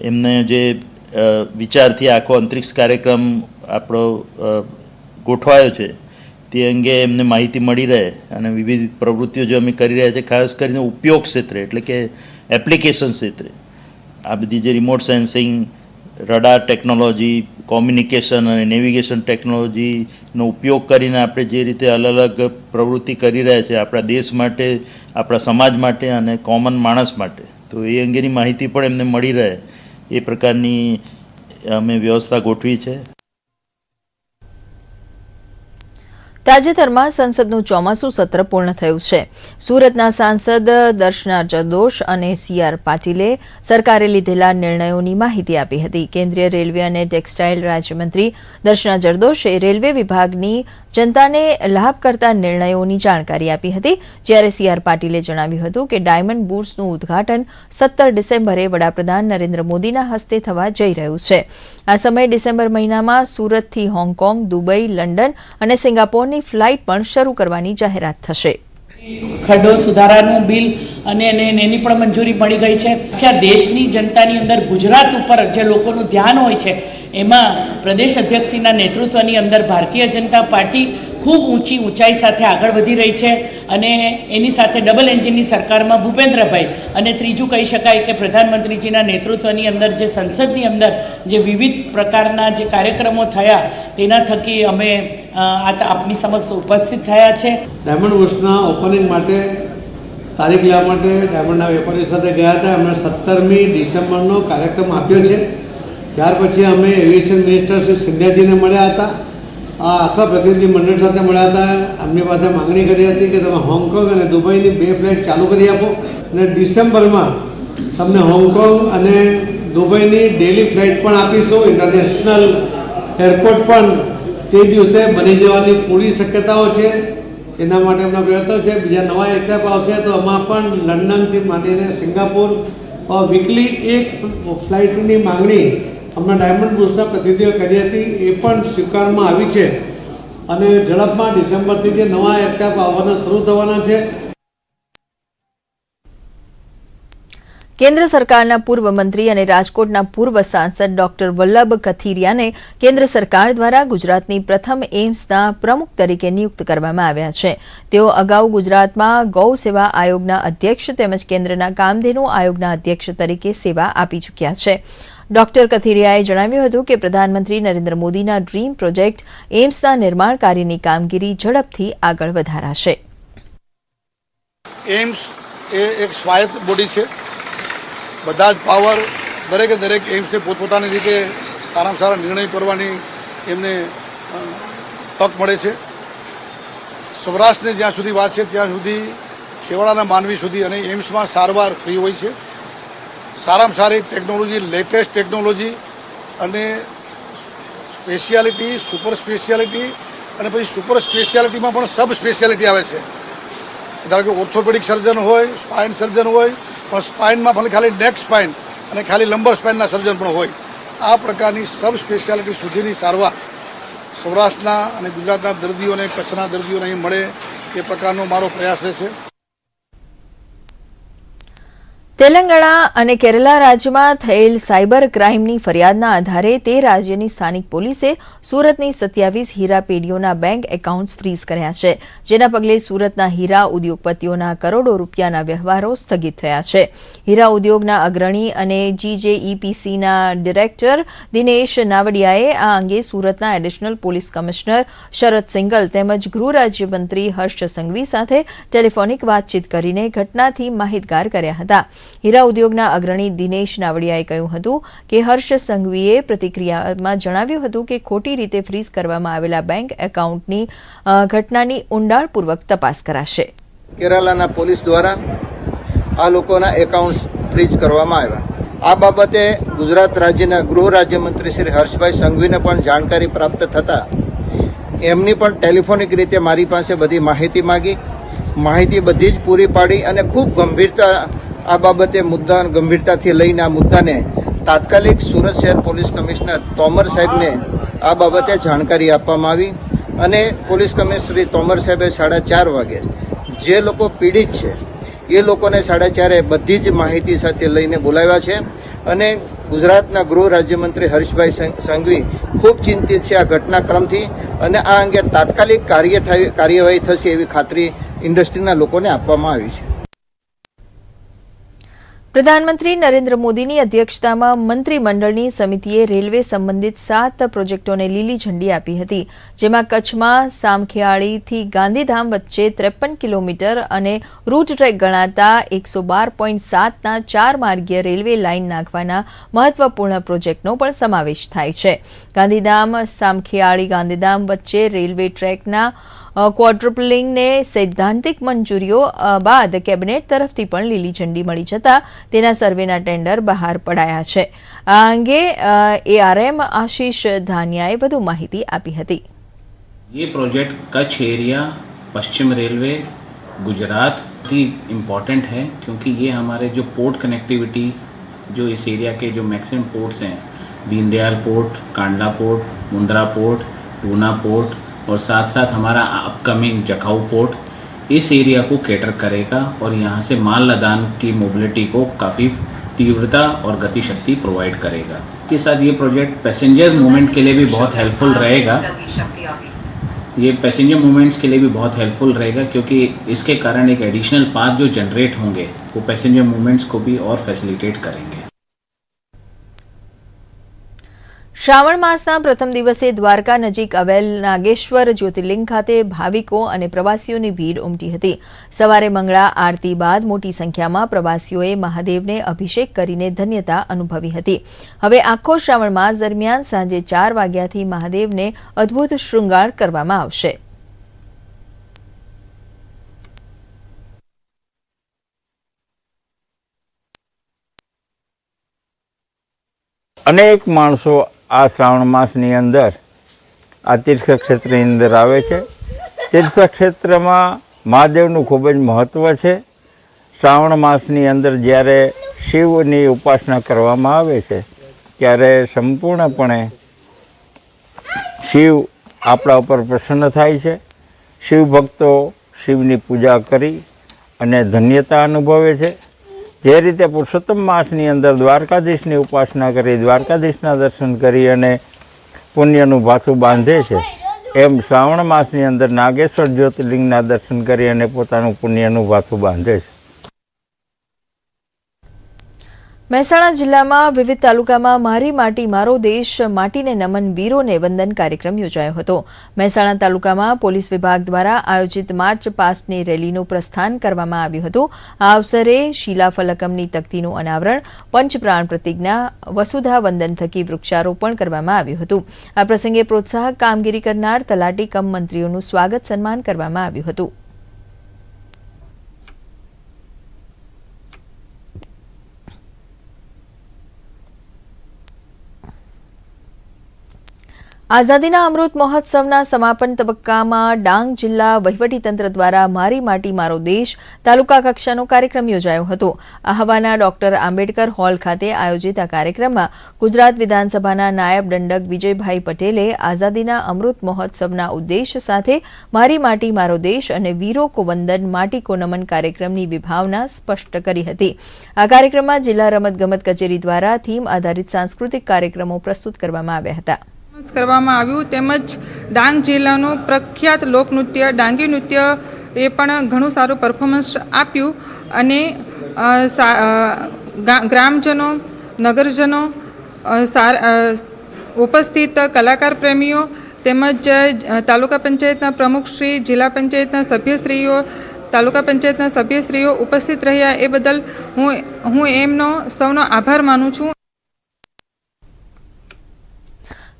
V: એમને જે વિચારથી આખો અંતરિક્ષ કાર્યક્રમ આપણો ગોઠવાયો છે તે અંગે એમને માહિતી મળી રહે અને વિવિધ પ્રવૃત્તિઓ જે અમે કરી રહ્યા છે, ખાસ કરીને ઉપયોગ ક્ષેત્રે એટલે કે એપ્લિકેશન ક્ષેત્રે આ બધી જે remote sensing, radar technology, communication અને નેવિગેશન ટેકનોલોજીનો ઉપયોગ કરીને આપણે જે રીતે અલગ અલગ પ્રવૃત્તિ કરી રહ્યા છે આપણા દેશ માટે, આપણા સમાજ માટે અને કોમન માણસ માટે, તો એ અંગેની માહિતી પણ એમને મળી રહે એ પ્રકારની અમે વ્યવસ્થા ગોઠવી છે.
M: તાજેતરમાં સંસદનું ચોમાસું સત્ર પૂર્ણ થયું છે. સુરતના સાંસદ દર્શના જરદોશ અને CR પાટીલે સરકારે લીધેલા નિર્ણયોની માહિતી આપી હતી. કેન્દ્રીય રેલવે અને ટેક્સટાઇલ રાજ્યમંત્રી દર્શના જરદોશે રેલવે વિભાગની જનતાને લાભ કરતા નિર્ણયોની જાણકારી આપી હતી. જ્યારે CR પાટીલે જણાવ્યું હતું કે ડાયમંડ બુર્સનું ઉદ્ઘાટન 17 ડિસેમ્બરે વડાપ્રધાન નરેન્દ્ર મોદીના હસ્તે થવા જઈ રહ્યું છે. આ સમયે ડિસેમ્બર મહિનામાં સુરતથી હોંગકોંગ, દુબઈ, લંડન અને સિંગાપોરની ફ્લાઇટ પણ શરૂ કરવાની જાહેરાત થશે.
W: ખરડો સુધારાનું બિલ અને એની પણ મંજૂરી મળી ગઈ છે. આખા દેશની જનતાની અંદર ગુજરાત ઉપર જે લોકોનું ધ્યાન હોય છે એમાં પ્રદેશ અધ્યક્ષના નેતૃત્વની અંદર ભારતીય જનતા પાર્ટી ખૂબ ઊંચાઈ સાથે આગળ વધી રહી છે અને એની સાથે ડબલ એન્જિનની સરકારમાં ભૂપેન્દ્રભાઈ અને ત્રીજું કહી શકાય કે પ્રધાનમંત્રીજીના નેતૃત્વની અંદર જે સંસદની અંદર જે વિવિધ પ્રકારના જે કાર્યક્રમો થયા તેના થકી અમે આપની સમક્ષ ઉપસ્થિત થયા છે.
Y: ડાયમંડ બુર્સના ઓપનિંગ માટે તારીખ લેવા માટે ડાયમંડના વેપારીઓ સાથે ગયા હતા. અમે 17મી ડિસેમ્બરનો કાર્યક્રમ આપ્યો છે. ત્યાર પછી અમે એવિએશન મિનિસ્ટર શ્રી સિંધિયાજીને મળ્યા હતા. આ આખા પ્રતિનિધિ મંડળ સાથે મળ્યા હતા. એમની પાસે માંગણી કરી હતી કે તમે હોંગકોંગ અને દુબઈની 2 ફ્લાઇટ ચાલુ કરી આપો અને ડિસેમ્બરમાં તમને હોંગકોંગ અને દુબઈની ડેલી ફ્લાઇટ પણ આપીશું. ઇન્ટરનેશનલ એરપોર્ટ પણ તે દિવસે બની જવાની પૂરી શક્યતાઓ છે. એના માટે એમના પ્રયત્નો છે. બીજા નવા એરક્રાફ્ટ આવશે તો એમાં પણ લંડનથી માંડીને સિંગાપુર વીકલી એક ફ્લાઇટની માંગણી હમણાં ડાયમંડ બુર્સના પ્રતિનિધિઓ કરી હતી, એ પણ સ્વીકારવામાં આવી છે અને ઝડપમાં ડિસેમ્બરથી જે નવા એરક્રાફ્ટ આવવાના શરૂ થવાના છે.
M: કેન્દ્ર સરકારના પૂર્વ મંત્રી અને રાજકોટના પૂર્વ સાંસદ ડોક્ટર વલ્લભ કથિરિયાને કેન્દ્ર સરકાર દ્વારા ગુજરાતની પ્રથમ એમ્સના પ્રમુખ તરીકે નિયુક્ત કરવામાં આવ્યા છે. તેઓ અગાઉ ગુજરાતમાં ગૌ સેવા આયોગના અધ્યક્ષ તેમજ કેન્દ્રના કામધેનુ આયોગના અધ્યક્ષ તરીકે સેવા આપી ચૂક્યા છે. ડોક્ટર કથિરિયાએ જણાવ્યું હતું કે પ્રધાનમંત્રી નરેન્દ્ર મોદીના ડ્રીમ પ્રોજેક્ટ એમ્સના નિર્માણ કાર્યની કામગીરી ઝડપથી આગળ વધારાશે.
Z: એમ્સ
B: એ એક સ્વાયત્ત બોડી છે. બધા જ પાવર દરેકે દરેક એમ્સને પોતપોતાની રીતે સારામાં સારા નિર્ણય કરવાની એમને તક મળે છે. સૌરાષ્ટ્રની જ્યાં સુધી વાત છે ત્યાં સુધી છેવાડાના માનવી સુધી અને એમ્સમાં સારવાર ફ્રી હોય છે. સારામાં સારી ટેકનોલોજી, લેટેસ્ટ ટેકનોલોજી અને સ્પેશિયાલિટી, સુપર સ્પેશિયાલિટી અને પછી સુપર સ્પેશિયાલિટીમાં પણ સબ સ્પેશિયાલિટી આવે છે. ધારો કે ઓર્થોપેડિક સર્જન હોય, સ્પાઇન સર્જન હોય, પણ સ્પાઇનમાં પણ ખાલી નેક સ્પાઇન અને ખાલી લંબર સ્પાઇનના સર્જન પણ હોય. આ પ્રકારની સબ સ્પેશિયાલિટી સુધીની સારવાર સૌરાષ્ટ્રના અને ગુજરાતના દર્દીઓને, કચ્છના દર્દીઓને અહીં મળે એ પ્રકારનો મારો પ્રયાસ રહેશે.
M: તેલંગાણા અને કેરલા રાજ્યમાં થયેલ સાયબર ક્રાઇમની ફરિયાદના આધારે તે રાજ્યની સ્થાનિક પોલીસે સુરતની 27 હીરા પેઢીઓના બેંક એકાઉન્ટ્સ ફ્રીઝ કર્યા છે, જેના પગલે સુરતના હીરા ઉદ્યોગપતિઓના કરોડો રૂપિયાના વ્યવહારો સ્થગિત થયા છે. હીરા ઉદ્યોગના અગ્રણી અને GJEPCના ડિરેક્ટર દિનેશ નાવડિયાએ આ અંગે સુરતના એડિશનલ પોલીસ કમિશનર શરદ સિંગલ તેમજ ગૃહ રાજ્યમંત્રી હર્ષ સંઘવી સાથે ટેલિફોનિક વાતચીત કરીને ઘટનાથી માહિતગાર કર્યા હતા. હીરા ઉદ્યોગના અગ્રણી દિનેશ નાવડિયાએ કહ્યું હતું કે હર્ષ સંઘવીએ પ્રતિક્રિયામાં જણાવ્યું હતું કે ખોટી રીતે ફ્રીઝ કરવામાં આવેલા બેંક એકાઉન્ટની ઘટનાની ઊંડાણપૂર્વક તપાસ કરાશે.
C: કેરાલાના પોલીસ દ્વારા આ લોકોના એકાઉન્ટ્સ ફ્રીઝ કરવામાં આવ્યા. આ બાબતે ગુજરાત રાજ્યના ગૃહ રાજ્યમંત્રી શ્રી હર્ષભાઈ સંઘવીને પણ જાણકારી પ્રાપ્ત થતાં એમની પણ ટેલિફોનિક રીતે મારી પાસે બધી માહિતી માગી. માહિતી બધી જ પૂરી પાડી અને ખૂબ ગંભીરતા આ બાબતે મુદ્દા ગંભીરતાથી લઈને આ મુદ્દાને તાત્કાલિક સુરત શહેર પોલીસ કમિશનર તોમર સાહેબને આ બાબતે જાણકારી આપવામાં આવી અને પોલીસ કમિશનર શ્રી તોમર સાહેબે 4:30 વાગે જે લોકો પીડિત છે એ લોકોને 4:30 બધી જ માહિતી સાથે લઈને બોલાવ્યા છે અને ગુજરાતના ગૃહ રાજ્યમંત્રી હર્ષભાઈ સંઘવી ખૂબ ચિંતિત છે આ ઘટનાક્રમથી અને આ અંગે તાત્કાલિક કાર્યવાહી થશે એવી ખાતરી ઇન્ડસ્ટ્રીના લોકોને આપવામાં આવી છે.
M: પ્રધાનમંત્રી નરેન્દ્ર મોદીની અધ્યક્ષતામાં મંત્રીમંડળની સમિતિએ રેલવે સંબંધિત 7 પ્રોજેક્ટોને લીલી ઝંડી આપી હતી, જેમાં કચ્છમાં સામખિયાળીથી ગાંધીધામ વચ્ચે 53 કિલોમીટર અને રૂટ ટ્રેક ગણાતા 112.7ના 4 માર્ગીય રેલવે લાઇન નાખવાના મહત્વપૂર્ણ પ્રોજેક્ટનો પણ સમાવેશ થાય છે. ગાંધીધામ સામખિયાળી ગાંધીધામ વચ્ચે રેલવે ટ્રેકના ક્વોડ્રુપલિંગને સૈદ્ધાંતિક મંજૂરીઓ બાદ કેબિનેટ તરફથી પણ લીલી ઝંડી મળી જતા તેના સર્વેના ટેન્ડર બહાર પડાયા છે. આ અંગે ARM આશીષ ધાનિયાએ વધુ માહિતી આપી હતી.
F: ये प्रोजेक्ट कच्छ एरिया, पश्चिम रेलवे, गुजरात ही इम्पॉर्टेंट है क्योंकि ये हमारे जो पोर्ट कनेक्टिविटी जो इस एरिया के जो मैक्सिमम पोर्ट्स हैं, Deendayal port, Kandla port, Mundra port, tuna port और साथ साथ हमारा अपकमिंग जखाऊ पोर्ट इस एरिया को कैटर करेगा और यहाँ से माल लदान की मोबिलिटी को काफ़ी तीव्रता और गति शक्ति प्रोवाइड करेगा. के साथ ये प्रोजेक्ट पैसेंजर मूवमेंट के लिए भी बहुत हेल्पफुल रहेगा. ये पैसेंजर मूवमेंट्स के लिए भी बहुत हेल्पफुल रहेगा क्योंकि इसके कारण एक एडिशनल पाथ जो जनरेट होंगे वो पैसेंजर मूवमेंट्स को भी और फैसिलिटेट करेंगे.
M: શ્રાવણ માસના પ્રથમ દિવસે દ્વારકા નજીક આવેલ નાગેશ્વર જ્યોતિર્લિંગ ખાતે ભાવિકો અને પ્રવાસીઓની ભીડ ઉમટી હતી. સવારે મંગળા આરતી બાદ મોટી સંખ્યામાં પ્રવાસીઓએ મહાદેવને અભિષેક કરીને ધન્યતા અનુભવી હતી. હવે આખો શ્રાવણ માસ દરમિયાન સાંજે 4 વાગ્યાથી મહાદેવને અદભુત શૃંગાર કરવામાં આવશે.
T: અનેક માણસો આ શ્રાવણ માસની અંદર આ તીર્થક્ષેત્રની અંદર આવે છે. તીર્થક્ષેત્રમાં મહાદેવનું ખૂબ જ મહત્ત્વ છે. શ્રાવણ માસની અંદર જ્યારે શિવની ઉપાસના કરવામાં આવે છે ત્યારે સંપૂર્ણપણે શિવ આપણા ઉપર પ્રસન્ન થાય છે. શિવ ભક્તો શિવની પૂજા કરી અને ધન્યતા અનુભવે છે. જે રીતે પુરુષોત્તમ માસની અંદર દ્વારકાધીશની ઉપાસના કરી, દ્વારકાધીશના દર્શન કરી અને પુણ્યનું ભાથું બાંધે છે, એમ શ્રાવણ માસની અંદર નાગેશ્વર જ્યોતિર્લિંગના દર્શન કરી અને પોતાનું પુણ્યનું ભાથું બાંધે છે.
M: મહેસાણા જિલ્લામાં વિવિધ તાલુકામાં મારી માટી મારો દેશ માટીને નમન વીરોને વંદન કાર્યક્રમ યોજાયો હતો. મહેસાણા તાલુકામાં પોલીસ વિભાગ દ્વારા આયોજિત માર્ચ પાસ્ટની રેલીનું પ્રસ્થાન કરવામાં આવ્યું હતું. આ અવસરે શિલાફલકમની તકતીનું અનાવરણ, પંચપ્રાણ પ્રતિજ્ઞા, વસુધા વંદન થકી વૃક્ષારોપણ કરવામાં આવ્યું હતું. આ પ્રસંગે પ્રોત્સાહક કામગીરી કરનાર તલાટી કમ મંત્રીઓનું સ્વાગત સન્માન કરવામાં આવ્યું હતું. આઝાદીના અમૃત મહોત્સવના સમાપન તબક્કામાં ડાંગ જિલ્લા વહીવટીતંત્ર દ્વારા મારી માટી મારો દેશ તાલુકા કક્ષાનો કાર્યક્રમ યોજાયો હતો. આહવાના ડોક્ટર આંબેડકર હોલ ખાતે આયોજિત આ કાર્યક્રમમાં ગુજરાત વિધાનસભાના નાયબ દંડક વિજયભાઈ પટેલે આઝાદીના અમૃત મહોત્સવના ઉદ્દેશ સાથે મારી માટી મારો દેશ અને વીરો કો વંદન માટી કો નમન કાર્યક્રમની વિભાવના સ્પષ્ટ કરી હતી. આ કાર્યક્રમમાં જિલ્લા રમતગમત કચેરી દ્વારા થીમ આધારિત સાંસ્કૃતિક કાર્યક્રમો પ્રસ્તુત કરવામાં આવ્યા હતા.
G: કરવામાં આવ્યું તેમજ ડાંગ જિલ્લાનું પ્રખ્યાત લોકનૃત્ય ડાંગી નૃત્ય એ પણ ઘણું સારું પરફોર્મન્સ આપ્યું અને ગ્રામજનો નગરજનો ઉપસ્થિત કલાકાર પ્રેમીઓ તેમજ તાલુકા પંચાયતના પ્રમુખશ્રી, જિલ્લા પંચાયતના સભ્યશ્રીઓ, તાલુકા પંચાયતના સભ્યશ્રીઓ ઉપસ્થિત રહ્યા એ બદલ હું એમનો સૌનો આભાર માનું છું.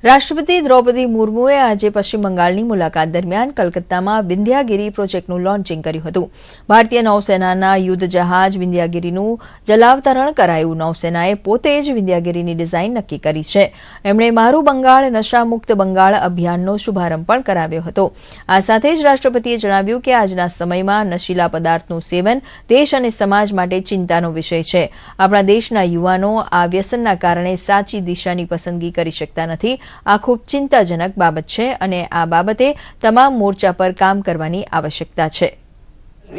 M: રાષ્ટ્રપતિ દ્રૌપદી મુર્મુએ આજે પશ્ચિમ બંગાળની મુલાકાત દરમિયાન કલકત્તામાં વિંધ્યાગીરી પ્રોજેક્ટનું લોન્ચિંગ કર્યું હતું. ભારતીય નૌસેનાના યુદ્ધ જહાજ વિંધ્યાગીરીનું જલાવતરણ કરાયું. નૌસેનાએ પોતે જ વિંધ્યાગીરીની ડિઝાઇન નક્કી કરી છે. એમણે મારું બંગાળ નશામુક્ત બંગાળ અભિયાનનો શુભારંભ પણ કરાવ્યો હતો. આ સાથે જ રાષ્ટ્રપતિએ જણાવ્યું કે આજના સમયમાં નશીલા પદાર્થનું સેવન દેશ અને સમાજ માટે ચિંતાનો વિષય છે. આપણા દેશના યુવાનો આ વ્યસનના કારણે સાચી દિશાની પસંદગી કરી શકતા નથી. આ ખૂબ ચિંતાજનક બાબત છે અને આ બાબતે તમામ મોરચા પર કામ કરવાની આવશ્યકતા છે.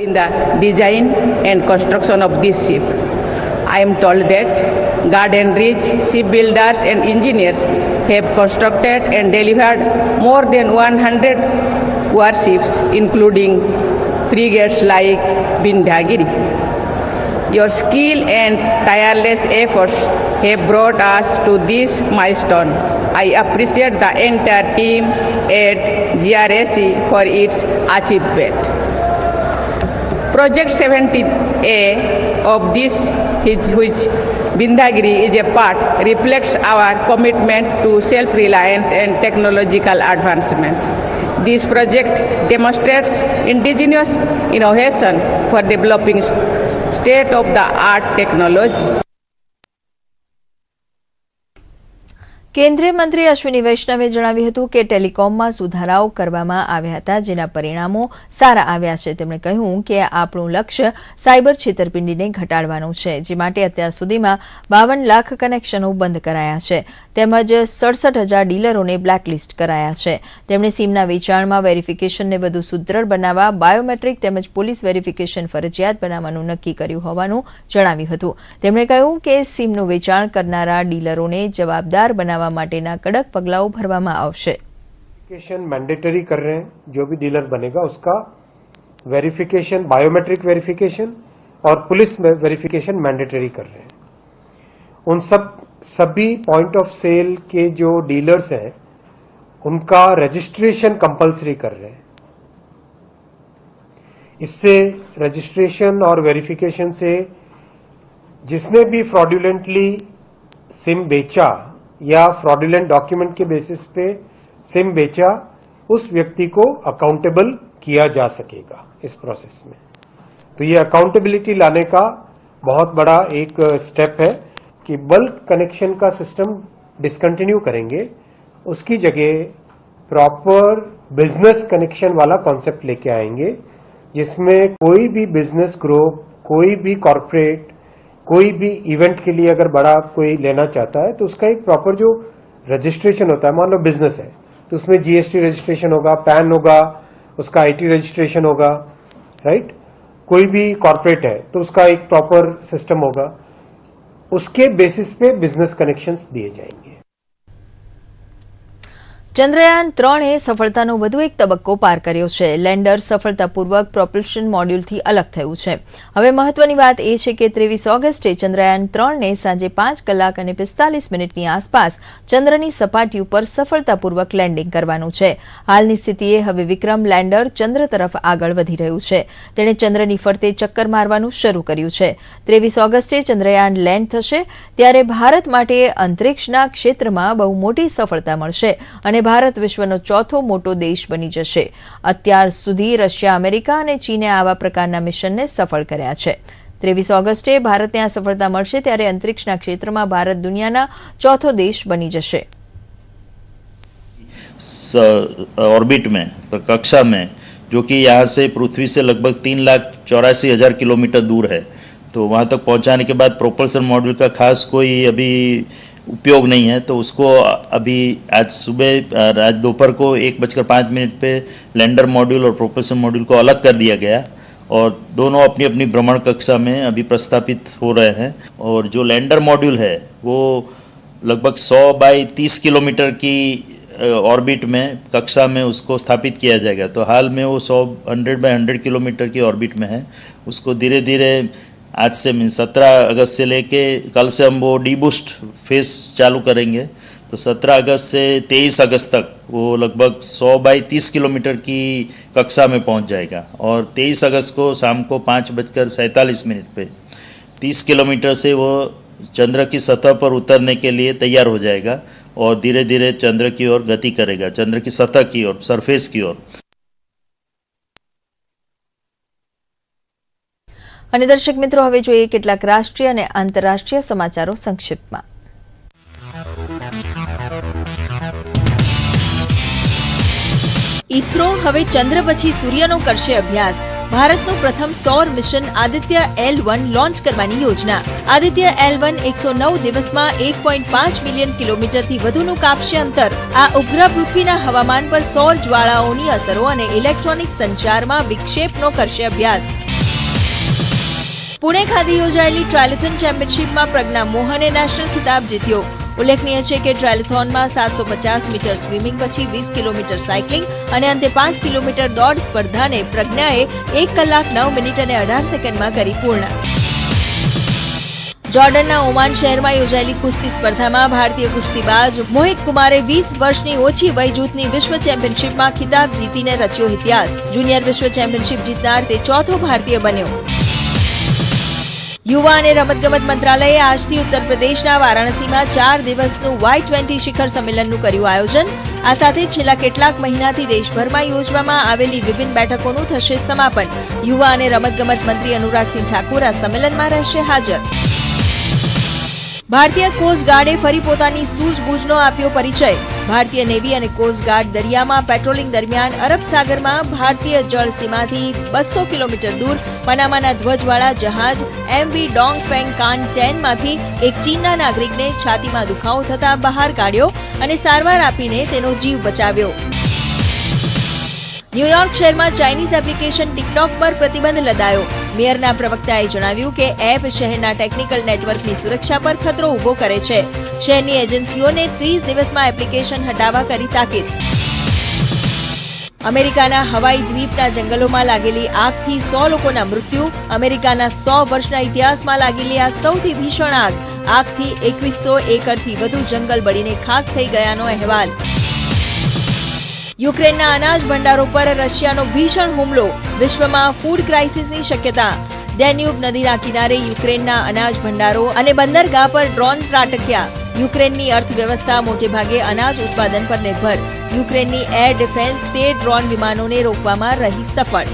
H: In the design and construction of this ship, I am told that garden-rich shipbuilders and engineers have constructed and delivered more than 100 warships, including frigates like Vindhyagiri. Your skill and tireless efforts have brought us to this milestone. I appreciate the entire team at GRSC for its achievement. Project 17A of this, which Vindhyagiri is a part, reflects our commitment to self-reliance and technological advancement. This project demonstrates indigenous innovation for developing state-of-the-art technology.
M: કેન્દ્રીય મંત્રી અશ્વિની વૈષ્ણવે જણાવ્યું હતું કે ટેલિકોમમાં સુધારાઓ કરવામાં આવ્યા હતા, જેના પરિણામો સારા આવ્યા છે. તેમણે કહ્યું કે આપણું લક્ષ્ય સાયબર છેતરપિંડીને ઘટાડવાનું છે, જે માટે અત્યાર સુધીમાં 52 લાખ કનેક્શનો બંધ કરાયા છે તેમજ 67,000 ડીલરોને બ્લેકલિસ્ટ કરાયા છે. તેમણે સિમના વેચાણમાં વેરિફિકેશનને વધુ સુદૃઢ બનાવવા બાયોમેટ્રિક તેમજ પોલીસ વેરિફિકેશન ફરજિયાત બનાવવાનું નક્કી કર્યું હોવાનું જણાવ્યું હતું. તેમણે કહ્યું કે સિમનું વેચાણ કરનારા ડીલરોને જવાબદાર બનાવવા माटेना कड़क पगलाओं भरवामां आवशे.
L: वेरिफिकेशन मैंडेटरी कर रहे हैं. जो भी डीलर बनेगा उसका वेरिफिकेशन, बायोमेट्रिक वेरिफिकेशन और पुलिस में वेरिफिकेशन मैंडेटरी कर रहे हैं. उन सभी पॉइंट ऑफ सेल के जो डीलर्स हैं उनका रजिस्ट्रेशन कंपल्सरी कर रहे हैं. इससे रजिस्ट्रेशन और वेरिफिकेशन से जिसने भी फ्रॉडुलेंटली सिम बेचा या फ्रॉडुलेंट डॉक्यूमेंट के बेसिस पे सिम बेचा, उस व्यक्ति को अकाउंटेबल किया जा सकेगा इस प्रोसेस में. तो ये अकाउंटेबिलिटी लाने का बहुत बड़ा एक स्टेप है कि बल्क कनेक्शन का सिस्टम डिसकंटिन्यू करेंगे, उसकी जगह प्रॉपर बिजनेस कनेक्शन वाला कॉन्सेप्ट लेके आएंगे, जिसमें कोई भी बिजनेस ग्रुप, कोई भी कॉर्पोरेट, कोई भी इवेंट के लिए अगर बड़ा कोई लेना चाहता है तो उसका एक प्रॉपर जो रजिस्ट्रेशन होता है, मान लो बिजनेस है तो उसमें जीएसटी रजिस्ट्रेशन होगा, पैन होगा, उसका आईटी रजिस्ट्रेशन होगा, राइट. कोई भी कॉर्पोरेट है तो उसका एक प्रॉपर सिस्टम होगा, उसके बेसिस पे बिजनेस कनेक्शंस दिए जाएंगे.
M: ચંદ્રયાન 3 એ સફળતાનો વધુ એક તબક્કો પાર કર્યો છે. લેન્ડર સફળતાપૂર્વક પ્રોપલ્શન મોડ્યુલથી અલગ થયું છે. હવે મહત્વની વાત એ છે કે 23 ઓગસ્ટે ચંદ્રયાન 3ને સાંજે 5 કલાક અને 45 મિનિટની આસપાસ ચંદ્રની સપાટી ઉપર સફળતાપૂર્વક લેન્ડિંગ કરવાનું છે. હાલની સ્થિતિએ હવે વિક્રમ લેન્ડર ચંદ્ર તરફ આગળ વધી રહ્યું છે. તેણે ચંદ્રની ફરતે ચક્કર મારવાનું શરૂ કર્યું છે. 23 ઓગસ્ટે ચંદ્રયાન લેન્ડ થશે ત્યારે ભારત માટે અંતરિક્ષના ક્ષેત્રમાં બહુ મોટી સફળતા મળશે અને ભારત વિશ્વનો ચોથો મોટો દેશ બની જશે. અત્યાર સુધી રશિયા, અમેરિકા અને ચીને આવા પ્રકારના મિશનને સફળ કર્યા છે. 23 ઓગસ્ટે ભારતને આ સફળતા મળશે ત્યારે અંતરિક્ષના ક્ષેત્રમાં भारत દુનિયાના ચોથો દેશ બની જશે.
V: ऑर्बिट में कक्षा में जो कि यहाँ से पृथ्वी से लगभग 3,84,000 किलोमीटर दूर है, तो वहाँ तक पहुँचाने के बाद प्रोपल्सन मॉड्यूल का खास कोई अभी उपयोग नहीं है. तो उसको अभी आज सुबह आज दोपहर को 1:05 पे लैंडर मॉड्यूल और प्रोपल्सन मॉड्यूल को अलग कर दिया गया और दोनों अपनी अपनी भ्रमण कक्षा में अभी प्रस्थापित हो रहे हैं. और जो लैंडर मॉड्यूल है वो लगभग 100/30 किलोमीटर की ऑर्बिट में कक्षा में उसको स्थापित किया जाएगा. तो हाल में वो 100/100 किलोमीटर की ऑर्बिट में है. उसको धीरे धीरे आज से 17 अगस्त से लेके कल से हम वो डीबूस्ट फेज चालू करेंगे. तो 17 अगस्त से 23 अगस्त तक वो लगभग 100/30 किलोमीटर की कक्षा में पहुंच जाएगा. और 23 अगस्त को शाम को 5:47 पे 30 किलोमीटर से वो चंद्र की सतह पर उतरने के लिए तैयार हो जाएगा और धीरे धीरे चंद्र की ओर गति करेगा, चंद्र की सतह की ओर, सरफेस की ओर.
M: અને દર્શક મિત્રો, હવે જોઈએ કેટલાક રાષ્ટ્રીય અને આંતરરાષ્ટ્રીય સમાચારો સંક્ષિપ્તમાં. ઇસરો હવે ચંદ્ર પછી સૂર્યનો કરશે અભ્યાસ. ભારતનું પ્રથમ સૌર મિશન આદિત્ય L1 લોન્ચ કરવાની યોજના. આદિત્ય L1 109 દિવસમાં 1.5 મિલિયન કિલોમીટરથી વધુનું કાપશે અંતર. આ ઉપગ્રહ પૃથ્વીના હવામાન પર સૌર જ્વાળાઓની અસરો અને ઇલેક્ટ્રોનિક સંચારમાં વિક્ષેપનો કરશે અભ્યાસ. પુણે ખાતે યોજાયેલી ટ્રાયલેથોન ચેમ્પિયનશિપમાં પ્રજ્ઞા મોહને નેશનલ ખિતાબ જીત્યો. ઉલ્લેખનીય છે કે ટ્રાયલેથોનમાં 750 મીટર સ્વિમિંગ પછી 20 કિલોમીટર સાયકલિંગ અને અંતે 5 કિલોમીટર દોડ સ્પર્ધાને પ્રજ્ઞાએ 1 કલાક 9 મિનિટ અને 18 સેકન્ડમાં કરી પૂર્ણ. જોર્ડનના ઓમાન શહેરમાં યોજાયેલી કુસ્તી સ્પર્ધામાં ભારતીય કુસ્તીબાજ મોહિત કુમારે 20 વર્ષની ઓછી વય જૂથની વિશ્વ ચેમ્પિયનશિપમાં ખિતાબ જીતીને રચ્યો ઇતિહાસ. જુનિયર વિશ્વ ચેમ્પિયનશિપ જીતનાર તે ચોથો ભારતીય બન્યો. યુવા અને રમતગમત મંત્રાલયે આજથી ઉત્તર પ્રદેશના વારાણસીમાં 4 દિવસનું Y-20 શિખર સંમેલનનું કર્યું આયોજન. આ સાથે છેલ્લા કેટલાક મહિનાથી દેશભરમાં યોજવામાં આવેલી વિભિન્ન બેઠકોનું થશે સમાપન. યુવા અને રમતગમત મંત્રી અનુરાગસિંહ ઠાકુર આ સંમેલનમાં રહેશે હાજર. ભારતીય કોસ્ટગાર્ડે ફરી પોતાની સૂઝબૂઝનો આપ્યો પરિચય. ભારતીય નેવી અને કોસ્ટગાર્ડ દરિયામાં પેટ્રોલિંગ દરમિયાન અરબ સાગરમાં ભારતીય જળ સીમાથી 200 કિલોમીટર દૂર પનામાના ધ્વજવાળા જહાજ MV ડોંગફેંગ કાન 10 માંથી એક ચીનના નાગરિકને છાતીમાં દુખાવો થતા બહાર કાઢ્યો અને સારવાર આપીને તેનો જીવ બચાવ્યો. ન્યૂયોર્ક શહેરમાં ચાઇનીઝ એપ્લિકેશન ટિકટોક પર પ્રતિબંધ લદાયો. મેયરના પ્રવક્તાએ જણાવ્યું કે એપ શહેરના ટેકનિકલ નેટવર્કની સુરક્ષા પર ખતરો ઊભો કરે છે. શહેરની એજન્સીઓને 30 દિવસમાં એપ્લિકેશન હટાવવા કરી તાકીદ. અમેરિકાના હવાઈ દ્વીપના જંગલોમાં લાગેલી આગથી 100 લોકોના મૃત્યુ. અમેરિકાના 100 વર્ષના ઇતિહાસમાં લાગેલી આ સૌથી ભીષણ આગ. આગથી 2100 એકરથી વધુ જંગલ બળીને ખાક થઈ ગયાનો અહેવાલ. યુક્રેનના અનાજ ભંડારો પર રશિયાનો ભીષણ હુમલો. વિશ્વમાં ફૂડ ક્રાઇસિસની શક્યતા. ડેન્યુબ નદીના કિનારે યુક્રેનના અનાજ ભંડારો અને બંદરગાહ પર ડ્રોન ત્રાટક્યા. યુક્રેનની અર્થવ્યવસ્થા મોટેભાગે અનાજ ઉત્પાદન પર નિર્ભર. યુક્રેનની એર ડિફેન્સ 13 ડ્રોન વિમાનોને રોકવામાં રહી સફળ.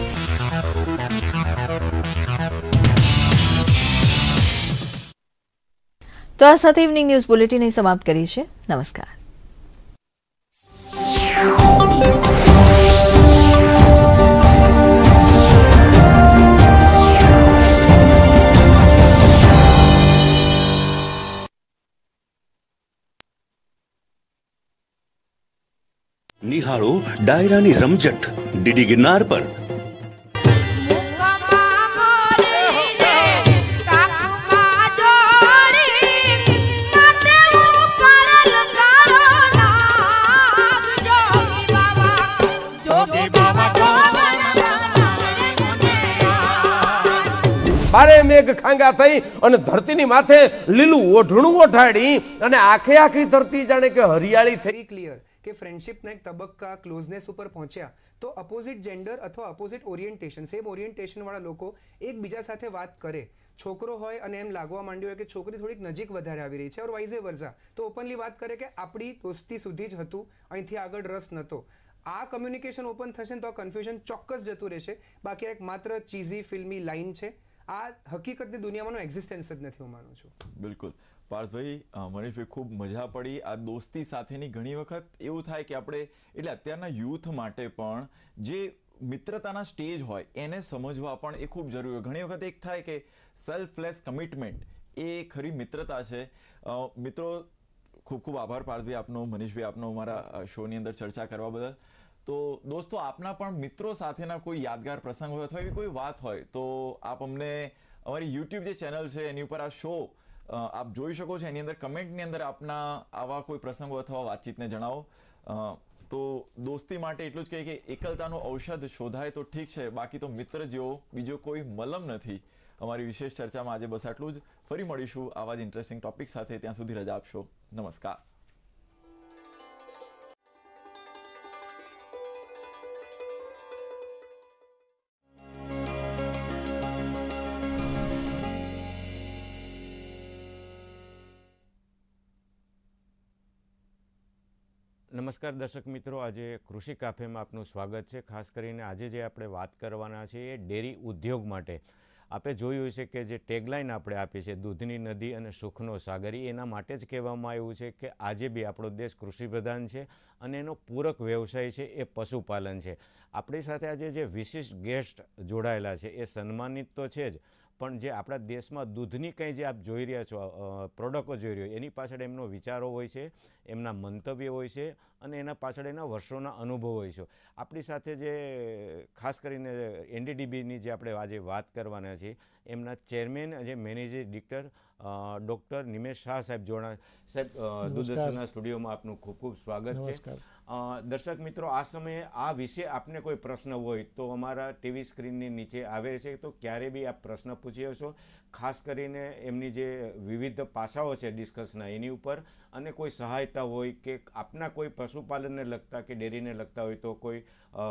M: તો આ સાથે ઇવનિંગ ન્યૂઝ બુલેટિન સમાપ્ત કરી છે. નમસ્કાર.
A: નિહાળો ડાયરાની રમઝટ ડીડી ગિરનાર પર.
D: બારે મેઘ ખાંગા થઈ અને ધરતીની માથે લીલું ઓઢણું ઓઢાડી અને આખી ધરતી જાણે કે હરિયાળી થઈ.
E: ક્લિયર કે ફ્રેન્ડશિપના એક તબક્કા ક્લોઝનેસ ઉપર પહોંચ્યા તો અપોઝિટ જેન્ડર અથવા અપોઝિટ ઓરિએન્ટેશન સેમ ઓરિએન્ટેશનવાળા લોકો એકબીજા સાથે વાત કરે. છોકરો હોય અને એમ લાગવા માંડ્યું હોય કે છોકરી થોડીક નજીક વધારે આવી રહી છે ઓર વાઇઝે વર્ઝા, તો ઓપનલી વાત કરે કે આપણી દોસ્તી સુધી જ હતું, અહીંથી આગળ રસ નહોતો. આ કમ્યુનિકેશન ઓપન થશે ને તો આ કન્ફ્યુઝન ચોક્કસ જતું રહેશે. બાકી એક માત્ર ચીઝી ફિલ્મી લાઇન છે. આ હકીકતની દુનિયામાંનો એક્ઝિસ્ટન્સ જ નથી, હું માનું છું.
J: બિલકુલ પાર્થભાઈ, મનીષભાઈ, ખૂબ મજા પડી. આ દોસ્તી સાથેની ઘણી વખત એવું થાય કે આપણે એટલે અત્યારના યુથ માટે પણ જે મિત્રતાના સ્ટેજ હોય એને સમજવા પણ એ ખૂબ જરૂરી હોય. ઘણી વખત એક થાય કે સેલ્ફલેસ કમિટમેન્ટ એ ખરી મિત્રતા છે. મિત્રો, ખૂબ ખૂબ આભાર પાર્થભાઈ આપનો, મનીષભાઈ આપનો, અમારા શોની અંદર ચર્ચા કરવા બદલ. તો દોસ્તો, આપના પણ મિત્રો સાથેના કોઈ યાદગાર પ્રસંગ હોય અથવા એવી કોઈ વાત હોય તો આપ અમને અમારી યુટ્યુબ જે ચેનલ છે એની ઉપર આ શો આપ જોઈ શકો છો. એની અંદર કમેન્ટની અંદર આપના આવા કોઈ પ્રસંગો અથવા વાતચીતને જણાવો. તો દોસ્તી માટે એટલું જ કહે કે એકલતાનો ઔષધ શોધાય તો ઠીક છે, બાકી તો મિત્ર જેવો બીજો કોઈ મલમ નથી. અમારી વિશેષ ચર્ચામાં આજે બસ આટલું જ. ફરી મળીશું આવા જ ઇન્ટરેસ્ટિંગ ટોપિક સાથે. ત્યાં સુધી રજા આપશો. નમસ્કાર.
U: નમસ્કાર દર્શક મિત્રો, આજે કૃષિ કાફેમાં આપનું સ્વાગત છે. ખાસ કરીને આજે જે આપણે વાત કરવાના છીએ એ ડેરી ઉદ્યોગ માટે. આપણે જોયું છે કે જે ટેગલાઇન આપણે આપી છે, દૂધની નદી અને સુખનો સાગર, એના માટે જ કહેવામાં આવ્યું છે કે આજે બી આપણો દેશ કૃષિ પ્રધાન છે અને એનો પૂરક વ્યવસાય છે એ પશુપાલન છે. આપણી સાથે આજે જે વિશિષ્ટ ગેસ્ટ જોડાયેલા છે એ સન્માનિત તો છે જ, પણ જે આપણા દેશમાં દૂધની કંઈ જે આપ જોઈ રહ્યા છો, પ્રોડક્ટો જોઈ રહ્યા એની પાછળ એમનો વિચારો હોય છે, એમના મંતવ્ય હોય છે અને એના પાછળ એના વર્ષોના અનુભવ હોય છે. આપણી સાથે જે ખાસ કરીને એનડીડીબીની જે આપણે આજે વાત કરવાના છીએ એમના ચેરમેન જે managing director doctor Nimesh Shah સાહેબ જોડા. સાહેબ, દૂરદર્શનના સ્ટુડિયોમાં આપનું ખૂબ ખૂબ સ્વાગત છે. દર્શક મિત્રો, આ સમયે આ વિશે આપને કોઈ પ્રશ્ન હોય તો અમારા ટીવી સ્ક્રીનની નીચે આવે છે, તો ક્યારે બી આપ પ્રશ્ન પૂછી શકો. ખાસ કરીને એમની જે વિવિધ પાસાઓ છે ડિસ્કસના એની ઉપર, અને કોઈ સહાયતા હોય કે આપના કોઈ પશુપાલનને લગતા કે ડેરીને લગતા હોય તો કોઈ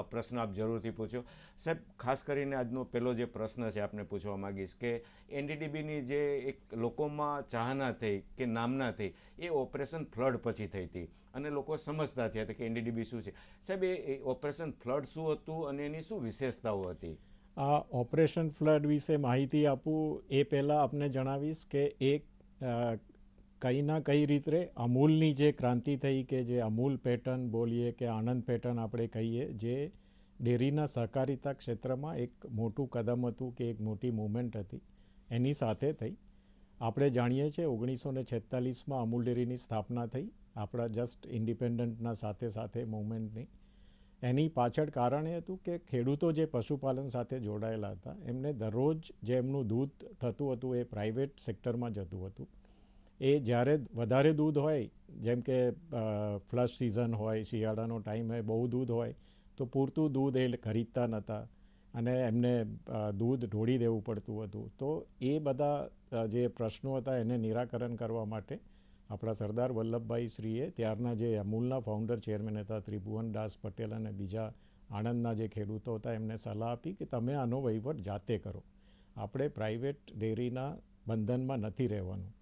U: પ્રશ્ન આપ જરૂરથી પૂછો. સાહેબ, ખાસ કરીને આજનો પહેલો જે પ્રશ્ન છે આપને પૂછવા માગીશ કે એનડીડીબીની જે એક લોકોમાં ચાહના થઈ કે નામના થઈ એ ઓપરેશન ફ્લડ પછી થઈ હતી અને લોકો સમજતા થયા હતા કે એનડીડીબી શું છે. સાહેબ, એ ઓપરેશન ફ્લડ શું હતું અને એની શું વિશેષતાઓ હતી?
X: આ ઓપરેશન ફ્લડ વિશે માહિતી આપું એ પહેલાં આપને જણાવીશ કે એક કંઈ ના કઈ રીતે અમૂલની જે ક્રાંતિ થઈ, કે જે અમૂલ પેટર્ન બોલીએ કે આનંદ પેટર્ન આપણે કહીએ, જે ડેરીના સહકારિતા ક્ષેત્રમાં એક મોટું કદમ હતું કે એક મોટી મૂવમેન્ટ હતી, એની સાથે થઈ. આપણે જાણીએ છીએ 1946માં અમૂલ ડેરીની સ્થાપના થઈ, આપણા જસ્ટ ઇન્ડિપેન્ડન્ટના સાથે સાથે મૂવમેન્ટની. એની પાછળ કારણ એ હતું કે ખેડૂતો જે પશુપાલન સાથે જોડાયેલા હતા એમને દરરોજ જે એમનું દૂધ થતું હતું એ પ્રાઇવેટ સેક્ટરમાં જતું હતું. એ જ્યારે વધારે દૂધ હોય, જેમ કે ફ્લશ સિઝન હોય, શિયાળાનો ટાઈમ હોય, બહુ દૂધ હોય તો પૂરતું દૂધ એ ખરીદતા નહોતા અને એમને દૂધ ઢોળી દેવું પડતું હતું. તો એ બધા જે પ્રશ્નો હતા એને નિરાકરણ કરવા માટે આપણા સરદાર વલ્લભભાઈ શ્રીએ ત્યારના જે અમૂલના ફાઉન્ડર ચેરમેન હતા ત્રિભુવનદાસ પટેલ અને બીજા આણંદના જે ખેડૂતો હતા એમને સલાહ આપી કે તમે આનો વહીવટ જાતે કરો, આપણે પ્રાઇવેટ ડેરીના બંધનમાં નથી રહેવાનું.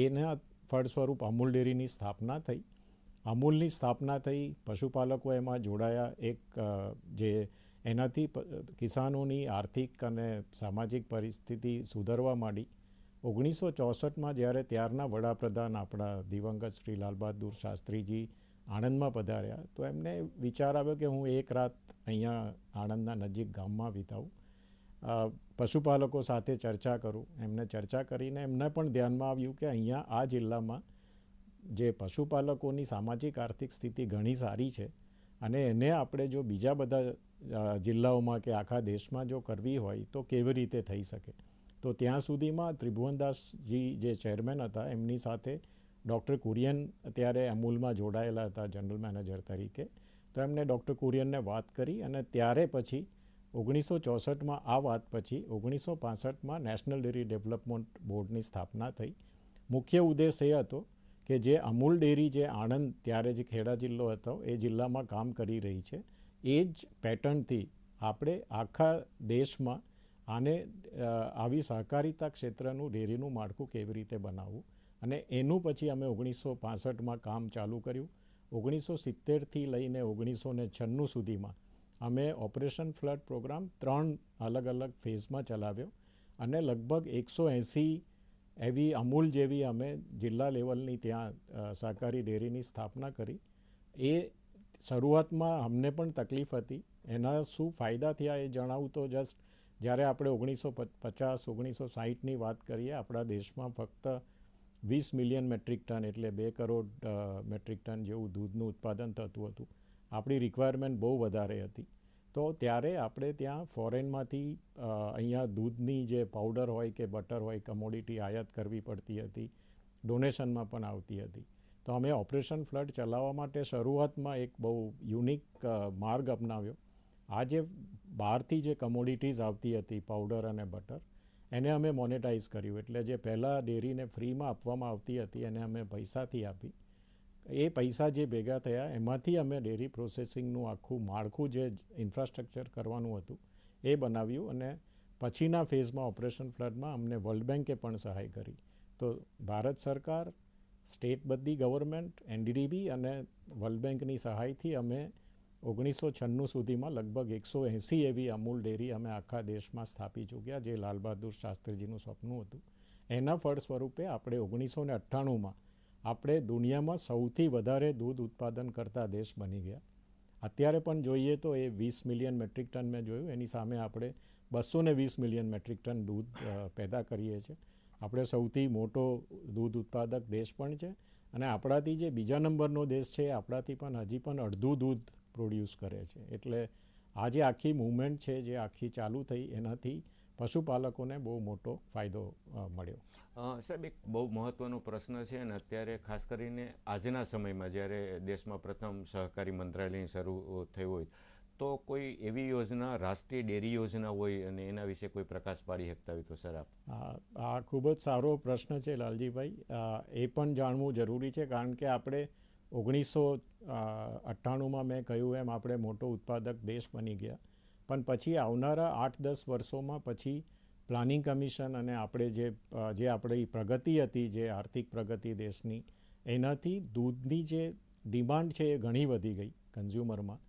X: એના ફળ સ્વરૂપ અમૂલ ડેરીની સ્થાપના થઈ. અમૂલની સ્થાપના થઈ, પશુપાલકો એમાં જોડાયા. એક જે એનાથી કિસાનોની આર્થિક અને સામાજિક પરિસ્થિતિ સુધરવા માંડી. 1964માં જ્યારે ત્યારના વડાપ્રધાન આપણા દિવંગત શ્રી લાલ બહાદુર શાસ્ત્રીજી આણંદમાં પધાર્યા તો એમને વિચાર આવ્યો કે હું એક રાત અહીંયા આણંદના નજીક ગામમાં વિતાવું, પશુપાલકો સાથે ચર્ચા કરું. એમને ચર્ચા કરીને એમને પણ ધ્યાનમાં આવ્યું કે અહીંયા આ જિલ્લામાં જે પશુપાલકોની સામાજિક આર્થિક સ્થિતિ ઘણી સારી છે અને એને આપણે જો બીજા બધા જિલ્લાઓમાં કે આખા દેશમાં જો કરવી હોય તો કેવી રીતે થઈ શકે. તો ત્યાં સુધીમાં ત્રિભુવનદાસજી જે ચેરમેન હતા એમની સાથે ડૉક્ટર કુરિયન ત્યારે અમૂલમાં જોડાયેલા હતા જનરલ મેનેજર તરીકે. તો એમને ડૉક્ટર કુરિયનને વાત કરી અને ત્યારે પછી 1964માં આ વાત પછી 1965માં નેશનલ ડેરી ડેવલપમેન્ટ બોર્ડની સ્થાપના થઈ. મુખ્ય ઉદ્દેશ એ હતો કે જે અમૂલ ડેરી જે આણંદ ત્યારે જે ખેડા જિલ્લો હતો એ જિલ્લામાં કામ કરી રહી છે એ જ પેટર્નથી આપણે આખા દેશમાં આને આવી સહકારિતા ક્ષેત્રનું ડેરીનું માળખું કેવી રીતે બનાવવું અને એનું પછી અમે 1965માં કામ ચાલુ કર્યું. 1970થી લઈને 1996 સુધીમાં અમે ઓપરેશન ફ્લડ પ્રોગ્રામ 3 અલગ અલગ ફેઝમાં ચલાવ્યો અને લગભગ 180 એવી અમૂલ જેવી અમે જિલ્લા લેવલની ત્યાં સહકારી ડેરીની સ્થાપના કરી. એ શરૂઆતમાં અમને પણ તકલીફ હતી. એના શું ફાયદા થયા એ જણાવું તો જસ્ટ જ્યારે આપણે 1950-1960ની વાત કરીએ આપણા દેશમાં ફક્ત 20 મિલિયન મેટ્રિક ટન એટલે 2 કરોડ મેટ્રિક ટન જેવું દૂધનું ઉત્પાદન થતું હતું. આપણી રિક્વાયરમેન્ટ બહુ વધારે હતી. તો ત્યારે આપણે ત્યાં ફોરેનમાંથી અહીંયા દૂધની જે પાવડર હોય કે બટર હોય કમોડિટી આયાત કરવી પડતી હતી. ડોનેશનમાં પણ આવતી હતી. તો અમે ઓપરેશન ફ્લડ ચલાવવા માટે શરૂઆતમાં એક બહુ યુનિક માર્ગ અપનાવ્યો. આ જે બહારથી જે કમોડિટીઝ આવતી હતી પાવડર અને બટર એને અમે મોનેટાઇઝ કર્યું. એટલે જે પહેલાં ડેરીને ફ્રીમાં આપવામાં આવતી હતી એને અમે પૈસાથી આપી. એ પૈસા જે ભેગા થયા એમાંથી અમે ડેરી પ્રોસેસિંગનું આખું માળખું જે ઇન્ફ્રાસ્ટ્રક્ચર કરવાનું હતું એ બનાવ્યું અને પછીના ફેઝમાં ઓપરેશન ફ્લડમાં અમને વર્લ્ડ બેન્કે પણ સહાય કરી. તો ભારત સરકાર, સ્ટેટ બધી ગવર્મેન્ટ, એનડીડીબી અને વર્લ્ડ બેન્કની સહાયથી અમે 1996 સુધીમાં લગભગ 180 એવી અમૂલ ડેરી અમે આખા દેશમાં સ્થાપી ચૂક્યા, જે લાલ બહાદુર શાસ્ત્રીજીનું સપનું હતું. એના ફળ સ્વરૂપે આપણે 1998માં આપણે દુનિયામાં સૌથી વધારે દૂધ ઉત્પાદન કરતા દેશ બની ગયા. અત્યારે પણ જોઈએ તો એ 20 મિલિયન મેટ્રિક ટન મેં જોયું, એની સામે આપણે 220 મિલિયન મેટ્રિક ટન દૂધ પેદા કરીએ છીએ. આપણે સૌથી મોટો દૂધ ઉત્પાદક દેશ પણ છે અને આપણાથી જે બીજા નંબરનો દેશ છે એ આપણાથી પણ હજી પણ અડધું દૂધ પ્રોડ્યુસ કરે છે. એટલે આ જે આખી મૂવમેન્ટ છે જે આખી ચાલુ થઈ એનાથી પશુપાલકોને બહુ મોટો ફાયદો મળ્યો.
U: સાહેબ, એક બહુ મહત્ત્વનો પ્રશ્ન છે અને અત્યારે ખાસ કરીને આજના સમયમાં જ્યારે દેશમાં પ્રથમ સહકારી મંત્રાલય શરૂ થયું હોય તો કોઈ એવી યોજના, રાષ્ટ્રીય ડેરી યોજના હોય અને એના વિશે કોઈ પ્રકાશ પાડી શકતા હોય તો સર આપ.
X: આ ખૂબ જ સારો પ્રશ્ન છે લાલજીભાઈ. એ પણ જાણવું જરૂરી છે કારણ કે આપણે 1998માં મેં કહ્યું એમ આપણે મોટો ઉત્પાદક દેશ બની ગયા, પણ પછી આવનારા 8-10 વર્ષોમાં પછી પ્લાનિંગ કમિશન અને આપણે જે આપણી પ્રગતિ હતી, જે આર્થિક પ્રગતિ દેશની, એનાથી દૂધની જે ડિમાન્ડ છે એ ઘણી વધી ગઈ કન્ઝ્યુમરમાં.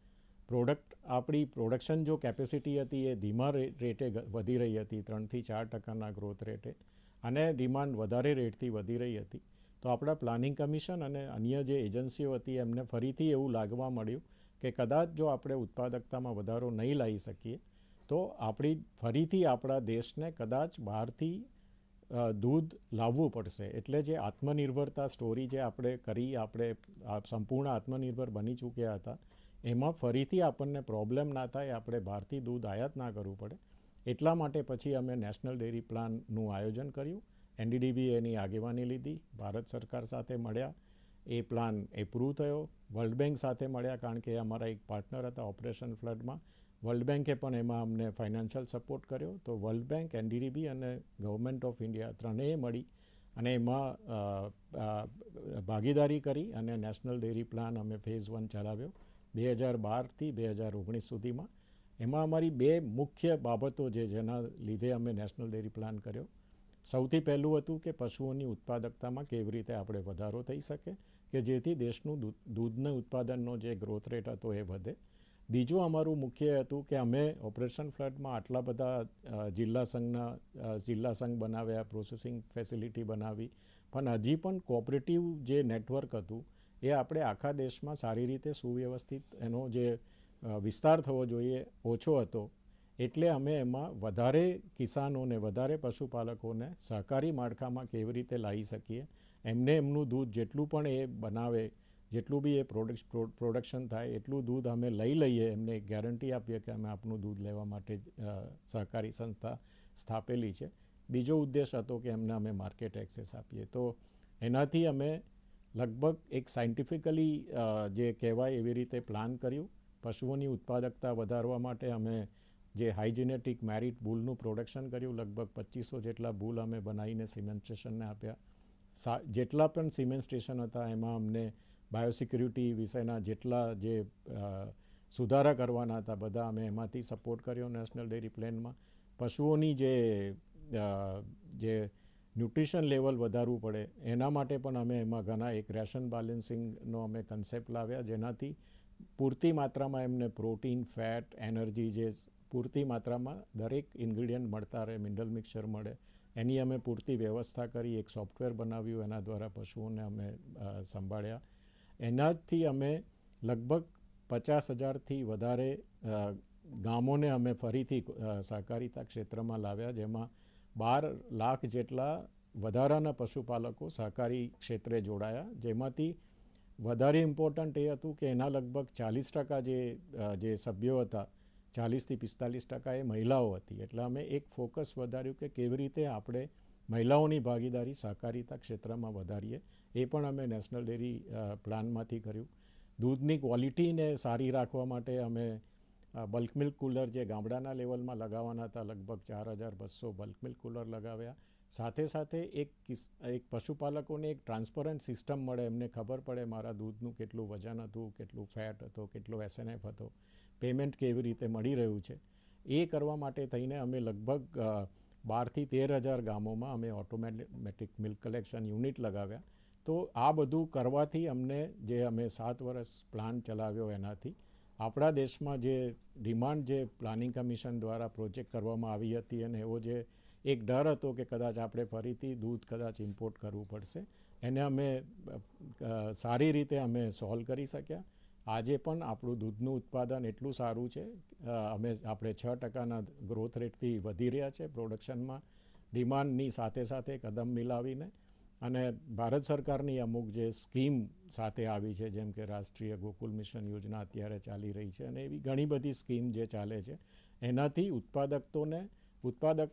X: આપણી પ્રોડક્શન જો કેપેસિટી હતી એ ધીમા રેટે વધી રહી હતી, 3-4% ગ્રોથ રેટે, અને ડિમાન્ડ વધારે રેટથી વધી રહી હતી. તો આપણા પ્લાનિંગ કમિશન અને અન્ય જે એજન્સીઓ હતી એમને ફરીથી એવું લાગવા મળ્યું કે કદાચ જો આપણે ઉત્પાદકતામાં વધારો નહીં લાવી શકીએ તો ફરીથી આપણા દેશને કદાચ બહારથી દૂધ લાવવું પડશે. એટલે જે આત્મનિર્ભરતા સ્ટોરી જે આપણે કરી, આપણે સંપૂર્ણ આત્મનિર્ભર બની ચૂક્યા હતા, એમાં ફરીથી આપણને પ્રોબ્લેમ ના થાય, આપણે બહારથી દૂધ આયાત ના કરવું પડે. એટલા માટે પછી અમે નેશનલ ડેરી પ્લાનનું આયોજન કર્યું. એનડીડીબી એની આગેવાની લીધી, ભારત સરકાર સાથે મળ્યા, એ પ્લાન એપ્રૂવ થયો. વર્લ્ડ બેન્ક સાથે મળ્યા કારણ કે અમારા એક પાર્ટનર હતા ઓપરેશન ફ્લડમાં. વર્લ્ડ બેન્કે પણ એમાં અમને ફાઇનાન્શિયલ સપોર્ટ કર્યો. તો વર્લ્ડ બેન્ક, એનડીડીબી અને ગવર્મેન્ટ ઓફ ઇન્ડિયા ત્રણેય મળી અને એમાં ભાગીદારી કરી અને નેશનલ ડેરી પ્લાન અમે ફેઝ 1 ચલાવ્યો 2012થી 2019 સુધીમાં. એમાં અમારી 2 મુખ્ય બાબતો જેના લીધે અમે નેશનલ ડેરી પ્લાન કર્યો. સૌથી પહેલું હતું કે પશુઓની ઉત્પાદકતામાં કેવી રીતે આપણે વધારો થઈ શકે કે જેથી દેશનું દૂધના ઉત્પાદનનો જે ગ્રોથ રેટ હતો એ વધે. બીજું અમારું મુખ્ય હતું કે અમે ઓપરેશન ફ્લડમાં આટલા બધા જિલ્લા સંઘ બનાવ્યા, પ્રોસેસિંગ ફેસિલિટી બનાવી, પણ હજી પણ કોઓપરેટિવ જે નેટવર્ક હતું એ આપણે આખા દેશમાં સારી રીતે સુવ્યવસ્થિત એનો જે વિસ્તાર થવો જોઈએ ઓછો હતો. એટલે અમે એમાં વધારે કિસાનોને, વધારે પશુપાલકોને સહકારી માળખામાં કેવી રીતે લાવી શકીએ, એમને એમનું દૂધ જેટલું પણ એ બનાવે, જેટલું બી એ પ્રોડક્શન થાય એટલું દૂધ અમે લઈ લઈએ, એમને એક ગેરંટી આપીએ કે અમે આપનું દૂધ લેવા માટે સહકારી સંસ્થા સ્થાપેલી છે. બીજો ઉદ્દેશ હતો કે એમને અમે માર્કેટ એક્સેસ આપીએ. તો એનાથી અમે લગભગ એક સાયન્ટિફિકલી જે કહેવાય એવી રીતે પ્લાન કર્યું. પશુઓની ઉત્પાદકતા વધારવા માટે અમે જે હાઇજેનેટિક મેરિટ બુલનું પ્રોડક્શન કર્યું. લગભગ 2500 જેટલા બુલ અમે બનાવીને સિમેન્ટ સ્ટેશનને આપ્યા. જેટલા પણ સિમેન્ટ સ્ટેશન હતા એમાં અમને બાયોસિક્યુરિટી વિષયના જેટલા જે સુધારા કરવાના હતા બધા અમે એમાંથી સપોર્ટ કર્યો નેશનલ ડેરી પ્લાનમાં. પશુઓની જે ન્યુટ્રિશન લેવલ વધારવું પડે એના માટે પણ અમે એમાં ઘણા એક રેશન બેલેન્સિંગનો અમે કન્સેપ્ટ લાવ્યા, જેનાથી પૂરતી માત્રામાં એમને પ્રોટીન, ફેટ, એનર્જી જે પૂરતી માત્રામાં દરેક ઇન્ગ્રીડિયન્ટ મળતા રહે, મિનરલ મિક્સચર મળે એની અમે પૂરતી વ્યવસ્થા કરી. એક સોફ્ટવેર બનાવ્યું, એના દ્વારા પશુઓને અમે સંભાળ્યા. એનાથી અમે લગભગ 50,000થી વધારે ગામોને અમે ફરીથી સહકારિતા ક્ષેત્રમાં લાવ્યા, જેમાં 12 લાખ જેટલા વધારાના પશુપાલકો સહકારી ક્ષેત્રે જોડાયા. જેમાંથી વધારે ઇમ્પોર્ટન્ટ એ હતું કે એના લગભગ 40% જે સભ્યો હતા, 40થી 45% એ મહિલાઓ હતી. એટલે અમે એક ફોકસ વધાર્યું કે કેવી રીતે આપણે મહિલાઓની ભાગીદારી સહકારિતા ક્ષેત્રમાં વધારીએ. એ પણ અમે નેશનલ ડેરી પ્લાનમાંથી કર્યું. દૂધની ક્વોલિટીને સારી રાખવા માટે અમે બલ્ક મિલ્ક કુલર જે ગામડાના લેવલમાં લગાવવાના હતા, લગભગ 4200 બલ્ક મિલ્ક કુલર લગાવ્યા. સાથે સાથે એક પશુપાલકોને એક ટ્રાન્સપરન્ટ સિસ્ટમ મળે, એમને ખબર પડે મારા દૂધનું કેટલું વજન હતું, કેટલું ફેટ હતો, કેટલો SNF હતો, પેમેન્ટ કેવી રીતે મળી રહ્યું છે. એ કરવા માટે થઈને અમે લગભગ 12થી 13,000 ગામોમાં અમે ઓટોમેટિક મિલ્ક કલેક્શન યુનિટ લગાવ્યા. તો આ બધું કરવાથી અમને જે અમે 7 વર્ષ પ્લાન ચલાવ્યો એનાથી આપણા દેશમાં જે ડિમાન્ડ જે પ્લાનિંગ કમિશન દ્વારા પ્રોજેક્ટ કરવામાં આવી હતી અને એવો જે એક ડર હતો કે કદાચ આપણે ફરીથી દૂધ કદાચ ઇમ્પોર્ટ કરવું પડશે, એને અમે સારી રીતે અમે સોલ્વ કરી શક્યા. આજે પણ આપણું દૂધનું ઉત્પાદન એટલું સારું છે, આપણે 6%ના ગ્રોથ રેટથી વધી રહ્યા છે પ્રોડક્શનમાં, ડિમાન્ડની સાથે સાથે કદમ મિલાવીને. અને ભારત સરકારની અમુક જે સ્કીમ સાથે આવી છે, જેમ કે રાષ્ટ્રીય ગોકુલ મિશન યોજના અત્યારે ચાલી રહી છે, અને એવી ઘણી બધી સ્કીમ જે ચાલે છે, એનાથી ઉત્પાદક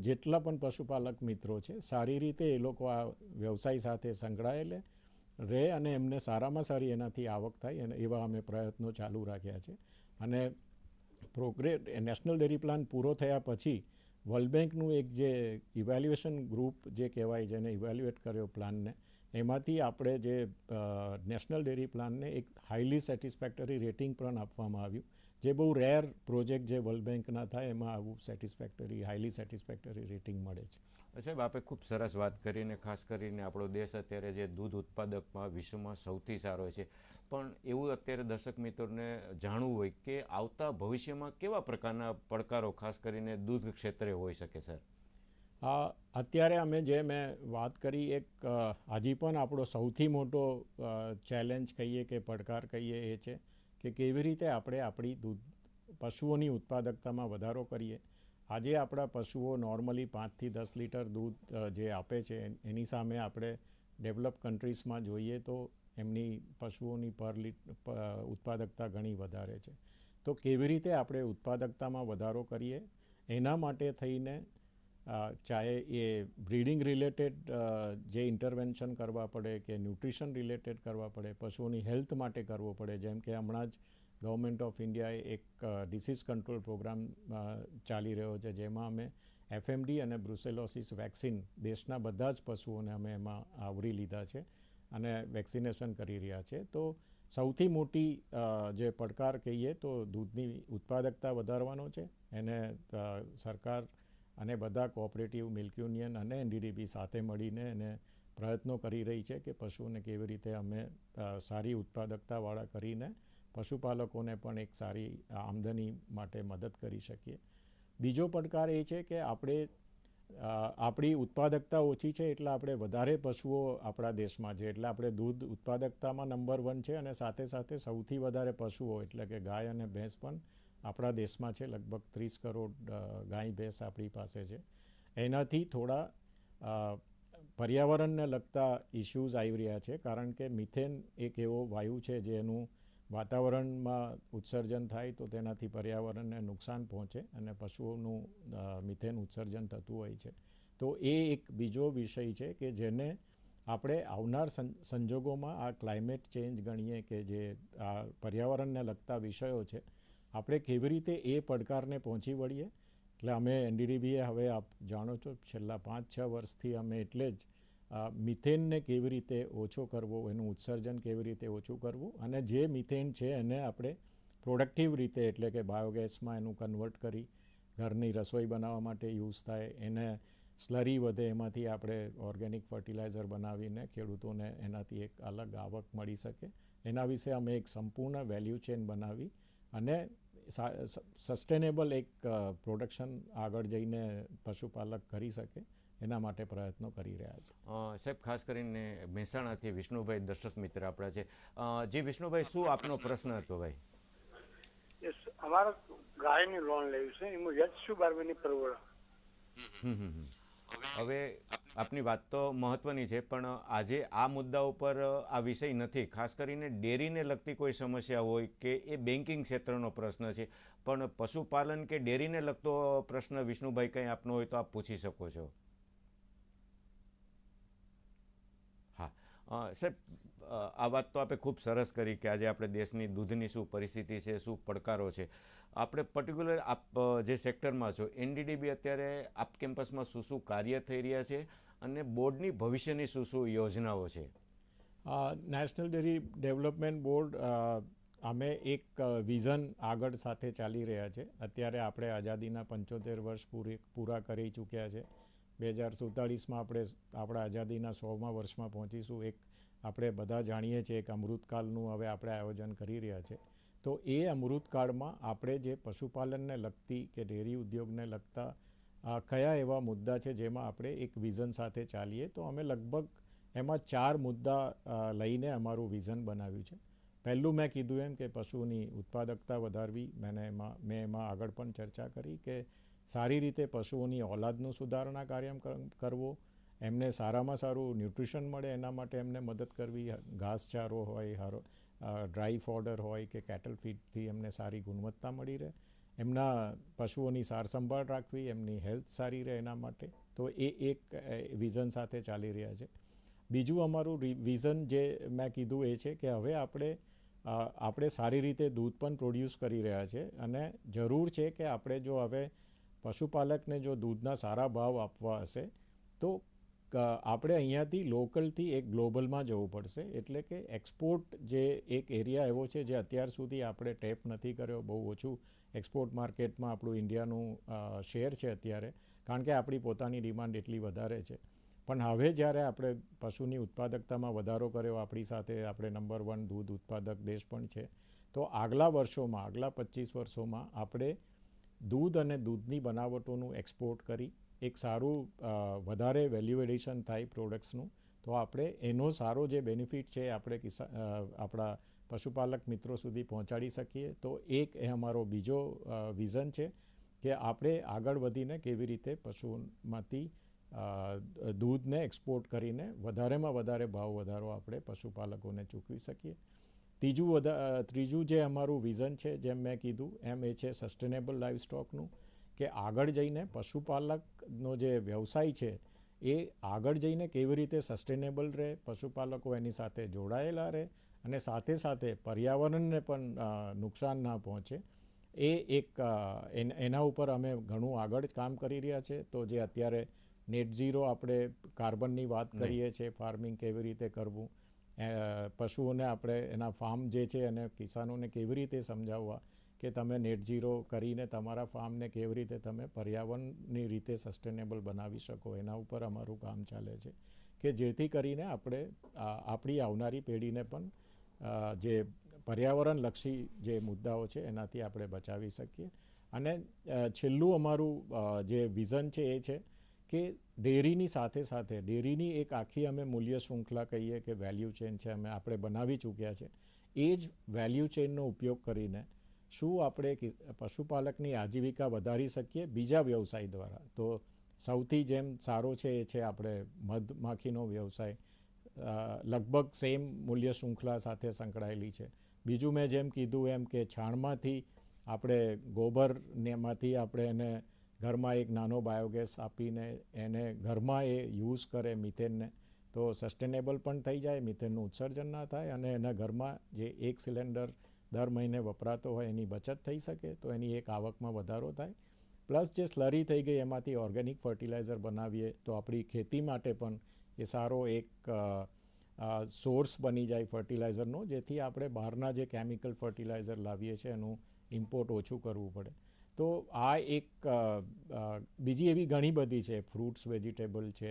X: જેટલા પણ પશુપાલક મિત્રો છે સારી રીતે એ લોકો આ વ્યવસાય સાથે સંકળાયેલે રહે અને એમને સારામાં સારી એનાથી આવક થાય, અને એવા અમે પ્રયત્નો ચાલુ રાખ્યા છે. અને નેશનલ ડેરી પ્લાન પૂરો થયા પછી વર્લ્ડ બેંકનું એક જે ઇવેલ્યુએશન ગ્રુપ જે કહેવાય, જેને ઇવેલ્યુએટ કર્યો પ્લાનને, એમાંથી આપણે જે નેશનલ ડેરી પ્લાનને એક હાઈલી સેટિસ્ફેક્ટરી રેટિંગ પણ આપવામાં આવ્યું, જે બહુ રેર પ્રોજેક્ટ જે વર્લ્ડ બેંકના થાય એમાં આવું હાઈલી સેટિસ્ફેક્ટરી રેટિંગ મળે છે.
U: સાહેબ, આપણે ખૂબ સરસ વાત કરીને, ખાસ કરીને આપણો દેશ અત્યારે જે દૂધ ઉત્પાદકમાં વિશ્વમાં સૌથી સારો છે, પણ એવું અત્યારે દર્શક મિત્રોને જાણવું હોય કે આવતા ભવિષ્યમાં કેવા પ્રકારના પડકારો ખાસ કરીને દૂધ ક્ષેત્રે હોઈ શકે સર?
X: અત્યારે મેં વાત કરી, એક હજી પણ આપણો સૌથી મોટો ચેલેન્જ કહીએ કે પડકાર કહીએ એ છે કે કેવી રીતે આપણે આપણી પશુઓની ઉત્પાદકતામાં વધારો કરીએ. આજે આપણા પશુઓ નોર્મલી 5થી 10 લીટર દૂધ જે આપે છે, એની સામે આપણે ડેવલપ કન્ટ્રીઝમાં જોઈએ તો એમની પશુઓની ઉત્પાદકતા ઘણી વધારે છે. તો કેવી રીતે આપણે ઉત્પાદકતામાં વધારો કરીએ, એના માટે થઈને ચાહે એ બ્રીડિંગ રિલેટેડ જે ઇન્ટરવેન્શન કરવા પડે કે ન્યુટ્રિશન રિલેટેડ કરવા પડે, પશુઓની હેલ્થ માટે કરવો પડે. જેમ કે હમણાં જ ગવર્મેન્ટ ઓફ ઇન્ડિયાએ એક ડિસીઝ કંટ્રોલ પ્રોગ્રામ ચાલી રહ્યો છે, જેમાં અમે FMD અને બ્રુસેલોસિસ વેક્સિન દેશના બધા જ પશુઓને અમે એમાં આવરી લીધા છે અને વેક્સિનેશન કરી રહ્યા છે. તો સૌથી મોટી જે પડકાર કહીએ તો દૂધની ઉત્પાદકતા વધારવાનો છે. એને સરકાર અને બધા કોઓપરેટિવ મિલ્ક યુનિયન અને NDDB સાથે મળીને એને પ્રયત્નો કરી રહી છે કે પશુઓને કેવી રીતે અમે સારી ઉત્પાદકતાવાળા કરીને પશુપાલકોને પણ એક સારી આમદની માટે મદદ કરી શકીએ. બીજો પડકાર એ છે કે આપણી ઉત્પાદકતા ઓછી છે, એટલે આપણે વધારે પશુઓ આપણા દેશમાં છે, એટલે આપણે દૂધ ઉત્પાદકતામાં નંબર 1 છે, અને સાથે સાથે સૌથી વધારે પશુઓ એટલે કે ગાય અને ભેંસ પણ આપણા દેશમાં છે. લગભગ 30 કરોડ ગાય ભેંસ આપણી પાસે છે. એનાથી થોડા પર્યાવરણને લગતા ઇશ્યુઝ આવી રહ્યા છે, કારણ કે મિથેન એક એવો વાયુ છે જેનું વાતાવરણમાં ઉત્સર્જન થાય તો તેનાથી પર્યાવરણને નુકસાન પહોંચે અને પશુઓનું મિથેન ઉત્સર્જન થતું હોય છે. તો એ એક બીજો વિષય છે કે જેને આપણે આવનાર સંજોગોમાં આ ક્લાઇમેટ ચેન્જ ગણીએ કે જે આ પર્યાવરણને લગતા વિષયો છે, આપણે કેવી રીતે એ પડકારને પહોંચી વળીએ. એટલે અમે એનડીડીબીએ હવે આપ જાણો છો છેલ્લા 5-6 વર્ષથી અમે એટલે જ મિથેનને કેવી રીતે ઓછો કરવો, એનું ઉત્સર્જન કેવી રીતે ઓછું કરવું, અને જે મિથેન છે એને આપણે પ્રોડક્ટિવ રીતે એટલે કે બાયોગેસમાં એનું કન્વર્ટ કરી ઘરની રસોઈ બનાવવા માટે યુઝ થાય, એને સ્લરી વધે એમાંથી આપણે ઓર્ગેનિક ફર્ટિલાઇઝર બનાવીને ખેડૂતોને એનાથી એક અલગ આવક મળી શકે. એના વિશે અમે એક સંપૂર્ણ વેલ્યુ ચેન બનાવી અને સસ્ટેનેબલ એક પ્રોડક્શન આગળ જઈને પશુપાલક કરી શકે એના માટે પ્રયત્નો કરી રહ્યા છે.
U: સાહેબ, ખાસ કરીને મહેસાણાથી વિષ્ણુભાઈ દર્શક મિત્ર આપણા છે. જી વિષ્ણુભાઈ, શું આપનો પ્રશ્ન હતો ભાઈ?
I: અમારે ગાયની લોન લેવી છે, એમાં વ્યાજ શું બારમીની પરવડે?
U: હવે આપની વાત તો મહત્વની છે, પણ આજે આ મુદ્દા ઉપર આ વિષય નથી. ખાસ કરીને ડેરીને લગતી કોઈ સમસ્યા હોય કે એ બેન્કિંગ ક્ષેત્રનો પ્રશ્ન છે, પણ પશુપાલન કે ડેરીને લગતો પ્રશ્ન વિષ્ણુભાઈ કંઈ આપનો હોય તો આપ પૂછી શકો છો. હા સાહેબ, આ વાત તો આપણે ખૂબ સરસ કરી કે આજે આપણે દેશની દૂધની શું પરિસ્થિતિ છે, શું પડકારો છે. આપણે પર્ટિક્યુલર આપ જે સેક્ટરમાં છો એનડીડીબી અત્યારે આપ કેમ્પસમાં શું શું કાર્ય થઈ રહ્યા છે અને બોર્ડની ભવિષ્યની શું શું યોજનાઓ છે?
X: નેશનલ ડેરી ડેવલપમેન્ટ બોર્ડ અમે એક વિઝન આગળ સાથે ચાલી રહ્યા છે. અત્યારે આપણે આઝાદીના 75 વર્ષ પૂરા કરી ચૂક્યા છે. 2047માં આપણે આપણા આઝાદીના 100મા વર્ષમાં પહોંચીશું. એક આપણે બધા જાણીએ છીએ એક અમૃતકાળનું હવે આપણે આયોજન કરી રહ્યા છે. તો એ અમૃતકાળમાં આપણે જે પશુપાલનને લગતી કે ડેરી ઉદ્યોગને લગતા કયા એવા મુદ્દા છે જેમાં આપણે એક વિઝન સાથે ચાલીએ, તો અમે લગભગ એમાં 4 મુદ્દા લઈને અમારું વિઝન બનાવ્યું છે. પહેલું મેં કીધું એમ કે પશુની ઉત્પાદકતા વધારવી. મેં એમાં આગળ પણ ચર્ચા કરી કે સારી રીતે પશુઓની ઓલાદનું સુધારણા કાર્યક્રમ કરવો, એમને સારામાં સારું ન્યુટ્રિશન મળે એના માટે એમને મદદ કરવી. ઘાસચારો હોય, ડ્રાય ફોડર હોય કે કેટલ ફીડથી એમને સારી ગુણવત્તા મળી રહે, એમના પશુઓની સારસંભાળ રાખવી, એમની હેલ્થ સારી રહે એના માટે. તો એ એક વિઝન સાથે ચાલી રહ્યા છે. બીજું અમારું વિઝન જે મેં કીધું એ છે કે હવે આપણે સારી રીતે દૂધ પણ પ્રોડ્યુસ કરી રહ્યા છે અને જરૂર છે કે આપણે જો હવે પશુપાલકને જો દૂધના સારા ભાવ આપવા હશે તો આપણે અહીંયાથી લોકલથી એક ગ્લોબલમાં જવું પડશે. એટલે કે એક્સપોર્ટ જે એક એરિયા એવો છે જે અત્યાર સુધી આપણે ટેપ નથી કર્યો, બહુ ઓછું એક્સપોર્ટ માર્કેટમાં આપણું ઇન્ડિયાનું શેર છે અત્યારે, કારણ કે આપણી પોતાની ડિમાન્ડ એટલી વધારે છે. પણ હવે જ્યારે આપણે પશુની ઉત્પાદકતામાં વધારો કર્યો, આપણી સાથે આપણે નંબર 1 દૂધ ઉત્પાદક દેશ પણ છે, તો આગલા વર્ષોમાં, આગલા 25 વર્ષોમાં આપણે દૂધ અને દૂધની બનાવટોનું એક્સપોર્ટ કરી એક સારું વધારે વેલ્યુ એડિશન થાય પ્રોડક્ટ્સનું, તો આપણે એનો સારો જે બેનિફિટ છે આપણે આપણા પશુપાલક મિત્રો સુધી પહોંચાડી શકીએ. તો એક એ અમારો બીજો વિઝન છે કે આપણે આગળ વધીને કેવી રીતે પશુમાંથી દૂધને એક્સપોર્ટ કરીને વધારેમાં વધારે ભાવ વધારો આપણે પશુપાલકોને ચૂકવી શકીએ. ત્રીજું જે અમારું વિઝન છે, જેમ મેં કીધું એમ, એ છે સસ્ટેનેબલ લાઇવસ્ટોકનું, કે આગળ જઈને પશુપાલકનો જે વ્યવસાય છે એ આગળ જઈને કેવી રીતે સસ્ટેનેબલ રહે, પશુપાલકો એની સાથે જોડાયેલા રહે અને સાથે સાથે પર્યાવરણને પણ નુકસાન ના પહોંચે. એ એક એના ઉપર અમે ઘણું આગળ જ કામ કરી રહ્યા છે. તો જે અત્યારે નેટ ઝીરો આપણે કાર્બનની વાત કરીએ છીએ, ફાર્મિંગ કેવી રીતે કરવું, પશુઓને આપણે એના ફાર્મ જે છે અને કિસાનોને કેવી રીતે સમજાવવા કે તમે નેટ ઝીરો કરીને તમારા ફાર્મને કેવી રીતે તમે પર્યાવરણની રીતે સસ્ટેનેબલ બનાવી શકો, એના ઉપર અમારું કામ ચાલે છે કે જેથી કરીને આપણે આપણી આવનારી પેઢીને પણ જે પર્યાવરણલક્ષી જે મુદ્દાઓ છે એનાથી આપણે બચાવી શકીએ. અને છેલ્લું અમારું જે વિઝન છે એ છે કે ડેરીની સાથે સાથે ડેરીની એક આખી અમે મૂલ્ય શૃંખલા કહીએ કે વેલ્યુ ચેન છે, આપણે બનાવી ચૂક્યા છે. એ જ વેલ્યુ ચેનનો ઉપયોગ કરીને શું આપણે પશુપાલકની આજીવિકા વધારી શકીએ બીજા વ્યવસાય દ્વારા. તો સૌથી જેમ સારો છે એ છે આપણે મધમાખીનો વ્યવસાય, લગભગ સેમ મૂલ્ય શૃંખલા સાથે સંકળાયેલી છે. બીજું મેં જેમ કીધું એમ કે છાણમાંથી આપણે ગોબરમાંથી આપણે એને ઘરમાં એક નાનો બાયોગેસ આપીને એને ઘરમાં એ યુઝ કરે મિથેનને, તો સસ્ટેનેબલ પણ થઈ જાય, મિથેનનું ઉત્સર્જન ના થાય અને એના ઘરમાં જે 1 સિલિન્ડર દર મહિને વપરાતો હોય એની બચત થઈ શકે, તો એની એક આવકમાં વધારો થાય. પ્લસ જે સ્લરી થઈ ગઈ એમાંથી ઓર્ગેનિક ફર્ટિલાઇઝર બનાવીએ તો આપણી ખેતી માટે પણ એ સારો એક સોર્સ બની જાય ફર્ટિલાઇઝરનો, જેથી આપણે બહારના જે કેમિકલ ફર્ટિલાઇઝર લાવીએ છીએ એનું ઇમ્પોર્ટ ઓછું કરવું પડે. તો આ એક બીજી એવી ઘણી બધી છે, ફ્રૂટ્સ વેજીટેબલ છે,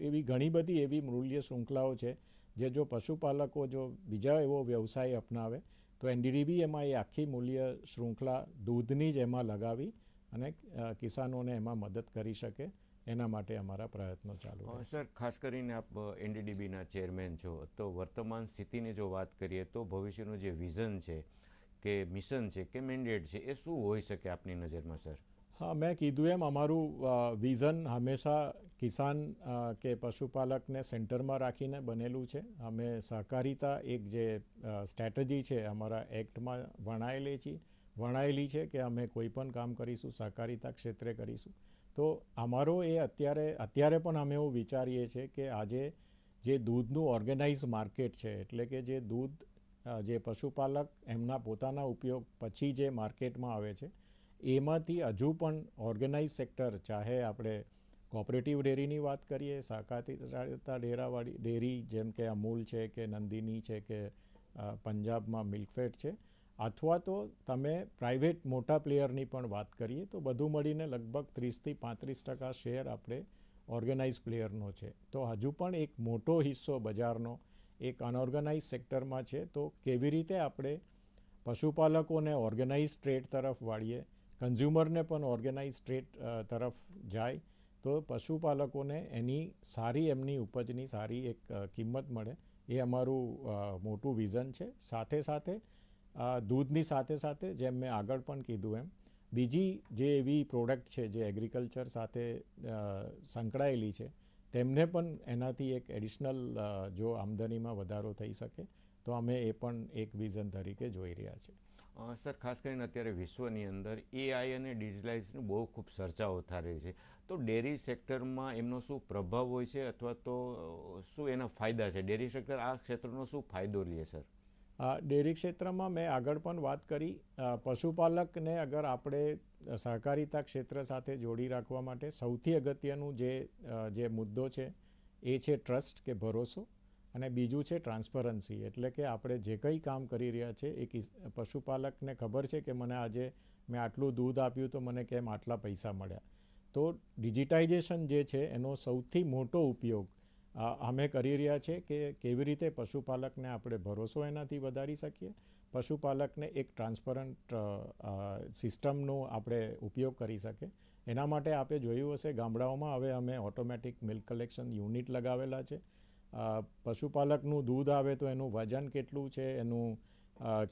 X: એવી ઘણી બધી એવી મૂલ્ય શૃંખલાઓ છે જે જો પશુપાલકો જો બીજા એવો વ્યવસાય અપનાવે તો એનડીડીબી એમાં એ આખી મૂલ્ય શૃંખલા દૂધની જ એમાં લગાવી અને કિસાનોને એમાં મદદ કરી શકે, એના માટે અમારા પ્રયત્નો ચાલુ છે.
U: સર, ખાસ કરીને આપ એનડીડીબીના ચેરમેન છો, તો વર્તમાન સ્થિતિની જો વાત કરીએ તો ભવિષ્યનું જે વિઝન છે કે મિશન છે કે મેન્ડેટ છે એ શું હોઈ શકે આપની નજરમાં સર?
X: હા, મેં કીધું એમ અમારું વિઝન હંમેશા કિસાન કે પશુપાલકને સેન્ટરમાં રાખીને બનેલું છે. અમે સહકારિતા એક જે સ્ટ્રેટેજી છે અમારા એક્ટમાં વણાયેલી છે કે અમે કોઈ પણ કામ કરીશું સહકારિતા ક્ષેત્રે કરીશું. તો અમારો એ અત્યારે પણ અમે એવું વિચારીએ છીએ કે આજે જે દૂધનું ઓર્ગેનાઇઝ માર્કેટ છે, એટલે કે જે દૂધ જે પશુપાલક એમના પોતાના ઉપયોગ પછી જે માર્કેટમાં આવે છે એમાંથી હજુ પણ ઓર્ગેનાઇઝ સેક્ટર, ચાહે આપણે કોઓપરેટિવ ડેરીની વાત કરીએ, સહકારિતા ડેરી જેમ કે અમૂલ છે કે નંદિની છે કે પંજાબમાં મિલ્કફેડ છે, અથવા તો તમે પ્રાઇવેટ મોટા પ્લેયરની પણ વાત કરીએ તો બધું મળીને લગભગ 30થી 35% શેર આપણે ઓર્ગેનાઇઝ પ્લેયરનો છે. તો હજુ પણ એક મોટો હિસ્સો બજારનો એક અનઓર્ગેનાઇઝ સેક્ટરમાં છે. તો કેવી રીતે આપણે પશુપાલકોને ઓર્ગેનાઇઝ ટ્રેડ તરફ વાળીએ, કન્ઝ્યુમરને પણ ઓર્ગેનાઇઝ ટ્રેડ તરફ જાય તો પશુપાલકોને એમની ઉપજની સારી એક કિંમત મળે, એ અમારું મોટું વિઝન છે. સાથે સાથે દૂધની સાથે સાથે જેમ મેં આગળ પણ કીધું એમ બીજી જે એવી પ્રોડક્ટ છે જે એગ્રીકલ્ચર સાથે સંકળાયેલી છે તેમને પણ એનાથી એક એડિશનલ જો આમદનીમાં વધારો થઈ શકે તો અમે એ પણ એક વિઝન તરીકે જોઈ રહ્યા છીએ.
U: સર, ખાસ કરીને અત્યારે વિશ્વની અંદર એઆઈ અને ડિજિટલાઇઝની બહુ ખૂબ ચર્ચાઓ થઈ રહી છે, તો ડેરી સેક્ટરમાં એમનો શું પ્રભાવ હોય છે અથવા તો શું એના ફાયદા છે? ડેરી સેક્ટર આ ક્ષેત્રનો શું ફાયદો લે સર?
X: ડેરી ક્ષેત્રમાં મેં આગળ પણ વાત કરી, પશુપાલકને અગર આપણે સહકારિતા ક્ષેત્ર સાથે જોડી રાખવા માટે સૌથી અગત્યનું જે મુદ્દો છે એ છે ટ્રસ્ટ કે ભરોસો, અને બીજું છે ટ્રાન્સપરન્સી. એટલે કે આપણે જે કંઈ કામ કરી રહ્યા છે એ પશુપાલકને ખબર છે કે મને આજે મેં આટલું દૂધ આપ્યું તો મને કેમ આટલા પૈસા મળ્યા. તો ડિજિટાઇઝેશન જે છે એનો સૌથી મોટો ઉપયોગ અમે કરી રહ્યા છે કે કેવી રીતે પશુપાલકને આપણે ભરોસો એનાથી વધારી શકીએ, પશુપાલકને એક ટ્રાન્સપરન્ટ સિસ્ટમનો આપણે ઉપયોગ કરી શકીએ. એના માટે આપણે જોયું હશે ગામડાઓમાં હવે અમે ઓટોમેટિક મિલ્ક કલેક્શન યુનિટ લગાવેલા છે. પશુપાલકનું દૂધ આવે તો એનું વજન કેટલું છે,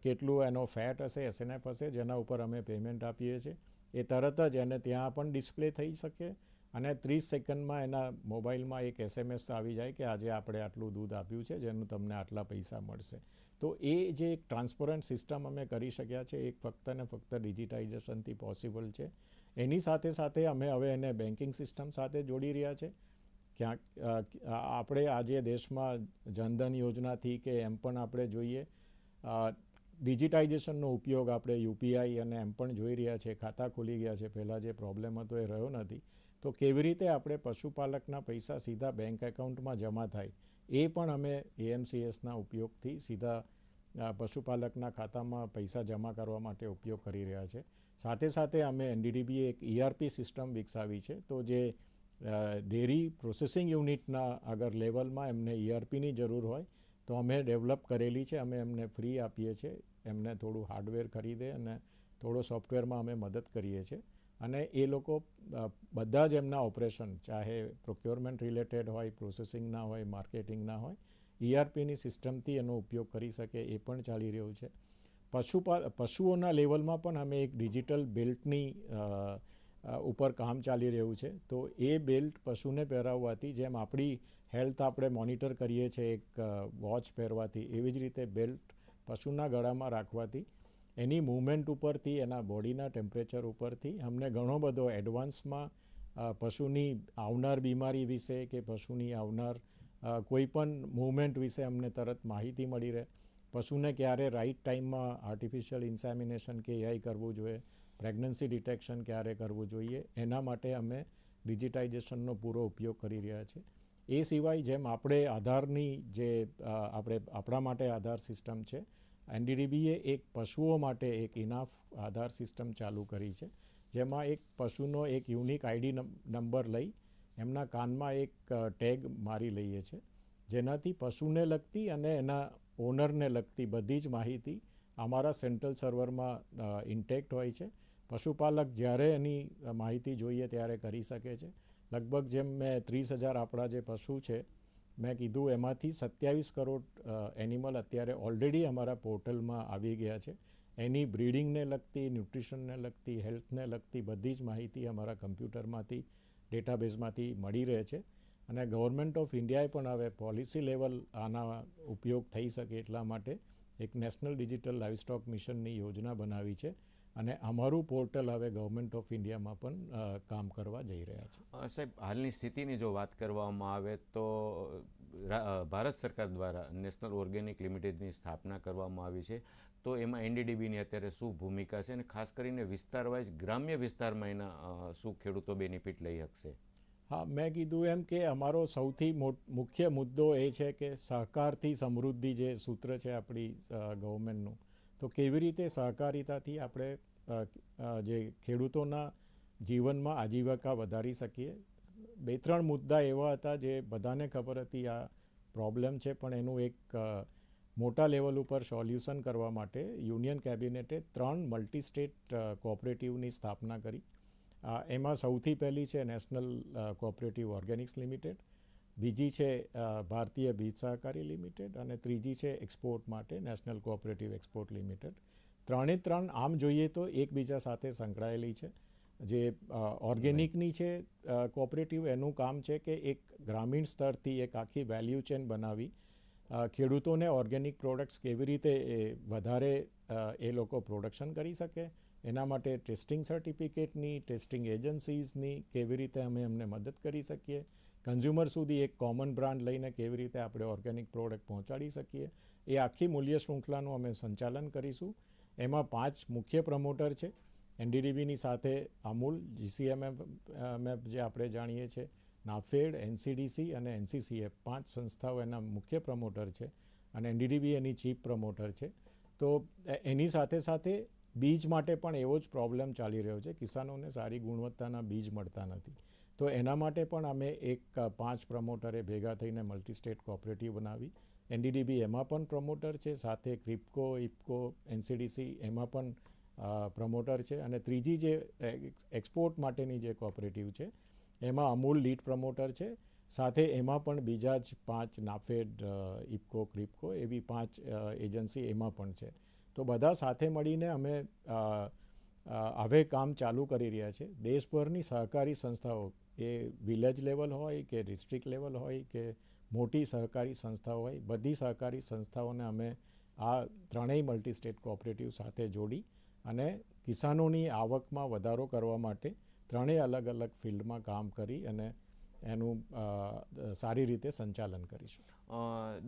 X: કેટલું એનો ફેટ હશે, એસએનએફ હશે, જેના ઉપર અમે પેમેન્ટ આપીએ છીએ. એ તરત જ એને ત્યાં પણ ડિસ્પ્લે થઈ શકે અને 30 સેકન્ડમાં એના મોબાઈલમાં એક SMS આવી જાય કે આજે આપણે આટલું દૂધ આપ્યું છે જેનું તમને આટલા પૈસા મળશે. તો એ જે એક ટ્રાન્સપરન્ટ સિસ્ટમ અમે કરી શક્યા છે એ ફક્ત ને ફક્ત ડિજિટાઇઝેશનથી પોસિબલ છે. એની સાથે સાથે અમે હવે એને બેન્કિંગ સિસ્ટમ સાથે જોડી રહ્યા છે. ક્યાંક આપણે આજે દેશમાં જનધન યોજનાથી કે એમ પણ આપણે જોઈએ ડિજિટાઇઝેશનનો ઉપયોગ આપણે યુપીઆઈ અને એમ પણ જોઈ રહ્યા છે, ખાતા ખુલી ગયા છે. પહેલાં જે પ્રોબ્લેમ હતો એ રહ્યો નથી. તો કેવી રીતે આપણે પશુપાલકના પૈસા સીધા બેંક એકાઉન્ટમાં જમા થાય એ પણ અમે એએમસીએસના ઉપયોગથી સીધા પશુપાલકના ખાતામાં પૈસા જમા કરવા માટે ઉપયોગ કરી રહ્યા છે. સાથે સાથે અમે એનડીડીબીએ એક ERP સિસ્ટમ વિકસાવી છે. તો જે ડેરી પ્રોસેસિંગ યુનિટના અગર લેવલમાં એમને ERPની જરૂર હોય તો અમે ડેવલપ કરેલી છે. અમે એમને ફ્રી આપીએ છીએ. એમને થોડું હાર્ડવેર ખરીદે અને થોડો સોફ્ટવેરમાં અમે મદદ કરીએ છીએ અને એ લોકો બધા જ એમના ઓપરેશન, ચાહે પ્રોક્યોરમેન્ટ રિલેટેડ હોય, પ્રોસેસિંગના હોય, માર્કેટિંગના હોય, ERPની સિસ્ટમથી એનો ઉપયોગ કરી શકે એ પણ ચાલી રહ્યું છે. પશુઓના લેવલમાં પણ અમે એક ડિજિટલ બેલ્ટની ઉપર કામ ચાલી રહ્યું છે. તો એ બેલ્ટ પશુને પહેરાવવાથી જેમ આપણી હેલ્થ આપણે મોનિટર કરીએ છીએ એક વોચ પહેરવાથી, એવી જ રીતે બેલ્ટ પશુના ગળામાં રાખવાથી એની મૂવમેન્ટ ઉપરથી, એના બોડીના ટેમ્પરેચર ઉપરથી અમને ઘણો બધો એડવાન્સમાં પશુની આવનાર બીમારી વિશે કે પશુની આવનાર કોઈ પણ મૂવમેન્ટ વિશે અમને તરત માહિતી મળી રહે. પશુને ક્યારે રાઈટ ટાઈમમાં આર્ટિફિશિયલ ઇન્સેમિનેશન કે એઆઈ કરવું જોઈએ, પ્રેગ્નન્સી ડિટેક્શન ક્યારે કરવું જોઈએ, એના માટે અમે ડિજિટાઇઝેશનનો પૂરો ઉપયોગ કરી રહ્યા છીએ. એ સિવાય જેમ આપણે આધારની જે આપણા માટે આધાર સિસ્ટમ છે, એનડીડીબીએ એક પશુઓ માટે એક ઇનાફ આધાર સિસ્ટમ ચાલુ કરી છે, જેમાં એક પશુનો એક યુનિક આઈડી નંબર લઈ એમના કાનમાં એક ટેગ મારી લઈએ છીએ, જેનાથી પશુને લગતી અને એના ઓનરને લગતી બધી જ માહિતી અમારા સેન્ટ્રલ સર્વરમાં ઇન્ટેક્ટ હોય છે. પશુપાલક જ્યારે એની માહિતી જોઈએ ત્યારે કરી શકે છે. લગભગ જેમ મેં 30,000 આપણા જે પશુ છે મેં કીધું, એમાંથી 27 કરોડ એનિમલ અત્યારે ઓલરેડી અમારા પોર્ટલમાં આવી ગયા છે. એની બ્રીડિંગને લગતી, ન્યુટ્રિશનને લગતી, હેલ્થને લગતી બધી જ માહિતી અમારા કમ્પ્યુટરમાંથી, ડેટાબેઝમાંથી મળી રહે છે. અને ગવર્મેન્ટ ઓફ ઇન્ડિયાએ પણ હવે પોલિસી લેવલ આના ઉપયોગ થઈ શકે એટલા માટે એક નેશનલ ડિજિટલ લાઇવસ્ટોક મિશનની યોજના બનાવી છે. અને અમારું પોર્ટલ હવે ગવર્મેન્ટ ઓફ ઇન્ડિયામાં પણ કામ કરવા જઈ રહ્યા છે.
U: સાહેબ, હાલની સ્થિતિની જો વાત કરવામાં આવે તો ભારત સરકાર દ્વારા નેશનલ ઓર્ગેનિક લિમિટેડની સ્થાપના કરવામાં આવી છે, તો એમાં એનડીડીબીની અત્યારે શું ભૂમિકા છે અને ખાસ કરીને વિસ્તાર વાઇઝ ગ્રામ્ય વિસ્તારમાં એના શું ખેડૂતો બેનિફિટ લઈ શકશે?
X: હા, મેં કીધું એમ કે અમારો સૌથી મુખ્ય મુદ્દો એ છે કે સહકારથી સમૃદ્ધિ જે સૂત્ર છે આપણી ગવર્મેન્ટનું, તો કેવી રીતે સહકારિતાથી આપણે જે ખેડૂતોના જીવનમાં આજીવિકા વધારી શકીએ. 2-3 મુદ્દા એવા હતા જે બધાને ખબર હતી આ પ્રોબ્લેમ છે, પણ એનું એક મોટા લેવલ ઉપર સોલ્યુશન કરવા માટે યુનિયન કેબિનેટે 3 મલ્ટી સ્ટેટ કોઓપરેટિવની સ્થાપના કરી. એમાં સૌથી પહેલી છે નેશનલ કોઓપરેટિવ ઓર્ગેનિક્સ લિમિટેડ, બીજી છે ભારતીય બીજ સહકારી લિમિટેડ અને ત્રીજી છે એક્સપોર્ટ માટે નેશનલ કોઓપરેટિવ એક્સપોર્ટ લિમિટેડ. 3 આમ જોઈએ તો એકબીજા સાથે સંકળાયેલી છે. જે ઓર્ગેનિકની છે કોઓપરેટિવ, એનું કામ છે કે એક ગ્રામીણ સ્તરથી એક આખી વેલ્યુ ચેન બનાવી ખેડૂતોને ઓર્ગેનિક પ્રોડક્ટ્સ કેવી રીતે વધારે એ લોકો પ્રોડક્શન કરી શકે, એના માટે ટેસ્ટિંગ સર્ટિફિકેટની, ટેસ્ટિંગ એજન્સીઝની કેવી રીતે અમે એમને મદદ કરી શકીએ, કન્ઝ્યુમર સુધી એક કોમન બ્રાન્ડ લઈને કેવી રીતે આપણે ઓર્ગેનિક પ્રોડક્ટ પહોંચાડી શકીએ, એ આખી મૂલ્ય શૃંખલાનું અમે સંચાલન કરીશું. એમાં 5 મુખ્ય પ્રમોટર છે. એનડીડીબીની સાથે અમૂલ, GCMF જે આપણે જાણીએ છીએ, નાફેડ, NCDC અને NCCF 5 સંસ્થાઓ એના મુખ્ય પ્રમોટર છે અને એનડીડીબી એની ચીફ પ્રમોટર છે. તો એની સાથે સાથે બીજ માટે પણ એવો જ પ્રોબ્લેમ ચાલી રહ્યો છે, કિસાનોને સારી ગુણવત્તાના બીજ મળતા નથી. તો એના માટે પણ અમે એક 5 પ્રમોટરે ભેગા થઈને મલ્ટી સ્ટેટ કોઓપરેટિવ બનાવી. એનડીડીબી એમાં પણ પ્રમોટર છે, સાથે ક્રિપ્કો, ઇફકો, NCDC એમાં પણ પ્રમોટર છે અને ત્રીજી જે એક્સપોર્ટ માટેની જે કોઓપરેટિવ છે એમાં અમૂલ લીડ પ્રમોટર છે, સાથે એમાં પણ બીજા જ 5 નાફેડ, ઇફકો, ક્રિપ્કો એવી 5 એજન્સી એમાં પણ છે. તો બધા સાથે મળીને અમે હવે કામ ચાલુ કરી રહ્યા છે. દેશભરની સહકારી સંસ્થાઓ, એ વિલેજ લેવલ હોય કે ડિસ્ટ્રિક્ટ લેવલ હોય કે મોટી સહકારી સંસ્થાઓ હોય, બધી સહકારી સંસ્થાઓને અમે આ 3 મલ્ટી સ્ટેટ કોઓપરેટિવ સાથે જોડી અને કિસાનોની આવકમાં વધારો કરવા માટે 3 અલગ અલગ ફિલ્ડમાં કામ કરી અને એનું સારી રીતે સંચાલન કરીશું.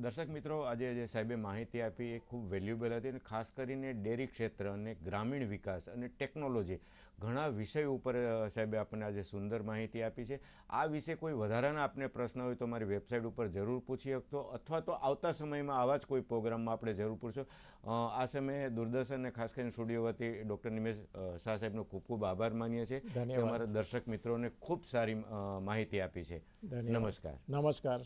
U: દર્શક મિત્રો, આજે જે સાહેબે માહિતી આપી એ ખૂબ વેલ્યુબલ હતી અને ખાસ કરીને ડેરી ક્ષેત્ર અને ગ્રામીણ વિકાસ અને ટેકનોલોજી ઘણા વિષય ઉપર સાહેબે આપણને આજે સુંદર માહિતી આપી છે. આ વિશે કોઈ વધારાના આપને પ્રશ્ન હોય તો મારી વેબસાઇટ ઉપર જરૂર પૂછી શકતો, અથવા તો આવતા સમયમાં આવા જ કોઈ પ્રોગ્રામમાં આપણે જરૂર પૂછશો. આ સમયે દૂરદર્શન અને ખાસ કરીને સ્ટુડિયો વતી ડૉક્ટર નિમેશ શાહ સાહેબનો ખૂબ ખૂબ આભાર માનીએ છીએ કે અમારા દર્શક મિત્રોને ખૂબ સારી માહિતી આપી છે. નમસ્કાર.
X: નમસ્કાર.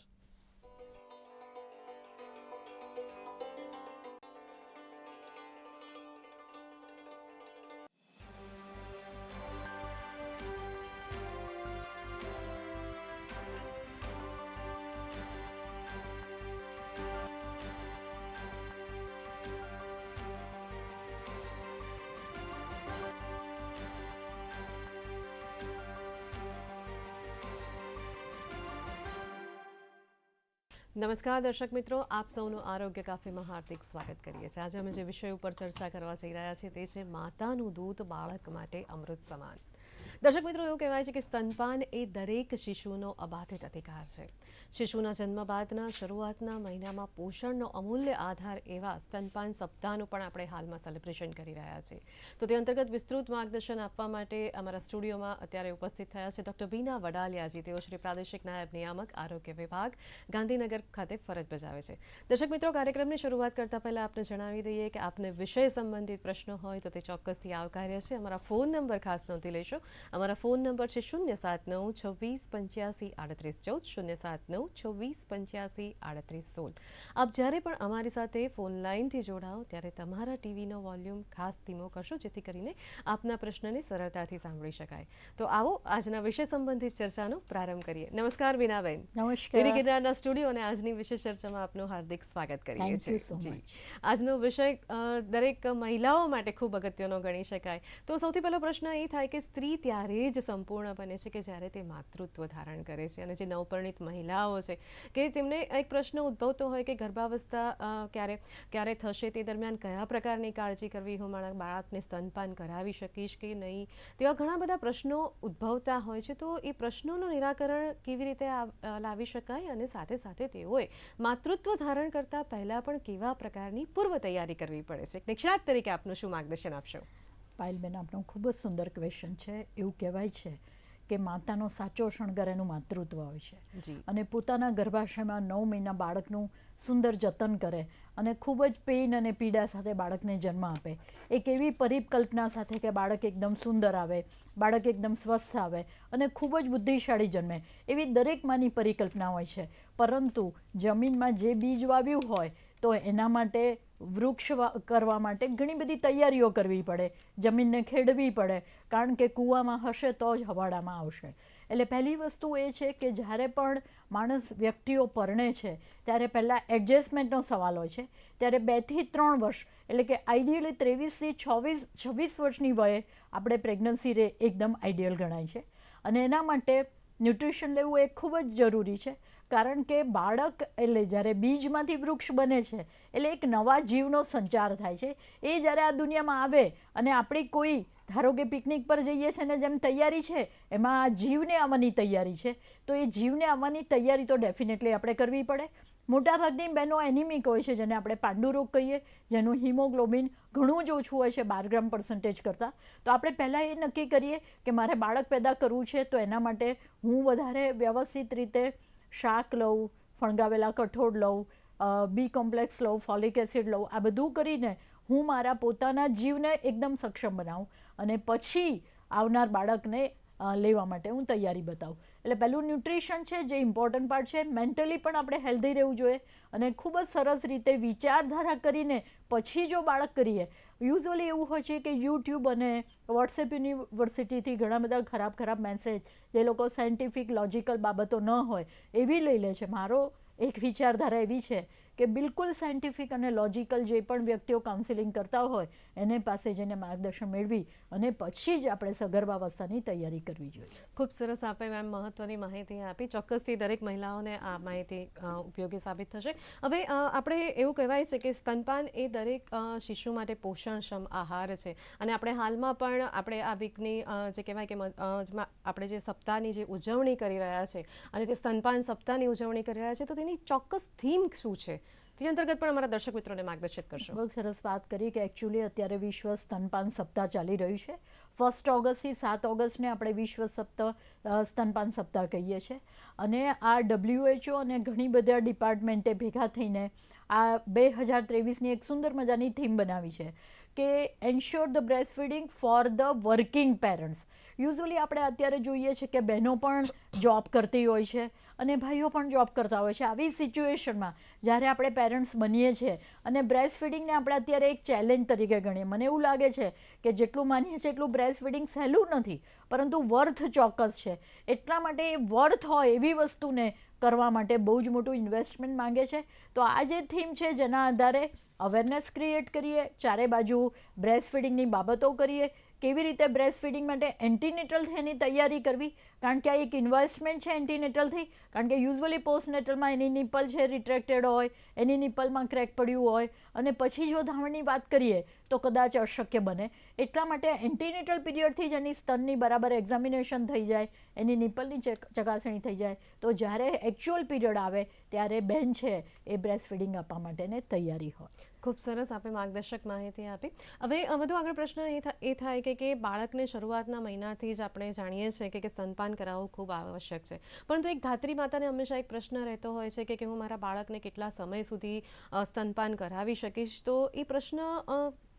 N: નમસ્કાર દર્શક મિત્રો, આપ સૌનું આરોગ્ય કાફેમાં હાર્દિક સ્વાગત કરીએ છીએ. આજે અમે જે વિષય ઉપર ચર્ચા કરવા જઈ રહ્યા છીએ તે છે માતાનું દૂધ બાળક માટે અમૃત સમાન. દર્શક મિત્રો, એવું કહેવાય છે કે સ્તનપાન એ દરેક શિશુનો અબાધિત અધિકાર છે. શિશુના જન્મ બાદના શરૂઆતના મહિનામાં પોષણનો અમૂલ્ય આધાર એવા સ્તનપાન સપ્તાહનું પણ આપણે હાલમાં સેલિબ્રેશન કરી રહ્યા છીએ. તો તે અંતર્ગત વિસ્તૃત માર્ગદર્શન આપવા માટે અમારા સ્ટુડિયોમાં અત્યારે ઉપસ્થિત થયા છે ડૉક્ટર બીના વડાલિયાજી. તેઓ શ્રી પ્રાદેશિક નાયબ નિયામક આરોગ્ય વિભાગ ગાંધીનગર ખાતે ફરજ બજાવે છે. દર્શક મિત્રો, કાર્યક્રમની શરૂઆત કરતા પહેલા આપને જણાવી દઈએ કે આપને વિષય સંબંધિત પ્રશ્નો હોય તો તે ચોક્કસથી આવકાર્ય છે. અમારા ફોન નંબર ખાસ નોંધી લેશો. અમારા ફોન નંબર છે 079 26 85 38 14 079 26 85 38 16. આપ જ્યારે પણ અમારી સાથે ફોન લાઈનથી જોડાઓ ત્યારે તમારા ટીવીનો વોલ્યુમ ખાસ ધીમો કરશો, જેથી કરીને આપના પ્રશ્નને સરળતાથી સાંભળી શકાય. તો આવો આજના વિષય સંબંધિત ચર્ચાનો પ્રારંભ કરીએ. નમસ્કાર બીનાબેન.
K: નમસ્કાર.
N: ગિરનારના સ્ટુડિયો અને આજની વિશેષ ચર્ચામાં આપનું હાર્દિક સ્વાગત કરીએ છીએ. આજનો વિષય દરેક મહિલાઓ માટે ખૂબ અગત્યનો ગણી શકાય. તો સૌથી પહેલો પ્રશ્ન એ થાય કે સ્ત્રી ત્યારે જ સંપૂર્ણ બને છે કે જ્યારે તે માતૃત્વ ધારણ કરે છે. અને જે નવપરિણીત મહિલાઓ છે કે તેમને એક પ્રશ્ન ઉદ્ભવતો હોય કે ગર્ભાવસ્થા ક્યારે થશે, તે દરમિયાન કયા પ્રકારની કાળજી કરવી, હું મારા બાળકને સ્તનપાન કરાવી શકીશ કે નહીં, તેવા ઘણા બધા પ્રશ્નો ઉદ્ભવતા હોય છે. તો એ પ્રશ્નોનું નિરાકરણ કેવી રીતે લાવી શકાય અને સાથે સાથે તેઓએ માતૃત્વ ધારણ કરતા પહેલા પણ કેવા પ્રકારની પૂર્વ તૈયારી કરવી પડે છે? નિષ્ણાત તરીકે આપનું શું માર્ગદર્શન આપશો?
K: પાયલબેન, આપણો ખૂબ જ સુંદર ક્વેશ્ચન છે. એવું કહેવાય છે કે માતાનો સાચો શણગાર એનું માતૃત્વ હોય છે, અને પોતાના ગર્ભાશયમાં 9 મહિના બાળકનું સુંદર જતન કરે અને ખૂબ જ પેઇન અને પીડા સાથે બાળકને જન્મ આપે. એક એવી પરિકલ્પના સાથે કે બાળક એકદમ સુંદર આવે, બાળક એકદમ સ્વસ્થ આવે અને ખૂબ જ બુદ્ધિશાળી જન્મે, એવી દરેક માની પરિકલ્પના હોય છે. પરંતુ જમીનમાં જે બીજ વાવ્યું હોય તો એના માટે વૃક્ષ કરવા માટે ઘણી બધી તૈયારીઓ કરવી પડે, જમીનને ખેડવી પડે, કારણ કે કૂવામાં હશે તો જ હવાડામાં આવશે. એટલે પહેલી વસ્તુ એ છે કે જ્યારે પણ માણસ વ્યક્તિઓ પરણે છે ત્યારે પહેલાં એડજસ્ટમેન્ટનો સવાલ હોય છે. ત્યારે 2 થી 3 વર્ષ એટલે કે આઈડિયલી 23 થી 26 વર્ષની વયે આપણે પ્રેગ્નન્સી એકદમ આઈડિયલ ગણાય છે. અને એના માટે ન્યુટ્રિશન લેવું એ ખૂબ જ જરૂરી છે, કારણ કે બાળક એટલે જ્યારે બીજમાંથી વૃક્ષ બને છે એટલે એક નવા જીવનો સંચાર થાય છે. એ જ્યારે આ દુનિયામાં આવે અને આપણી કોઈ ધારો કે પિકનિક પર જઈએ છીએ ને જેમ તૈયારી છે એમાં આ જીવને આવવાની તૈયારી છે, તો એ જીવને આવવાની તૈયારી તો ડેફિનેટલી આપણે કરવી પડે. મોટાભાગની બહેનો એનિમિક હોય છે, જેને આપણે પાંડુરોગ કહીએ, જેનું હિમોગ્લોબિન ઘણું જ ઓછું હોય છે 12 ગ્રામ % કરતાં. તો આપણે પહેલાં એ નક્કી કરીએ કે મારે બાળક પેદા કરવું છે, તો એના માટે હું વધારે વ્યવસ્થિત રીતે શાક લઉં, ફણગાવેલા કઠોળ લઉં, બી કોમ્પ્લેક્સ લઉં, ફોલિક એસિડ લઉં. આ બધું કરીને હું મારા પોતાના જીવને એકદમ સક્ષમ બનાવું અને પછી આવનાર બાળકને લેવા માટે હું તૈયારી બતાવું. એટલે પહેલું ન્યુટ્રિશન છે, જે ઇમ્પોર્ટન્ટ પાર્ટ છે. મેન્ટલી પણ આપણે હેલ્ધી રહેવું જોઈએ અને ખૂબ જ સરસ રીતે વિચારધારા કરીને પછી જો બાળક કરીએ. યુઝ્યુઅલી એવું હોય છે કે યુટ્યુબ અને વોટ્સએપ યુનિવર્સિટીથી ઘણા બધા ખરાબ મેસેજ જે લોકો સાયન્ટિફિક લોજિકલ બાબતો ન હોય એવી લઈ લે છે. મારો એક વિચારધારા એવી છે કે બિલકુલ સાયન્ટિફિક અને લોજિકલ જે પણ વ્યક્તિઓ કાઉન્સિલિંગ કરતા હોય એને પાસે જઈને માર્ગદર્શન મેળવી અને પછી જ આપણે સગર્ભાવસ્થાની તૈયારી કરવી જોઈએ.
N: ખૂબ સરસ આપે મેમ મહત્વની માહિતી આપી. ચોક્કસથી દરેક મહિલાઓને આ માહિતી ઉપયોગી સાબિત થશે. હવે આપણે એવું કહેવાય છે કે સ્તનપાન એ દરેક શિશુ માટે પોષણક્ષમ આહાર છે, અને આપણે હાલમાં પણ આપણે આ વીકની જે કહેવાય કે આપણે જે સપ્તાહની જે ઉજવણી કરી રહ્યા છે અને તે સ્તનપાન સપ્તાહની ઉજવણી કરી રહ્યા છે, તો તેની ચોક્કસ થીમ શું છે તે અંતર્ગત પણ અમારા દર્શક મિત્રોને માર્ગદર્શિત કરશો.
K: બહુ સરસ વાત કરી કે એકચ્યુઅલી અત્યારે વિશ્વ સ્તનપાન સપ્તાહ ચાલી રહ્યું છે. 1 ઓગસ્ટથી 7 ઓગસ્ટને આપણે વિશ્વ સ્તનપાન સપ્તાહ કહીએ છીએ. અને આ WHO અને ઘણી બધા ડિપાર્ટમેન્ટે ભેગા થઈને આ 2023ની એક સુંદર મજાની થીમ બનાવી છે કે ensure the breast feeding for the working parents. Usually આપણે અત્યારે જોઈએ છે કે બહેનો પણ જોબ કરતી હોય છે અને ભાઈઓ પણ જોબ કરતા હોય છે. આવી સિચ્યુએશનમાં જ્યારે આપણે પેરેન્ટ્સ બનીએ છીએ અને બ્રેસ્ટ ફીડિંગને આપણે અત્યારે એક ચેલેન્જ તરીકે ગણીએ. મને એવું લાગે છે કે જેટલું માનીએ છીએ એટલું બ્રેસ્ટ ફીડિંગ સહેલું નથી, પરંતુ વર્થ ચોક્કસ છે. એટલા માટે એ વર્થ હોય એવી વસ્તુને કરવા માટે બહુ જ મોટું ઇન્વેસ્ટમેન્ટ માંગે છે. તો આ જે થીમ છે જેના આધારે અવેરનેસ ક્રિએટ કરીએ, ચારે બાજુ બ્રેસ્ટ ફીડિંગની બાબતો કરીએ, કેવી રીતે બ્રેસ્ટ ફીડિંગ માટે એન્ટીનેટલ એની તૈયારી કરવી, કારણ કે આ એક ઇન્વેસ્ટમેન્ટ છે એન્ટીનેટલથી. કારણ કે યુઝ્યુઅલી પોસ્ટનેટલમાં એની નિપલ છે રિટ્રેક્ટેડ હોય, એની નિપલમાં ક્રેક પડ્યું હોય, અને પછી જો ધાવણની વાત કરીએ તો કદાચ અશક્ય બને. એટલા માટે એન્ટીનેટલ પીરિયડથી જ એની સ્તનની બરાબર એક્ઝામિનેશન થઈ જાય, એની નિપલની ચકાસણી થઈ જાય, તો જ્યારે એકચ્યુઅલ પીરિયડ આવે ત્યારે બહેન છે એ બ્રેસ્ટ ફીડિંગ આપવા માટેને તૈયારી હોય.
N: ખૂબ સરસ આપે માર્ગદર્શક માહિતી આપી. હવે વધુ આગળ પ્રશ્ન એ થાય કે બાળકને શરૂઆતના મહિનાથી જ આપણે જાણીએ છીએ કે સ્તનપાન કરાવવું ખૂબ આવશ્યક છે, પરંતુ એક ધાત્રી માતાને હંમેશા એક પ્રશ્ન રહેતો હોય છે કે હું મારા બાળકને કેટલા સમય સુધી સ્તનપાન કરાવી શકીશ, તો એ પ્રશ્ન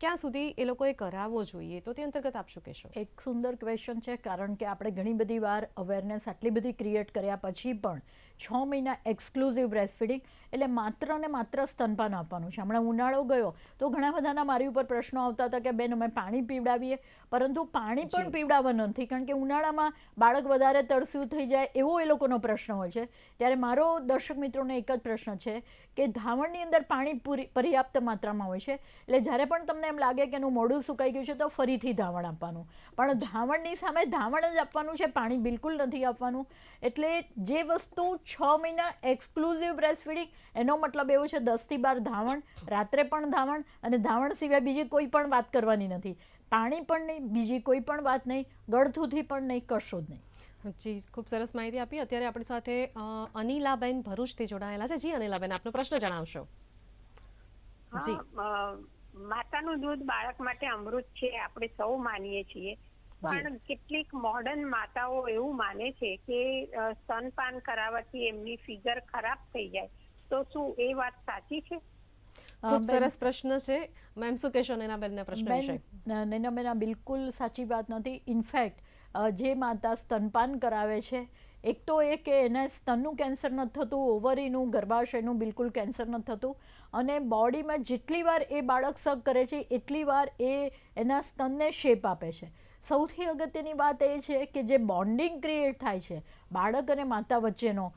N: ક્યાં સુધી એ લોકોએ કરાવવો જોઈએ, તો તે અંતર્ગત આપ શું કહેશો?
K: એક સુંદર ક્વેશ્ચન છે, કારણ કે આપણે ઘણી બધી વાર અવેરનેસ આટલી બધી ક્રિએટ કર્યા પછી પણ 6 મહિના એક્સક્લુઝિવ બ્રેસ્ટ ફીડિંગ એટલે માત્ર ને માત્ર સ્તનપાન આપવાનું છે. હમણાં ઉનાળો ગયો તો ઘણા બધાના મારી ઉપર પ્રશ્નો આવતા હતા કે બેન અમે પાણી પીવડાવીએ, પરંતુ પાણી પણ પીવડાવવાનું નથી, કારણ કે ઉનાળામાં બાળક વધારે તરસ્યું થઈ જાય એવો એ લોકોનો પ્રશ્ન હોય છે. ત્યારે મારો દર્શક મિત્રોને એક જ પ્રશ્ન છે કે ધાવણની અંદર પાણી પર્યાપ્ત માત્રામાં હોય છે, એટલે જ્યારે પણ તમને એમ લાગે કે એનું મોઢું સુકાઈ ગયું છે તો ફરીથી ધાવણ આપવાનું, પણ ધાવણની સામે ધાવણ જ આપવાનું છે, પાણી બિલકુલ નથી આપવાનું. એટલે જે વસ્તુ 6 મહિના એક્સક્લુઝિવ બ્રેસ્ટ ફીડિંગ એનો મતલબ એવો છે 10 થી 12 ધાવણ, રાત્રે પણ ધાવણ, અને ધાવણ સિવાય બીજી કોઈ પણ વાત કરવાની નથી. પાણી પણ નહીં, બીજી કોઈ પણ વાત નહીં, ગળથુથી પણ નહીં, કશું જ નહીં.
N: જી, ખૂબ સરસ માહિતી આપી. અત્યારે આપણી સાથે અનિલાબેન ભરૂચથી જોડાયેલા છે. જી અનિલાબેન, આપનો પ્રશ્ન જણાવશો.
O: જી, માતાનું દૂધ બાળક માટે અમૃત છે, આપણે સૌ માનીએ છીએ, પણ કેટલીક મોડર્ન માતાઓ એવું માને છે કે સ્તનપાન કરાવવાથી એમની ફિગર ખરાબ થઈ જાય, તો શું એ વાત સાચી છે?
N: ખૂબ સરસ પ્રશ્ન છે. મેમ શું કહેશો નૈનાબેનના પ્રશ્ન વિશે?
K: નૈનાબેન, આ બિલકુલ સાચી વાત નથી. ઇનફેક્ટ જે માતા સ્તનપાન કરાવે છે, એક તો એ કે એને સ્તનનું કેન્સર નથી થતું, ઓવરીનું, ગર્ભાશયનું બિલકુલ કેન્સર નથી થતું, અને બોડીમાં જેટલી વાર એ બાળક સગ કરે છે એટલી વાર એ એના સ્તનને શેપ આપે છે. સૌથી અગત્યની વાત એ છે કે જે બોન્ડિંગ ક્રિએટ થાય છે બાળક અને માતા વચ્ચેનો,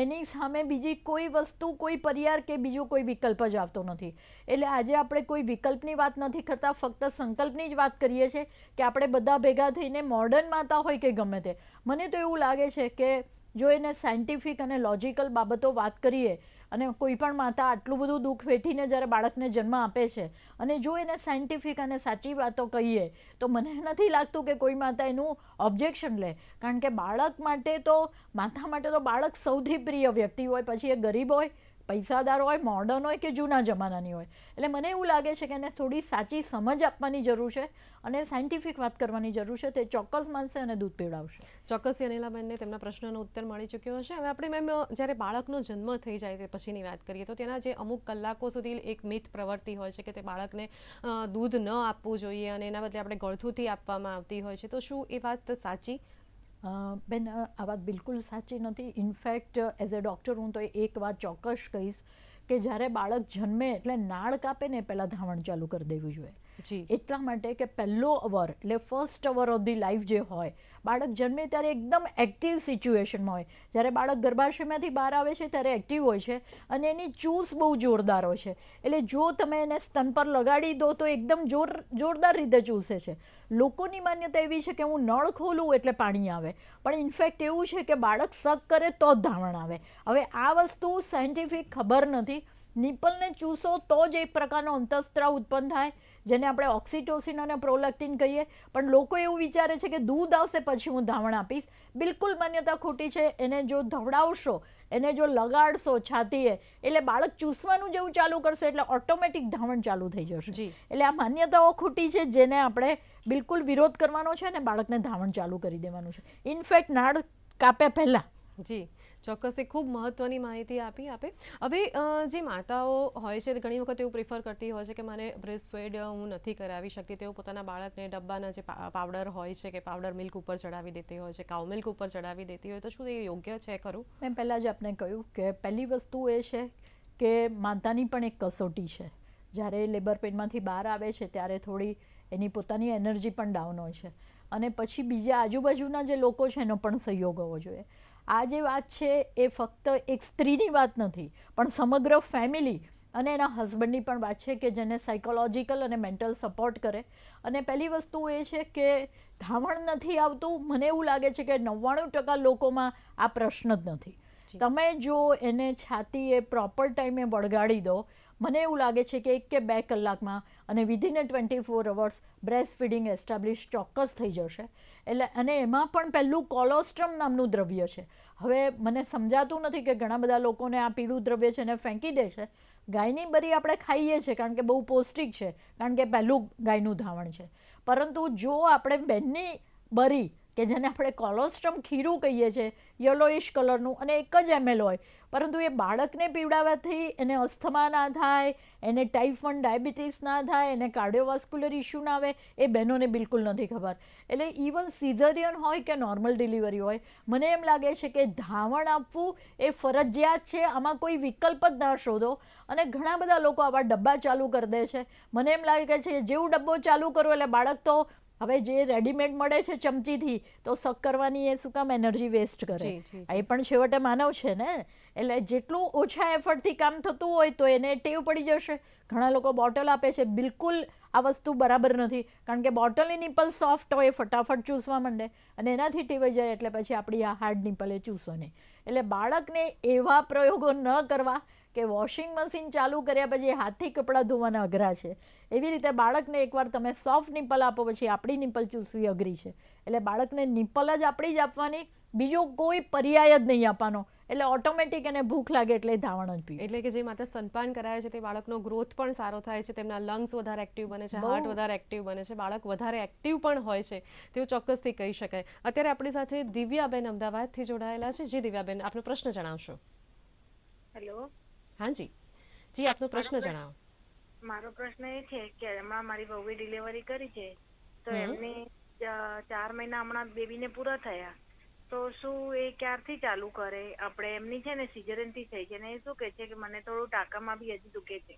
K: એની સામે બીજી કોઈ વસ્તુ, કોઈ પર્યાય કે બીજો કોઈ વિકલ્પ જ આવતો નથી. એટલે આજે આપણે કોઈ વિકલ્પની વાત નથી કરતા, ફક્ત સંકલ્પની જ વાત કરીએ છીએ કે આપણે બધા ભેગા થઈને મોડર્ન માતા હોય કે ગમે તે, મને તો એવું લાગે છે કે જો એને સાયન્ટિફિક અને લોજિકલ બાબતો વાત કરીએ, અને કોઈ પણ માતા આટલું બધું દુઃખ વેઠીને જ્યારે બાળકને જન્મ આપે છે, અને જો એને સાયન્ટિફિક અને સાચી વાતો કહીએ તો મને નથી લાગતું કે કોઈ માતા એનું ઓબ્જેક્શન લે. કારણ કે બાળક માટે તો, માતા માટે તો બાળક સૌથી પ્રિય વ્યક્તિ હોય, પછી એ ગરીબ હોય, પૈસાદાર હોય, મોડર્ન હોય કે જૂના જમાનાની હોય. એટલે મને એવું લાગે છે કે એને થોડી સાચી સમજ આપવાની જરૂર છે અને સાયન્ટિફિક વાત કરવાની જરૂર છે. તે ચોક્કસ માનશે અને દૂધ પીવડાવશે.
N: ચોક્કસ અનિલાબેનને તેમના પ્રશ્નનો ઉત્તર મળી ચૂક્યો હશે. હવે આપણે મેમ જ્યારે બાળકનો જન્મ થઈ જાય તે પછીની વાત કરીએ તો તેના જે અમુક કલાકો સુધી એક મિથ પ્રવર્તી હોય છે કે તે બાળકને દૂધ ન આપવું જોઈએ અને એના બદલે આપણે ગળથુથી આપવામાં આવતી હોય છે, તો શું એ વાત સાચી?
K: બેન, આ વાત બિલકુલ સાચી નથી. ઇનફેક્ટ એઝ એ ડૉક્ટર હું તો એક વાત ચોક્કસ કહીશ કે જ્યારે બાળક જન્મે એટલે નાળ કાપે ને પહેલાં ધાવણ ચાલુ કરી દેવું જોઈએ. એટલા માટે કે પહેલો અવર એટલે first hour of the life જે હોય, બાળક જન્મે ત્યારે એકદમ એક્ટિવ સિચ્યુએશનમાં હોય. જ્યારે બાળક ગર્ભાશયમાંથી બહાર આવે છે ત્યારે એક્ટિવ હોય છે અને એની ચૂસ બહુ જોરદાર હોય છે. એટલે જો તમે એને સ્તન પર લગાડી દો તો એકદમ જોરદાર રીતે ચૂસે છે. લોકોની માન્યતા એવી છે કે હું નળ ખોલું એટલે પાણી આવે, પણ ઇનફેક્ટ એવું છે કે બાળક સક કરે તો જ ધાવણ આવે. હવે આ વસ્તુ સાયન્ટિફિક ખબર નથી. નિપલને ચૂસો તો જ એક પ્રકારનો અંતઃસ્ત્રાવ ઉત્પન્ન થાય, જેને આપણે ઓક્સિટોસિન અને પ્રોલેક્ટિન કહીએ, પણ લોકો એવું વિચારે છે કે દૂધ આવશે પછી હું ધાવણ આપીશ. બિલકુલ માન્યતા ખોટી છે. એને જો ધવડાવશો, એને જો લગાડશો છાતીએ, એટલે બાળક ચૂસવાનું જેવું ચાલુ કરશે એટલે ઓટોમેટિક ધાવણ ચાલુ થઈ જશે. એટલે આ માન્યતાઓ ખોટી છે, જેને આપણે બિલકુલ વિરોધ કરવાનો છે અને બાળકને ધાવણ ચાલુ કરી દેવાનું છે, ઇનફેક્ટ નાળ કાપ્યા પહેલાં.
N: જી, ચોક્કસ, એ ખૂબ મહત્વની માહિતી આપી આપે. હવે જે માતાઓ હોય છે ઘણી વખત એવું પ્રિફર કરતી હોય છે કે મારે બ્રેસ્ટ ફીડ હું નથી કરાવી શકતી, તેઓ પોતાના બાળકને ડબ્બાના જે પાવડર હોય છે કે પાવડર મિલ્ક ઉપર ચડાવી દેતી હોય છે, કાઉ મિલ્ક ઉપર ચડાવી દેતી હોય, તો શું એ યોગ્ય છે ખરું?
K: મેં પહેલાં જ આપને કહ્યું કે પહેલી વસ્તુ એ છે કે માતાની પણ એક કસોટી છે. જ્યારે લેબર પેઇનમાંથી બહાર આવે છે ત્યારે થોડી એની પોતાની એનર્જી પણ ડાઉન હોય છે, અને પછી બીજા આજુબાજુના જે લોકો છે એનો પણ સહયોગ હોવો જોઈએ. આ જે વાત છે એ ફક્ત એક સ્ત્રીની વાત નથી, પણ સમગ્ર ફેમિલી અને એના હસબન્ડની પણ વાત છે કે જેને સાયકોલોજીકલ અને મેન્ટલ સપોર્ટ કરે. અને પહેલી વસ્તુ એ છે કે ધાવણ નથી આવતું. મને એવું લાગે છે કે 99% લોકોમાં આ પ્રશ્ન જ નથી. તમે જો એને છાતીએ પ્રોપર ટાઈમે વળગાડી દો, મને એવું લાગે છે કે 1 કે 2 કલાકમાં અને within 24 hours breast feeding establish ચોક્કસ થઈ જશે. એટલે અને એમાં પણ પહેલું કોલોસ્ટ્રમ નામનું દ્રવ્ય છે. હવે મને સમજાતું નથી કે ઘણા બધા લોકોને આ પીળું દ્રવ્ય છે એને ફેંકી દે છે. ગાયની બરી આપણે ખાઈએ છીએ કારણ કે બહુ પૌષ્ટિક છે, કારણ કે પહેલું ગાયનું ધાવણ છે. પરંતુ જો આપણે બેનની બરી કે જેને આપણે કોલોસ્ટ્રમ ખીરું કહીએ છીએ, યલોઇશ કલરનું, અને 1 જ ml હોય, પરંતુ એ બાળકને પીવડાવવાથી એને અસ્થમા ના થાય, એને ટાઈપ 1 ડાયાબિટીસ ના થાય, એને કાર્ડિયોવાસ્ક્યુલર ઇશ્યુ ના આવે, એ બહેનોને બિલકુલ નથી ખબર. એટલે ઇવન સિઝરિયન હોય કે નોર્મલ ડિલિવરી હોય, મને એમ લાગે છે કે ધાવણ આપવું એ ફરજિયાત છે. આમાં કોઈ વિકલ્પ જ ના શોધો. અને ઘણા બધા લોકો આવા ડબ્બા ચાલુ કરી દે છે. મને એમ લાગે છે કે જેવું ડબ્બો ચાલુ કરો એટલે બાળક તો હવે જે રેડીમેડ મળે છે ચમચીથી, તો સક કરવાની એ શું કામ એનર્જી વેસ્ટ કરે? એ પણ છેવટે માનવ છે ને. એટલે જેટલું ઓછા એફર્ટથી કામ થતું હોય તો એને ટેવ પડી જશે. ઘણા લોકો બોટલ આપે છે, બિલકુલ આ વસ્તુ બરાબર નથી, કારણ કે બોટલની નિપલ સોફ્ટ હોય, ફટાફટ ચૂસવા માંડે અને એનાથી ટેવાઈ જાય, એટલે પછી આપણી આ હાર્ડ નિપલ એ ચૂસો નહીં. એટલે બાળકને એવા પ્રયોગો ન કરવા કે વોશિંગ મશીન ચાલુ કર્યા પછી હાથથી કપડાં ધોવાના અઘરા છે, એવી રીતે બાળકને એકવાર તમે સોફ્ટ નિપલ આપો પછી આપણી નિપલ ચૂસવી અઘરી છે. એટલે બાળકને નિપલ જ આપણી જ આપવાની, બીજો કોઈ પર્યાય જ નહીં આપવાનો. એટલે ઓટોમેટિક એને ભૂખ લાગે એટલે ધાવણ જ પીવે.
N: એટલે કે જે માતા સ્તનપાન કરાવે છે તે બાળકનો ગ્રોથ પણ સારો થાય છે, તેમના લંગ્સ વધારે એક્ટિવ બને છે, હાર્ટ વધારે એક્ટિવ બને છે, બાળક વધારે એક્ટિવ પણ હોય છે, તેવું ચોક્કસથી કહી શકાય. અત્યારે આપણી સાથે દિવ્યાબેન અમદાવાદથી જોડાયેલા છે. જી દિવ્યાબેન, આપનો પ્રશ્ન જણાવશો.
P: હેલો.
N: હા જી જી, આપનો પ્રશ્ન જણાવો.
P: મારો પ્રશ્ન એ છે કે હમણાં મારી વહુએ ડિલિવરી કરી છે, તો એમને 4 મહિના હમણાં બેબીને પૂરા થયા, તો શું એ ક્યારથી ચાલુ કરે? આપણે એમની છે ને સિઝેરિયનથી થઈ છે ને, એ શું કહે છે કે મને થોડું ટાંકામાં બી હજી દુખે છે,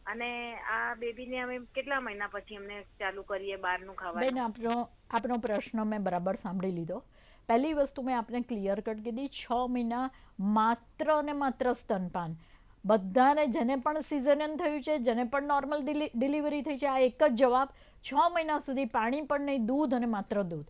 P: અને આ બેબીને અમે કેટલા મહિના પછી એમને ચાલુ કરીએ બહારનું ખાવાનું?
K: બેન, આપનો પ્રશ્ન મેં બરાબર સાંભળી લીધો. પહેલી વસ્તુ મેં આપને ક્લિયર કટ કીધી, 6 મહિના માત્ર અને માત્ર સ્તનપાન. બધાને, જેને પણ સિઝેરિયન થયું છે, જેને પણ નોર્મલ ડિલિવરી થઈ છે, આ એક જ જવાબ. 6 મહિના સુધી પાણી પણ નહીં, દૂધ અને માત્ર દૂધ.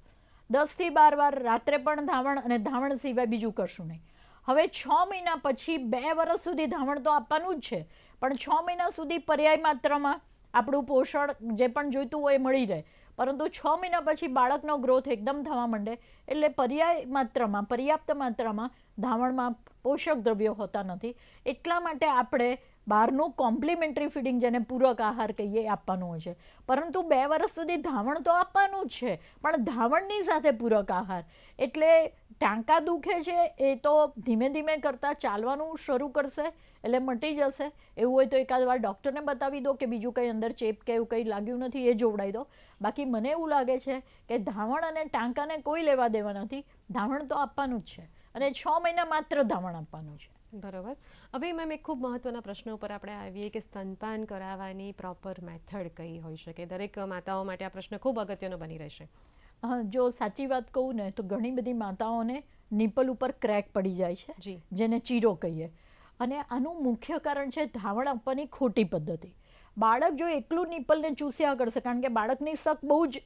K: 10 થી 12 વાર રાત્રે પણ ધાવણ, અને ધાવણ સિવાય બીજું કશું નહીં. હવે 6 મહિના પછી 2 વર્ષ સુધી ધાવણ તો આપવાનું જ છે, પણ 6 મહિના સુધી પર્યાય માત્રામાં આપણું પોષણ જે પણ જોઈતું હોય એ મળી રહે. પરંતુ 6 મહિના પછી બાળકનો ગ્રોથ એકદમ થવા માંડે, એટલે પર્યાય માત્રામાં, પર્યાપ્ત માત્રામાં ધાવણમાં પોષક દ્રવ્યો હોતા નથી. એટલા માટે આપણે બહારનું કોમ્પ્લિમેન્ટરી ફીડિંગ, જેને પૂરક આહાર કહીએ, આપવાનું હોય છે. પરંતુ 2 વર્ષ સુધી ધાવણ તો આપવાનું જ છે, પણ ધાવણની સાથે પૂરક આહાર. એટલે ટાંકા દુખે છે એ તો ધીમે ધીમે કરતાં ચાલવાનું શરૂ કરશે એટલે મટી જશે. એવું હોય તો એકાદ વાર ડૉક્ટરને બતાવી દો કે બીજું કંઈ અંદર ચેપ કે એવું કંઈ લાગ્યું નથી એ જોવડાવી દો. બાકી મને એવું લાગે છે કે ધાવણ અને ટાંકાને કોઈ લેવા દેવા નથી. ધાવણ તો આપવાનું જ છે, અને 6 મહિના માત્ર ધાવણ આપવાનું છે.
N: બરાબર. હવે મેમ, એક ખૂબ મહત્વના પ્રશ્નો ઉપર આપણે આવીએ કે સ્તનપાન કરાવવાની પ્રોપર મેથડ કઈ હોઈ શકે? દરેક માતાઓ માટે આ પ્રશ્ન ખૂબ અગત્યનો બની રહેશે.
K: જો સાચી વાત કહું ને, તો ઘણી બધી માતાઓને નિપલ ઉપર ક્રેક પડી જાય છે, જેને ચીરો કહીએ. અને આનું મુખ્ય કારણ છે ધાવણ આપવાની ખોટી પદ્ધતિ. બાળક જો એકલું નિપલને ચૂસ્યા કરશે, કારણ કે બાળકની સક બહુ જ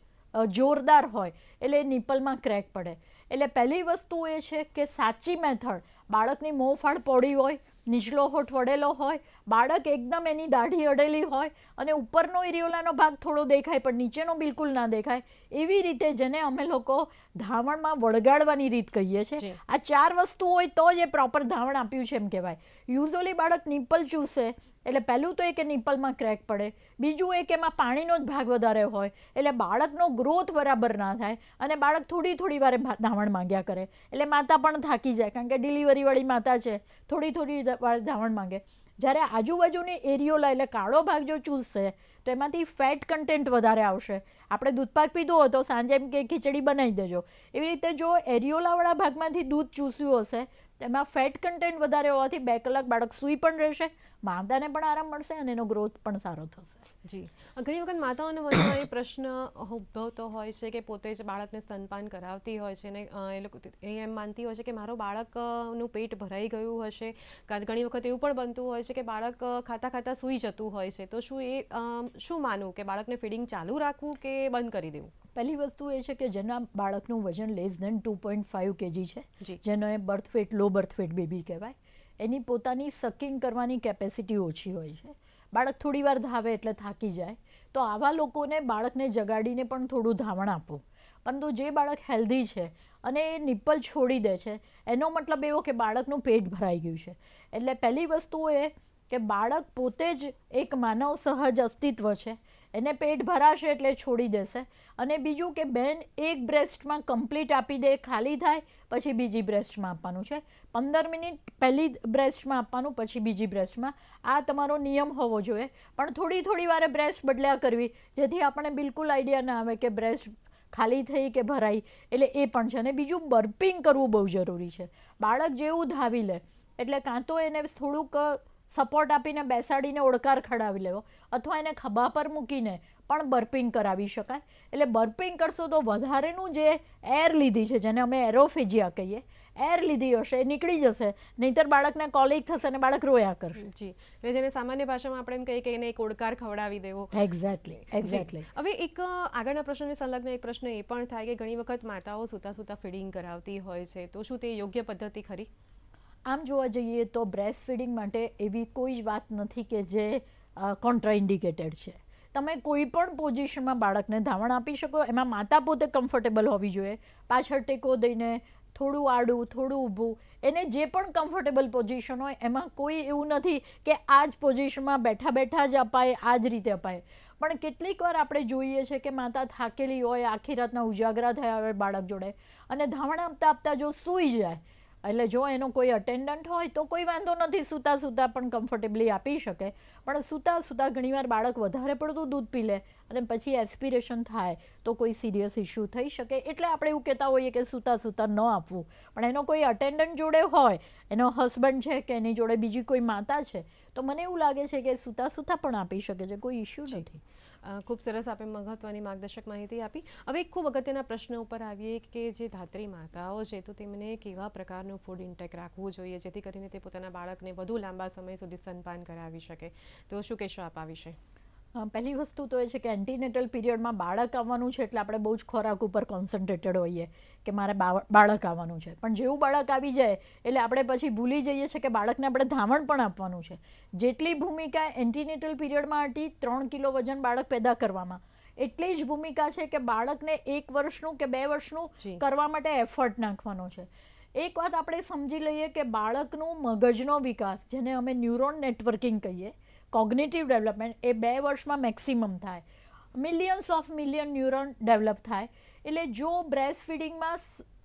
K: જોરદાર હોય, એટલે નિપલમાં ક્રેક પડે. એટલે પહેલી વસ્તુ એ છે કે સાચી મેથડ, બાળકની મોંફાળ પહોળી હોય, નીચલો હોઠ વળેલો હોય, બાળક એકદમ એની દાઢી અડેલી હોય, અને ઉપરનો એરિયોલાનો ભાગ થોડો દેખાય પણ નીચેનો બિલકુલ ના દેખાય, એવી રીતે, જેને અમે લોકો ધાવણમાં વળગાડવાની રીત કહીએ છીએ. આ 4 વસ્તુ હોય તો જ એ પ્રોપર ધાવણ આપ્યું છે એમ કહેવાય. યુઝ્યુઅલી બાળક નિપલ ચૂસે એટલે પહેલું તો એ કે નિપલમાં ક્રેક પડે, બીજું એ કે એમાં પાણીનો જ ભાગ વધારે હોય, એટલે બાળકનો ગ્રોથ બરાબર ના થાય, અને બાળક થોડી વારે ધાવણ માંગ્યા કરે. એટલે માતા પણ થાકી જાય, કારણ કે ડિલિવરીવાળી માતા છે, થોડી વાર ધાવણ માંગે. જ્યારે આજુબાજુની એરિયોલા એટલે કાળો ભાગ જો ચૂસશે તો એમાંથી ફેટ કન્ટેન્ટ વધારે આવશે. આપણે દૂધપાક પીધો હોય તો સાંજે એમ કે ખીચડી બનાવી દેજો, એવી રીતે જો એરિયોલાવાળા ભાગમાંથી દૂધ ચૂસ્યું હશે એમાં ફેટ કન્ટેન્ટ વધારે હોવાથી 2 કલાક બાળક સૂઈ પણ રહેશે, માતાને પણ આરામ મળશે અને એનો ગ્રોથ પણ સારો થશે.
N: જી, ઘણી વખત માતાઓના મનમાં એ પ્રશ્ન ઉદ્ભવતો હોય છે કે પોતે જ બાળકને સ્તનપાન કરાવતી હોય છે ને એ લોકો એમ માનતી હોય છે કે મારો બાળકનું પેટ ભરાઈ ગયું હશે. ઘણી વખત એવું પણ બનતું હોય છે કે બાળક ખાતા ખાતા સૂઈ જતું હોય છે. તો શું માનવું કે બાળકને ફીડિંગ ચાલુ રાખવું કે બંધ કરી દેવું?
K: પહેલી વસ્તુ એ છે કે જેના બાળકનું વજન લેસ ધેન 2.5 kg છે, જેનો બર્થ વેટ લો બર્થ વેટ બેબી કહેવાય, એની પોતાની સકિંગ કરવાની કેપેસિટી ઓછી હોય છે. બાળક થોડી વાર ધાવે એટલે થાકી જાય, તો આવા લોકોને બાળકને જગાડીને પણ થોડું ધાવણ આપવું. પરંતુ જે બાળક હેલ્ધી છે અને એ નિપ્પલ છોડી દે છે, એનો મતલબ એવો કે બાળકનું પેટ ભરાઈ ગયું છે. એટલે પહેલી વસ્તુ એ કે બાળક પોતે જ એક માનવ સહજ અસ્તિત્વ છે, એને પેટ ભરાશે એટલે છોડી દેશે. અને બીજું કે બેન એક બ્રેસ્ટમાં કમ્પ્લીટ આપી દે, ખાલી થાય પછી બીજી બ્રેસ્ટમાં આપવાનું છે. 15 મિનિટ પહેલી બ્રેસ્ટમાં આપવાનું, પછી બીજી બ્રેસ્ટમાં. આ તમારો નિયમ હોવો જોઈએ. પણ થોડી વારે બ્રેસ્ટ બદલ્યા કરવી, જેથી આપણને બિલકુલ આઈડિયા ના આવે કે બ્રેસ્ટ ખાલી થઈ કે ભરાઈ. એટલે એ પણ છે. અને બીજું બર્પિંગ કરવું બહુ જરૂરી છે. બાળક જેવું ધાવી લે એટલે કાં તો એને થોડુંક સપોર્ટ આપીને બેસાડીને ઓડકાર ખડાવી લેવો, અથવા એને ખભા પર મૂકીને પણ બર્પિંગ કરાવી શકાય. એટલે બર્પિંગ કરશો તો વધારેનું જે એર લીધી છે, જેને અમે એરોફેજિયા કહીએ, એર લીધી હશે એ નીકળી જશે, નહીંતર બાળકને કોલિક થશે અને બાળક રોયા કરશે.
N: જી, એટલે જેને સામાન્ય ભાષામાં આપણે એમ કહીએ કે એને એક ઓડકાર ખવડાવી દેવો.
K: એક્ઝેક્ટલી.
N: હવે એક આગળના પ્રશ્નની સંલગ્ન એક પ્રશ્ન એ પણ થાય કે ઘણી વખત માતાઓ સૂતા ફીડિંગ કરાવતી હોય છે, તો શું તે યોગ્ય પદ્ધતિ ખરી?
K: આમ જોવા જઈએ તો બ્રેસ્ટ ફીડિંગ માટે એવી કોઈ જ વાત નથી કે જે કોન્ટ્રાઇન્ડિકેટેડ છે. તમે કોઈ પણ પોઝિશનમાં બાળકને ધાવણ આપી શકો. એમાં માતા પોતે કમ્ફર્ટેબલ હોવી જોઈએ. પાછળ ટેકો દઈને થોડું આડું થોડું ઊભું, એને જે પણ કમ્ફર્ટેબલ પોઝિશન હોય એમાં કોઈ એવું નથી કે આ જ પોઝિશનમાં બેઠા જ અપાય, આ જ રીતે અપાય. પણ કેટલીક વાર આપણે જોઈએ છે કે માતા થાકેલી હોય, આખી રાતના ઉજાગરા થયા હોય બાળક જોડે, અને ધાવણ આપતા જો સૂઈ જાય, એટલે જો એનો કોઈ અટેન્ડન્ટ હોય તો કોઈ વાંધો નથી, સૂતા પણ કમ્ફર્ટેબલી આપી શકે. પણ સૂતા ઘણીવાર બાળક વધારે પડતું દૂધ પી લે અને પછી એસ્પિરેશન થાય તો કોઈ સિરિયસ ઇસ્યુ થઈ શકે. એટલે આપણે એવું કહેતા હોઈએ કે સૂતા ન આપવું. પણ એનો કોઈ અટેન્ડન્ટ જોડે હોય, એનો હસબન્ડ છે કે એની જોડે બીજી કોઈ માતા છે, તો મને એવું લાગે છે કે સૂતા પણ આપી શકે છે, કોઈ ઇસ્યુ નથી.
N: ખૂબ સરસ આપે મહત્વની માર્ગદર્શક માહિતી આપી. હવે એક ખૂબ અગત્યના પ્રશ્ન ઉપર આવીએ કે જે ધાત્રી માતાઓ છે, તો તેમને કેવા પ્રકારનું ફૂડ ઇન્ટેક રાખવું જોઈએ જેથી કરીને તે પોતાના બાળકને વધુ લાંબા સમય સુધી સ્તનપાન કરાવી શકે? તો શું કહેશો આપ આ વિશે?
K: પહેલી વસ્તુ તો એ છે કે એન્ટીનેટલ પીરિયડમાં બાળક આવવાનું છે એટલે આપણે બહુ જ ખોરાક ઉપર કોન્સન્ટ્રેટેડ હોઈએ કે મારે બાળક આવવાનું છે. પણ જેવું બાળક આવી જાય એટલે આપણે પછી ભૂલી જઈએ છીએ કે બાળકને આપણે ધાવણ પણ આપવાનું છે. જેટલી ભૂમિકા એન્ટીનેટલ પીરિયડમાં હતી 3 કિલો વજન બાળક પેદા કરવામાં, એટલી જ ભૂમિકા છે કે બાળકને 1 વર્ષનું કે 2 વર્ષનું કરવા માટે એફર્ટ નાખવાનો છે. એક વાત આપણે સમજી લઈએ કે બાળકનું મગજનો વિકાસ, જેને અમે ન્યુરોન નેટવર્કિંગ કહીએ, કોગ્નિટિવ ડેવલપમેન્ટ, એ 2 વર્ષમાં મેક્સિમમ થાય. Millions of million neuron develop થાય. એટલે જો બ્રેસ્ટ ફીડિંગમાં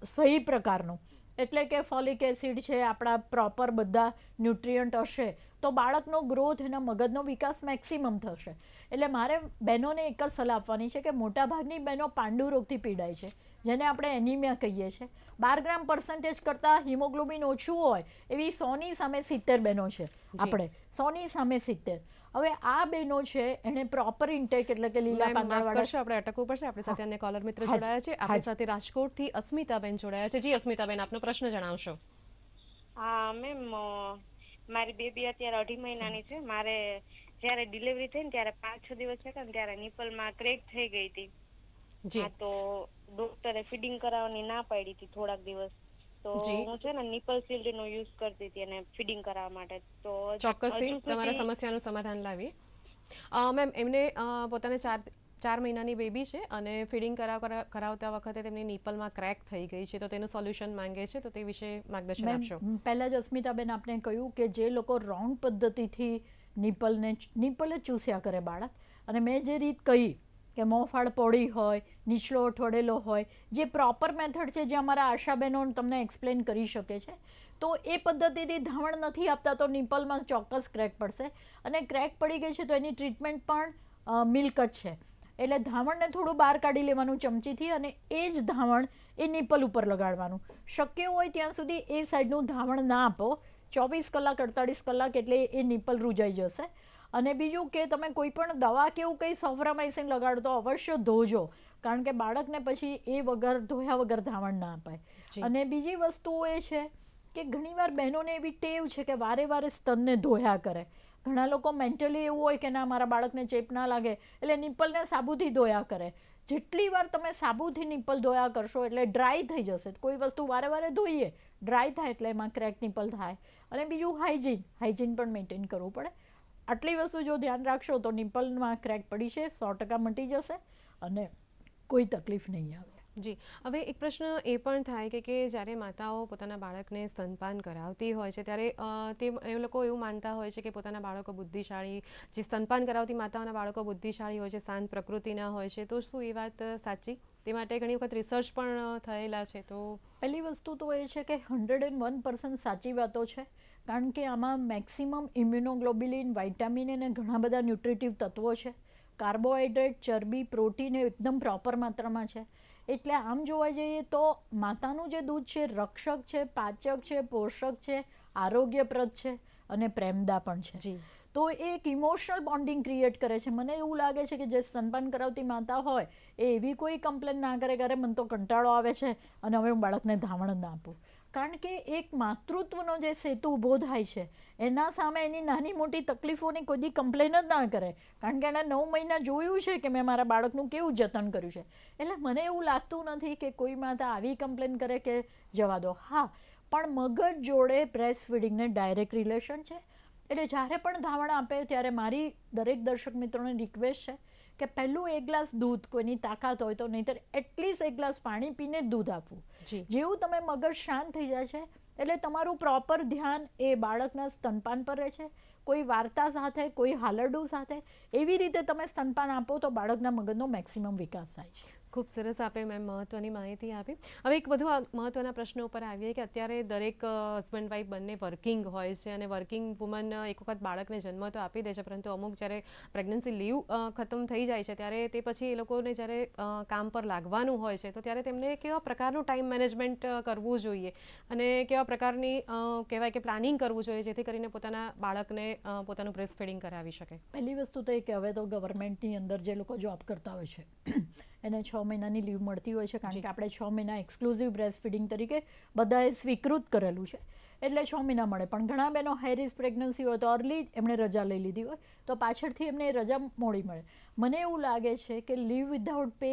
K: સહી પ્રકારનું, એટલે કે ફોલિક એસિડ છે, આપણા પ્રોપર બધા ન્યુટ્રિયન્ટ હશે, તો બાળકનો ગ્રોથ, એના મગજનો વિકાસ મેક્સિમમ થશે. એટલે મારે બહેનોને એક જ સલાહ આપવાની છે કે મોટાભાગની બહેનો પાંડુ રોગથી પીડાય છે, જેને આપણે એનિમિયા કહીએ છીએ. 12 ગ્રામ % કરતાં હિમોગ્લોબિન ઓછું હોય એવી 100ની સામે 70 બહેનો છે. આપણે 100ની સામે 70. હવે આ બહેનો છે એને પ્રોપર ઇન્ટેક, એટલે કે લીલા પાંદડાવાળા.
N: આપણે અટકવું પડશે. આપણી સાથે અન્ય કોલર મિત્ર જોડાયા છે. આપણી સાથે રાજકોટથી અસ્મિતાબેન જોડાયા છે. જી અસ્મિતાબેન, આપનો પ્રશ્ન જણાવશો.
Q: હા મેમ, મારી બેબી અત્યારે 2.5 મહિનાની છે. મારે જ્યારે ડિલિવરી થઈ ને ત્યારે 5-6 દિવસ થયા ને ત્યારે નિપલમાં ક્રેક થઈ ગઈ હતી. હા, તો ડોક્ટરે ફીડિંગ કરાવવાની ના પાડી હતી થોડાક દિવસ. તો હું છે ને નિપલ શિલ્ડ નો યુઝ કરતી હતી અને ફીડિંગ કરાવવા માટે. તો
N: ચોક્કસથી તમારા સમસ્યાનું સમાધાન લાવીએ. મેમ, એમને પોતાને 4 મહિનાની બેબી છે અને ફીડિંગ કરાવતા વખતે તેમની નિપલમાં ક્રેક થઈ ગઈ છે, તો તેનું સોલ્યુશન માંગે છે, તો તે વિશે માર્ગદર્શન આપશો.
K: પહેલા જ અસ્મિતાબેન આપણે કહ્યું કે જે લોકો રોંગ પદ્ધતિથી નિપલ જ ચૂસ્યા કરે બાળક, અને મેં જે રીત કહી કે મોંફાળ પોળી હોય, નીચલો અઠવાડેલો હોય, જે પ્રોપર મેથડ છે, જે અમારા આશાબહેનો તમને એક્સપ્લેન કરી શકે છે, તો એ પદ્ધતિથી ધાવણ નથી આપતા તો નિપલમાં ચોક્કસ ક્રેક પડશે. અને ક્રેક પડી ગઈ છે તો એની ટ્રીટમેન્ટ પણ મિલ્ક જ છે. એટલે ધાવણને થોડું બહાર કાઢી લેવાનું ચમચીથી, અને એ જ ધાવણ એ નિપલ ઉપર લગાડવાનું. શક્ય હોય ત્યાં સુધી એ સાઈડનું ધાવણ ના આપો. 24 કલાક 48 કલાક એટલે એ નિપલ રૂજાઈ જશે. અને બીજું કે તમે કોઈ પણ દવા કે એવું કંઈ સોફ્રામાઇસિન લગાડો તો અવશ્ય ધોજો, કારણ કે બાળકને પછી એ વગર ધોયા વગર ધાવણ ના અપાય. અને બીજી વસ્તુ એ છે કે ઘણીવાર બહેનોને એવી ટેવ છે કે વારે વારે સ્તનને ધોયા કરે. ઘણા લોકો મેન્ટલી એવું હોય કે ના મારા બાળકને ચેપ ના લાગે એટલે નિપલને સાબુથી ધોયા કરે. જેટલી વાર તમે સાબુથી નિપલ ધોયા કરશો એટલે ડ્રાય થઈ જશે. કોઈ વસ્તુ વારે વારે ધોઈએ ડ્રાય થાય એટલે એમાં ક્રેક નિપલ થાય. અને બીજું હાઇજીન પણ મેન્ટેન કરવું પડે. આટલી વસ્તુ જો ધ્યાન રાખશો તો નિપલમાં ક્રેક પડી છે 100% મટી જશે અને કોઈ તકલીફ નહીં આવે.
N: જી, હવે એક પ્રશ્ન એ પણ થાય કે જ્યારે માતાઓ પોતાના બાળકને સ્તનપાન કરાવતી હોય છે ત્યારે એ લોકો એવું માનતા હોય છે કે પોતાના બાળકો બુદ્ધિશાળી, જે સ્તનપાન કરાવતી માતાઓના બાળકો બુદ્ધિશાળી હોય છે, શાંત પ્રકૃતિના હોય છે, તો શું એ વાત સાચી? તે માટે ઘણી વખત રિસર્ચ પણ થયેલા છે. તો
K: પહેલી વસ્તુ તો એ છે કે 101% સાચી વાતો છે, કારણ કે આમાં મેક્સિમમ ઇમ્યુનોગ્લોબ્યુલિન, વાઇટામિન અને ઘણા બધા ન્યુટ્રિટિવ તત્વો છે. કાર્બોહાઈડ્રેટ, ચરબી, પ્રોટીન એકદમ પ્રોપર માત્રામાં છે. એટલે આમ જોવા જઈએ તો માતાનું જે દૂધ છે રક્ષક છે, પાચક છે, પોષક છે, આરોગ્યપ્રદ છે અને પ્રેમદા પણ છે. તો એ એક ઇમોશનલ બોન્ડિંગ ક્રિએટ કરે છે. મને એવું લાગે છે કે જે સ્તનપાન કરાવતી માતા હોય એ એવી કોઈ કમ્પ્લેન ના કરે કે મને તો કંટાળો આવે છે અને હવે હું બાળકને ધાવણ ના આપું. કારણ કે એક માતૃત્વનો જે સેતુ ઊભો થાય છે એના સામે એની નાની મોટી તકલીફોની કોઈ કમ્પ્લેન જ ના કરે, કારણ કે એના 9 મહિના જોયું છે કે મેં મારા બાળકનું કેવું જતન કર્યું છે. એટલે મને એવું લાગતું નથી કે કોઈ માતા આવી કમ્પ્લેન કરે કે જવા દો. હા, પણ મગજ જોડે બ્રેસ્ટ ફીડિંગને ડાયરેક્ટ રિલેશન છે. એટલે જ્યારે પણ ધાવણ આપે ત્યારે મારી દરેક દર્શક મિત્રોને રિક્વેસ્ટ છે કે પહેલું 1 ગ્લાસ દૂધ, કોઈની તાકાત હોય તો, નહીંતર એટલીસ્ટ 1 ગ્લાસ પાણી પીને જ દૂધ આપવું. જેવું તમે મગજ શાંત થઈ જાય છે એટલે તમારું પ્રોપર ધ્યાન એ બાળકના સ્તનપાન પર રહે છે. કોઈ વાર્તા સાથે, કોઈ હાલરડું સાથે એવી રીતે તમે સ્તનપાન આપો તો બાળકના મગજનો મેક્સિમમ વિકાસ થાય છે.
N: ખૂબ સરસ આપે મેમ મહત્ત્વની માહિતી આપી. હવે એક વધુ મહત્ત્વના પ્રશ્નો ઉપર આવીએ કે અત્યારે દરેક હસબન્ડ વાઈફ બંને વર્કિંગ હોય છે અને વર્કિંગ વુમન એક વખત બાળકને જન્મ તો આપી દે છે, પરંતુ અમુક જ્યારે પ્રેગ્નન્સી લીવ ખતમ થઈ જાય છે ત્યારે તે પછી એ લોકોને જ્યારે કામ પર લાગવાનું હોય છે તો ત્યારે તેમને કેવા પ્રકારનું ટાઈમ મેનેજમેન્ટ કરવું જોઈએ અને કેવા પ્રકારની કહેવાય કે પ્લાનિંગ કરવું જોઈએ જેથી કરીને પોતાના બાળકને પોતાનું બ્રેસ્ટ ફીડિંગ કરાવી શકે?
K: પહેલી વસ્તુ તો એ કે હવે તો ગવર્મેન્ટની અંદર જે લોકો જોબ કરતા હોય છે એને 6 મહિનાની લીવ મળતી હોય છે, કારણ કે આપણે 6 મહિના એક્સક્લુઝિવ બ્રેસ્ટ ફીડિંગ તરીકે બધાએ સ્વીકૃત કરેલું છે એટલે 6 મહિના મળે. પણ ઘણા બહેનો હાઈ રિસ્ક પ્રેગ્નન્સી હોય તો અર્લી એમણે રજા લઈ લીધી હોય તો પાછળથી એમને રજા મોડી મળે. મને એવું લાગે છે કે લીવ વિધાઉટ પે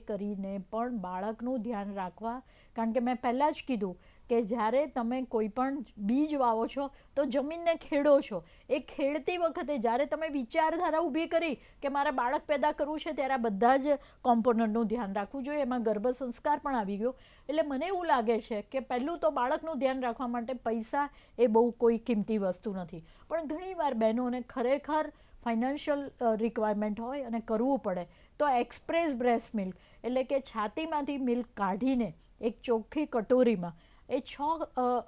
K: કરીને પણ બાળકનું ધ્યાન રાખવા, કારણ કે મેં પહેલાં જ કીધું કે જ્યારે તમે કોઈ પણ બીજ વાવો છો તો જમીનને ખેડો છો. એ ખેડતી વખતે જ્યારે તમે વિચારધારા ઊભી કરી કે મારે બાળક પેદા કરવું છે ત્યારે આ બધા જ કોમ્પોનન્ટનું ધ્યાન રાખવું જોઈએ. એમાં ગર્ભ સંસ્કાર પણ આવી ગયો. એટલે મને એવું લાગે છે કે પહેલું તો બાળકનું ધ્યાન રાખવા માટે પૈસા એ બહુ કોઈ કિંમતી વસ્તુ નથી, પણ ઘણીવાર બહેનોને ખરેખર ફાઇનાન્શિયલ રિક્વાયરમેન્ટ હોય અને કરવું પડે તો એક્સપ્રેસ બ્રેસ્ટ મિલ્ક એટલે કે છાતીમાંથી મિલ્ક કાઢીને એક ચોખ્ખી કટોરીમાં એ 6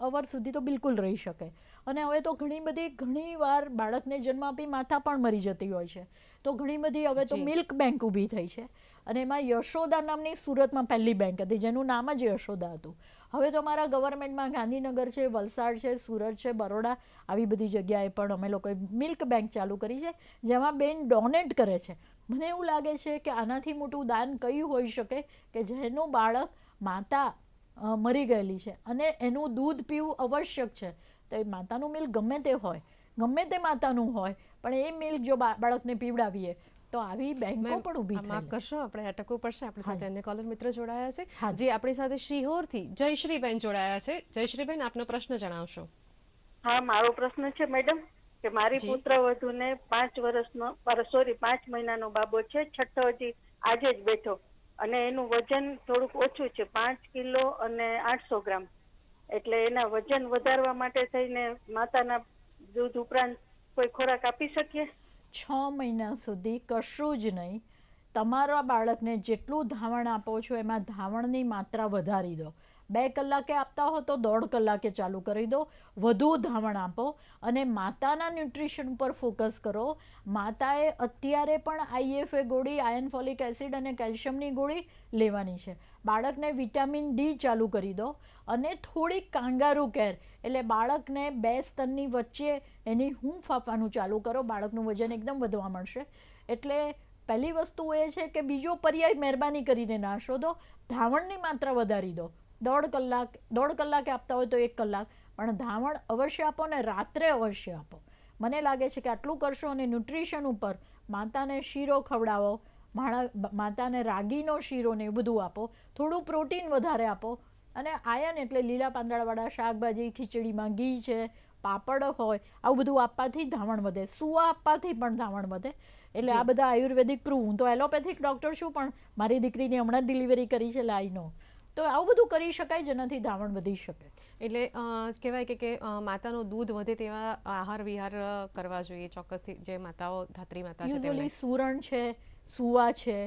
K: અવર સુધી તો બિલકુલ રહી શકે. અને હવે તો ઘણી વાર બાળકને જન્મ આપી માતા પણ મરી જતી હોય છે, તો ઘણી બધી હવે તો મિલ્ક બેંક ઊભી થઈ છે અને એમાં યશોદા નામની સુરતમાં પહેલી બેંક હતી જેનું નામ જ યશોદા હતું. હવે તો અમારા ગવર્મેન્ટમાં ગાંધીનગર છે, વલસાડ છે, સુરત છે, બરોડા આવી બધી જગ્યાએ પણ અમે લોકોએ મિલ્ક બેંક ચાલુ કરી છે જેમાં બેન ડોનેટ કરે છે. મને એવું લાગે છે કે આનાથી મોટું દાન કયું હોઈ શકે કે જેનું બાળક માતા મરી ગયેલી છે અને એનું દૂધ પીવું આવશ્યક છે. તો એ માતાનું મિલ્ક ગમે તે હોય, ગમે તે માતાનું હોય, પણ એ મિલ્ક જો બાળકને પીવડાવીએ તો આવી બેંકો પણ ઊભી થાય.
N: માફ કરશો, આપણે અટકવું પડશે. આપણી સાથે અન્ય કોલર મિત્ર જોડાયા છે જે આપણી સાથે શિહોરથી જયશ્રીબેન જોડાયા છે. જયશ્રીબેન, આપનો પ્રશ્ન જણાવશો.
B: હા, મારો પ્રશ્ન છે મેડમ કે મારી પુત્રવધૂને 5 મહિનાનો બાબો છે, છઠ્ઠો હજી આજે જ બેઠો અને એનું વજન થોડુંક ઓછું છે, 5 કિલો અને 800 ગ્રામ. એટલે એના વજન વધારવા માટે થઈને માતાના દૂધ ઉપરાંત કોઈ ખોરાક આપી શકીએ?
K: 6 મહિના સુધી કશું જ નહીં. તમારા બાળકને જેટલું ધાવણ આપો છો એમાં ધાવણની માત્રા વધારી દો. 2 કલાકે આપતા હો તો 1.5 કલાકે ચાલુ કરી દો. વધુ ધાવણ આપો અને માતાના ન્યુટ્રિશન પર ફોકસ કરો. માતાએ અત્યારે પણ IFA ગોળી, આયર્ન ફોલિક એસિડ અને કેલ્શિયમની ગોળી લેવાની છે. બાળકને વિટામિન D ચાલુ કરી દો અને થોડી કાંગારૂ કેર એટલે બાળકને 2 સ્તનની વચ્ચે એની હૂંફ આપવાનું ચાલુ કરો. બાળકનું વજન એકદમ વધવા મળશે. એટલે પહેલી વસ્તુ એ છે કે બીજો પર્યાય મહેરબાની કરીને ના શોધો, ધાવણની માત્રા વધારી દો. 1.5 કલાકે આપતા હોય તો 1 કલાક, પણ ધાવણ અવશ્ય આપો ને રાત્રે અવશ્ય આપો. મને લાગે છે કે આટલું કરશો અને ન્યુટ્રિશન ઉપર માતાને શીરો ખવડાવો, માતાને રાગીનો શીરો ને એ બધું આપો, થોડું પ્રોટીન વધારે આપો અને આયર્ન એટલે લીલા પાંદડાવાળા શાકભાજી, ખીચડીમાં ઘી છે, પાપડ હોય, આવું બધું આપવાથી ધાવણ વધે. સુવા આપવાથી પણ ધાવણ વધે. એટલે આ બધા આયુર્વેદિક પ્રૂવ. હું તો એલોપેથિક ડૉક્ટર છું, પણ મારી દીકરીની હમણાં જ ડિલિવરી કરી છે, લાઈ નો. તો આવું બધું કરી શકાય જેનાથી ધાવણ વધી શકે.
N: એટલે કહેવાય કે માતાનું દૂધ વધે તેવા આહાર વિહાર કરવા જોઈએ ચોક્કસથી, જે માતાઓ ધાત્રી માતા છે.
K: યુઝ્યુઅલી સુરણ છે, સુવા છે,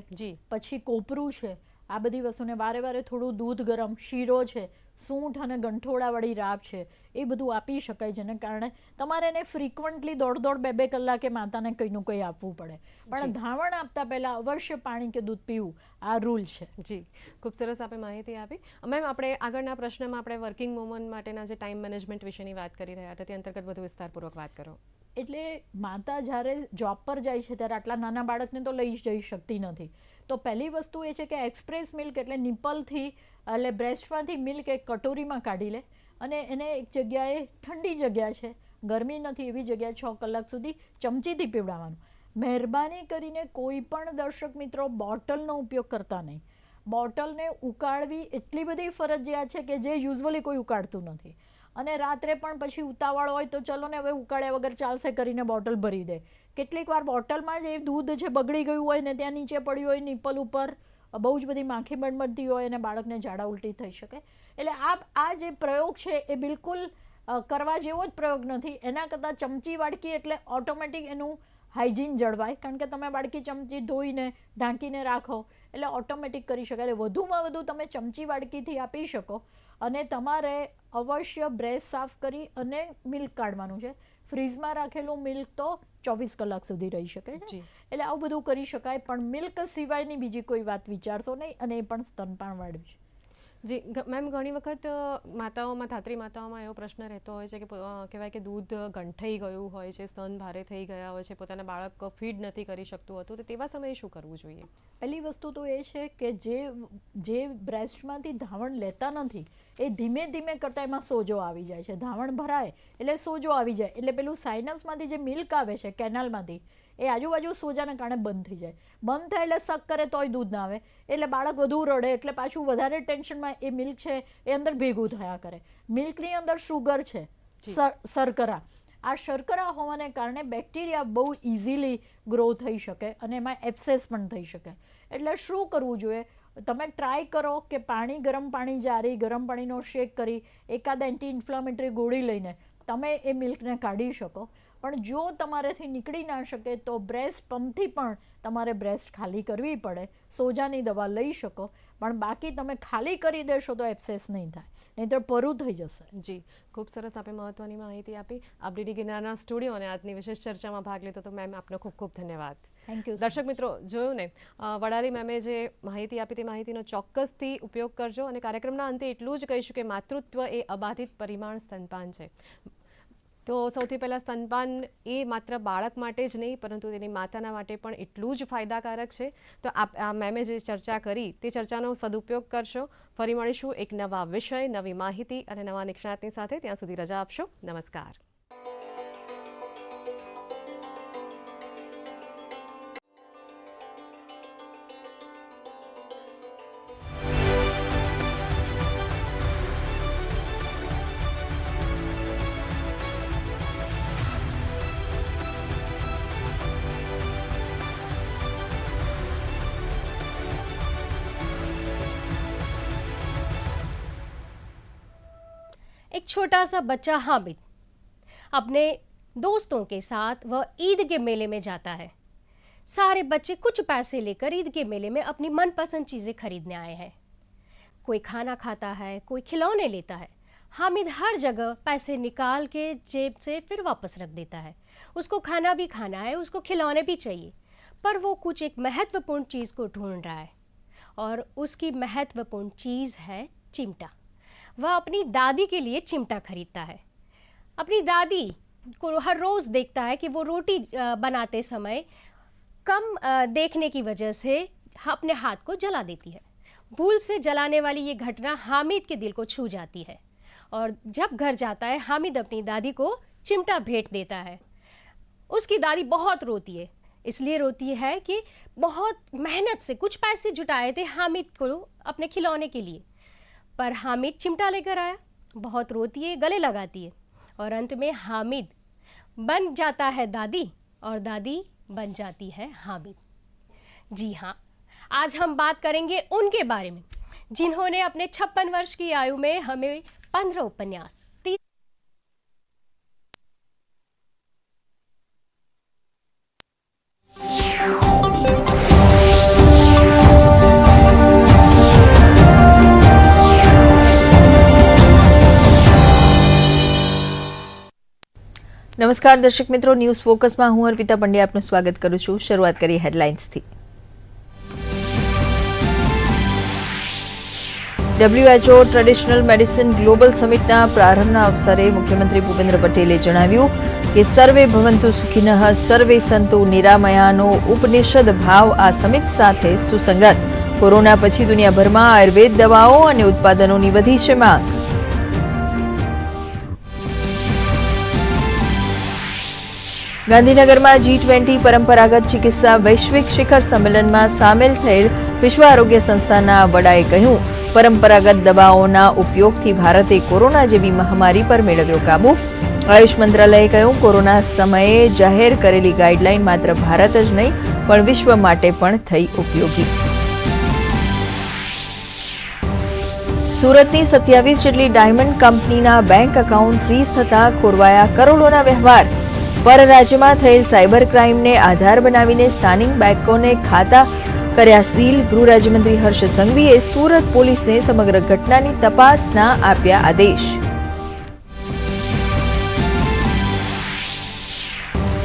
K: પછી કોપરું છે, આ બધી વસ્તુને વારે વારે થોડું દૂધ ગરમ, શીરો છે, સૂંઠ અને ગંઠોડાવાળી રાબ છે, એ બધું આપી શકાય. જેને કારણે તમારે એને ફ્રિકવન્ટલી 1.5-2 કલાકે માતાને કંઈનું કંઈ આપવું પડે, પણ ધાવણ આપતા પહેલાં અવશ્ય પાણી કે દૂધ પીવું, આ રૂલ છે.
N: જી, ખૂબ સરસ આપે માહિતી આપી. મેમ, આપણે આગળના પ્રશ્નમાં આપણે વર્કિંગ વુમન માટેના જે ટાઈમ મેનેજમેન્ટ વિશેની વાત કરી રહ્યા હતા, તે અંતર્ગત વધુ વિસ્તારપૂર્વક વાત કરો.
K: એટલે માતા જ્યારે જોબ પર જાય છે ત્યારે આટલા નાના બાળકને તો લઈ જઈ શકતી નથી. તો પહેલી વસ્તુ એ છે કે એક્સપ્રેસ મિલ્ક એટલે નિપલથી એટલે બ્રેસ્ટમાંથી મિલ્ક એક કટોરીમાં કાઢી લે અને એને એક જગ્યાએ, ઠંડી જગ્યા છે, ગરમી નથી એવી જગ્યાએ 6 કલાક સુધી ચમચીથી પીવડાવવાનું. મહેરબાની કરીને કોઈ પણ દર્શક મિત્રો બોટલનો ઉપયોગ કરતા નહીં. બોટલને ઉકાળવી એટલી બધી ફરજિયાત છે કે જે યુઝ્યુઅલી કોઈ ઉકાળતું નથી. અને રાત્રે પણ પછી ઉતાવળ હોય તો ચલો ને હવે ઉકાળ્યા વગર ચાલશે કરીને બોટલ ભરી દે. કેટલીક વાર બોટલમાં જે દૂધ છે બગડી ગયું હોય ને ત્યાં નીચે પડ્યું હોય નિપલ ઉપર, બહુ જ બધી માખી બનબનતી હોય અને બાળકને ઝાડા ઉલટી થઈ શકે. એટલે આ જે પ્રયોગ છે એ બિલકુલ કરવા જેવો જ પ્રયોગ નથી. એના કરતાં ચમચી વાડકી એટલે ઓટોમેટિક એનું હાઇજીન જળવાય, કારણ કે તમે વાડકી ચમચી ધોઈને ઢાંકીને રાખો એટલે ઓટોમેટિક કરી શકાય. એટલે વધુમાં વધુ તમે ચમચી વાડકીથી આપી શકો. અને તમારે અવશ્ય બ્રેસ્ટ સાફ કરી અને મિલ્ક કાઢવાનું છે. ફ્રીઝમાં રાખેલું મિલ્ક તો 24 કલાક સુધી રહી શકે છે. એટલે આવું બધું કરી શકાય, પણ મિલ્ક સિવાયની બીજી કોઈ વાત વિચારશો નહીં, અને એ પણ સ્તનપાન વાળું છે.
N: જી મેમ, ઘણી વખત માતાઓમાં, ધાત્રી માતાઓમાં એવો પ્રશ્ન રહેતો હોય છે કે કહેવાય કે દૂધ ગંઠાઈ ગયું હોય છે, સ્તન ભારે થઈ ગયા હોય છે, પોતાના બાળક ફીડ નથી કરી શકતું હતું, તો તેવા સમયે શું કરવું જોઈએ?
K: પહેલી વસ્તુ તો એ છે કે જે બ્રેસ્ટમાંથી ધાવણ લેતા નથી એ ધીમે ધીમે કરતાં એમાં સોજો આવી જાય છે. ધાવણ ભરાય એટલે સોજો આવી જાય, એટલે પેલું સાઇનસમાંથી જે મિલ્ક આવે છે કેનાલમાંથી, એ આજુબાજુ સોજાના કારણે બંધ થઈ જાય. બંધ થાય એટલે સક કરે તોય દૂધ ના આવે, એટલે બાળક વધુ રડે, એટલે પાછું વધારે ટેન્શનમાં એ મિલ્ક છે એ અંદર ભેગું થયા કરે. મિલ્કની અંદર શુગર છે, શર્કરા. આ શર્કરા હોવાને કારણે બેક્ટેરિયા બહુ ઇઝીલી ગ્રો થઈ શકે અને એમાં એબ્સેસ પણ થઈ શકે. એટલે શું કરવું જોઈએ? તમે ટ્રાય કરો કે ગરમ પાણી જારી, ગરમ પાણીનો શેક કરી, એકાદ એન્ટી ઇન્ફ્લામેટરી ગોળી લઈને તમે એ મિલ્કને કાઢી શકો. પણ જો તમારેથી નીકળી ના શકે તો બ્રેસ્ટ પંપથી પણ તમારે બ્રેસ્ટ ખાલી કરવી પડે. સોજાની દવા લઈ શકો, પણ બાકી તમે ખાલી કરી દેશો તો એબ્સેસ નહીં થાય, નહીં તો પરું થઈ જશે.
N: જી, ખૂબ સરસ આપે મહત્વની માહિતી આપી. આપ ડીડી ગિરનારના સ્ટુડિયો અને આજની વિશેષ ચર્ચામાં ભાગ લીધો તો મેમ આપનો ખૂબ ખૂબ ધન્યવાદ.
K: Thank you.
N: દર્શક મિત્રો, જોયું ને, વડાલી મેમે જે માહિતી આપી તે માહિતીનો ચોક્કસથી ઉપયોગ કરજો. અને કાર્યક્રમના અંતે એટલું જ કહીશું કે માતૃત્વ એ અબાધિત પરિમાણ સ્તનપાન છે. તો સૌથી પહેલાં સ્તનપાન એ માત્ર બાળક માટે જ નહીં, પરંતુ તેની માતાના માટે પણ એટલું જ ફાયદાકારક છે. તો આ મેમે જે ચર્ચા કરી તે ચર્ચાનો સદુપયોગ કરશો. ફરી મળીશું એક નવા વિષય, નવી માહિતી અને નવા નિષ્ણાતની સાથે. ત્યાં સુધી રજા આપશો. નમસ્કાર.
C: एक छोटा सा बच्चा हामिद अपने दोस्तों के साथ वह ईद के मेले में जाता है. सारे बच्चे कुछ पैसे लेकर ईद के मेले में अपनी मनपसंद चीज़ें खरीदने आए हैं. कोई खाना खाता है, कोई खिलौने लेता है। हामिद हर जगह पैसे निकाल के जेब से फिर वापस रख देता है। उसको खाना भी खाना है, उसको खिलौने भी चाहिए, पर वो कुछ एक महत्वपूर्ण चीज़ को ढूंढ रहा है और उसकी महत्वपूर्ण चीज़ है चिमटा। वह अपनी दादी के लिए चिमटा खरीदता है। अपनी दादी को हर रोज़ देखता है कि वो रोटी बनाते समय कम देखने की वजह से अपने हाथ को जला देती है। भूल से जलाने वाली ये घटना हामिद के दिल को छू जाती है और जब घर जाता है हामिद अपनी दादी को चिमटा भेंट देता है। उसकी दादी बहुत रोती है, इसलिए रोती है कि बहुत मेहनत से कुछ पैसे जुटाए थे हामिद को अपने खिलौने के लिए, पर हामिद चिमटा लेकर आया। बहुत रोती है, गले लगाती है और अंत में हामिद बन जाता है दादी और दादी बन जाती है हामिद। जी हाँ, आज हम बात करेंगे उनके बारे में जिन्होंने अपने 56 वर्ष की आयु में हमें 15 उपन्यास,
M: નમસ્કાર દર્શક મિત્રો, ન્યૂઝ ફોકસમાં હું અર્પિતા પંડ્યા આપનું સ્વાગત કરું છું। શરૂઆત કરીએ હેડલાઇન્સથી। WHO ટ્રેડિશનલ મેડિસિન ગ્લોબલ સમિટના પ્રારંભના અવસરે મુખ્યમંત્રી ભૂપેન્દ્ર પટેલે જણાવ્યું કે સર્વે ભવંતુ સુખિનઃ સર્વે સંતુ નિરામયાનો ઉપનિષદ ભાવ આ સમિટ સાથે સુસંગત। કોરોના પછી દુનિયાભરમાં આયુર્વેદ દવાઓ અને ઉત્પાદનોની વધી છે માંગ। ગાંધીનગરમાં G-20 પરંપરાગત ચિકિત્સા વૈશ્વિક શિખર સંમેલનમાં સામેલ થયેલ વિશ્વ આરોગ્ય સંસ્થાના વડાએ કહ્યું, પરંપરાગત દવાઓના ઉપયોગથી ભારતે કોરોના જેવી મહામારી પર મેળવ્યો કાબુ। આયુષ મંત્રાલયે કહ્યું, કોરોના સમયે જાહેર કરેલી ગાઈડલાઈન માત્ર ભારત જ નહીં પણ વિશ્વ માટે પણ થઈ ઉપયોગી। સુરતની 27 જેટલી ડાયમંડ કંપનીના બેંક એકાઉન્ટ ફ્રીઝ થતા ખોરવાયા કરોડોના વ્યવહાર। પરરાજ્યમાં થયેલ સાયબર ક્રાઇમને આધાર બનાવીને સ્થાનિક બેંકોને ખાતા કર્યા સીલ। ગૃહ રાજ્યમંત્રી હર્ષ સંઘવીએ સુરત પોલીસને સમગ્ર ઘટનાની તપાસના આપ્યા આદેશ।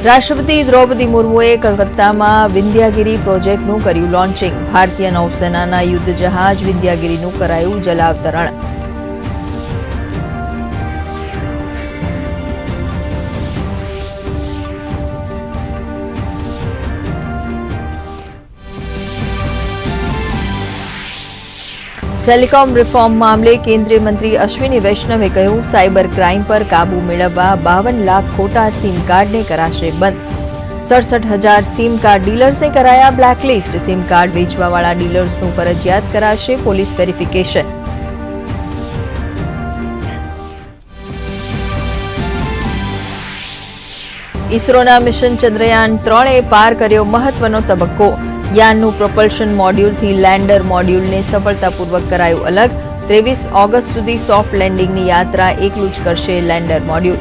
M: રાષ્ટ્રપતિ દ્રૌપદી મુર્મુએ કલકત્તામાં વિંધ્યાગીરી પ્રોજેક્ટનું કર્યું લોન્ચિંગ। ભારતીય નૌસેનાના યુદ્ધ જહાજ વિંધ્યાગીરીનું કરાયું જલાવતરણ। ટેલિકોમ રિફોર્મ મામલે કેન્દ્રીય મંત્રી અશ્વિની વૈષ્ણવે કહ્યું, સાયબર ક્રાઇમ પર કાબુ મેળવવા 52 લાખ ખોટા સિમ કાર્ડને કરાશે બંધ। 67,000 સિમ કાર્ડ ડીલર્સને કરાયા બ્લેકલિસ્ટ। સિમ કાર્ડ વેચવાવાળા ડીલર્સનું ફરજિયાત કરાશે પોલીસ વેરિફિકેશન। ઇસરોના મિશન ચંદ્રયાન 3એ પાર કર્યો મહત્વનો તબક્કો। યાનનું પ્રોપલ્શન મોડ્યુલથી લેન્ડર મોડ્યુલને સફળતાપૂર્વક કરાયું અલગ। 23 ઓગસ્ટ સુધી સોફ્ટ લેન્ડિંગની યાત્રા એકલું જ કરશે લેન્ડર મોડ્યુલ।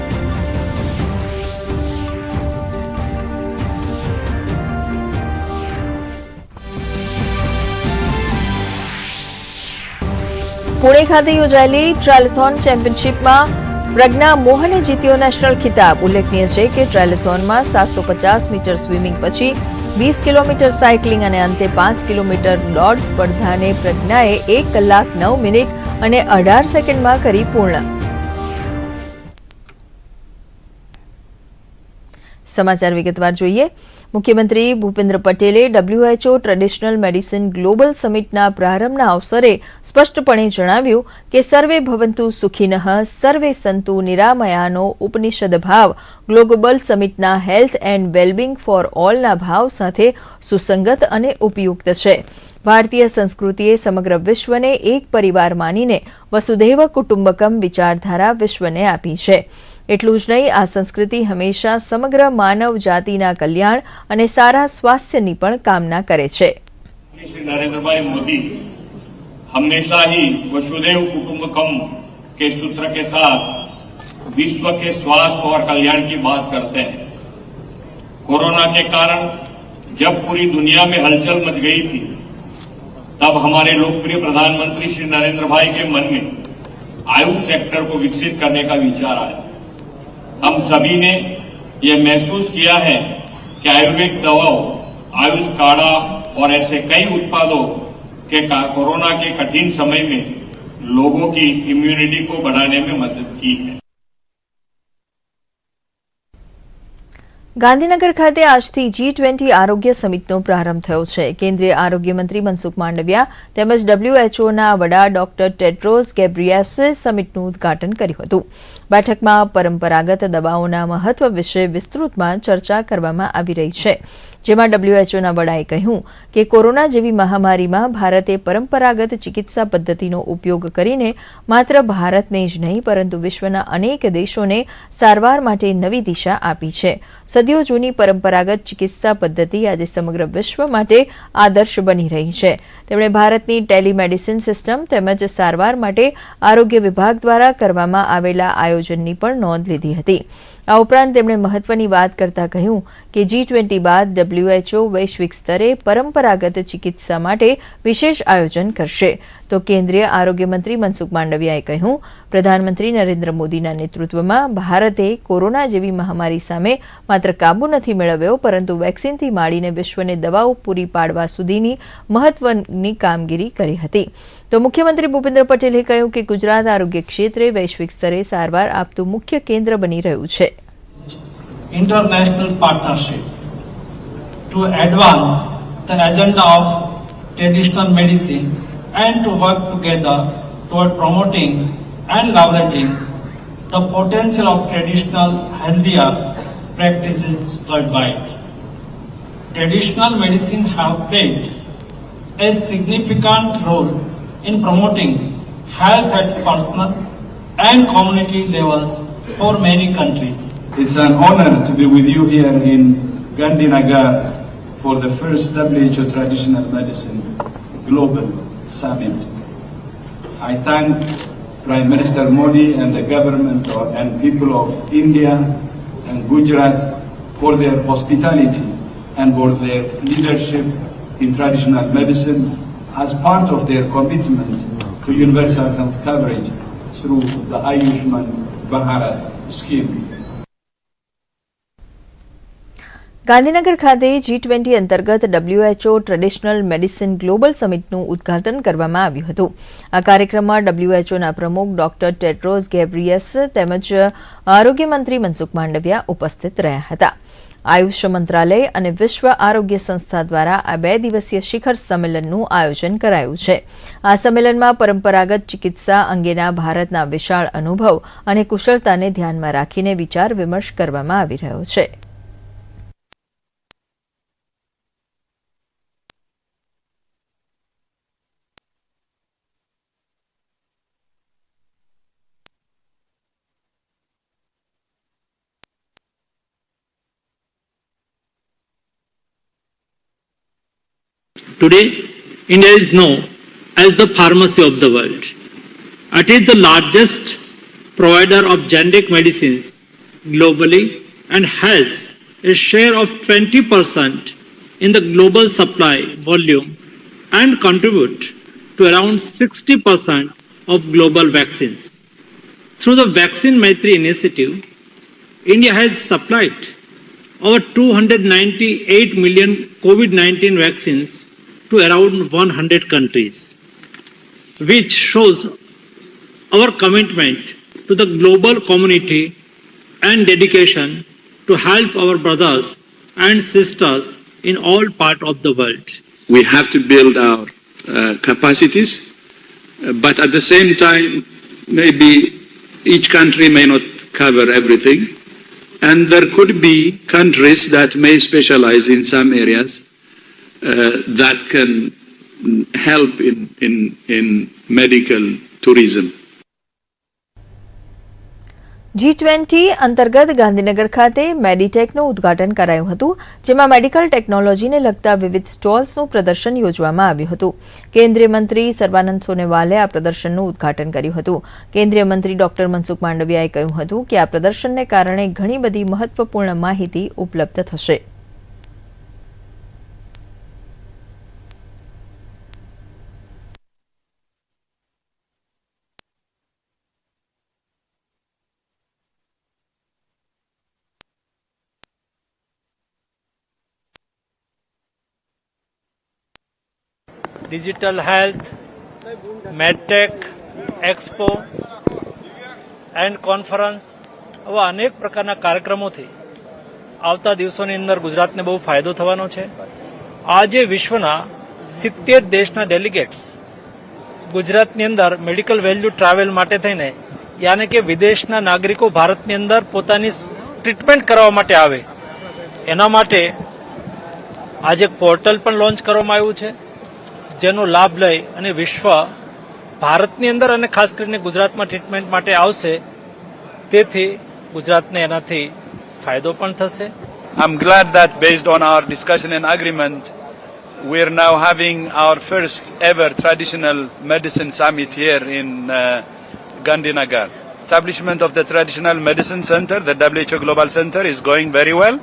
M: પુણે ખાતે યોજાયેલી ટ્રાયલેથોન ચેમ્પિયનશિપમાં પ્રજ્ઞા મોહને જીત્યો નેશનલ ખિતાબ। ઉલ્લેખનીય છે કે ટ્રાયલેથોનમાં 750 મીટર સ્વિમિંગ પછી 20 કિલોમીટર સાયકલિંગ અને અંતે 5 કિલોમીટર દોડ સ્પર્ધાને પ્રજ્ઞાએ 1 કલાક 9 મિનિટ અને 18 સેકન્ડમાં કરી પૂર્ણ। સમાચાર વિગતવાર જોઈએ। મુખ્યમંત્રી ભૂપેન્દ્ર પટેલે WHO ટ્રેડિશનલ મેડિસિન ગ્લોબલ સમિટના પ્રારંભના અવસરે સ્પષ્ટપણે જણાવ્યું કે સર્વે ભવંતુ સુખિનઃ સર્વે સંતુ નિરામયાનો ઉપનિષદ ભાવ ગ્લોબલ સમિટના હેલ્થ એન્ડ વેલબિંગ ફોર ઓલના ભાવ સાથે સુસંગત અને ઉપયુક્ત છે। ભારતીય સંસ્કૃતિએ સમગ્ર વિશ્વને એક પરિવાર માનીને વસુધૈવ કુટુંબકમ વિચારધારા વિશ્વને આપી છે। એટલું જ નહીં, આ સંસ્કૃતિ હંમેશા સમગ્ર માનવ જાતિના કલ્યાણ અને સારા સ્વાસ્થ્યની પણ કામના કરે છે।
F: श्री नरेंद्र भाई मोदी हमेशा ही वसुधैव कुटुंबकम के सूत्र के साथ विश्व के स्वास्थ्य और कल्याण की बात करते हैं। कोरोना के कारण जब पूरी दुनिया में हलचल मच गई थी तब हमारे लोकप्रिय प्रधानमंत्री श्री नरेंद्र भाई के मन में आयुष सेक्टर को विकसित करने का विचार आया। हम सभी ने ये महसूस किया है कि आयुर्वेद दवाओं, आयुष काढ़ा और ऐसे कई उत्पादों के कोरोना के कठिन समय में लोगों की इम्यूनिटी को बढ़ाने में मदद की है।
M: ગાંધીનગર ખાતે આજથી G-20 આરોગ્ય સમિટનો પ્રારંભ થયો છે. કેન્દ્રીય આરોગ્ય મંત્રી મનસુખ માંડવિયા તેમજ WHOના વડા ડોક્ટર ટેડ્રોસ ગેબ્રિયસે સમિટનું ઉદઘાટન કર્યું હતું. બેઠકમાં પરંપરાગત દવાઓના મહત્વ વિશે વિસ્તૃતમાં ચર્ચા કરવામાં આવી રહી છે, જેમાં WHOના વડાએ કહ્યું કે કોરોના જેવી મહામારીમાં ભારતે પરંપરાગત ચિકિત્સા પદ્ધતિનો ઉપયોગ કરીને માત્ર ભારતને જ નહીં પરંતુ વિશ્વના અનેક દેશોને સારવાર માટે નવી દિશા આપી છે. સદીઓ જૂની પરંપરાગત ચિકિત્સા પદ્ધતિ આજે સમગ્ર વિશ્વ માટે આદર્શ બની રહી છે. તેમણે ભારતની ટેલિમેડિસિન સિસ્ટમ તેમજ સારવાર માટે આરોગ્ય વિભાગ દ્વારા કરવામાં આવેલા આયોજનની પણ નોંધ લીધી હતી. આ ઉપરાંત તેમણે મહત્વની વાત કરતા કહ્યું કે G-20 બાદ WHO વૈશ્વિક સ્તરે પરંપરાગત ચિકિત્સા માટે વિશેષ આયોજન કરશે. તો કેન્દ્રીય આરોગ્ય મંત્રી મનસુખ માંડવિયાએ કહ્યું, પ્રધાનમંત્રી નરેન્દ્ર મોદીના નેતૃત્વમાં ભારતે કોરોના જેવી મહામારી સામે માત્ર કાબુ નથી મેળવ્યો પરંતુ વેક્સિનથી માંડીને વિશ્વને દવાઓ પૂરી પાડવા સુધીની મહત્વની કામગીરી કરી હતી. તો મુખ્યમંત્રી ભૂપેન્દ્ર પટેલે કહ્યું કે ગુજરાત આરોગ્ય ક્ષેત્રે વૈશ્વિક સ્તરે સારવાર આપતું મુખ્ય કેન્દ્ર બની રહ્યું છે.
R: International partnership to advance the agenda of traditional medicine and to work together toward promoting and leveraging the potential of traditional healthier practices worldwide. Traditional medicine have played a significant role in promoting health at personal and community levels for many countries.
S: It's an honor to be with you here in Gandhinagar for the first WHO Traditional Medicine Global Summit. I thank Prime Minister Modi and the government and people of India and Gujarat for their hospitality and for their leadership in traditional medicine as part of their commitment to universal health coverage through the Ayushman Bharat scheme.
M: Gandhinagar ખાતે G-20 અંતર્ગત WHO traditional medicine global સમિટનું ઉદઘાટન કરવામાં આવ્યું હતું. આ કાર્યક્રમમાં WHOના પ્રમુખ doctor Tedros ગેબ્રિયસ તેમજ આરોગ્ય મંત્રી મનસુખ માંડવિયા ઉપસ્થિત રહ્યા હતા. આયુષ મંત્રાલય અને વિશ્વ આરોગ્ય સંસ્થા દ્વારા આ 2 દિવસીય શિખર સંમેલનનું આયોજન કરાયું છે. આ સંમેલનમાં પરંપરાગત ચિકિત્સા અંગેના ભારતના વિશાળ અનુભવ અને કુશળતાને ધ્યાનમાં રાખીને વિચાર વિમર્શ કરવામાં આવી રહ્યો છે.
T: Today, India is known as the pharmacy of the world. It is the largest provider of generic medicines globally and has a share of 20% in the global supply volume and contribute to around 60% of global vaccines. Through the Vaccine Maitri initiative, India has supplied over 298 million COVID-19 vaccines to around 100 countries, which shows our commitment to the global community and dedication to help our brothers and sisters in all parts of the world.
W: We have to build our capacities, but at the same time, maybe each country may not cover everything, and there could be countries that may specialize in some areas that can help in medical tourism.
M: G-20 અંતર્ગત ગાંધીનગર ખાતે મેડિટેકનું ઉદઘાટન કરાયું હતું, જેમાં medical ટેકનોલોજીને લગતા વિવિધ સ્ટોલ્સનું પ્રદર્શન યોજવામાં આવ્યું હતું. કેન્દ્રીય મંત્રી સર્વાનંદ સોનોવાલે આ પ્રદર્શનનું ઉદઘાટન કર્યું હતું. કેન્દ્રીય મંત્રી ડોક્ટર મનસુખ માંડવિયાએ કહ્યું હતું કે આ પ્રદર્શનને કારણે ઘણી બધી મહત્વપૂર્ણ માહિતી ઉપલબ્ધ થશે.
G: Digital health, medtech, expo and conference આવા અનેક પ્રકારના કાર્યક્રમોથી આવતા દિવસોની અંદર ગુજરાતને બહુ ફાયદો થવાનો છે. આજે વિશ્વના 70 દેશના ડેલિગેટ્સ ગુજરાતની અંદર મેડિકલ વેલ્યુ ટ્રાવેલ માટે થઈને યાને કે વિદેશના નાગરિકો ભારતની અંદર પોતાની ટ્રીટમેન્ટ કરવા માટે આવે એના માટે આજે પોર્ટલ પણ લોન્ચ કરવામાં આવ્યું છે, જેનો લાભ લઈ અને વિશ્વ ભારતની અંદર અને ખાસ કરીને ગુજરાતમાં ટ્રીટમેન્ટ માટે આવશે, તેથી ગુજરાતને એનાથી ફાયદો પણ થશે.
S: I'm glad that based on our discussion and agreement, we are now having our first ever traditional medicine summit here in Gandhinagar. Establishment of the Traditional Medicine Center, the WHO Global Center, is going very well.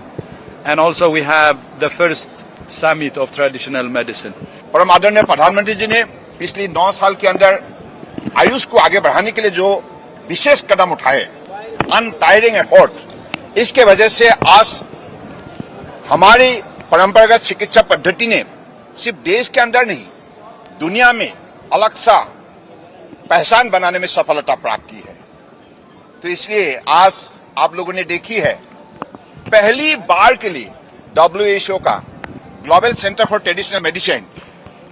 S: And also we have the first summit of traditional medicine.
H: परम आदरणीय प्रधानमंत्री जी ने पिछली 9 साल के अंदर आयुष को आगे बढ़ाने के लिए जो विशेष कदम उठाए, अनटायरिंग एफर्ट, इसके वजह से आज हमारी परंपरागत चिकित्सा पद्धति ने सिर्फ देश के अंदर नहीं दुनिया में अलग सा पहचान बनाने में सफलता प्राप्त की है. तो इसलिए आज आप लोगों ने देखी है पहली बार के लिए WHO का global centre for traditional medicine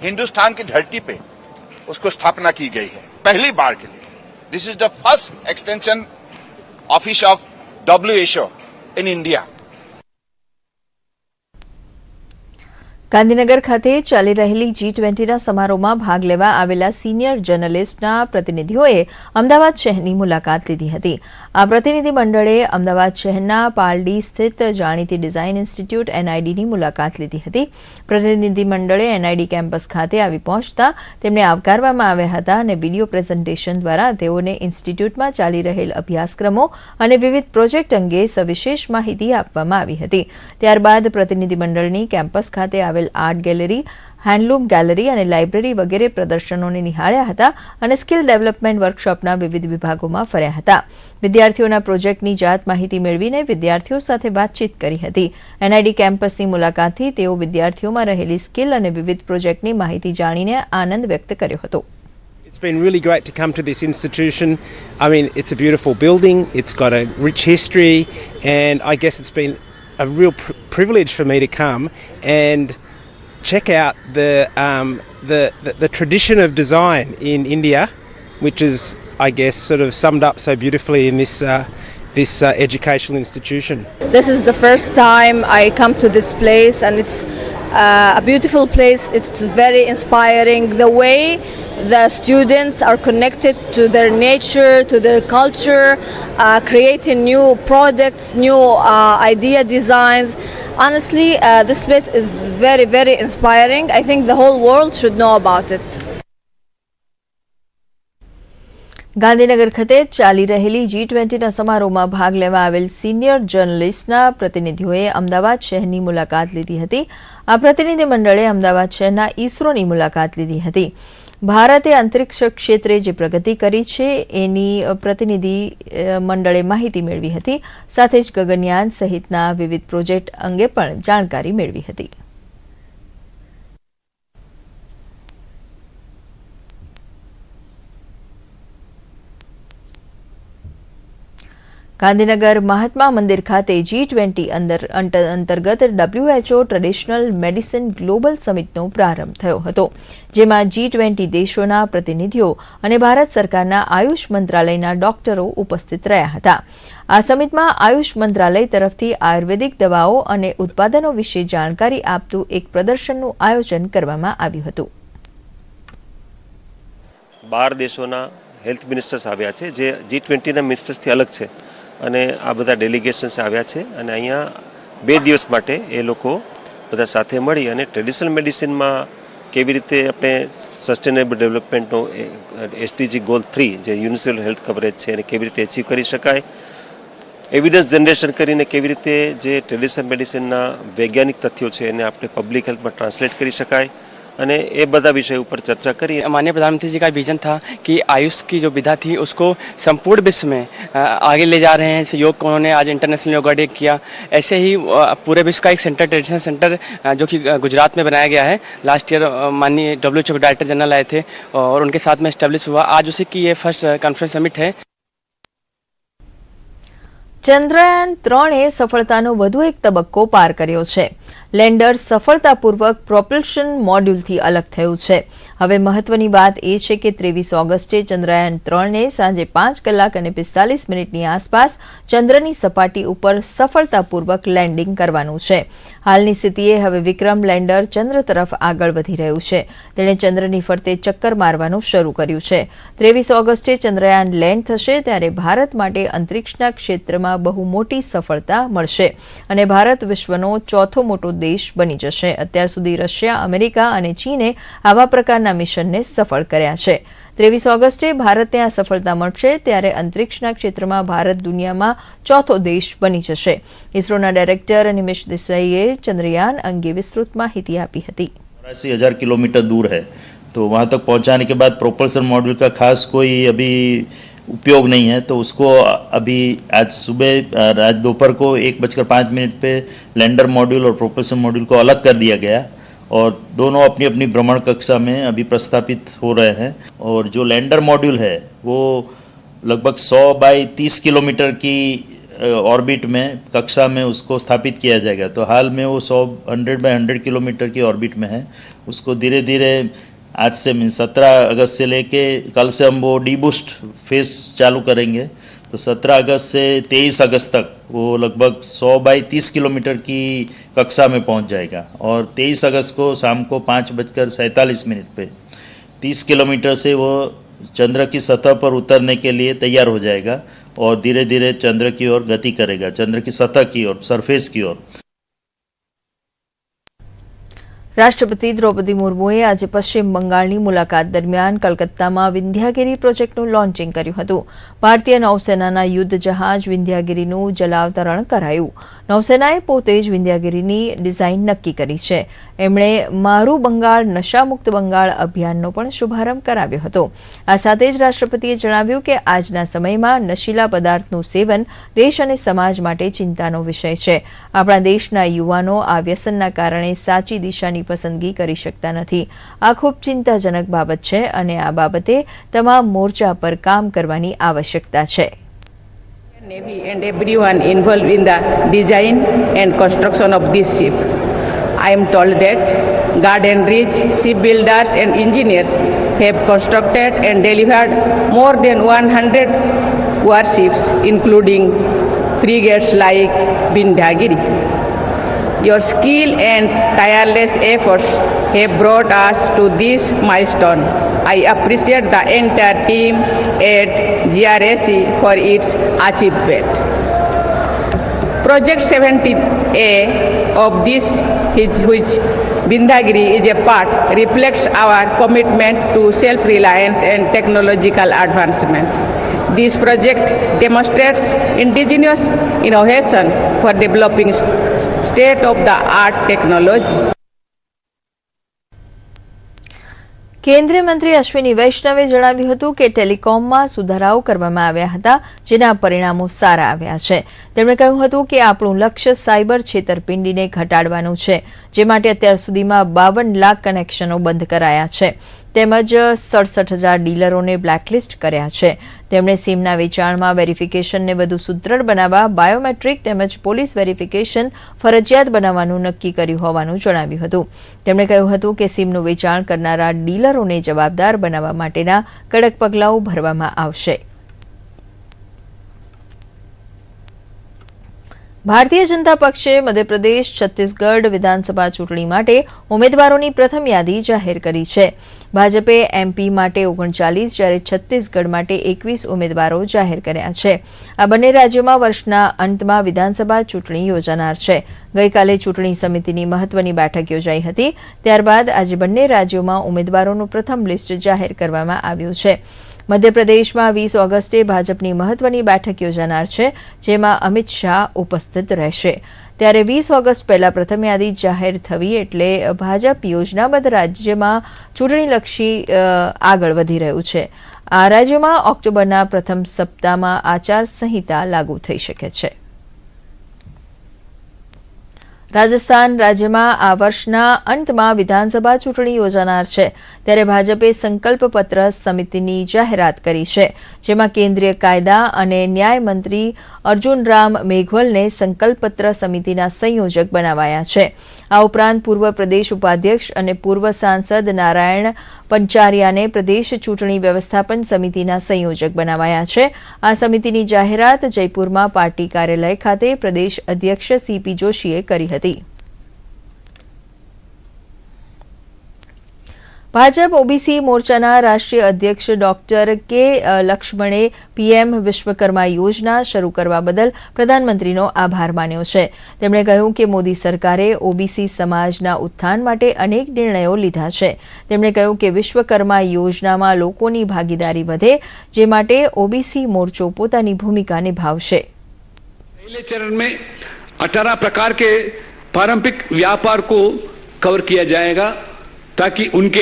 H: Hindustan की धरती पे उसको स्थापना की गई है, पहली बार के लिए. This is the first extension office of WHO in India.
M: Gandhinagar ખાતે ચાલી રહેલી G-20ના સમારોહમાં ભાગ લેવા આવેલા સિનિયર જર્નલિસ્ટના પ્રતિનિધિઓએ અમદાવાદ શહેરની મુલાકાત લીધી હતી. આ પ્રતિનિધિ મંડળે અમદાવાદ શહેરના પાલડી સ્થિત જાણીતી ડિઝાઇન ઇન્સ્ટિટ્યૂટ NIDની મુલાકાત લીધી હતી. પ્રતિનિધિ મંડળે NID કેમ્પસ ખાતે આવી પહોંચતા તેમને આવકારવામાં આવ્યા હતા અને વિડીયો પ્રેઝન્ટેશન દ્વારા તેઓને ઇન્સ્ટિટ્યૂટમાં ચાલી રહેલ અભ્યાસક્રમો અને વિવિધ પ્રોજેક્ટ અંગે સવિશેષ માહિતી આપવામાં આવી હતી. ત્યારબાદ પ્રતિનિધિ મંડળની કેમ્પસ ખાતે આર્ટ ગેલેરી, હેન્ડલૂમ ગેલેરી અને લાઇબ્રેરી વગેરે પ્રદર્શનોને નિહાળ્યા હતા અને સ્કિલ ડેવલપમેન્ટ વર્કશોપના વિવિધ વિભાગોમાં ફર્યા હતા. વિદ્યાર્થીઓના પ્રોજેક્ટની જાત માહિતી મેળવીને વિદ્યાર્થીઓ સાથે વાતચીત કરી હતી. NID કેમ્પસની મુલાકાતથી તેઓ વિદ્યાર્થીઓમાં રહેલી સ્કિલ અને વિવિધ પ્રોજેક્ટની માહિતી જાણીને આનંદ વ્યક્ત કર્યો હતો.
L: It's been really great to come to this institution. I mean, it's a beautiful building, it's got a rich history, and I guess it's been a real privilege for me to come and check out the tradition of design in India, which is, I guess, sort of summed up so beautifully in this educational institution.
V: This is the first time I come to this place, and it's a beautiful place. It's very inspiring. The way the students are connected to their nature, to their culture, creating new products, new idea designs. Honestly, this place is very, very inspiring. I think the whole world should know about it.
M: Gandhinagar ખાતે ચાલી રહેલી G-20ના સમારોહમાં ભાગ લેવા આવેલ senior જર્નલિસ્ટના પ્રતિનિધિઓએ અમદાવાદ શહેરની મુલાકાત લીધી હતી. આ પ્રતિનિધિ મંડળે અમદાવાદ શહેરના ઇસરોની મુલાકાત લીધી હતી. ભારતે અંતરિક્ષ ક્ષેત્રે જે પ્રગતિ કરી છે એની પ્રતિનિધિ મંડળે માહિતી મેળવી હતી. સાથે જ ગગનયાન સહિતના વિવિધ પ્રોજેક્ટ અંગે પણ જાણકારી મેળવી હતી. ગાંધીનગર મહાત્મા મંદિર ખાતે G-20 અંતર્ગત WHO ટ્રેડિશનલ મેડિસિન ગ્લોબલ સમિટનો પ્રારંભ થયો હતો, જેમાં G-20 દેશોના પ્રતિનિધિઓ અને ભારત સરકારના આયુષ મંત્રાલયના ડોક્ટરો ઉપસ્થિત રહ્યા હતા. આ સમિટમાં આયુષ મંત્રાલય તરફથી આયુર્વેદિક દવાઓ અને ઉત્પાદનો વિશે જાણકારી આપતું એક પ્રદર્શનનું આયોજન કરવામાં આવ્યું હતું.
Y: 12 દેશોના હેલ્થ મિનિસ્ટર્સ આવ્યા છે, જે G-20ના મિનિસ્ટર્સથી અલગ છે, અને આ બધા ડેલિગેશન્સ આવ્યા છે અને અહીંયા 2 દિવસ માટે એ લોકો બધા સાથે મળી અને ટ્રેડિશનલ મેડિસિનમાં કેવી રીતે આપણે સસ્ટેનેબલ ડેવલપમેન્ટનો SDG ગોલ 3 જે યુનિવર્સલ હેલ્થ કવરેજ છે એને કેવી રીતે અચીવ કરી શકાય, એવિડન્સ જનરેશન કરીને કેવી રીતે જે ટ્રેડિશનલ મેડિસિનના વૈજ્ઞાનિક તથ્યો છે એને આપણે પબ્લિક હેલ્થમાં ટ્રાન્સલેટ કરી શકાય, અને એ બધા વિષય ઉપર ચર્ચા કરી।
A: माननीय प्रधानमंत्री जी का विजन था कि आयुष की जो विधा थी उसको संपूर्ण विश्व में आगे ले जा रहे हैं। योग को उन्होंने आज इंटरनेशनल योगा डे किया। ऐसे ही पूरे विश्व का एक सेंटर, ट्रेडिशनल सेंटर जो कि गुजरात में बनाया गया है। लास्ट ईयर माननीय WHO के डायरेक्टर जनरल आए थे और उनके साथ में एस्टेब्लिश हुआ। आज उसी की ये फर्स्ट कॉन्फ्रेंस समिट है।
M: ચંદ્રયાન 3 સફળતાનો વધુ એક તબક્કો પાર કર્યો છે। લેન્ડર સફળતાપૂર્વક પ્રોપલ્શન મોડ્યુલથી અલગ થયું છે। હવે મહત્વની વાત એ છે કે 23 ઓગસ્ટે ચંદ્રયાન 3 સાંજે 5 કલાક અને 45 મિનિટની આસપાસ ચંદ્રની સપાટી ઉપર સફળતાપૂર્વક લેન્ડિંગ કરવાનું છે। હાલની સ્થિતિએ હવે વિક્રમ લેન્ડર ચંદ્ર તરફ આગળ વધી રહ્યું છે। તેણે ચંદ્રની ફરતે ચક્કર મારવાનું શરૂ કર્યું છે। 23 ઓગસ્ટે ચંદ્રયાન લેન્ડ થશે ત્યારે ભારત માટે અંતરિક્ષના ક્ષેત્રમાં બહુ મોટી સફળતા મળશે અને ભારત વિશ્વનો ચોથો મોટો દેશ બની જશે। અત્યાર સુધી રશિયા, અમેરિકા અને ચીને આવા પ્રકારના મિશનને સફળ કર્યા છે। 23 ઓગસ્ટે ભારતને આ સફળતા મળશે ત્યારે અંતરિક્ષના ક્ષેત્રમાં ભારત દુનિયામાં ચોથો દેશ બની જશે। ઇસરોના ડાયરેક્ટર નિમિષ દેસાઈએ ચંદ્રયાન અંગે વિસ્તૃત માહિતી આપી હતી।
D: 80,000 किलोमीटर दूर है, तो वहाँ तक पहुँचाने के बाद प्रोपल्सन मॉड्यूल का खास कोई अभी उपयोग नहीं है, तो उसको अभी आज सुबह आज दोपहर को 1:05 पे लैंडर मॉड्यूल और प्रोपल्सन मॉड्यूल को अलग कर दिया गया और दोनों अपनी अपनी भ्रमण कक्षा में अभी प्रस्थापित हो रहे हैं। और जो लैंडर मॉड्यूल है वो लगभग 100 बाई 30 किलोमीटर की ऑर्बिट में कक्षा में उसको स्थापित किया जाएगा। तो हाल में वो 100 बाई 100 किलोमीटर की ऑर्बिट में है। उसको धीरे धीरे आज से 17 अगस्त से लेके कल से हम वो डीबूस्ट फेज चालू करेंगे। तो 17 अगस्त से 23 अगस्त तक वो लगभग 100 बाई 30 किलोमीटर की कक्षा में पहुंच जाएगा और 23 अगस्त को शाम को 5:47 पे 30 किलोमीटर से वो चंद्र की सतह पर उतरने के लिए तैयार हो जाएगा और धीरे धीरे चंद्र की ओर गति करेगा, चंद्र की सतह की ओर, सरफेस की ओर।
M: રાષ્ટ્રપતિ દ્રૌપદી મુર્મુએ આજે પશ્ચિમ બંગાળની મુલાકાત દરમિયાન કલકત્તામાં વિંધ્યાગીરી પ્રોજેક્ટનું લોન્ચિંગ કર્યું હતું। ભારતીય નૌસેનાના યુદ્ધ જહાજ વિંધ્યાગીરીનું જલાવતરણ કરાયું। નૌસેનાએ પોતે જ વિંધ્યાગીરીની ડિઝાઇન નક્કી કરી છે। એમણે મારું બંગાળ નશામુક્ત બંગાળ અભિયાનનો પણ શુભારંભ કરાવ્યો હતો। આ સાથે જ રાષ્ટ્રપતિએ જણાવ્યું કે આજના સમયમાં નશીલા પદાર્થનું સેવન દેશ અને સમાજ માટે ચિંતાનો વિષય છે। આપણા દેશના યુવાનો આ વ્યસનના કારણે સાચી દિશાની પસંદગી કરી શકતા નથી। આ ખૂબ ચિંતાજનક બાબત છે અને આ બાબતે તમામ મોરચા પર કામ કરવાની આવશ્યકતા છે।
E: Navy and everyone involved in the design and construction of this ship. I am told that Garden Ridge shipbuilders and engineers have constructed and delivered more than 100 warships, including frigates like Vindhyagiri. Your skill and tireless efforts have brought us to this milestone. I appreciate the entire team at GRSC for its achievement. Project 17A of this, which Vindhyagiri is a part, reflects our commitment to self-reliance and technological advancement. This project demonstrates indigenous innovation for developing state-of-the-art technology.
M: કેન્દ્રીય મંત્રી અશ્વિની વૈષ્ણવે જણાવ્યું હતું કે ટેલિકોમમાં સુધારાઓ કરવામાં આવ્યા હતા જેના પરિણામો સારા આવ્યા છે। તેમણે કહ્યું હતું કે આપણું લક્ષ્ય સાયબર છેતરપિંડીને ઘટાડવાનું છે, જે માટે અત્યાર સુધીમાં 52 લાખ કનેક્શનો બંધ કરાયા છે તેમજ 67,000 ડીલરોને બ્લેકલિસ્ટ કર્યા છે। તેમણે સિમના વેચાણમાં વેરિફિકેશનને વધુ સુદૃઢ બનાવવા બાયોમેટ્રિક તેમજ પોલીસ વેરિફિકેશન ફરજિયાત બનાવવાનું નક્કી કર્યું હોવાનું જણાવ્યું હતું। તેમણે કહ્યું હતું કે સિમનું વેચાણ કરનારા ડીલરોને જવાબદાર બનાવવા માટેના કડક પગલાઓ ભરવામાં આવશે। ભારતીય જનતા પક્ષે મધ્યપ્રદેશ, છત્તીસગઢ વિધાનસભા ચૂંટણી માટે ઉમેદવારોની પ્રથમ યાદી જાહેર કરી છે। ભાજપે એમપી માટે 39 જ્યારે છત્તીસગઢ માટે 21 ઉમેદવારો જાહેર કર્યા છે। આ બંને રાજ્યોમાં વર્ષના અંતમાં વિધાનસભા ચૂંટણી યોજાનાર છે। ગઈકાલે ચૂંટણી સમિતિની મહત્વની બેઠક યોજાઈ હતી। ત્યારબાદ આજે બંને રાજ્યોમાં ઉમેદવારોનું પ્રથમ લિસ્ટ જાહેર કરવામાં આવ્યું છે। મધ્યપ્રદેશમાં 20 ઓગસ્ટે ભાજપની મહત્વની બેઠક યોજાનાર છે, જેમાં અમિત શાહ ઉપસ્થિત રહેશે. ત્યારે 20 ઓગસ્ટ પહેલા પ્રથમ યાદી જાહેર થવી એટલે ભાજપ યોજનાબદ્ધ રાજ્યમાં ચૂંટણીલક્ષી આગળ વધી રહ્યું છે. આ રાજ્યોમાં ઓક્ટોબરના પ્રથમ સપ્તાહમાં આચારસંહિતા લાગુ થઈ શકે છે. રાજસ્થાન રાજ્યમાં આ વર્ષના અંતમાં વિધાનસભા ચૂંટણી યોજાનાર છે. ત્યારે ભાજપે સંકલ્પપત્ર સમિતિની જાહેરાત કરી છે, જેમાં કેન્દ્રીય કાયદા અને ન્યાય મંત્રી અર્જુન રામ મેઘવલને સંકલ્પપત્ર સમિતિના સંયોજક બનાવાયા છે. આ ઉપરાંત પૂર્વ પ્રદેશ ઉપાધ્યક્ષ અને પૂર્વ સાંસદ નારાયણ પંચારિયાને પ્રદેશ ચૂંટણી વ્યવસ્થાપન સમિતિના સંયોજક બનાવાયા છે. આ સમિતિની જાહેરાત જયપુરમાં પાર્ટી કાર્યાલય ખાતે પ્રદેશ અધ્યક્ષ સીપી જોશીએ કરી હતી. ભાજપ ઓબીસી મોરચાના રાષ્ટ્રીય અધ્યક્ષ ડોક્ટર કે લક્ષ્મણે પીએમ વિશ્વકર્મા યોજના શરૂ કરવા બદલ પ્રધાનમંત્રીનો આભાર માન્યો છે. તેમણે કહ્યું કે મોદી સરકારે ઓબીસી સમાજના ઉત્થાન માટે અનેક નિર્ણયો લીધા છે. તેમણે કહ્યું કે વિશ્વકર્મા યોજનામાં લોકોની ભાગીદારી વધે, જે માટે ઓબીસી મોરચો પોતાની ભૂમિકા નિભાવશે.
W: पहले चरण में 18 प्रकार के पारंपरिक व्यापार को कवर किया जाएगा, ताकि उनके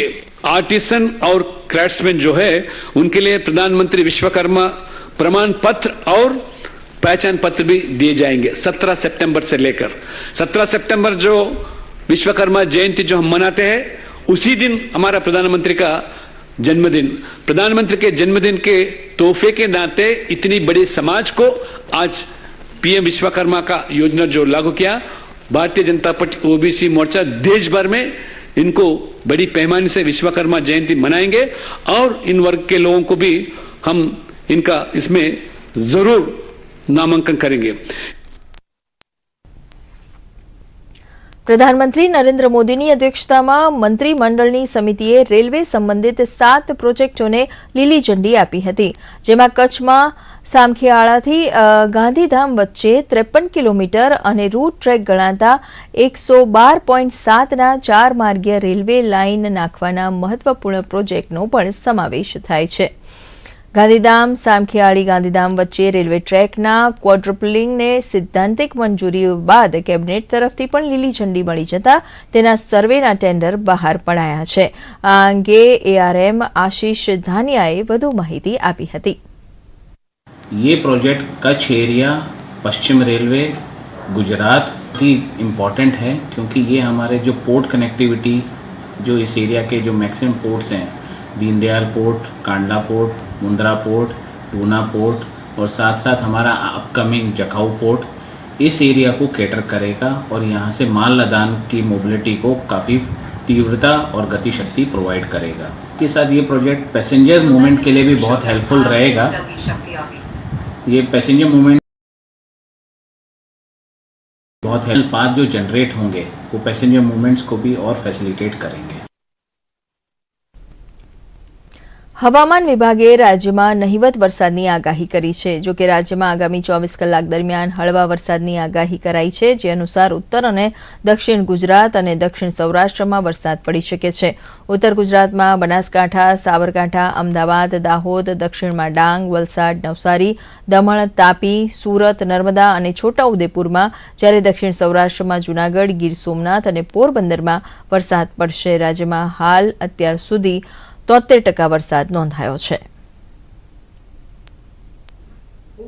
W: आर्टिसन और क्राफ्ट्समैन जो है उनके लिए प्रधानमंत्री विश्वकर्मा प्रमाण पत्र और पहचान पत्र भी दिए जाएंगे. 17 सितंबर से लेकर 17 सितंबर जो विश्वकर्मा जयंती जो हम मनाते हैं, उसी दिन हमारा प्रधानमंत्री का जन्मदिन. प्रधानमंत्री के जन्मदिन के तोहफे के नाते इतनी बड़ी समाज को आज पीएम विश्वकर्मा का योजना जो लागू किया, भारतीय जनता पार्टी ओबीसी मोर्चा देश भर में इनको बड़ी पैमाने से विश्वकर्मा जयंती मनाएंगे और इन वर्ग के लोगों को भी हम इनका इसमें जरूर नामांकन करेंगे.
M: પ્રધાનમંત્રી નરેન્દ્ર મોદીની અધ્યક્ષતામાં મંત્રીમંડળની સમિતિએ રેલવે સંબંધિત 7 પ્રોજેક્ટોને લીલી ઝંડી આપી હતી, જેમાં કચ્છમાં સામખિયાળાથી ગાંધીધામ વચ્ચે 53 કિલોમીટર અને રૂટ ટ્રેક ગણાતા 112.7ના 4 માર્ગીય રેલવે લાઇન નાખવાના મહત્વપૂર્ણ પ્રોજેક્ટનો પણ સમાવેશ થાય છે. ગાંધીધામ સામખિયાળી ગાંધીધામ વચ્ચે રેલવે ટ્રેકના ક્વોડ્રપલિંગને સિદ્ધાંતિક મંજૂરી બાદ કેબિનેટ તરફથી પણ લીલી ઝંડી મળી જતા તેના સર્વેના ટેન્ડર બહાર પડાયા છે. આ અંગે એઆરએમ આશીષ ધાનિયાએ વધુ માહિતી આપી હતી.
I: ये प्रोजेक्ट कच्छ एरिया, पश्चिम रेलवे, गुजरात ही इम्पॉर्टेंट है, क्योंकि ये हमारे जो पोर्ट कनेक्टिविटी जो इस एरिया के जो मैक्सिमम पोर्ट्स हैं, Deendayal port, Kandla port, Mundra port, tuna port और साथ साथ हमारा अपकमिंग जखाऊ पोर्ट, इस एरिया को कैटर करेगा और यहाँ से माल लदान की मोबिलिटी को काफ़ी तीव्रता और गति शक्ति प्रोवाइड करेगा. के साथ ये प्रोजेक्ट पैसेंजर मूवमेंट के लिए भी बहुत हेल्पफुल रहेगा. ये पैसेंजर मूवमेंट बहुत हेल्प पाथ जो जनरेट होंगे वो पैसेंजर मूवमेंट्स को भी और फैसिलिटेट करेंगे.
M: હવામાન વિભાગે રાજ્યમાં નહિવત વરસાદની આગાહી કરી છે. જો કે રાજ્યમાં આગામી 24 કલાક દરમિયાન હળવા વરસાદની આગાહી કરાઈ છે, જે અનુસાર ઉત્તર અને દક્ષિણ ગુજરાત અને દક્ષિણ સૌરાષ્ટ્રમાં વરસાદ પડી શકે છે. ઉત્તર ગુજરાતમાં બનાસકાંઠા, સાબરકાંઠા, અમદાવાદ, દાહોદ, દક્ષિણમાં ડાંગ, વલસાડ, નવસારી, દમણ, તાપી, સુરત, નર્મદા અને છોટાઉદેપુરમાં, જ્યારે દક્ષિણ સૌરાષ્ટ્રમાં જૂનાગઢ, ગીર સોમનાથ અને પોરબંદરમાં વરસાદ પડશે. રાજ્યમાં હાલ અત્યાર સુધી 73% वरसाद नोंधायो है.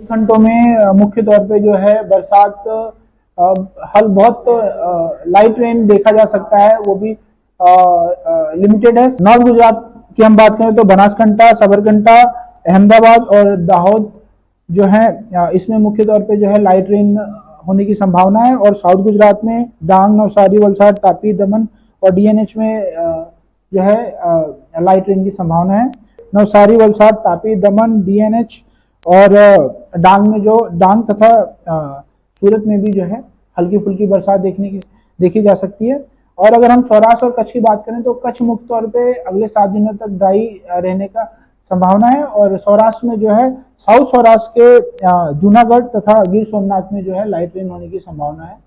J: घंटों में मुख्य तौर पे जो है बरसात हल बहुत लाइट रेन देखा जा सकता है, वो भी लिमिटेड है. नॉर्थ गुजरात की हम बात करें तो बनासकांठा, साबरकांठा, अहमदाबाद और दाहोद जो है इसमें मुख्य तौर पे जो है लाइट रेन होने की संभावना है. और साउथ गुजरात में डांग, नवसारी, वलसाड, तापी, दमन और डीएनएच में जो है लाइट रेन की संभावना है. नवसारी, वलसाड, तापी, दमन, डीएनएच और डांग में जो डांग तथा सूरत में भी जो है हल्की फुल्की बरसात देखी जा सकती है. और अगर हम सौराष्ट्र और कच्छ की बात करें तो कच्छ मुख्य तौर पे अगले 7 दिनों तक ड्राई रहने का संभावना है. और सौराष्ट्र में जो है साउथ सौराष्ट्र के जूनागढ़ तथा गिर सोमनाथ में जो है लाइट रेन होने की संभावना है.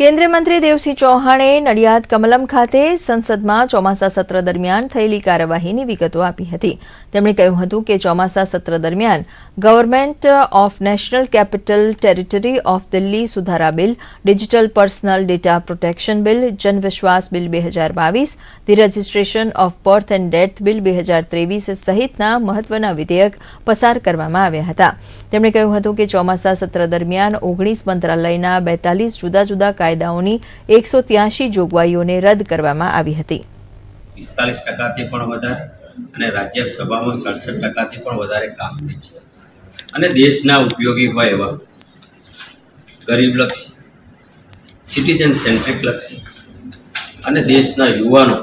M: કેન્દ્રીય મંત્રી દેવસિંહ ચૌહાણે નડિયાદ કમલમ ખાતે સંસદમાં ચોમાસા સત્ર દરમિયાન થયેલી કાર્યવાહીની વિગતો આપી હતી. તેમણે કહ્યું હતું કે ચોમાસા સત્ર દરમિયાન government of national capital territory of Delhi સુધારા bill, digital personal data protection bill, Jan Vishwas bill 2022, the registration of birth and death bill 2023 સહિતના મહત્વના વિધેયક પસાર કરવામાં આવ્યા હતા. તેમણે કહ્યું હતું કે ચોમાસા સત્ર દરમિયાન 19 મંત્રાલયના 42 જુદા જુદા કાયદાઓની 183 જોગવાઈઓને રદ કરવામાં આવી હતી.
O: 45%થી પણ વધારે અને રાજ્યસભામાં 67%થી પણ વધારે કામ થઈ છે અને દેશના ઉપયોગી હોય એવા ગરીબલક્ષી, સિટીઝન સેન્ટ્રિક લક્ષી અને દેશના યુવાનો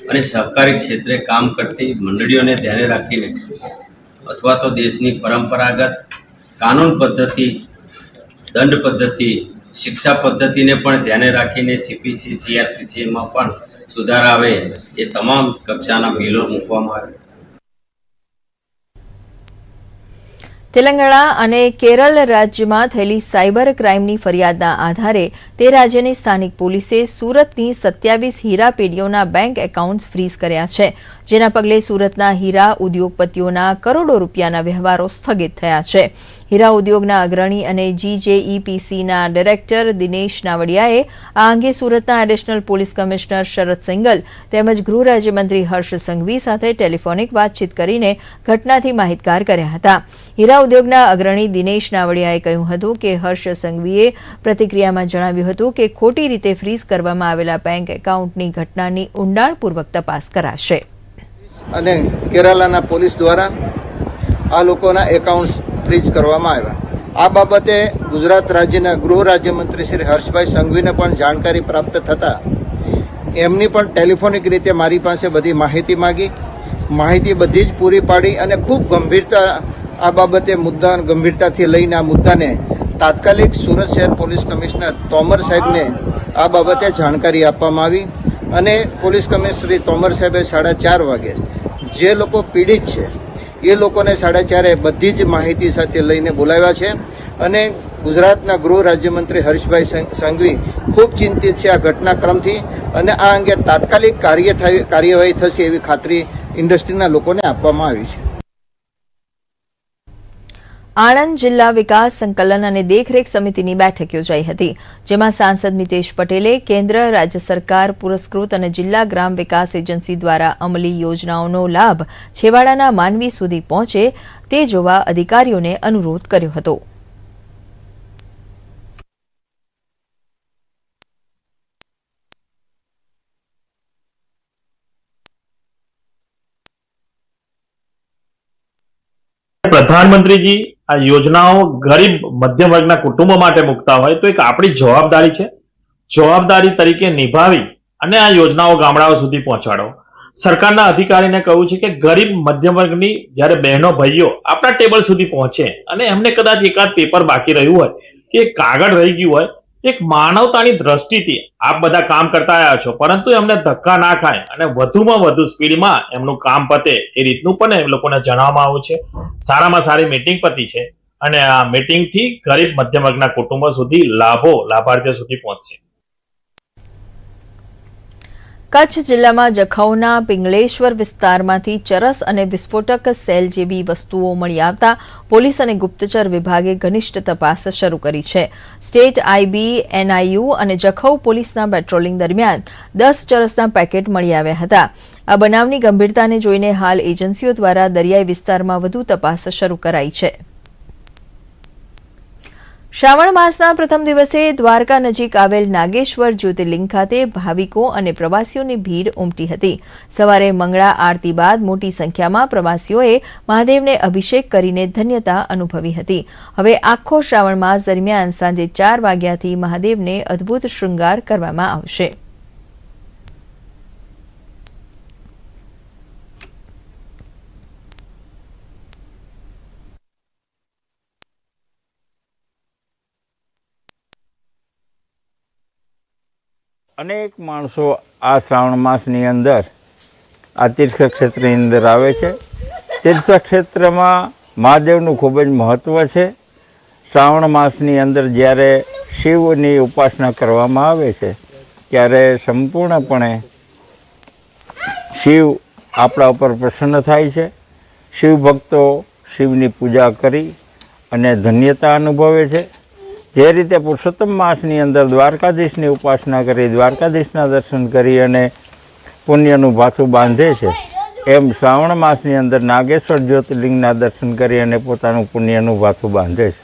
O: અને સહકારી ક્ષેત્રે કામ કરતી મંડળીઓને ધ્યાને રાખીને અથવા તો દેશની પરંપરાગત કાનૂન પદ્ધતિ, દંડ પદ્ધતિ, શિક્ષા પદ્ધતિને પણ ધ્યાને રાખીને સીપીસી, સીઆરપીસીમાં પણ સુધારા આવે એ તમામ કક્ષાના બિલો મૂકવામાં આવે.
M: તેલંગાણા અને કેરળ રાજ્યમાં થયેલી સાયબર ક્રાઇમની ફરિયાદના આધારે તે રાજ્યની સ્થાનિક પોલીસે સુરતની 27 હીરા પેઢીઓના બેંક એકાઉન્ટ્સ ફ્રીઝ કર્યા છે, જેના પગલે સુરતના હીરા ઉદ્યોગપતિઓના કરોડો રૂપિયાના વ્યવહારો સ્થગિત થયા છે. હીરા ઉદ્યોગના અગ્રણી અને GJEPCના ડાયરેક્ટર દિનેશ નાવડિયાએ આ અંગે સુરતના એડિશનલ પોલીસ કમિશનર શરદ સિંગલ તેમજ ગૃહ રાજ્યમંત્રી હર્ષ સંઘવી સાથે ટેલિફોનિક વાતચીત કરીને ઘટનાથી માહિતગાર કર્યા હતા. હીરા ઉદ્યોગના અગ્રણી દિનેશ નાવડિયાએ કહ્યું હતું કે હર્ષ સંઘવીએ પ્રતિક્રિયામાં જણાવ્યું હતું કે ખોટી રીતે ફ્રીઝ કરવામાં આવેલા બેંક એકાઉન્ટની ઘટનાની ઊંડાણપૂર્વક તપાસ કરાશે.
P: અને કેરાલાના પોલીસ દ્વારા આ લોકોના એકાઉન્ટ્સ ફ્રીઝ કરવામાં આવ્યા. આ બાબતે ગુજરાત રાજ્યના ગૃહ રાજ્યમંત્રી શ્રી હર્ષભાઈ સંઘવીને પણ જાણકારી પ્રાપ્ત થતાં એમની પણ ટેલિફોનિક રીતે મારી પાસે બધી માહિતી માગી. માહિતી બધી જ પૂરી પાડી અને ખૂબ ગંભીરતા આ બાબતે ગંભીરતાથી લઈને આ મુદ્દાને તાત્કાલિક સુરત શહેર પોલીસ કમિશનર તોમર સાહેબને આ બાબતે જાણકારી આપવામાં આવી અને પોલીસ કમિશનર શ્રી તોમર સાહેબે 4:30 વાગે જે લોકો પીડિત છે એ લોકોને 4:30 બધી જ માહિતી સાથે લઈને બોલાવ્યા છે અને ગુજરાતના ગૃહ રાજ્યમંત્રી હર્ષભાઈ સંઘવી ખૂબ ચિંતિત છે આ ઘટનાક્રમથી અને આ અંગે તાત્કાલિક કાર્યવાહી થશે એવી ખાતરી ઇન્ડસ્ટ્રીના લોકોને આપવામાં આવી છે.
M: આણંદ જિલ્લા વિકાસ સંકલન અને દેખરેખ સમિતિની બેઠક યોજાઈ હતી, જેમાં સાંસદ મિતેશ પટેલે કેન્દ્ર, રાજ્ય સરકાર પુરસ્કૃત અને જિલ્લા ગ્રામ વિકાસ એજન્સી દ્વારા અમલી યોજનાઓનો લાભ છેવાડાના માનવી સુધી પહોંચે તે જોવા અધિકારીઓને અનુરોધ કર્યો હતો.
Q: પ્રધાનમંત્રીજી આ યોજનાઓ ગરીબ મધ્યમ વર્ગના કુટુંબો માટે મૂકતા હોય તો એક આપણી જવાબદારી છે, જવાબદારી તરીકે નિભાવી અને આ યોજનાઓ ગામડાઓ સુધી પહોંચાડો. સરકારના અધિકારીને કહ્યું છે કે ગરીબ મધ્યમ વર્ગની જ્યારે બહેનો ભાઈઓ આપણા ટેબલ સુધી પહોંચે અને એમને કદાચ એકાદ પેપર બાકી રહ્યું હોય કે કાગળ રહી ગયું હોય, એક માનવતાની દ્રષ્ટિથી આપ બધા કામ કરતા આવ્યા છો, પરંતુ એમને ધક્કા ના ખાય અને વધુમાં વધુ સ્પીડમાં એમનું કામ પતે એ રીતનું પણ એ લોકોને જણાવવામાં આવ્યું છે. સારામાં સારી મીટિંગ પતી છે અને આ મીટિંગથી ગરીબ મધ્યમ વર્ગના કુટુંબો સુધી લાભાર્થીઓ સુધી પહોંચશે.
M: કચ્છ જિલ્લામાં જખૌના પિંગળેશ્વર વિસ્તારમાંથી ચરસ અને વિસ્ફોટક સેલ જેવી વસ્તુઓ મળી આવતા પોલીસ અને ગુપ્તચર વિભાગે ઘનિષ્ઠ તપાસ શરૂ કરી છે. સ્ટેટ આઈબી, NIU અને જખૌ પોલીસના પેટ્રોલિંગ દરમિયાન 10 ચરસના પેકેટ મળી આવ્યા હતા. આ બનાવની ગંભીરતાને જોઈને હાલ એજન્સીઓ દ્વારા દરિયાઈ વિસ્તારમાં વધુ તપાસ શરૂ કરાઈ છે. શ્રાવણ માસના પ્રથમ દિવસે દ્વારકા નજીક આવેલ નાગેશ્વર જ્યોતિર્લિંગ ખાતે ભાવિકો અને પ્રવાસીઓની ભીડ ઉમટી હતી. સવારે મંગળા આરતી બાદ મોટી સંખ્યામાં પ્રવાસીઓએ મહાદેવને અભિષેક કરીને ધન્યતા અનુભવી હતી. હવે આખો શ્રાવણ માસ દરમિયાન સાંજે 4 વાગ્યાથી મહાદેવને અદભુત શૃંગાર કરવામાં આવશે.
U: અનેક માણસો આ શ્રાવણ માસની અંદર આ તીર્થક્ષેત્રની અંદર આવે છે. તીર્થક્ષેત્રમાં મહાદેવનું ખૂબ જ મહત્ત્વ છે. શ્રાવણ માસની અંદર જ્યારે શિવની ઉપાસના કરવામાં આવે છે ત્યારે સંપૂર્ણપણે શિવ આપણા ઉપર પ્રસન્ન થાય છે. શિવ ભક્તો શિવની પૂજા કરી અને ધન્યતા અનુભવે છે. જે રીતે પુરુષોત્તમ માસની અંદર દ્વારકાધીશની ઉપાસના કરી, દ્વારકાધીશના દર્શન કરી અને પુણ્યનું ભાથું બાંધે છે, એમ શ્રાવણ માસની અંદર નાગેશ્વર જ્યોતિર્લિંગના દર્શન કરી અને પોતાનું પુણ્યનું ભાથું બાંધે છે.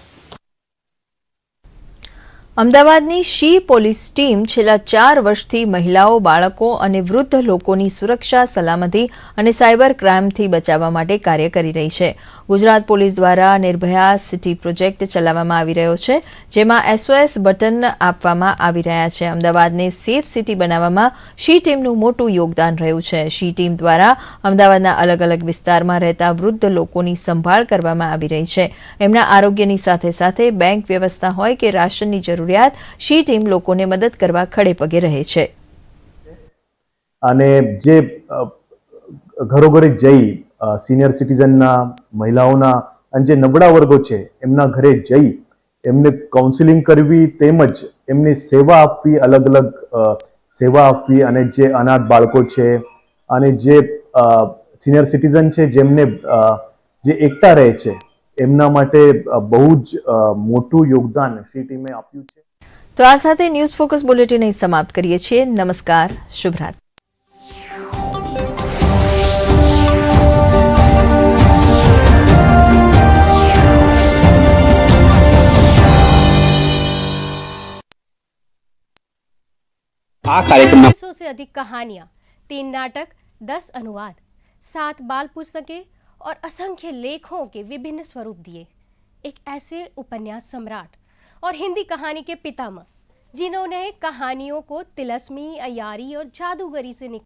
M: અમદાવાદની શી પોલીસ ટીમ છેલ્લા 4 વર્ષથી મહિલાઓ, બાળકો અને વૃદ્ધ લોકોની સુરક્ષા, સલામતી અને સાયબર ક્રાઇમથી બચાવવા માટે કાર્ય કરી રહી છે. ગુજરાત પોલીસ દ્વારા નિર્ભયા સિટી પ્રોજેક્ટ ચલાવવામાં આવી રહ્યો છે, જેમાં SOS બટન આપવામાં આવી રહ્યા છે. અમદાવાદને સેફ સિટી બનાવવામાં શી ટીમનું મોટું યોગદાન રહ્યું છે. શી ટીમ દ્વારા અમદાવાદના અલગ અલગ વિસ્તારમાં રહેતા વૃદ્ધ લોકોની સંભાળ કરવામાં આવી રહી છે. એમના આરોગ્યની સાથે સાથે બેંક વ્યવસ્થા હોય કે રાશનની જરૂરિયાત, શી ટીમ લોકોને મદદ કરવા ખડે પગે રહે છે.
B: અને જે ઘરોઘરે જઈ સિનિયર સિટીઝનના, મહિલાઓના અને જે નબળા વર્ગો છે એમના ઘરે જઈ એમને કાઉન્સિલિંગ કરવી, તેમજ એમની સેવા આપવી, અલગ અલગ સેવા આપવી, અને જે અનાથ બાળકો છે અને જે સિનિયર સિટીઝન છે જેમને જે એકતા રહે છે એમના માટે બહુ જ મોટું યોગદાન શી ટીમે આપ્યું છે.
M: તો આ સાથે ન્યૂઝ ફોકસ બુલેટિન અહીં સમાપ્ત કરીએ છીએ. નમસ્કાર, શુભરાત્રી.
C: आ कार्यक्रम 100 से अधिक कहानियां, 3 नाटक, 10 अनुवाद, 7 बाल पुस्तकें और असंख्य लेखों के विभिन्न स्वरूप दिए. एक ऐसे उपन्यास सम्राट और हिंदी कहानी के पितामह जिन्होंने कहानियों को तिलस्मी, अयारी और जादूगरी से